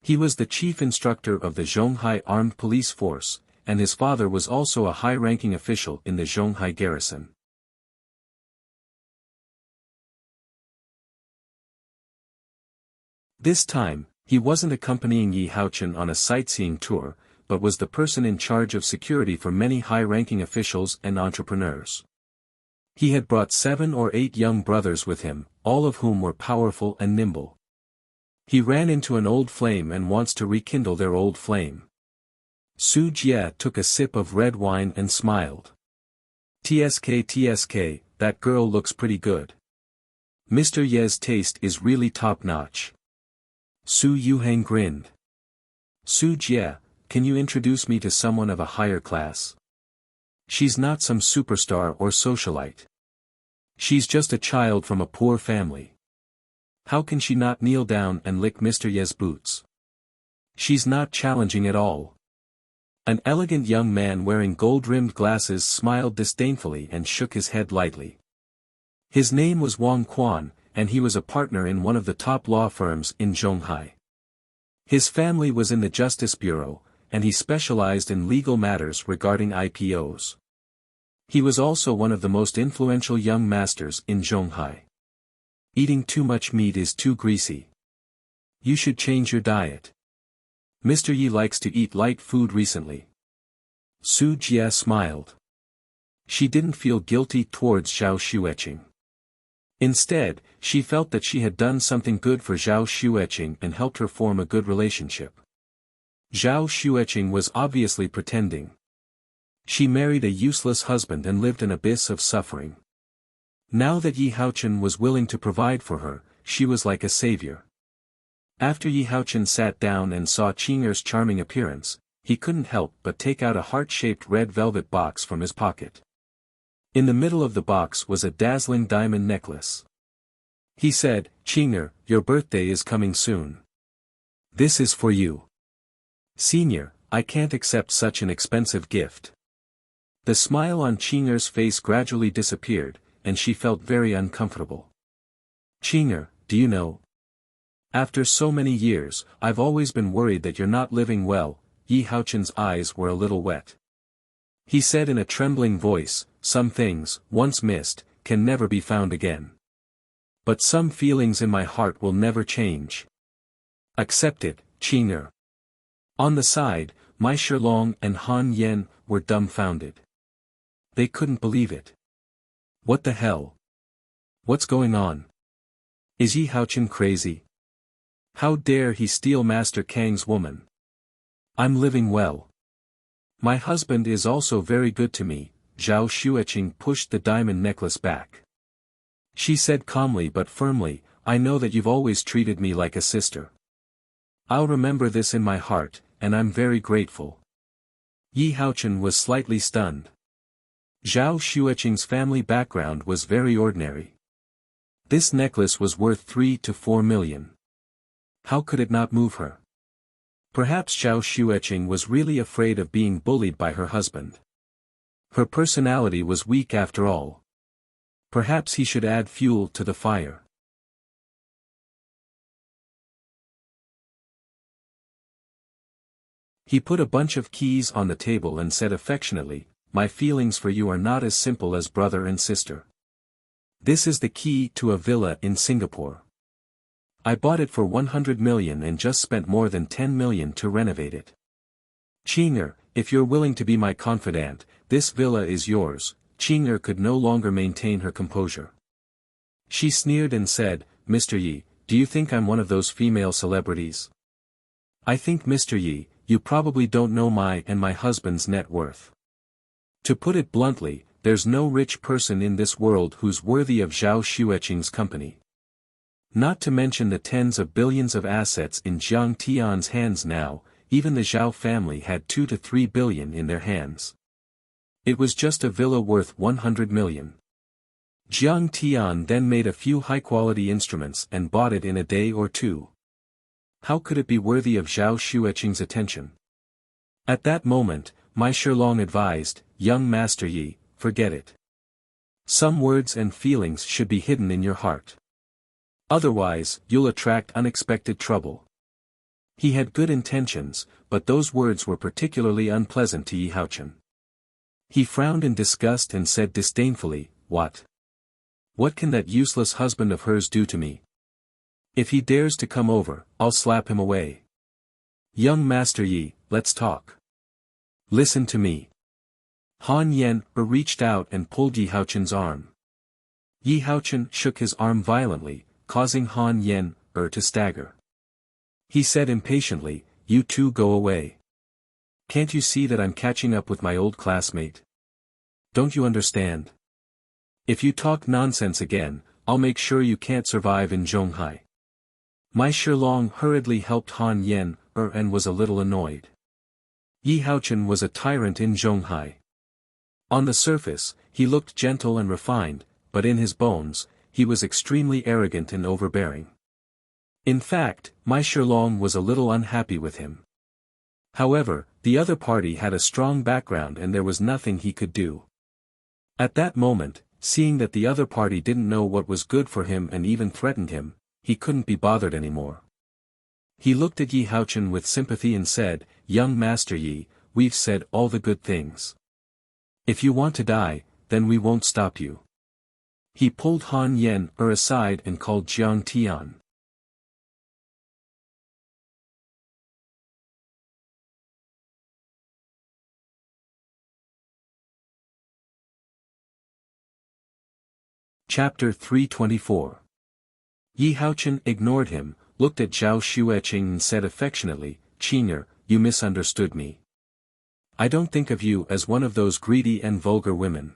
He was the chief instructor of the Zhonghai Armed Police Force, and his father was also a high-ranking official in the Zhonghai garrison. This time, he wasn't accompanying Yi Haochen on a sightseeing tour, but was the person in charge of security for many high-ranking officials and entrepreneurs. He had brought 7 or 8 young brothers with him, all of whom were powerful and nimble. He ran into an old flame and wants to rekindle their old flame. Su Jia took a sip of red wine and smiled. TSK, that girl looks pretty good. Mr. Ye's taste is really top-notch. Su Yuhang grinned. Su Jia, can you introduce me to someone of a higher class? She's not some superstar or socialite. She's just a child from a poor family. How can she not kneel down and lick Mr. Ye's boots? She's not challenging at all. An elegant young man wearing gold-rimmed glasses smiled disdainfully and shook his head lightly. His name was Wang Quan, and he was a partner in one of the top law firms in Zhonghai. His family was in the Justice Bureau, and he specialized in legal matters regarding IPOs. He was also one of the most influential young masters in Zhonghai. Eating too much meat is too greasy. You should change your diet. Mr. Yi likes to eat light food recently. Su Jia smiled. She didn't feel guilty towards Zhao Xueqing. Instead, she felt that she had done something good for Zhao Xueqing and helped her form a good relationship. Zhao Xueqing was obviously pretending. She married a useless husband and lived an abyss of suffering. Now that Yi Haochen was willing to provide for her, she was like a savior. After Yi Haochen sat down and saw Qing'er's charming appearance, he couldn't help but take out a heart-shaped red velvet box from his pocket. In the middle of the box was a dazzling diamond necklace. He said, Qing'er, your birthday is coming soon. This is for you. Senior, I can't accept such an expensive gift. The smile on Qing'er's face gradually disappeared, and she felt very uncomfortable. Qing'er, do you know? After so many years, I've always been worried that you're not living well. Yi Haochen's eyes were a little wet. He said in a trembling voice, some things, once missed, can never be found again. But some feelings in my heart will never change. Accept it, Qing'er. On the side, Mai Shilong and Han Yen were dumbfounded. They couldn't believe it. What the hell? What's going on? Is Yi Haochen crazy? How dare he steal Master Kang's woman? I'm living well. My husband is also very good to me. Zhao Xueqing pushed the diamond necklace back. She said calmly but firmly, I know that you've always treated me like a sister. I'll remember this in my heart, and I'm very grateful. Yi Haochen was slightly stunned. Zhao Xueqing's family background was very ordinary. This necklace was worth 3 to 4 million. How could it not move her? Perhaps Zhao Xueqing was really afraid of being bullied by her husband. Her personality was weak after all. Perhaps he should add fuel to the fire. He put a bunch of keys on the table and said affectionately, my feelings for you are not as simple as brother and sister. This is the key to a villa in Singapore. I bought it for 100 million and just spent more than 10 million to renovate it. Qing'er, if you're willing to be my confidant, this villa is yours. Qing'er could no longer maintain her composure. She sneered and said, Mr. Yi, do you think I'm one of those female celebrities? I think Mr. Yi, you probably don't know my and my husband's net worth. To put it bluntly, there's no rich person in this world who's worthy of Zhao Xueqing's company. Not to mention the tens of billions of assets in Jiang Tian's hands now, even the Zhao family had 2 to 3 billion in their hands. It was just a villa worth 100 million. Jiang Tian then made a few high-quality instruments and bought it in a day or two. How could it be worthy of Zhao Xueqing's attention? At that moment, Mai Shilong advised, young Master Yi, forget it. Some words and feelings should be hidden in your heart. Otherwise, you'll attract unexpected trouble. He had good intentions, but those words were particularly unpleasant to Yi Haochen. He frowned in disgust and said disdainfully, What? What can that useless husband of hers do to me? If he dares to come over, I'll slap him away. Young Master Yi, let's talk. Listen to me. Han Yen reached out and pulled Yi Haochen's arm. Yi Haochen shook his arm violently, causing Han Yen to stagger. He said impatiently, You two go away. Can't you see that I'm catching up with my old classmate? Don't you understand? If you talk nonsense again, I'll make sure you can't survive in Zhonghai. Mai Shilong hurriedly helped Han Yen and was a little annoyed. Yi Haochen was a tyrant in Zhonghai. On the surface, he looked gentle and refined, but in his bones, he was extremely arrogant and overbearing. In fact, Mai Shilong was a little unhappy with him. However, the other party had a strong background and there was nothing he could do. At that moment, seeing that the other party didn't know what was good for him and even threatened him, he couldn't be bothered anymore. He looked at Yi Haochen with sympathy and said, Young Master Yi, we've said all the good things. If you want to die, then we won't stop you. He pulled Han Yen aside and called Jiang Tian. Chapter 324. Yi Haochen ignored him, looked at Zhao Xueqing and said affectionately, Qing'er, you misunderstood me. I don't think of you as one of those greedy and vulgar women.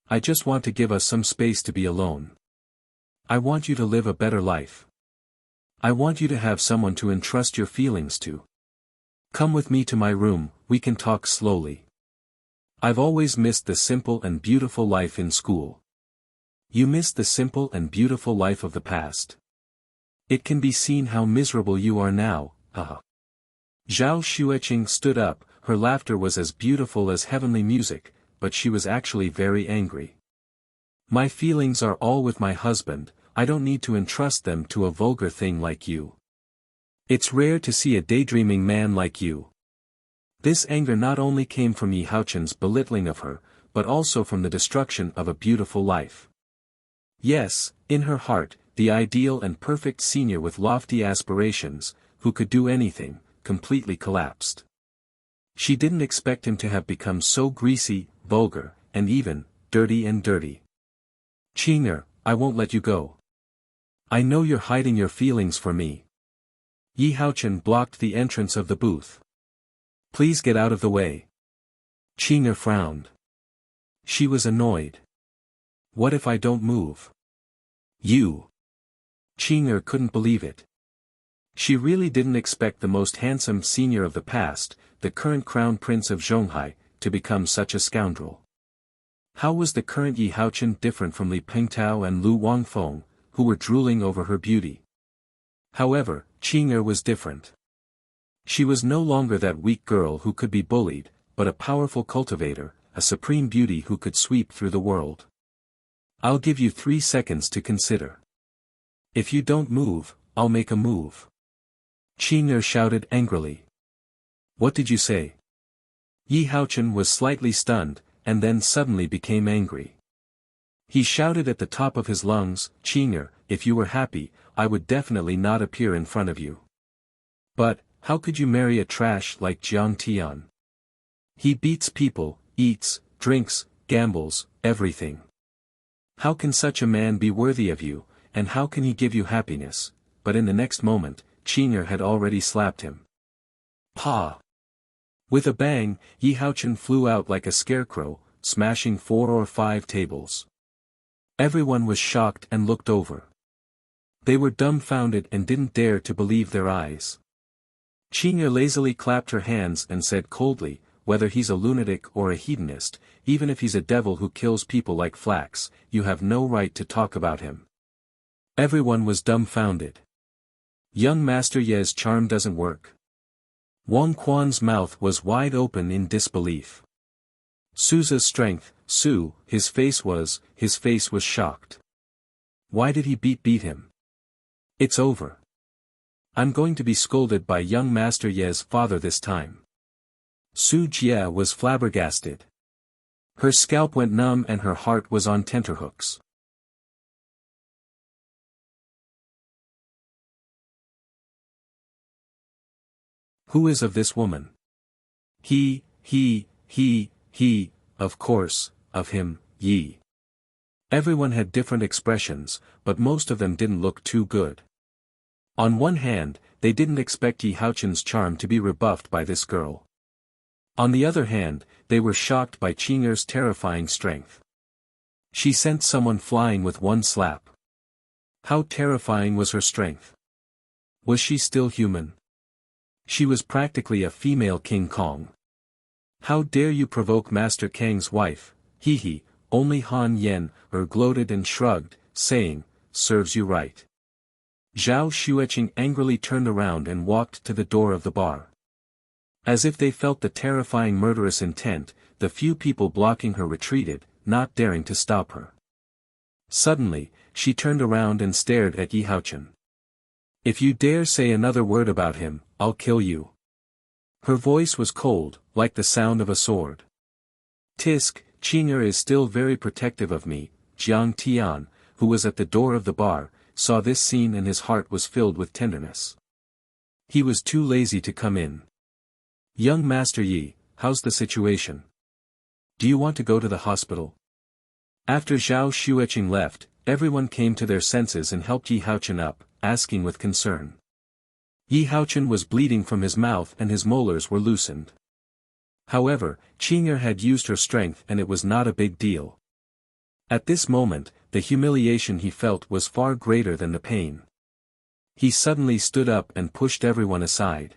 I just want to give us some space to be alone. I want you to live a better life. I want you to have someone to entrust your feelings to. Come with me to my room, we can talk slowly. I've always missed the simple and beautiful life in school. You miss the simple and beautiful life of the past. It can be seen how miserable you are now, haha. Zhao Xueqing stood up, her laughter was as beautiful as heavenly music, but she was actually very angry. My feelings are all with my husband, I don't need to entrust them to a vulgar thing like you. It's rare to see a daydreaming man like you. This anger not only came from Yi Haochen's belittling of her, but also from the destruction of a beautiful life. Yes, in her heart, the ideal and perfect senior with lofty aspirations, who could do anything, completely collapsed. She didn't expect him to have become so greasy, vulgar, and even, dirty. Qing'er, I won't let you go. I know you're hiding your feelings for me. Yi Haochen blocked the entrance of the booth. Please get out of the way. Qing'er frowned. She was annoyed. What if I don't move? You. Qing'er couldn't believe it. She really didn't expect the most handsome senior of the past, the current crown prince of Zhonghai, to become such a scoundrel. How was the current Yi Haochen different from Li Pengtao and Lu Wangfeng, who were drooling over her beauty? However, Qing'er was different. She was no longer that weak girl who could be bullied, but a powerful cultivator, a supreme beauty who could sweep through the world. I'll give you 3 seconds to consider. If you don't move, I'll make a move. Qing'er shouted angrily. What did you say? Yi Haochen was slightly stunned, and then suddenly became angry. He shouted at the top of his lungs, Qing'er, if you were happy, I would definitely not appear in front of you. But, how could you marry a trash like Jiang Tian? He beats people, eats, drinks, gambles, everything. How can such a man be worthy of you, and how can he give you happiness? But in the next moment, Qing'er had already slapped him. Pa! With a bang, Yi Haochen flew out like a scarecrow, smashing 4 or 5 tables. Everyone was shocked and looked over. They were dumbfounded and didn't dare to believe their eyes. Qing'er lazily clapped her hands and said coldly, whether he's a lunatic or a hedonist, even if he's a devil who kills people like flax, you have no right to talk about him. Everyone was dumbfounded. Young Master Ye's charm doesn't work. Wang Quan's mouth was wide open in disbelief. Su's strength, his face was shocked. Why did he beat him? It's over. I'm going to be scolded by young Master Ye's father this time. Su Jie was flabbergasted. Her scalp went numb and her heart was on tenterhooks. Who is of this woman? He, of course, of him, Yi. Everyone had different expressions, but most of them didn't look too good. On one hand, they didn't expect Yi Haochen's charm to be rebuffed by this girl. On the other hand, they were shocked by Qing'er's terrifying strength. She sent someone flying with one slap. How terrifying was her strength? Was she still human? She was practically a female King Kong. How dare you provoke Master Kang's wife, only Han Yen, gloated and shrugged, saying, serves you right. Zhao Xueqing angrily turned around and walked to the door of the bar. As if they felt the terrifying murderous intent, the few people blocking her retreated, not daring to stop her. Suddenly, she turned around and stared at Yi Haochen. If you dare say another word about him, I'll kill you. Her voice was cold, like the sound of a sword. Tisk, Qing'er is still very protective of me. Jiang Tian, who was at the door of the bar, saw this scene and his heart was filled with tenderness. He was too lazy to come in. Young Master Yi, how's the situation? Do you want to go to the hospital? After Zhao Xueqing left, everyone came to their senses and helped Yi Haochen up, asking with concern. Yi Haochen was bleeding from his mouth and his molars were loosened. However, Qing'er had used her strength and it was not a big deal. At this moment, the humiliation he felt was far greater than the pain. He suddenly stood up and pushed everyone aside.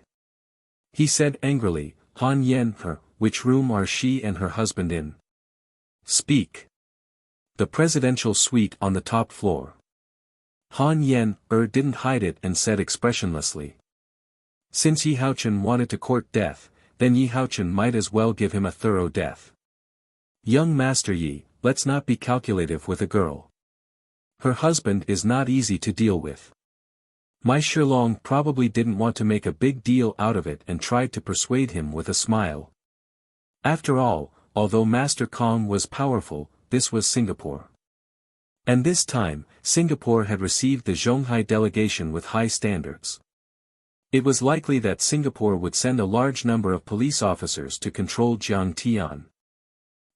He said angrily, Han Yen, which room are she and her husband in? Speak. The presidential suite on the top floor. Han Yen, didn't hide it and said expressionlessly. Since Yi Haochen wanted to court death, then Yi Haochen might as well give him a thorough death. Young Master Yi, let's not be calculative with a girl. Her husband is not easy to deal with. Mai Shilong probably didn't want to make a big deal out of it and tried to persuade him with a smile. After all, although Master Kong was powerful, this was Singapore. And this time, Singapore had received the Zhonghai delegation with high standards. It was likely that Singapore would send a large number of police officers to control Jiang Tian.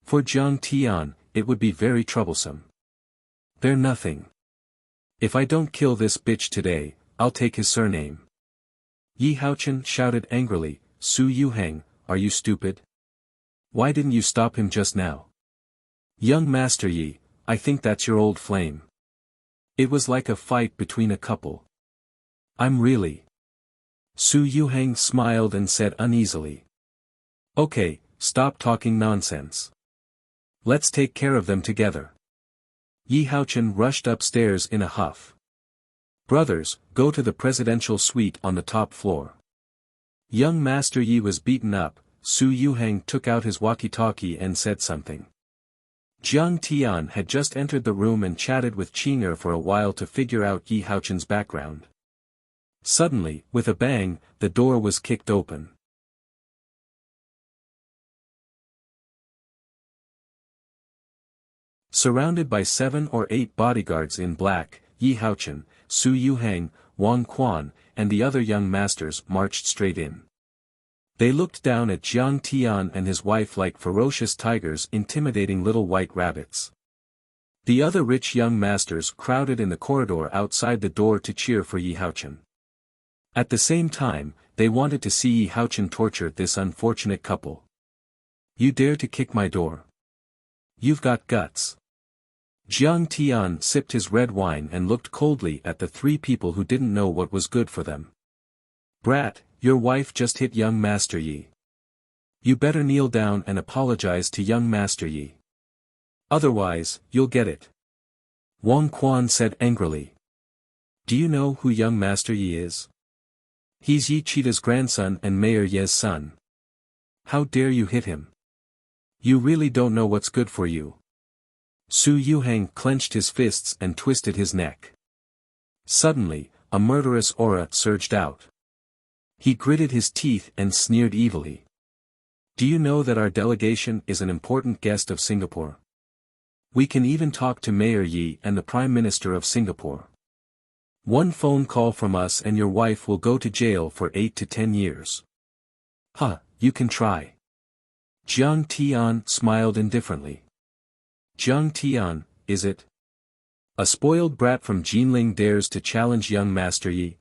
For Jiang Tian, it would be very troublesome. They're nothing. If I don't kill this bitch today, I'll take his surname. Yi Haochen shouted angrily, Su Yuheng, are you stupid? Why didn't you stop him just now? Young Master Yi, I think that's your old flame. It was like a fight between a couple. I'm really. Su Yuheng smiled and said uneasily. Okay, stop talking nonsense. Let's take care of them together. Yi Haochen rushed upstairs in a huff. Brothers, go to the presidential suite on the top floor. Young Master Yi was beaten up. Su Yuheng took out his walkie-talkie and said something. Jiang Tian had just entered the room and chatted with Qing'er for a while to figure out Yi Haochen's background. Suddenly, with a bang, the door was kicked open. Surrounded by 7 or 8 bodyguards in black, Yi Haochen, Su Yuheng, Wang Quan, and the other young masters marched straight in. They looked down at Jiang Tian and his wife like ferocious tigers intimidating little white rabbits. The other rich young masters crowded in the corridor outside the door to cheer for Yi Haochen. At the same time, they wanted to see Yi Haochen torture this unfortunate couple. You dare to kick my door? You've got guts. Jiang Tian sipped his red wine and looked coldly at the 3 people who didn't know what was good for them. Brat, your wife just hit young Master Yi. You better kneel down and apologize to young Master Yi. Otherwise, you'll get it. Wang Quan said angrily. Do you know who young Master Yi is? He's Yi Cheetah's grandson and Mayor Ye's son. How dare you hit him? You really don't know what's good for you. Su Yuheng clenched his fists and twisted his neck. Suddenly, a murderous aura surged out. He gritted his teeth and sneered evilly. Do you know that our delegation is an important guest of Singapore? We can even talk to Mayor Yi and the Prime Minister of Singapore. One phone call from us and your wife will go to jail for 8 to 10 years. Huh, you can try. Jiang Tian smiled indifferently. Jiang Tian, is it? A spoiled brat from Jinling dares to challenge young Master Yi?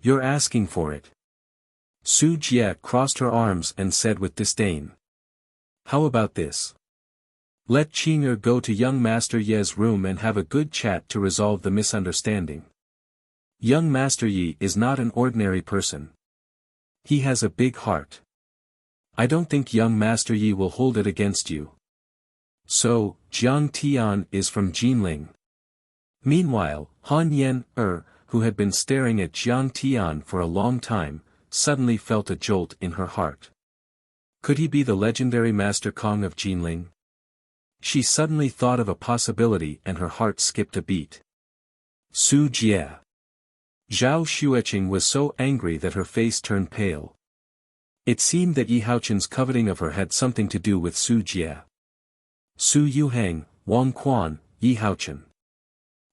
You're asking for it. Su Jie crossed her arms and said with disdain. How about this? Let Qing'er go to young Master Ye's room and have a good chat to resolve the misunderstanding. Young Master Yi is not an ordinary person. He has a big heart. I don't think young Master Yi will hold it against you. So, Jiang Tian is from Jinling. Meanwhile, Han Yen, who had been staring at Jiang Tian for a long time, suddenly felt a jolt in her heart. Could he be the legendary Master Kong of Jinling? She suddenly thought of a possibility and her heart skipped a beat. Su Jie. Zhao Xueqing was so angry that her face turned pale. It seemed that Yi Haochen's coveting of her had something to do with Su Jie. Su Yuheng, Wang Quan, Yi Haochen.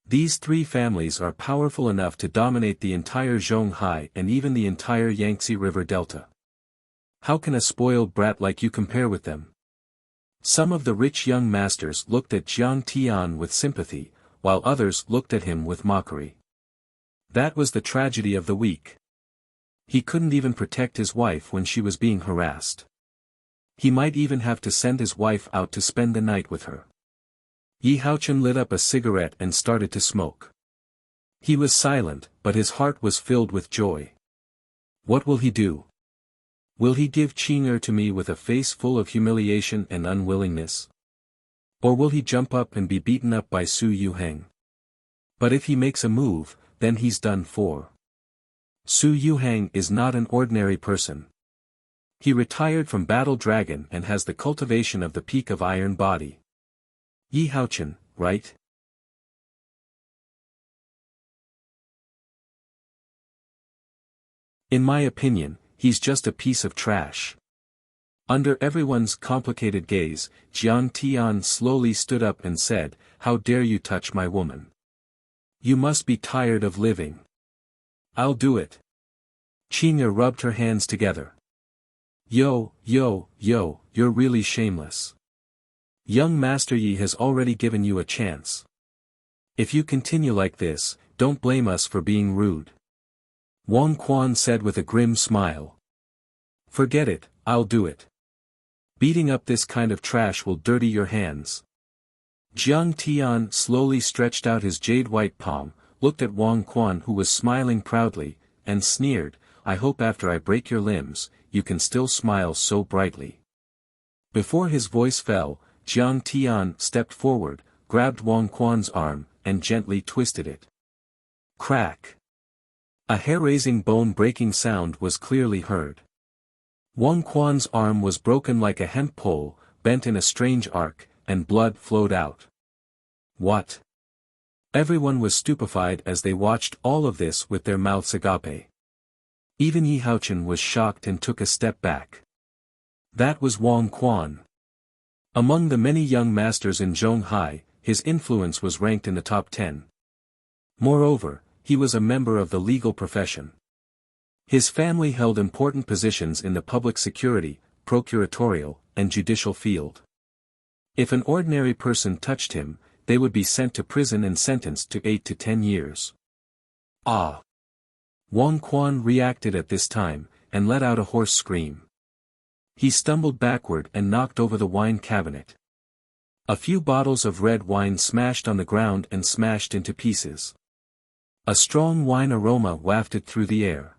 These 3 families are powerful enough to dominate the entire Zhonghai and even the entire Yangtze River Delta. How can a spoiled brat like you compare with them? Some of the rich young masters looked at Jiang Tian with sympathy, while others looked at him with mockery. That was the tragedy of the week. He couldn't even protect his wife when she was being harassed. He might even have to send his wife out to spend the night with her. Yi Haochen lit up a cigarette and started to smoke. He was silent, but his heart was filled with joy. What will he do? Will he give Qing'er to me with a face full of humiliation and unwillingness? Or will he jump up and be beaten up by Su Yuheng? But if he makes a move, then he's done for. Su Yuheng is not an ordinary person. He retired from Battle Dragon and has the cultivation of the peak of iron body. Yi Haochen, right? In my opinion, he's just a piece of trash. Under everyone's complicated gaze, Jiang Tian slowly stood up and said, How dare you touch my woman? You must be tired of living. I'll do it. Qing'er rubbed her hands together. Yo, you're really shameless. Young Master Yi has already given you a chance. If you continue like this, don't blame us for being rude. Wang Quan said with a grim smile. Forget it, I'll do it. Beating up this kind of trash will dirty your hands. Jiang Tian slowly stretched out his jade-white palm, looked at Wang Quan who was smiling proudly, and sneered, I hope after I break your limbs, you can still smile so brightly. Before his voice fell, Jiang Tian stepped forward, grabbed Wang Quan's arm, and gently twisted it. Crack! A hair-raising bone-breaking sound was clearly heard. Wang Quan's arm was broken like a hemp pole, bent in a strange arc, and blood flowed out. What? Everyone was stupefied as they watched all of this with their mouths agape. Even Yi Haochen was shocked and took a step back. That was Wang Quan. Among the many young masters in Zhonghai, his influence was ranked in the top 10. Moreover, he was a member of the legal profession. His family held important positions in the public security, procuratorial, and judicial field. If an ordinary person touched him, they would be sent to prison and sentenced to 8 to 10 years. Ah! Wang Quan reacted at this time, and let out a hoarse scream. He stumbled backward and knocked over the wine cabinet. A few bottles of red wine smashed on the ground and smashed into pieces. A strong wine aroma wafted through the air.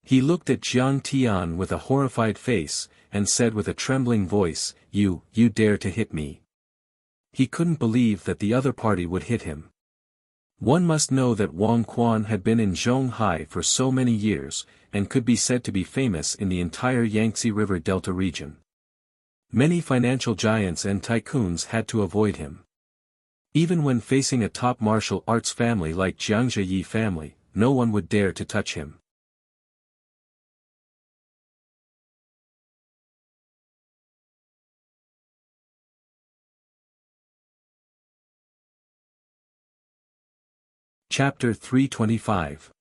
He looked at Jiang Tian with a horrified face, and said with a trembling voice, You dare to hit me. He couldn't believe that the other party would hit him. One must know that Wang Quan had been in Zhonghai for so many years, and could be said to be famous in the entire Yangtze River Delta region. Many financial giants and tycoons had to avoid him. Even when facing a top martial arts family like Xianxia Yi family, no one would dare to touch him. Chapter 325.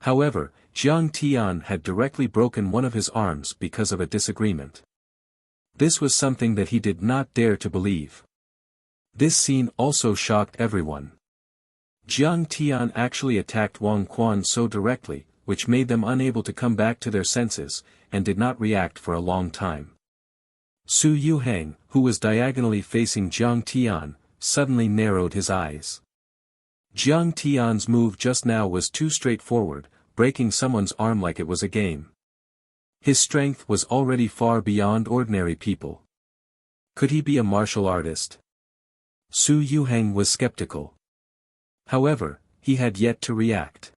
However, Jiang Tian had directly broken one of his arms because of a disagreement. This was something that he did not dare to believe. This scene also shocked everyone. Jiang Tian actually attacked Wang Quan so directly, which made them unable to come back to their senses, and did not react for a long time. Su Yuhang, who was diagonally facing Jiang Tian, suddenly narrowed his eyes. Jiang Tian's move just now was too straightforward, breaking someone's arm like it was a game. His strength was already far beyond ordinary people. Could he be a martial artist? Su Yuhang was skeptical. However, he had yet to react.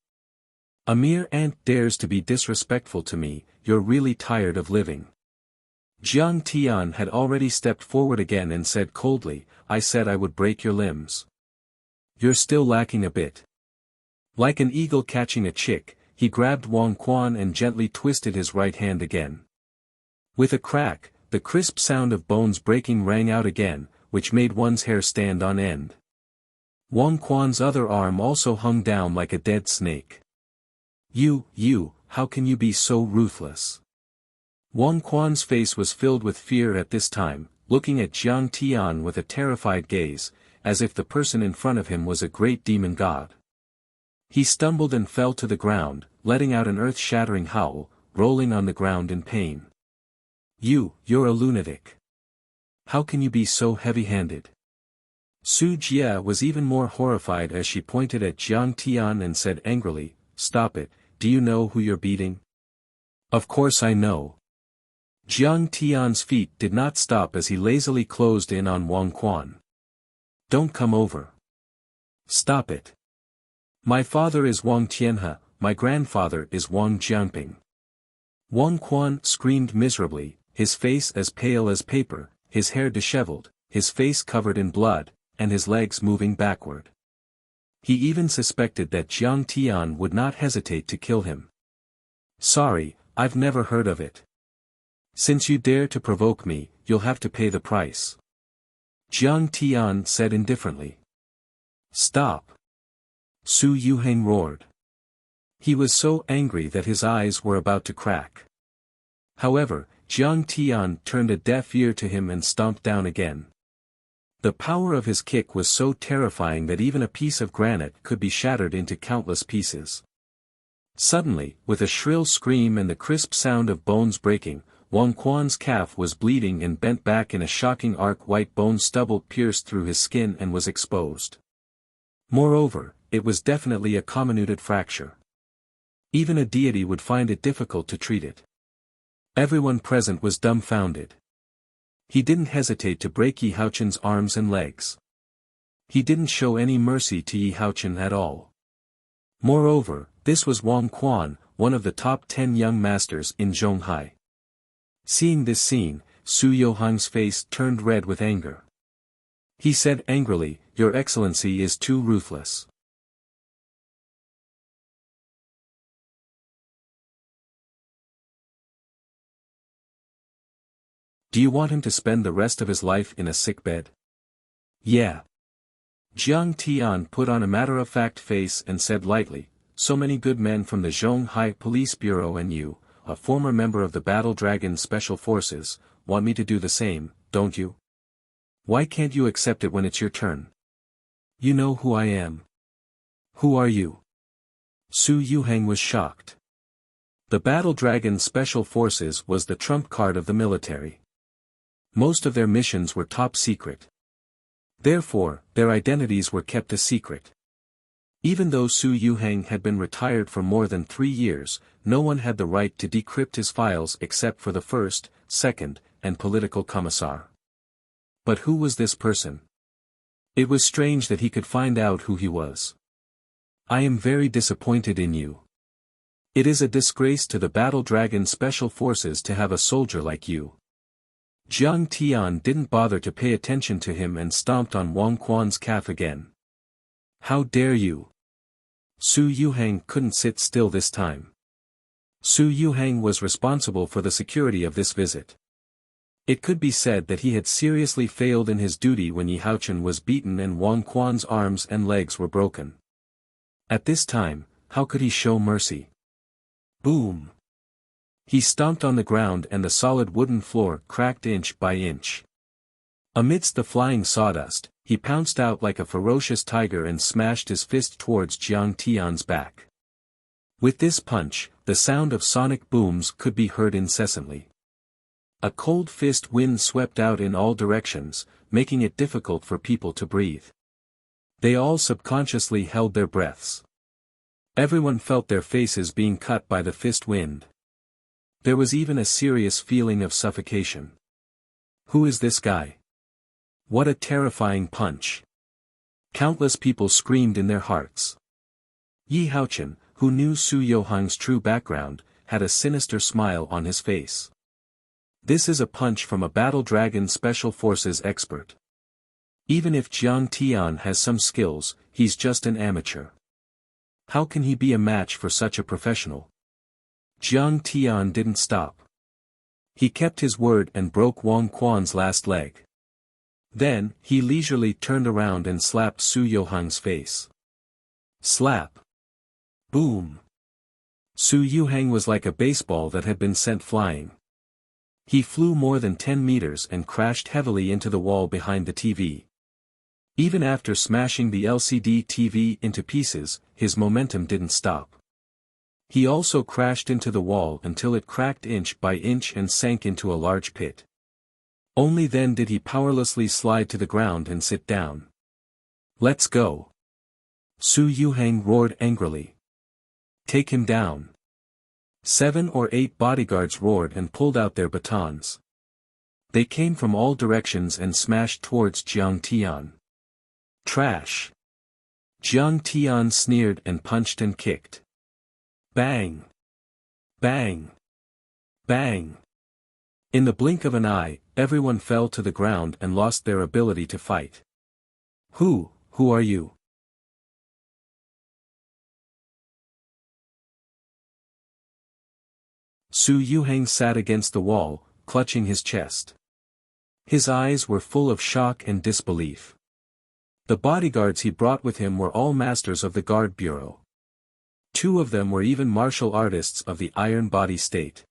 A mere ant dares to be disrespectful to me, you're really tired of living. Jiang Tian had already stepped forward again and said coldly, I said I would break your limbs. You're still lacking a bit. Like an eagle catching a chick, he grabbed Wang Quan and gently twisted his right hand again. With a crack, the crisp sound of bones breaking rang out again, which made one's hair stand on end. Wang Quan's other arm also hung down like a dead snake. You, how can you be so ruthless? Wang Quan's face was filled with fear at this time, looking at Jiang Tian with a terrified gaze, as if the person in front of him was a great demon god. He stumbled and fell to the ground, letting out an earth-shattering howl, rolling on the ground in pain. You're a lunatic. How can you be so heavy-handed? Su Jie was even more horrified as she pointed at Jiang Tian and said angrily, Stop it, do you know who you're beating? Of course I know. Jiang Tian's feet did not stop as he lazily closed in on Wang Quan. Don't come over. Stop it. My father is Wang Tianhe, my grandfather is Wang Jianping. Wang Quan screamed miserably, his face as pale as paper, his hair disheveled, his face covered in blood, and his legs moving backward. He even suspected that Jiang Tian would not hesitate to kill him. Sorry, I've never heard of it. Since you dare to provoke me, you'll have to pay the price. Jiang Tian said indifferently. Stop. Su Yuhang roared. He was so angry that his eyes were about to crack. However, Jiang Tian turned a deaf ear to him and stomped down again. The power of his kick was so terrifying that even a piece of granite could be shattered into countless pieces. Suddenly, with a shrill scream and the crisp sound of bones breaking, Wang Quan's calf was bleeding and bent back in a shocking arc. White bone stubble pierced through his skin and was exposed. Moreover, it was definitely a comminuted fracture. Even a deity would find it difficult to treat it. Everyone present was dumbfounded. He didn't hesitate to break Yi Haochen's arms and legs. He didn't show any mercy to Yi Haochen at all. Moreover, this was Wang Quan, one of the top 10 young masters in Zhonghai. Seeing this scene, Su Youhang's face turned red with anger. He said angrily, "Your Excellency is too ruthless." Do you want him to spend the rest of his life in a sickbed? Yeah. Jiang Tian put on a matter-of-fact face and said lightly, "So many good men from the Zhonghai Police Bureau and you, a former member of the Battle Dragon Special Forces, want me to do the same, don't you? Why can't you accept it when it's your turn? You know who I am. Who are you?" Su Yuhang was shocked. The Battle Dragon Special Forces was the trump card of the military. Most of their missions were top secret. Therefore, their identities were kept a secret. Even though Su Yuhang had been retired for more than 3 years, no one had the right to decrypt his files except for the first, second, and political commissar. But who was this person? It was strange that he could find out who he was. "I am very disappointed in you. It is a disgrace to the Battle Dragon Special Forces to have a soldier like you." Jiang Tian didn't bother to pay attention to him and stomped on Wang Quan's calf again. "How dare you!" Su Yuhang couldn't sit still this time. Su Yuhang was responsible for the security of this visit. It could be said that he had seriously failed in his duty when Yi Haochen was beaten and Wang Quan's arms and legs were broken. At this time, how could he show mercy? Boom! He stomped on the ground and the solid wooden floor cracked inch by inch. Amidst the flying sawdust, he pounced out like a ferocious tiger and smashed his fist towards Jiang Tian's back. With this punch, the sound of sonic booms could be heard incessantly. A cold fist wind swept out in all directions, making it difficult for people to breathe. They all subconsciously held their breaths. Everyone felt their faces being cut by the fist wind. There was even a serious feeling of suffocation. Who is this guy? What a terrifying punch! Countless people screamed in their hearts. Yi Haochen, who knew Su Youhang's true background, had a sinister smile on his face. This is a punch from a Battle Dragon Special Forces expert. Even if Jiang Tian has some skills, he's just an amateur. How can he be a match for such a professional? Jiang Tian didn't stop. He kept his word and broke Wang Quan's last leg. Then, he leisurely turned around and slapped Su Youhang's face. Slap! Boom! Su Yuhang was like a baseball that had been sent flying. He flew more than 10 meters and crashed heavily into the wall behind the TV. Even after smashing the LCD TV into pieces, his momentum didn't stop. He also crashed into the wall until it cracked inch by inch and sank into a large pit. Only then did he powerlessly slide to the ground and sit down. "Let's go!" Su Yuhang roared angrily. "Take him down!" 7 or 8 bodyguards roared and pulled out their batons. They came from all directions and smashed towards Jiang Tian. "Trash!" Jiang Tian sneered and punched and kicked. Bang! Bang! Bang! In the blink of an eye, everyone fell to the ground and lost their ability to fight. Who are you?" Su Yuhang sat against the wall, clutching his chest. His eyes were full of shock and disbelief. The bodyguards he brought with him were all masters of the Guard Bureau. 2 of them were even martial artists of the Iron Body State.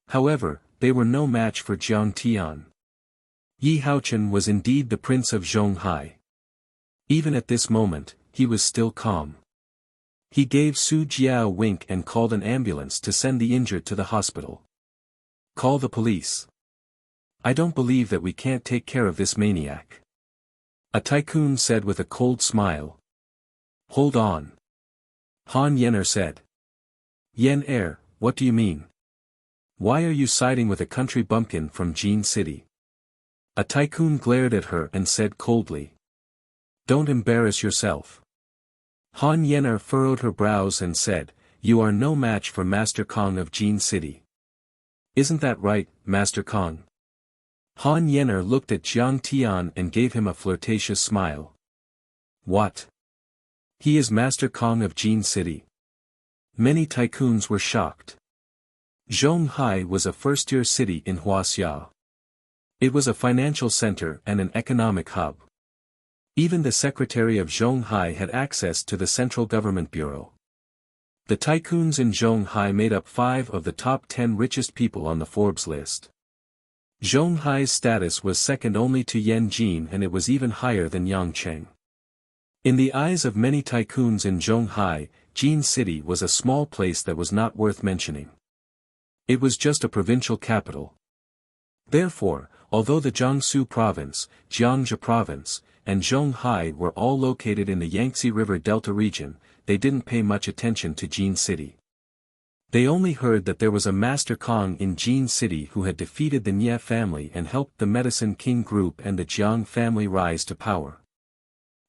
However, they were no match for Jiang Tian. Yi Haochen was indeed the prince of Zhonghai. Even at this moment, he was still calm. He gave Su Jia a wink and called an ambulance to send the injured to the hospital. Call the police. I don't believe that we can't take care of this maniac. A tycoon said with a cold smile. Hold on. Han Yener said. Yen what do you mean? Why are you siding with a country bumpkin from Jin City? A tycoon glared at her and said coldly. Don't embarrass yourself. Han Yener furrowed her brows and said, You are no match for Master Kong of Jin City. Isn't that right, Master Kong? Han Yener looked at Jiang Tian and gave him a flirtatious smile. What? He is Master Kong of Jin City. Many tycoons were shocked. Zhonghai was a first-tier city in Huaxia. It was a financial center and an economic hub. Even the secretary of Zhonghai had access to the central government bureau. The tycoons in Zhonghai made up 5 of the top 10 richest people on the Forbes list. Zhonghai's status was second only to Yanjin, and it was even higher than Yangcheng. In the eyes of many tycoons in Zhonghai, Jin City was a small place that was not worth mentioning. It was just a provincial capital. Therefore, although the Jiangsu province, Jiangxia province, and Zhonghai were all located in the Yangtze River Delta region, they didn't pay much attention to Jin City. They only heard that there was a Master Kong in Jin City who had defeated the Nie family and helped the Medicine King group and the Jiang family rise to power.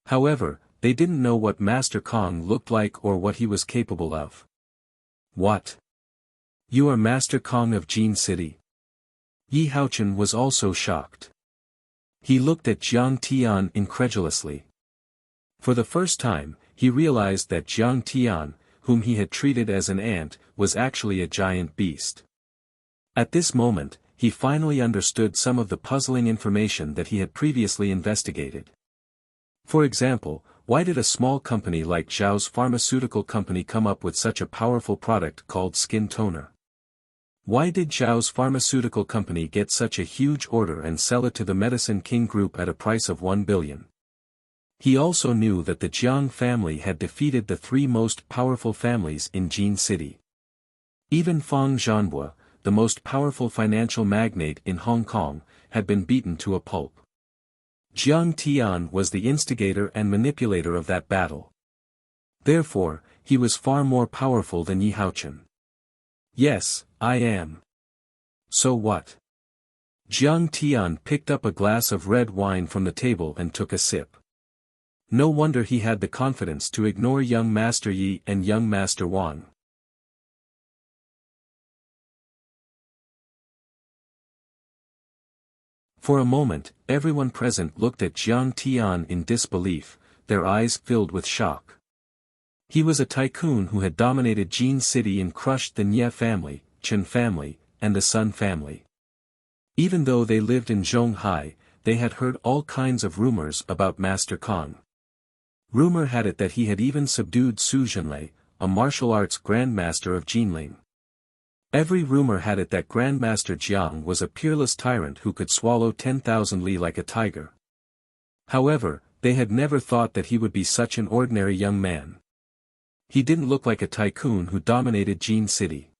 However, they didn't know what Master Kong looked like or what he was capable of. What? You are Master Kong of Jin City? Yi Haochen was also shocked. He looked at Jiang Tian incredulously. For the first time, he realized that Jiang Tian, whom he had treated as an ant, was actually a giant beast. At this moment, he finally understood some of the puzzling information that he had previously investigated. For example, why did a small company like Zhao's pharmaceutical company come up with such a powerful product called skin toner? Why did Zhao's pharmaceutical company get such a huge order and sell it to the Medicine King group at a price of 1 billion? He also knew that the Jiang family had defeated the 3 most powerful families in Jin City. Even Fang Zhanhua, the most powerful financial magnate in Hong Kong, had been beaten to a pulp. Jiang Tian was the instigator and manipulator of that battle. Therefore, he was far more powerful than Yi Haochen. Yes, I am. So what? Jiang Tian picked up a glass of red wine from the table and took a sip. No wonder he had the confidence to ignore young Master Yi and young Master Wang. For a moment, everyone present looked at Jiang Tian in disbelief, their eyes filled with shock. He was a tycoon who had dominated Jin City and crushed the Nie family, Chen family, and the Sun family. Even though they lived in Zhonghai, they had heard all kinds of rumors about Master Kong. Rumor had it that he had even subdued Su Zhenlei, a martial arts grandmaster of Jinling. Every rumor had it that Grandmaster Jiang was a peerless tyrant who could swallow 10,000 li like a tiger. However, they had never thought that he would be such an ordinary young man. He didn't look like a tycoon who dominated Jin City.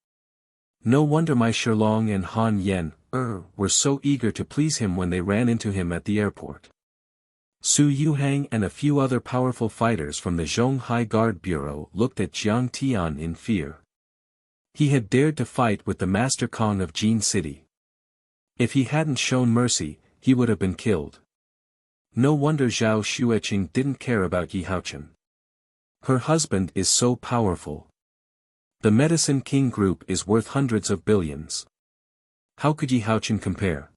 No wonder my Shilong and Han Yen were so eager to please him when they ran into him at the airport. Su Yuhang and a few other powerful fighters from the Zhonghai Guard Bureau looked at Jiang Tian in fear. He had dared to fight with the Master Kong of Jin City. If he hadn't shown mercy, he would have been killed. No wonder Zhao Xueqing didn't care about Yi Haochen. Her husband is so powerful. The Medicine King group is worth hundreds of billions. How could Yi Haochen compare?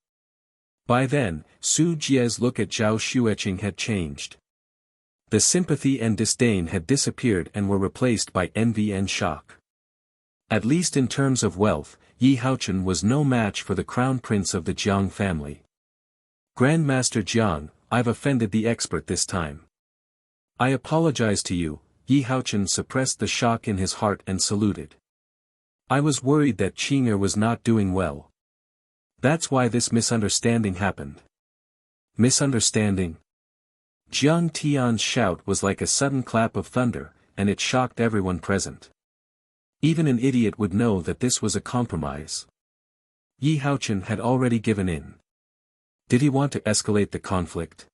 By then, Su Jie's look at Zhao Xueqing had changed. The sympathy and disdain had disappeared and were replaced by envy and shock. At least in terms of wealth, Yi Haochen was no match for the crown prince of the Jiang family. Grandmaster Jiang, I've offended the expert this time. I apologize to you. Yi Haochen suppressed the shock in his heart and saluted. I was worried that Qing'er was not doing well. That's why this misunderstanding happened. Misunderstanding? Jiang Tian's shout was like a sudden clap of thunder, and it shocked everyone present. Even an idiot would know that this was a compromise. Yi Haochen had already given in. Did he want to escalate the conflict?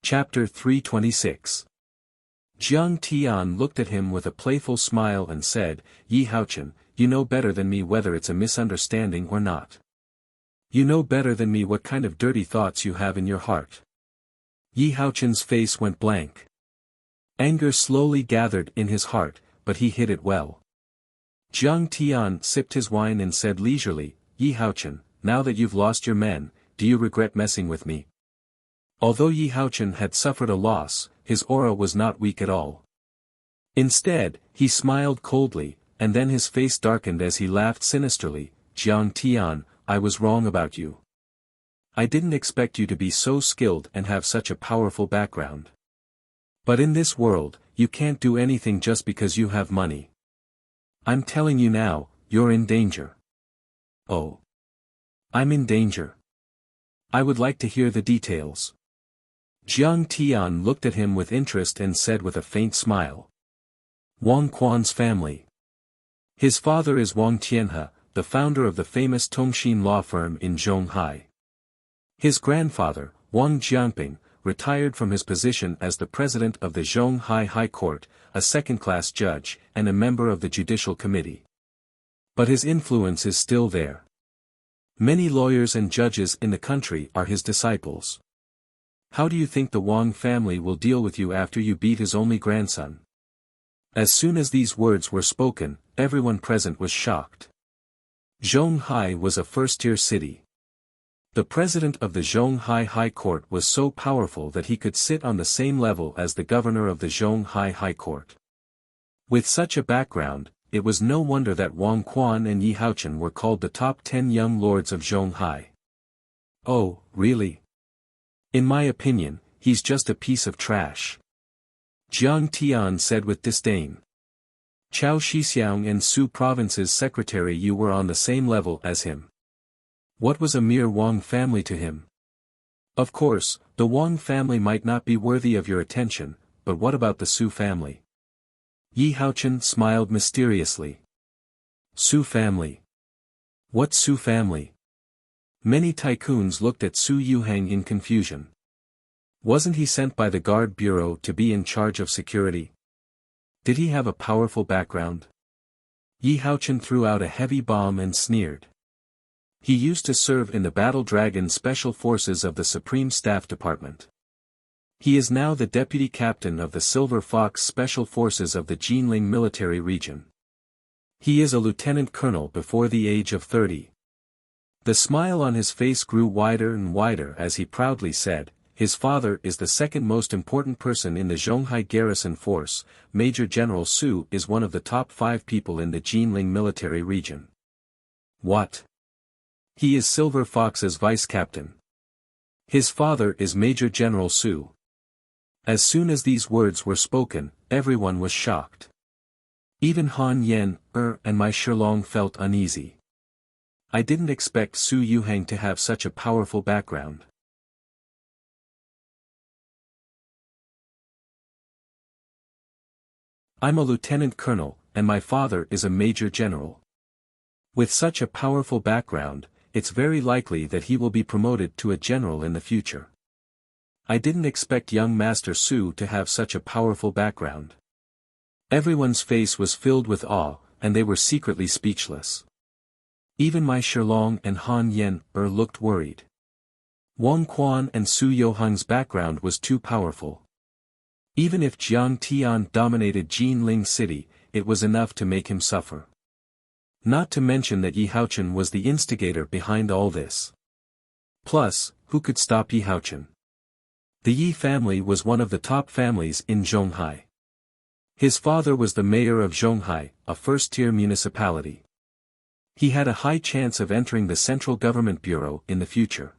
Chapter 326. Jiang Tian looked at him with a playful smile and said, Yi Haochen, you know better than me whether it's a misunderstanding or not. You know better than me what kind of dirty thoughts you have in your heart. Yi Haochen's face went blank. Anger slowly gathered in his heart, but he hid it well. Jiang Tian sipped his wine and said leisurely, Yi Haochen, now that you've lost your men, do you regret messing with me? Although Yi Haochen had suffered a loss, his aura was not weak at all. Instead, he smiled coldly, and then his face darkened as he laughed sinisterly, Jiang Tian, I was wrong about you. I didn't expect you to be so skilled and have such a powerful background. But in this world, you can't do anything just because you have money. I'm telling you now, you're in danger. Oh. I'm in danger. I would like to hear the details. Jiang Tian looked at him with interest and said with a faint smile. Wang Quan's family. His father is Wang Tianhe, the founder of the famous Tongxin law firm in Zhonghai. His grandfather, Wang Jianping, retired from his position as the president of the Zhonghai High Court, a second-class judge, and a member of the Judicial Committee. But his influence is still there. Many lawyers and judges in the country are his disciples. How do you think the Wang family will deal with you after you beat his only grandson? As soon as these words were spoken, everyone present was shocked. Zhonghai was a first-tier city. The president of the Zhonghai High Court was so powerful that he could sit on the same level as the governor of the Zhonghai High Court. With such a background, it was no wonder that Wang Quan and Yi Haochen were called the top 10 young lords of Zhonghai. Oh, really? In my opinion, he's just a piece of trash. Jiang Tian said with disdain. Chao Shixiang and Su Province's secretary, you were on the same level as him. What was a mere Wang family to him? Of course, the Wang family might not be worthy of your attention, but what about the Su family? Yi Haochen smiled mysteriously. Su family. What Su family? Many tycoons looked at Su Yuhang in confusion. Wasn't he sent by the Guard Bureau to be in charge of security? Did he have a powerful background? Yi Haochen threw out a heavy bomb and sneered. He used to serve in the Battle Dragon Special Forces of the Supreme Staff Department. He is now the deputy captain of the Silver Fox Special Forces of the Jinling Military Region. He is a lieutenant colonel before the age of 30. The smile on his face grew wider and wider as he proudly said, his father is the second most important person in the Zhonghai Garrison Force. Major General Su is one of the top 5 people in the Jinling Military Region. What? He is Silver Fox's vice captain. His father is Major General Su. As soon as these words were spoken, everyone was shocked. Even Han Yen, and my Shilong felt uneasy. I didn't expect Su Yuhang to have such a powerful background. I'm a lieutenant colonel, and my father is a major general. With such a powerful background, it's very likely that he will be promoted to a general in the future. I didn't expect young Master Su to have such a powerful background. Everyone's face was filled with awe, and they were secretly speechless. Even my Shilong and Han Yen looked worried. Wang Quan and Su Yohang's background was too powerful. Even if Jiang Tian dominated Jinling City, it was enough to make him suffer. Not to mention that Yi Haochen was the instigator behind all this. Plus, who could stop Yi Haochen? The Yi family was one of the top families in Zhonghai. His father was the mayor of Zhonghai, a first-tier municipality. He had a high chance of entering the central government bureau in the future.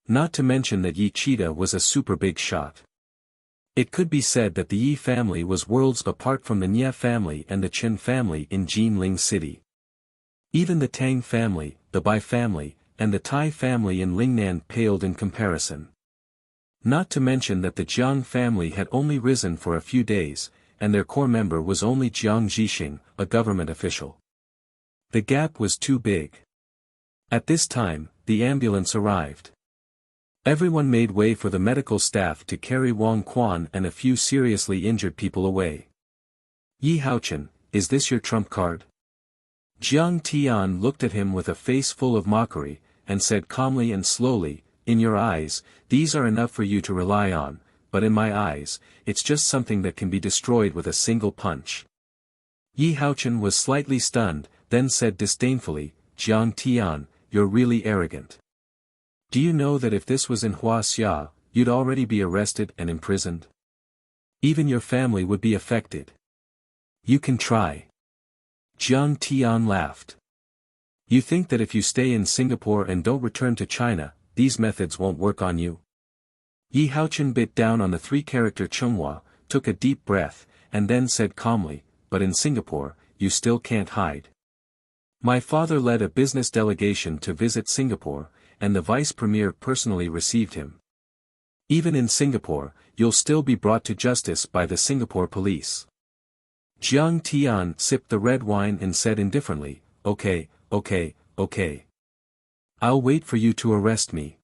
Not to mention that Yi Cheetah was a super big shot. It could be said that the Yi family was worlds apart from the Nye family and the Chen family in Jinling City. Even the Tang family, the Bai family, and the Tai family in Lingnan paled in comparison. Not to mention that the Jiang family had only risen for a few days, and their core member was only Jiang Zhixing, a government official. The gap was too big. At this time, the ambulance arrived. Everyone made way for the medical staff to carry Wang Quan and a few seriously injured people away. Yi Haochen, is this your trump card? Jiang Tian looked at him with a face full of mockery, and said calmly and slowly, in your eyes, these are enough for you to rely on, but in my eyes, it's just something that can be destroyed with a single punch. Yi Haochen was slightly stunned, then said disdainfully, Jiang Tian, you're really arrogant. Do you know that if this was in Huaxia, you'd already be arrested and imprisoned? Even your family would be affected. You can try. Jiang Tian laughed. You think that if you stay in Singapore and don't return to China, these methods won't work on you? Yi Haochen bit down on the three-character Chenghua, took a deep breath, and then said calmly, but in Singapore, you still can't hide. My father led a business delegation to visit Singapore, and the vice premier personally received him. Even in Singapore, you'll still be brought to justice by the Singapore police. Jiang Tian sipped the red wine and said indifferently, okay. I'll wait for you to arrest me.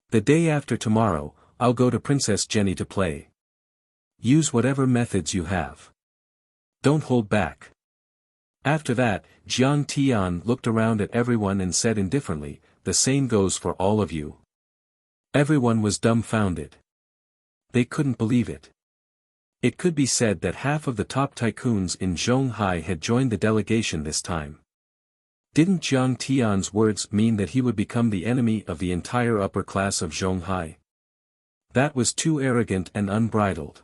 The day after tomorrow, I'll go to Princess Jenny to play. Use whatever methods you have. Don't hold back. After that, Jiang Tian looked around at everyone and said indifferently, the same goes for all of you. Everyone was dumbfounded. They couldn't believe it. It could be said that half of the top tycoons in Zhonghai had joined the delegation this time. Didn't Jiang Tian's words mean that he would become the enemy of the entire upper class of Zhonghai? That was too arrogant and unbridled.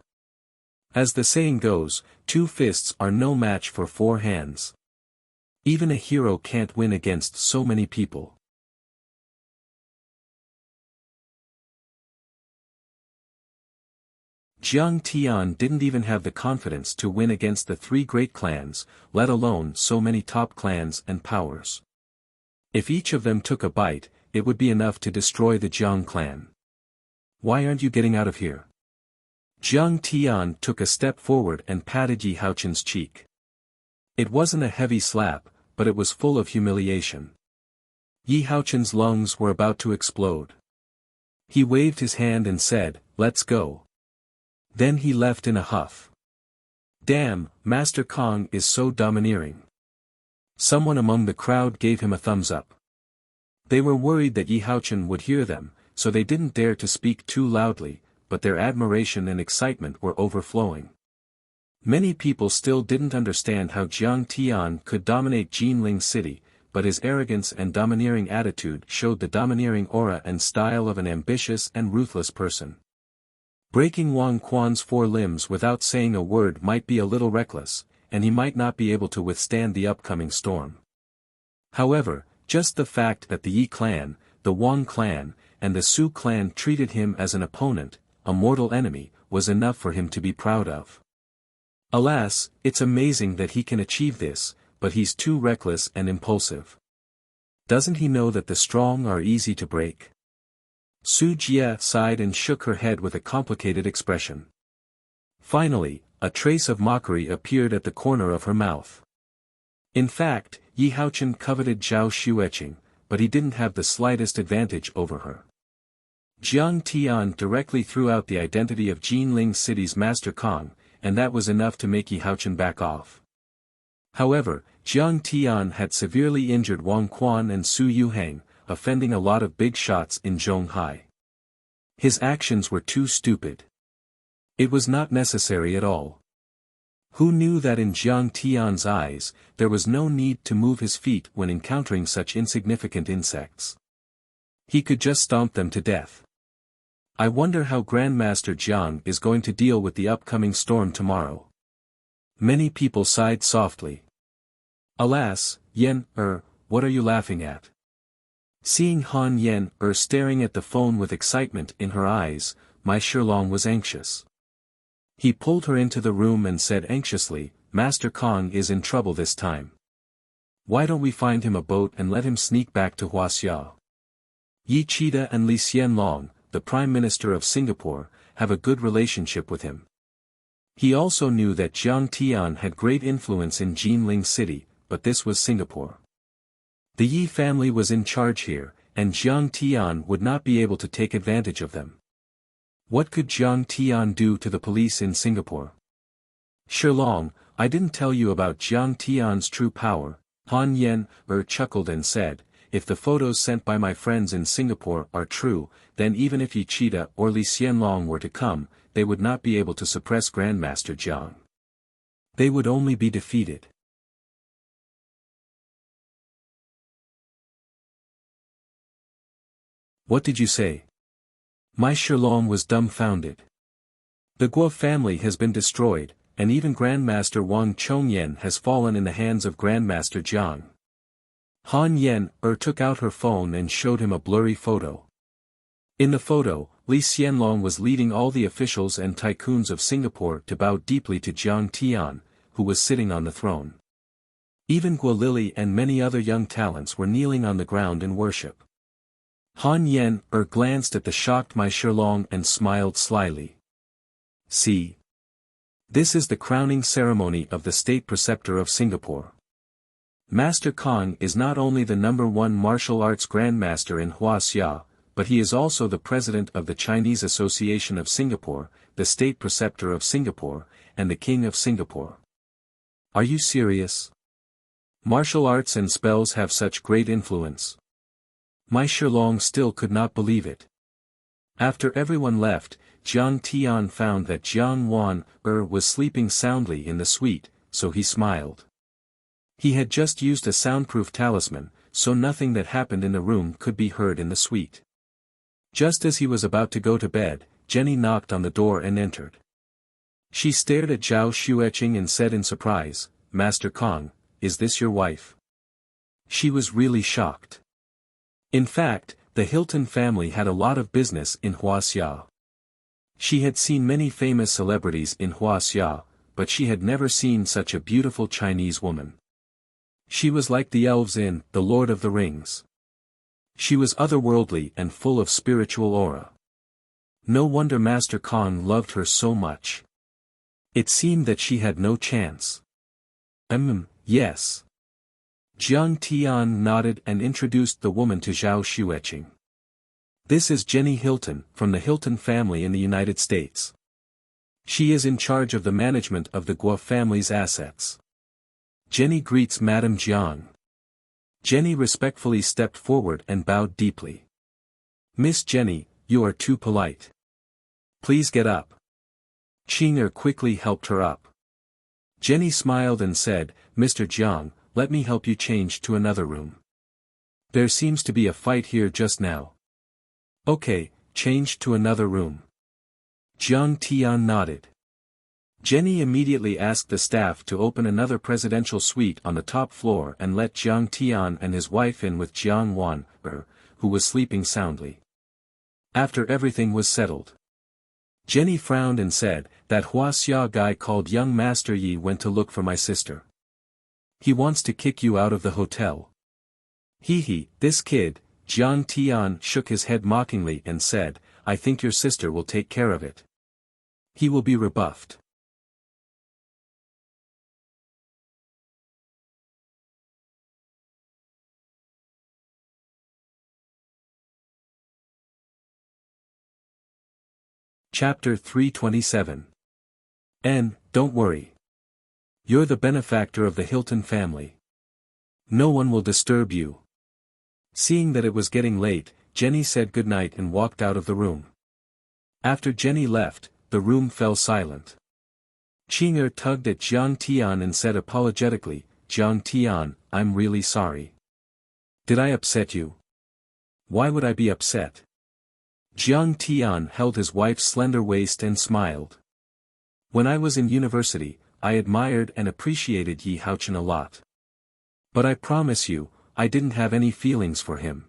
As the saying goes, 2 fists are no match for 4 hands. Even a hero can't win against so many people. Jiang Tian didn't even have the confidence to win against the 3 great clans, let alone so many top clans and powers. If each of them took a bite, it would be enough to destroy the Jiang clan. Why aren't you getting out of here? Jiang Tian took a step forward and patted Yi Haochen's cheek. It wasn't a heavy slap, but it was full of humiliation. Yi Haochen's lungs were about to explode. He waved his hand and said, let's go. Then he left in a huff. Damn, Master Kong is so domineering. Someone among the crowd gave him a thumbs up. They were worried that Yi Haochen would hear them, so they didn't dare to speak too loudly, but their admiration and excitement were overflowing. Many people still didn't understand how Jiang Tian could dominate Jinling City, but his arrogance and domineering attitude showed the domineering aura and style of an ambitious and ruthless person. Breaking Wang Quan's 4 limbs without saying a word might be a little reckless, and he might not be able to withstand the upcoming storm. However, just the fact that the Yi clan, the Wang clan, and the Su clan treated him as an opponent, a mortal enemy, was enough for him to be proud of. Alas, it's amazing that he can achieve this, but he's too reckless and impulsive. Doesn't he know that the strong are easy to break? Su Jie sighed and shook her head with a complicated expression. Finally, a trace of mockery appeared at the corner of her mouth. In fact, Yi Haochen coveted Zhao Xueqing, but he didn't have the slightest advantage over her. Jiang Tian directly threw out the identity of Jinling City's Master Kong, and that was enough to make Yi Haochen back off. However, Jiang Tian had severely injured Wang Quan and Su Yuhang, offending a lot of big shots in Zhonghai. His actions were too stupid. It was not necessary at all. Who knew that in Jiang Tian's eyes, there was no need to move his feet when encountering such insignificant insects? He could just stomp them to death. I wonder how Grandmaster Jiang is going to deal with the upcoming storm tomorrow. Many people sighed softly. Alas, what are you laughing at? Seeing Han Yen staring at the phone with excitement in her eyes, Mai Shilong was anxious. He pulled her into the room and said anxiously, Master Kong is in trouble this time. Why don't we find him a boat and let him sneak back to Huaxia? Yi Cheetah and Li Xianlong, the Prime Minister of Singapore, have a good relationship with him. He also knew that Jiang Tian had great influence in Jinling City, but this was Singapore. The Yi family was in charge here, and Jiang Tian would not be able to take advantage of them. What could Jiang Tian do to the police in Singapore? Shilong, I didn't tell you about Jiang Tian's true power. Han Yen chuckled and said, if the photos sent by my friends in Singapore are true, then even if Yi Cheetah or Li Xianlong were to come, they would not be able to suppress Grandmaster Jiang. They would only be defeated. What did you say? My Shilong was dumbfounded. The Guo family has been destroyed, and even Grandmaster Wang Chongyan has fallen in the hands of Grandmaster Jiang. Han Yen took out her phone and showed him a blurry photo. In the photo, Li Xianlong was leading all the officials and tycoons of Singapore to bow deeply to Jiang Tian, who was sitting on the throne. Even Guo Lili and many other young talents were kneeling on the ground in worship. Han Yen glanced at the shocked Mai Shilong and smiled slyly. See. This is the crowning ceremony of the State Preceptor of Singapore. Master Kong is not only the #1 martial arts grandmaster in Huaxia, but he is also the president of the Chinese Association of Singapore, the State Preceptor of Singapore, and the King of Singapore. Are you serious? Martial arts and spells have such great influence. Mai Shilong still could not believe it. After everyone left, Jiang Tian found that Jiang Wan was sleeping soundly in the suite, so he smiled. He had just used a soundproof talisman, so nothing that happened in the room could be heard in the suite. Just as he was about to go to bed, Jenny knocked on the door and entered. She stared at Zhao Xueqing and said in surprise, Master Kong, is this your wife? She was really shocked. In fact, the Hilton family had a lot of business in Huaxia. She had seen many famous celebrities in Huaxia, but she had never seen such a beautiful Chinese woman. She was like the elves in The Lord of the Rings. She was otherworldly and full of spiritual aura. No wonder Master Kong loved her so much. It seemed that she had no chance. Yes. Jiang Tian nodded and introduced the woman to Zhao Xueqing. This is Jenny Hilton, from the Hilton family in the United States. She is in charge of the management of the Guo family's assets. Jenny greets Madame Jiang. Jenny respectfully stepped forward and bowed deeply. Miss Jenny, you are too polite. Please get up. Qing'er quickly helped her up. Jenny smiled and said, Mr. Jiang, let me help you change to another room. There seems to be a fight here just now. Okay, change to another room. Jiang Tian nodded. Jenny immediately asked the staff to open another presidential suite on the top floor and let Jiang Tian and his wife in with Jiang Wan, who was sleeping soundly. After everything was settled, Jenny frowned and said, that Huaxia guy called young Master Yi went to look for my sister. He wants to kick you out of the hotel. This kid. Jiang Tian shook his head mockingly and said, I think your sister will take care of it. He will be rebuffed. Chapter 327. Don't worry. You're the benefactor of the Hilton family. No one will disturb you. Seeing that it was getting late, Jenny said goodnight and walked out of the room. After Jenny left, the room fell silent. Qing'er tugged at Jiang Tian and said apologetically, Jiang Tian, I'm really sorry. Did I upset you? Why would I be upset? Jiang Tian held his wife's slender waist and smiled. When I was in university, I admired and appreciated Yi Haochen a lot. But I promise you, I didn't have any feelings for him.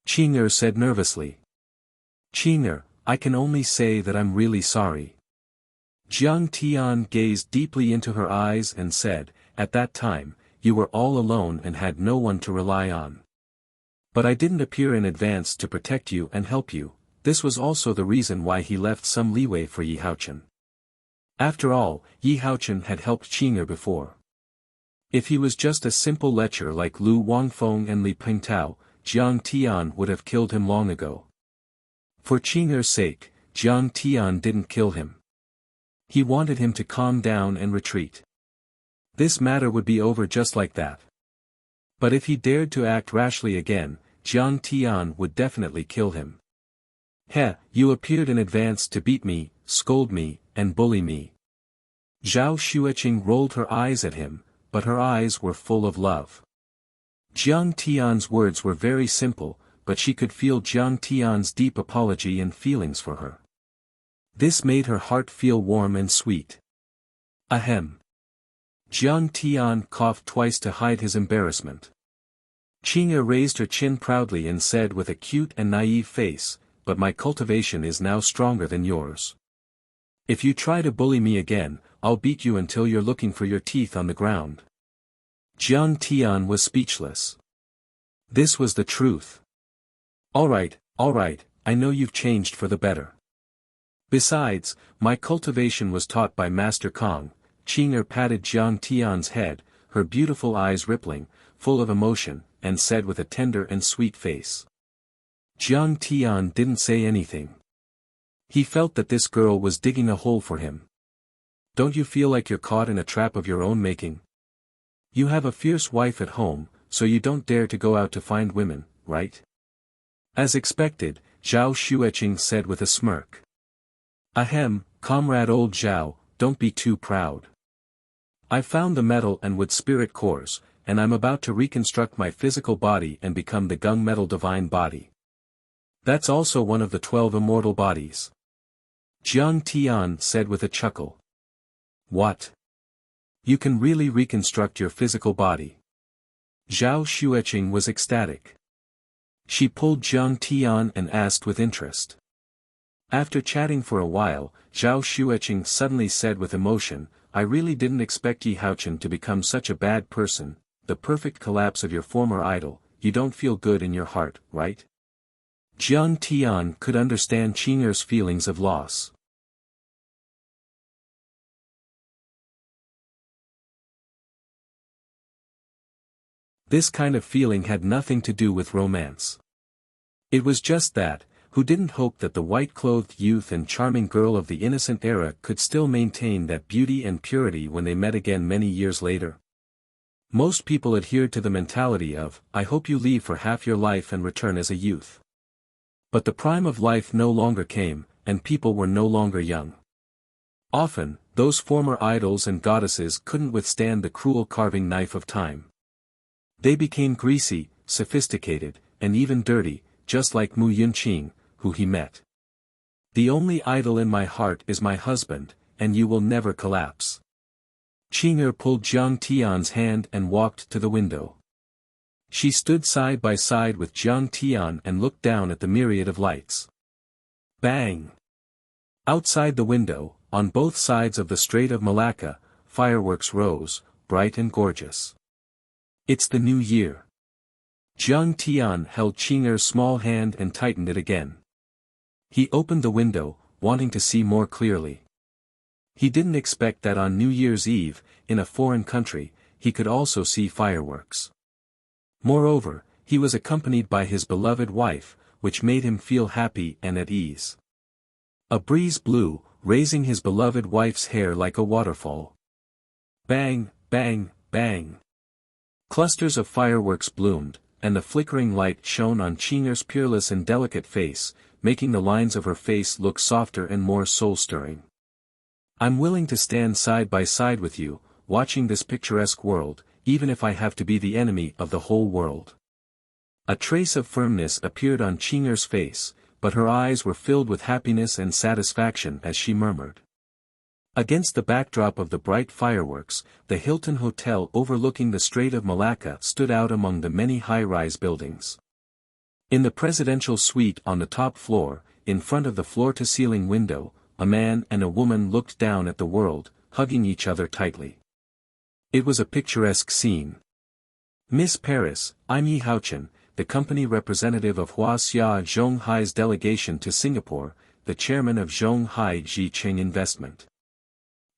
Qing'er said nervously. Qing'er, I can only say that I'm really sorry. Jiang Tian gazed deeply into her eyes and said, "At that time, you were all alone and had no one to rely on. But I didn't appear in advance to protect you and help you." This was also the reason why he left some leeway for Yi Haochen. After all, Yi Haochen had helped Qing'er before. If he was just a simple lecher like Lu Wangfeng and Li Pingtao, Jiang Tian would have killed him long ago. For Qing'er's sake, Jiang Tian didn't kill him. He wanted him to calm down and retreat. This matter would be over just like that. But if he dared to act rashly again, Jiang Tian would definitely kill him. "Heh, you appeared in advance to beat me, scold me, and bully me." Zhao Xueqing rolled her eyes at him, but her eyes were full of love. Jiang Tian's words were very simple, but she could feel Jiang Tian's deep apology and feelings for her. This made her heart feel warm and sweet. Ahem. Jiang Tian coughed twice to hide his embarrassment. Qing'er raised her chin proudly and said with a cute and naive face, "But my cultivation is now stronger than yours. If you try to bully me again, I'll beat you until you're looking for your teeth on the ground." Jiang Tian was speechless. This was the truth. All right, I know you've changed for the better. Besides, my cultivation was taught by Master Kong." Qing'er patted Jiang Tian's head, her beautiful eyes rippling, full of emotion, and said with a tender and sweet face. Jiang Tian didn't say anything. He felt that this girl was digging a hole for him. Don't you feel like you're caught in a trap of your own making? You have a fierce wife at home, so you don't dare to go out to find women, right? As expected, Zhao Xueqing said with a smirk. Ahem, comrade old Zhao, don't be too proud. I found the metal and wood spirit cores, and I'm about to reconstruct my physical body and become the gung metal divine body. That's also one of the 12 immortal bodies. Jiang Tian said with a chuckle. What? You can really reconstruct your physical body? Zhao Xueqing was ecstatic. She pulled Jiang Tian and asked with interest. After chatting for a while, Zhao Xueqing suddenly said with emotion, "I really didn't expect Yi Haochen to become such a bad person, the perfect collapse of your former idol. You don't feel good in your heart, right?" Jiang Tian could understand Qing'er's feelings of loss. This kind of feeling had nothing to do with romance. It was just that, who didn't hope that the white-clothed youth and charming girl of the innocent era could still maintain that beauty and purity when they met again many years later? Most people adhered to the mentality of, "I hope you leave for half your life and return as a youth." But the prime of life no longer came, and people were no longer young. Often, those former idols and goddesses couldn't withstand the cruel carving knife of time. They became greasy, sophisticated, and even dirty, just like Mu Yunqing, who he met. "The only idol in my heart is my husband, and you will never collapse." Qing'er pulled Jiang Tian's hand and walked to the window. She stood side by side with Jiang Tian and looked down at the myriad of lights. Bang! Outside the window, on both sides of the Strait of Malacca, fireworks rose, bright and gorgeous. It's the new year. Jiang Tian held Qing'er's small hand and tightened it again. He opened the window, wanting to see more clearly. He didn't expect that on New Year's Eve, in a foreign country, he could also see fireworks. Moreover, he was accompanied by his beloved wife, which made him feel happy and at ease. A breeze blew, raising his beloved wife's hair like a waterfall. Bang, bang, bang. Clusters of fireworks bloomed, and the flickering light shone on Qing'er's peerless and delicate face, making the lines of her face look softer and more soul-stirring. "I'm willing to stand side by side with you, watching this picturesque world, even if I have to be the enemy of the whole world." A trace of firmness appeared on Qing'er's face, but her eyes were filled with happiness and satisfaction as she murmured. Against the backdrop of the bright fireworks, the Hilton Hotel overlooking the Strait of Malacca stood out among the many high-rise buildings. In the presidential suite on the top floor, in front of the floor-to-ceiling window, a man and a woman looked down at the world, hugging each other tightly. It was a picturesque scene. Miss Paris, I'm Yi Haochen, the company representative of Wuxia and Xianxia's delegation to Singapore, the chairman of Zhonghai Jiqing Investment.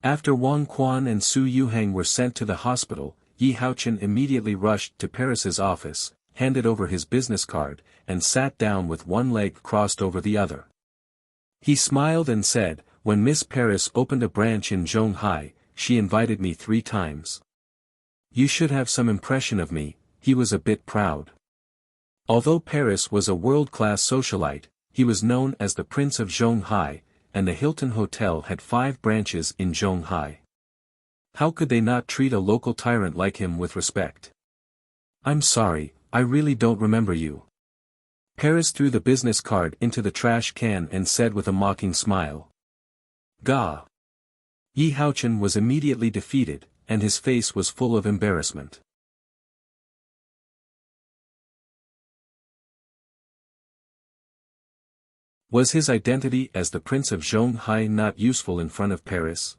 After Wang Quan and Su Yuhang were sent to the hospital, Yi Haochen immediately rushed to Paris's office, handed over his business card, and sat down with one leg crossed over the other. He smiled and said, "When Miss Paris opened a branch in Zhonghai, she invited me 3 times. You should have some impression of me." He was a bit proud. Although Paris was a world-class socialite, he was known as the Prince of Zhonghai, and the Hilton Hotel had 5 branches in Zhonghai. How could they not treat a local tyrant like him with respect? "I'm sorry, I really don't remember you." Paris threw the business card into the trash can and said with a mocking smile. "Gah!" Yi Haochen was immediately defeated, and his face was full of embarrassment. Was his identity as the Prince of Zhonghai not useful in front of Paris?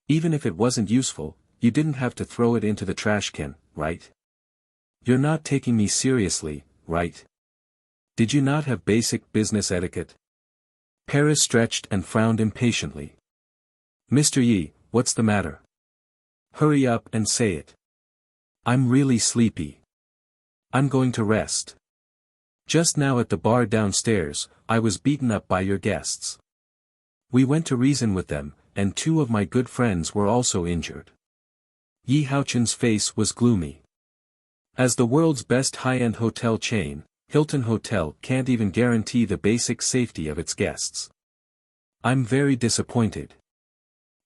Even if it wasn't useful, you didn't have to throw it into the trash can, right? You're not taking me seriously, right? Did you not have basic business etiquette? Paris stretched and frowned impatiently. "Mr. Yi, what's the matter? Hurry up and say it. I'm really sleepy. I'm going to rest. Just now at the bar downstairs, I was beaten up by your guests. We went to reason with them, and 2 of my good friends were also injured." Yi Haochen's face was gloomy. As the world's best high-end hotel chain, Hilton Hotel can't even guarantee the basic safety of its guests. "I'm very disappointed.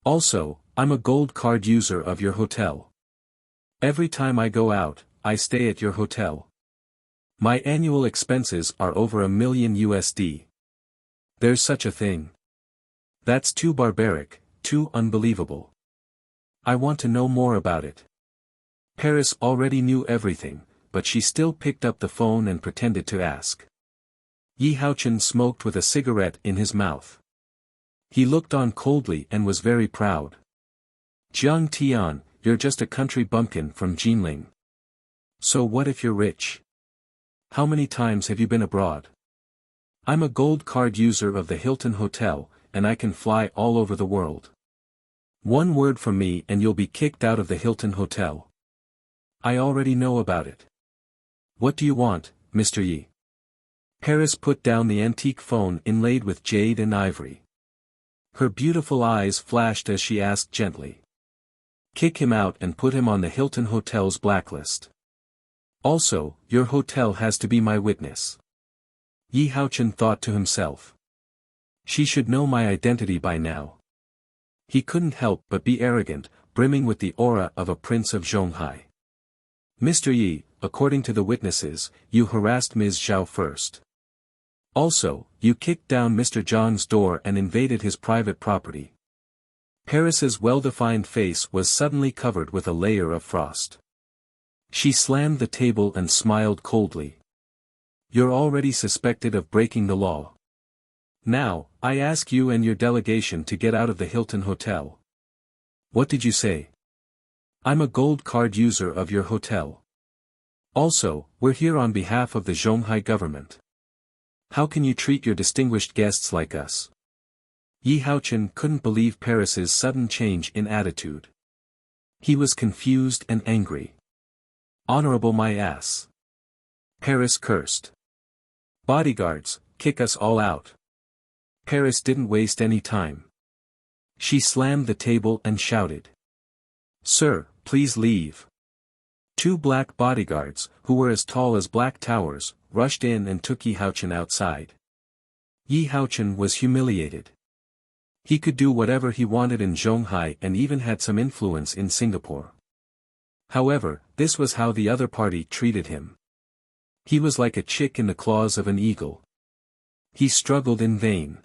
Also, I'm a gold card user of your hotel. Every time I go out, I stay at your hotel. My annual expenses are over $1 million USD. There's such a thing. That's too barbaric, too unbelievable. I want to know more about it." Paris already knew everything, but she still picked up the phone and pretended to ask. Yi Haochen smoked with a cigarette in his mouth. He looked on coldly and was very proud. "Jiang Tian, you're just a country bumpkin from Jinling. So what if you're rich? How many times have you been abroad? I'm a gold card user of the Hilton Hotel, and I can fly all over the world. One word from me and you'll be kicked out of the Hilton Hotel. I already know about it. What do you want, Mr. Yi?" Paris put down the antique phone inlaid with jade and ivory. Her beautiful eyes flashed as she asked gently. "Kick him out and put him on the Hilton Hotel's blacklist. Also, your hotel has to be my witness." Yi Haochen thought to himself. She should know my identity by now. He couldn't help but be arrogant, brimming with the aura of a prince of Zhonghai. "Mr. Yi, according to the witnesses, you harassed Ms. Zhao first. Also, you kicked down Mr. Zhang's door and invaded his private property." Paris's well-defined face was suddenly covered with a layer of frost. She slammed the table and smiled coldly. "You're already suspected of breaking the law. Now, I ask you and your delegation to get out of the Hilton Hotel." "What did you say?" "I'm a gold card user of your hotel. Also, we're here on behalf of the Zhonghai government. How can you treat your distinguished guests like us?" Yi Haochen couldn't believe Paris's sudden change in attitude. He was confused and angry. "Honorable my ass." Paris cursed. "Bodyguards, kick us all out." Paris didn't waste any time. She slammed the table and shouted. "Sir, please leave." 2 black bodyguards, who were as tall as black towers, rushed in and took Yi Haochen outside. Yi Haochen was humiliated. He could do whatever he wanted in Zhonghai and even had some influence in Singapore. However, this was how the other party treated him. He was like a chick in the claws of an eagle. He struggled in vain.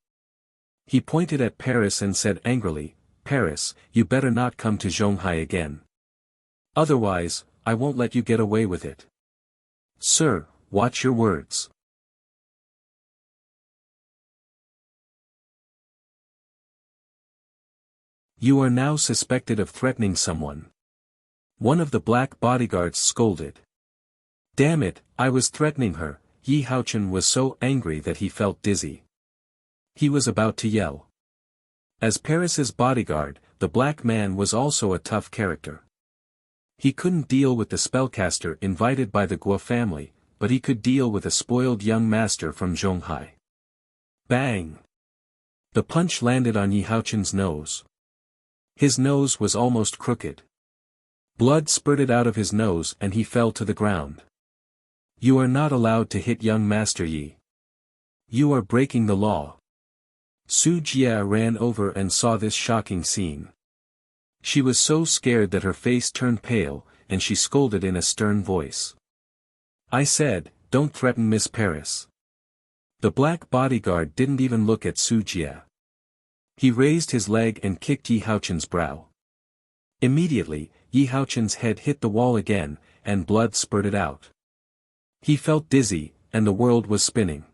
He pointed at Paris and said angrily, "Paris, you better not come to Zhonghai again. Otherwise, I won't let you get away with it. Sir, watch your words." You are now suspected of threatening someone. One of the black bodyguards scolded. Damn it, I was threatening her. Yi Haochen was so angry that he felt dizzy. He was about to yell. As Paris's bodyguard, the black man was also a tough character. He couldn't deal with the spellcaster invited by the Guo family, but he could deal with a spoiled young master from Zhonghai. Bang! The punch landed on Yi Haochen's nose. His nose was almost crooked. Blood spurted out of his nose and he fell to the ground. You are not allowed to hit young Master Yi. You are breaking the law. Su Jie ran over and saw this shocking scene. She was so scared that her face turned pale, and she scolded in a stern voice. I said, don't threaten Miss Paris. The black bodyguard didn't even look at Su Jie. He raised his leg and kicked Yi Haochen's brow. Immediately, Yi Haochen's head hit the wall again, and blood spurted out. He felt dizzy, and the world was spinning.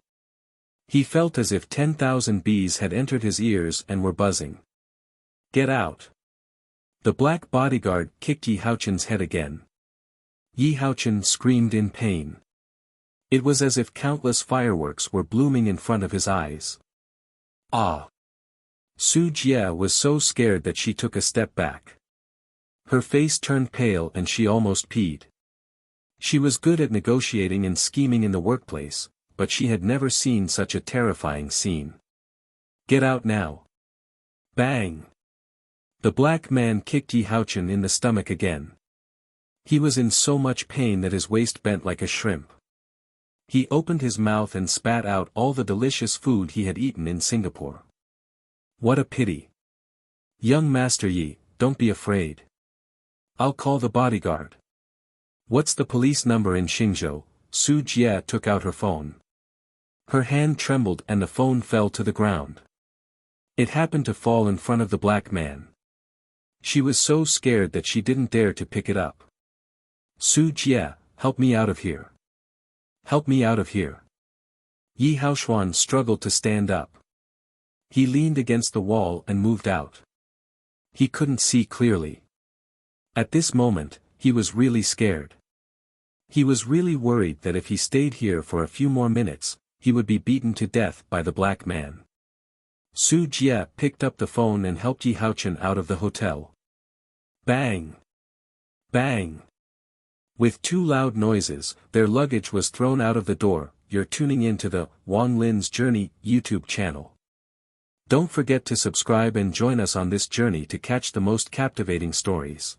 He felt as if 10,000 bees had entered his ears and were buzzing. Get out! The black bodyguard kicked Yi Haochen's head again. Yi Haochen screamed in pain. It was as if countless fireworks were blooming in front of his eyes. Ah! Su Jie was so scared that she took a step back. Her face turned pale and she almost peed. She was good at negotiating and scheming in the workplace, but she had never seen such a terrifying scene. Get out now! Bang! The black man kicked Yi Haochen in the stomach again. He was in so much pain that his waist bent like a shrimp. He opened his mouth and spat out all the delicious food he had eaten in Singapore. What a pity! Young Master Yi, don't be afraid. I'll call the bodyguard. What's the police number in Xingzhou? Su Jie took out her phone. Her hand trembled and the phone fell to the ground. It happened to fall in front of the black man. She was so scared that she didn't dare to pick it up. Su Jie, help me out of here. Help me out of here. Yi Haochuan struggled to stand up. He leaned against the wall and moved out. He couldn't see clearly. At this moment, he was really scared. He was really worried that if he stayed here for a few more minutes, he would be beaten to death by the black man. Su Jie picked up the phone and helped Yi Haochen out of the hotel. Bang! Bang! With two loud noises, their luggage was thrown out of the door. You're tuning into the Wang Lin's Journey YouTube channel. Don't forget to subscribe and join us on this journey to catch the most captivating stories.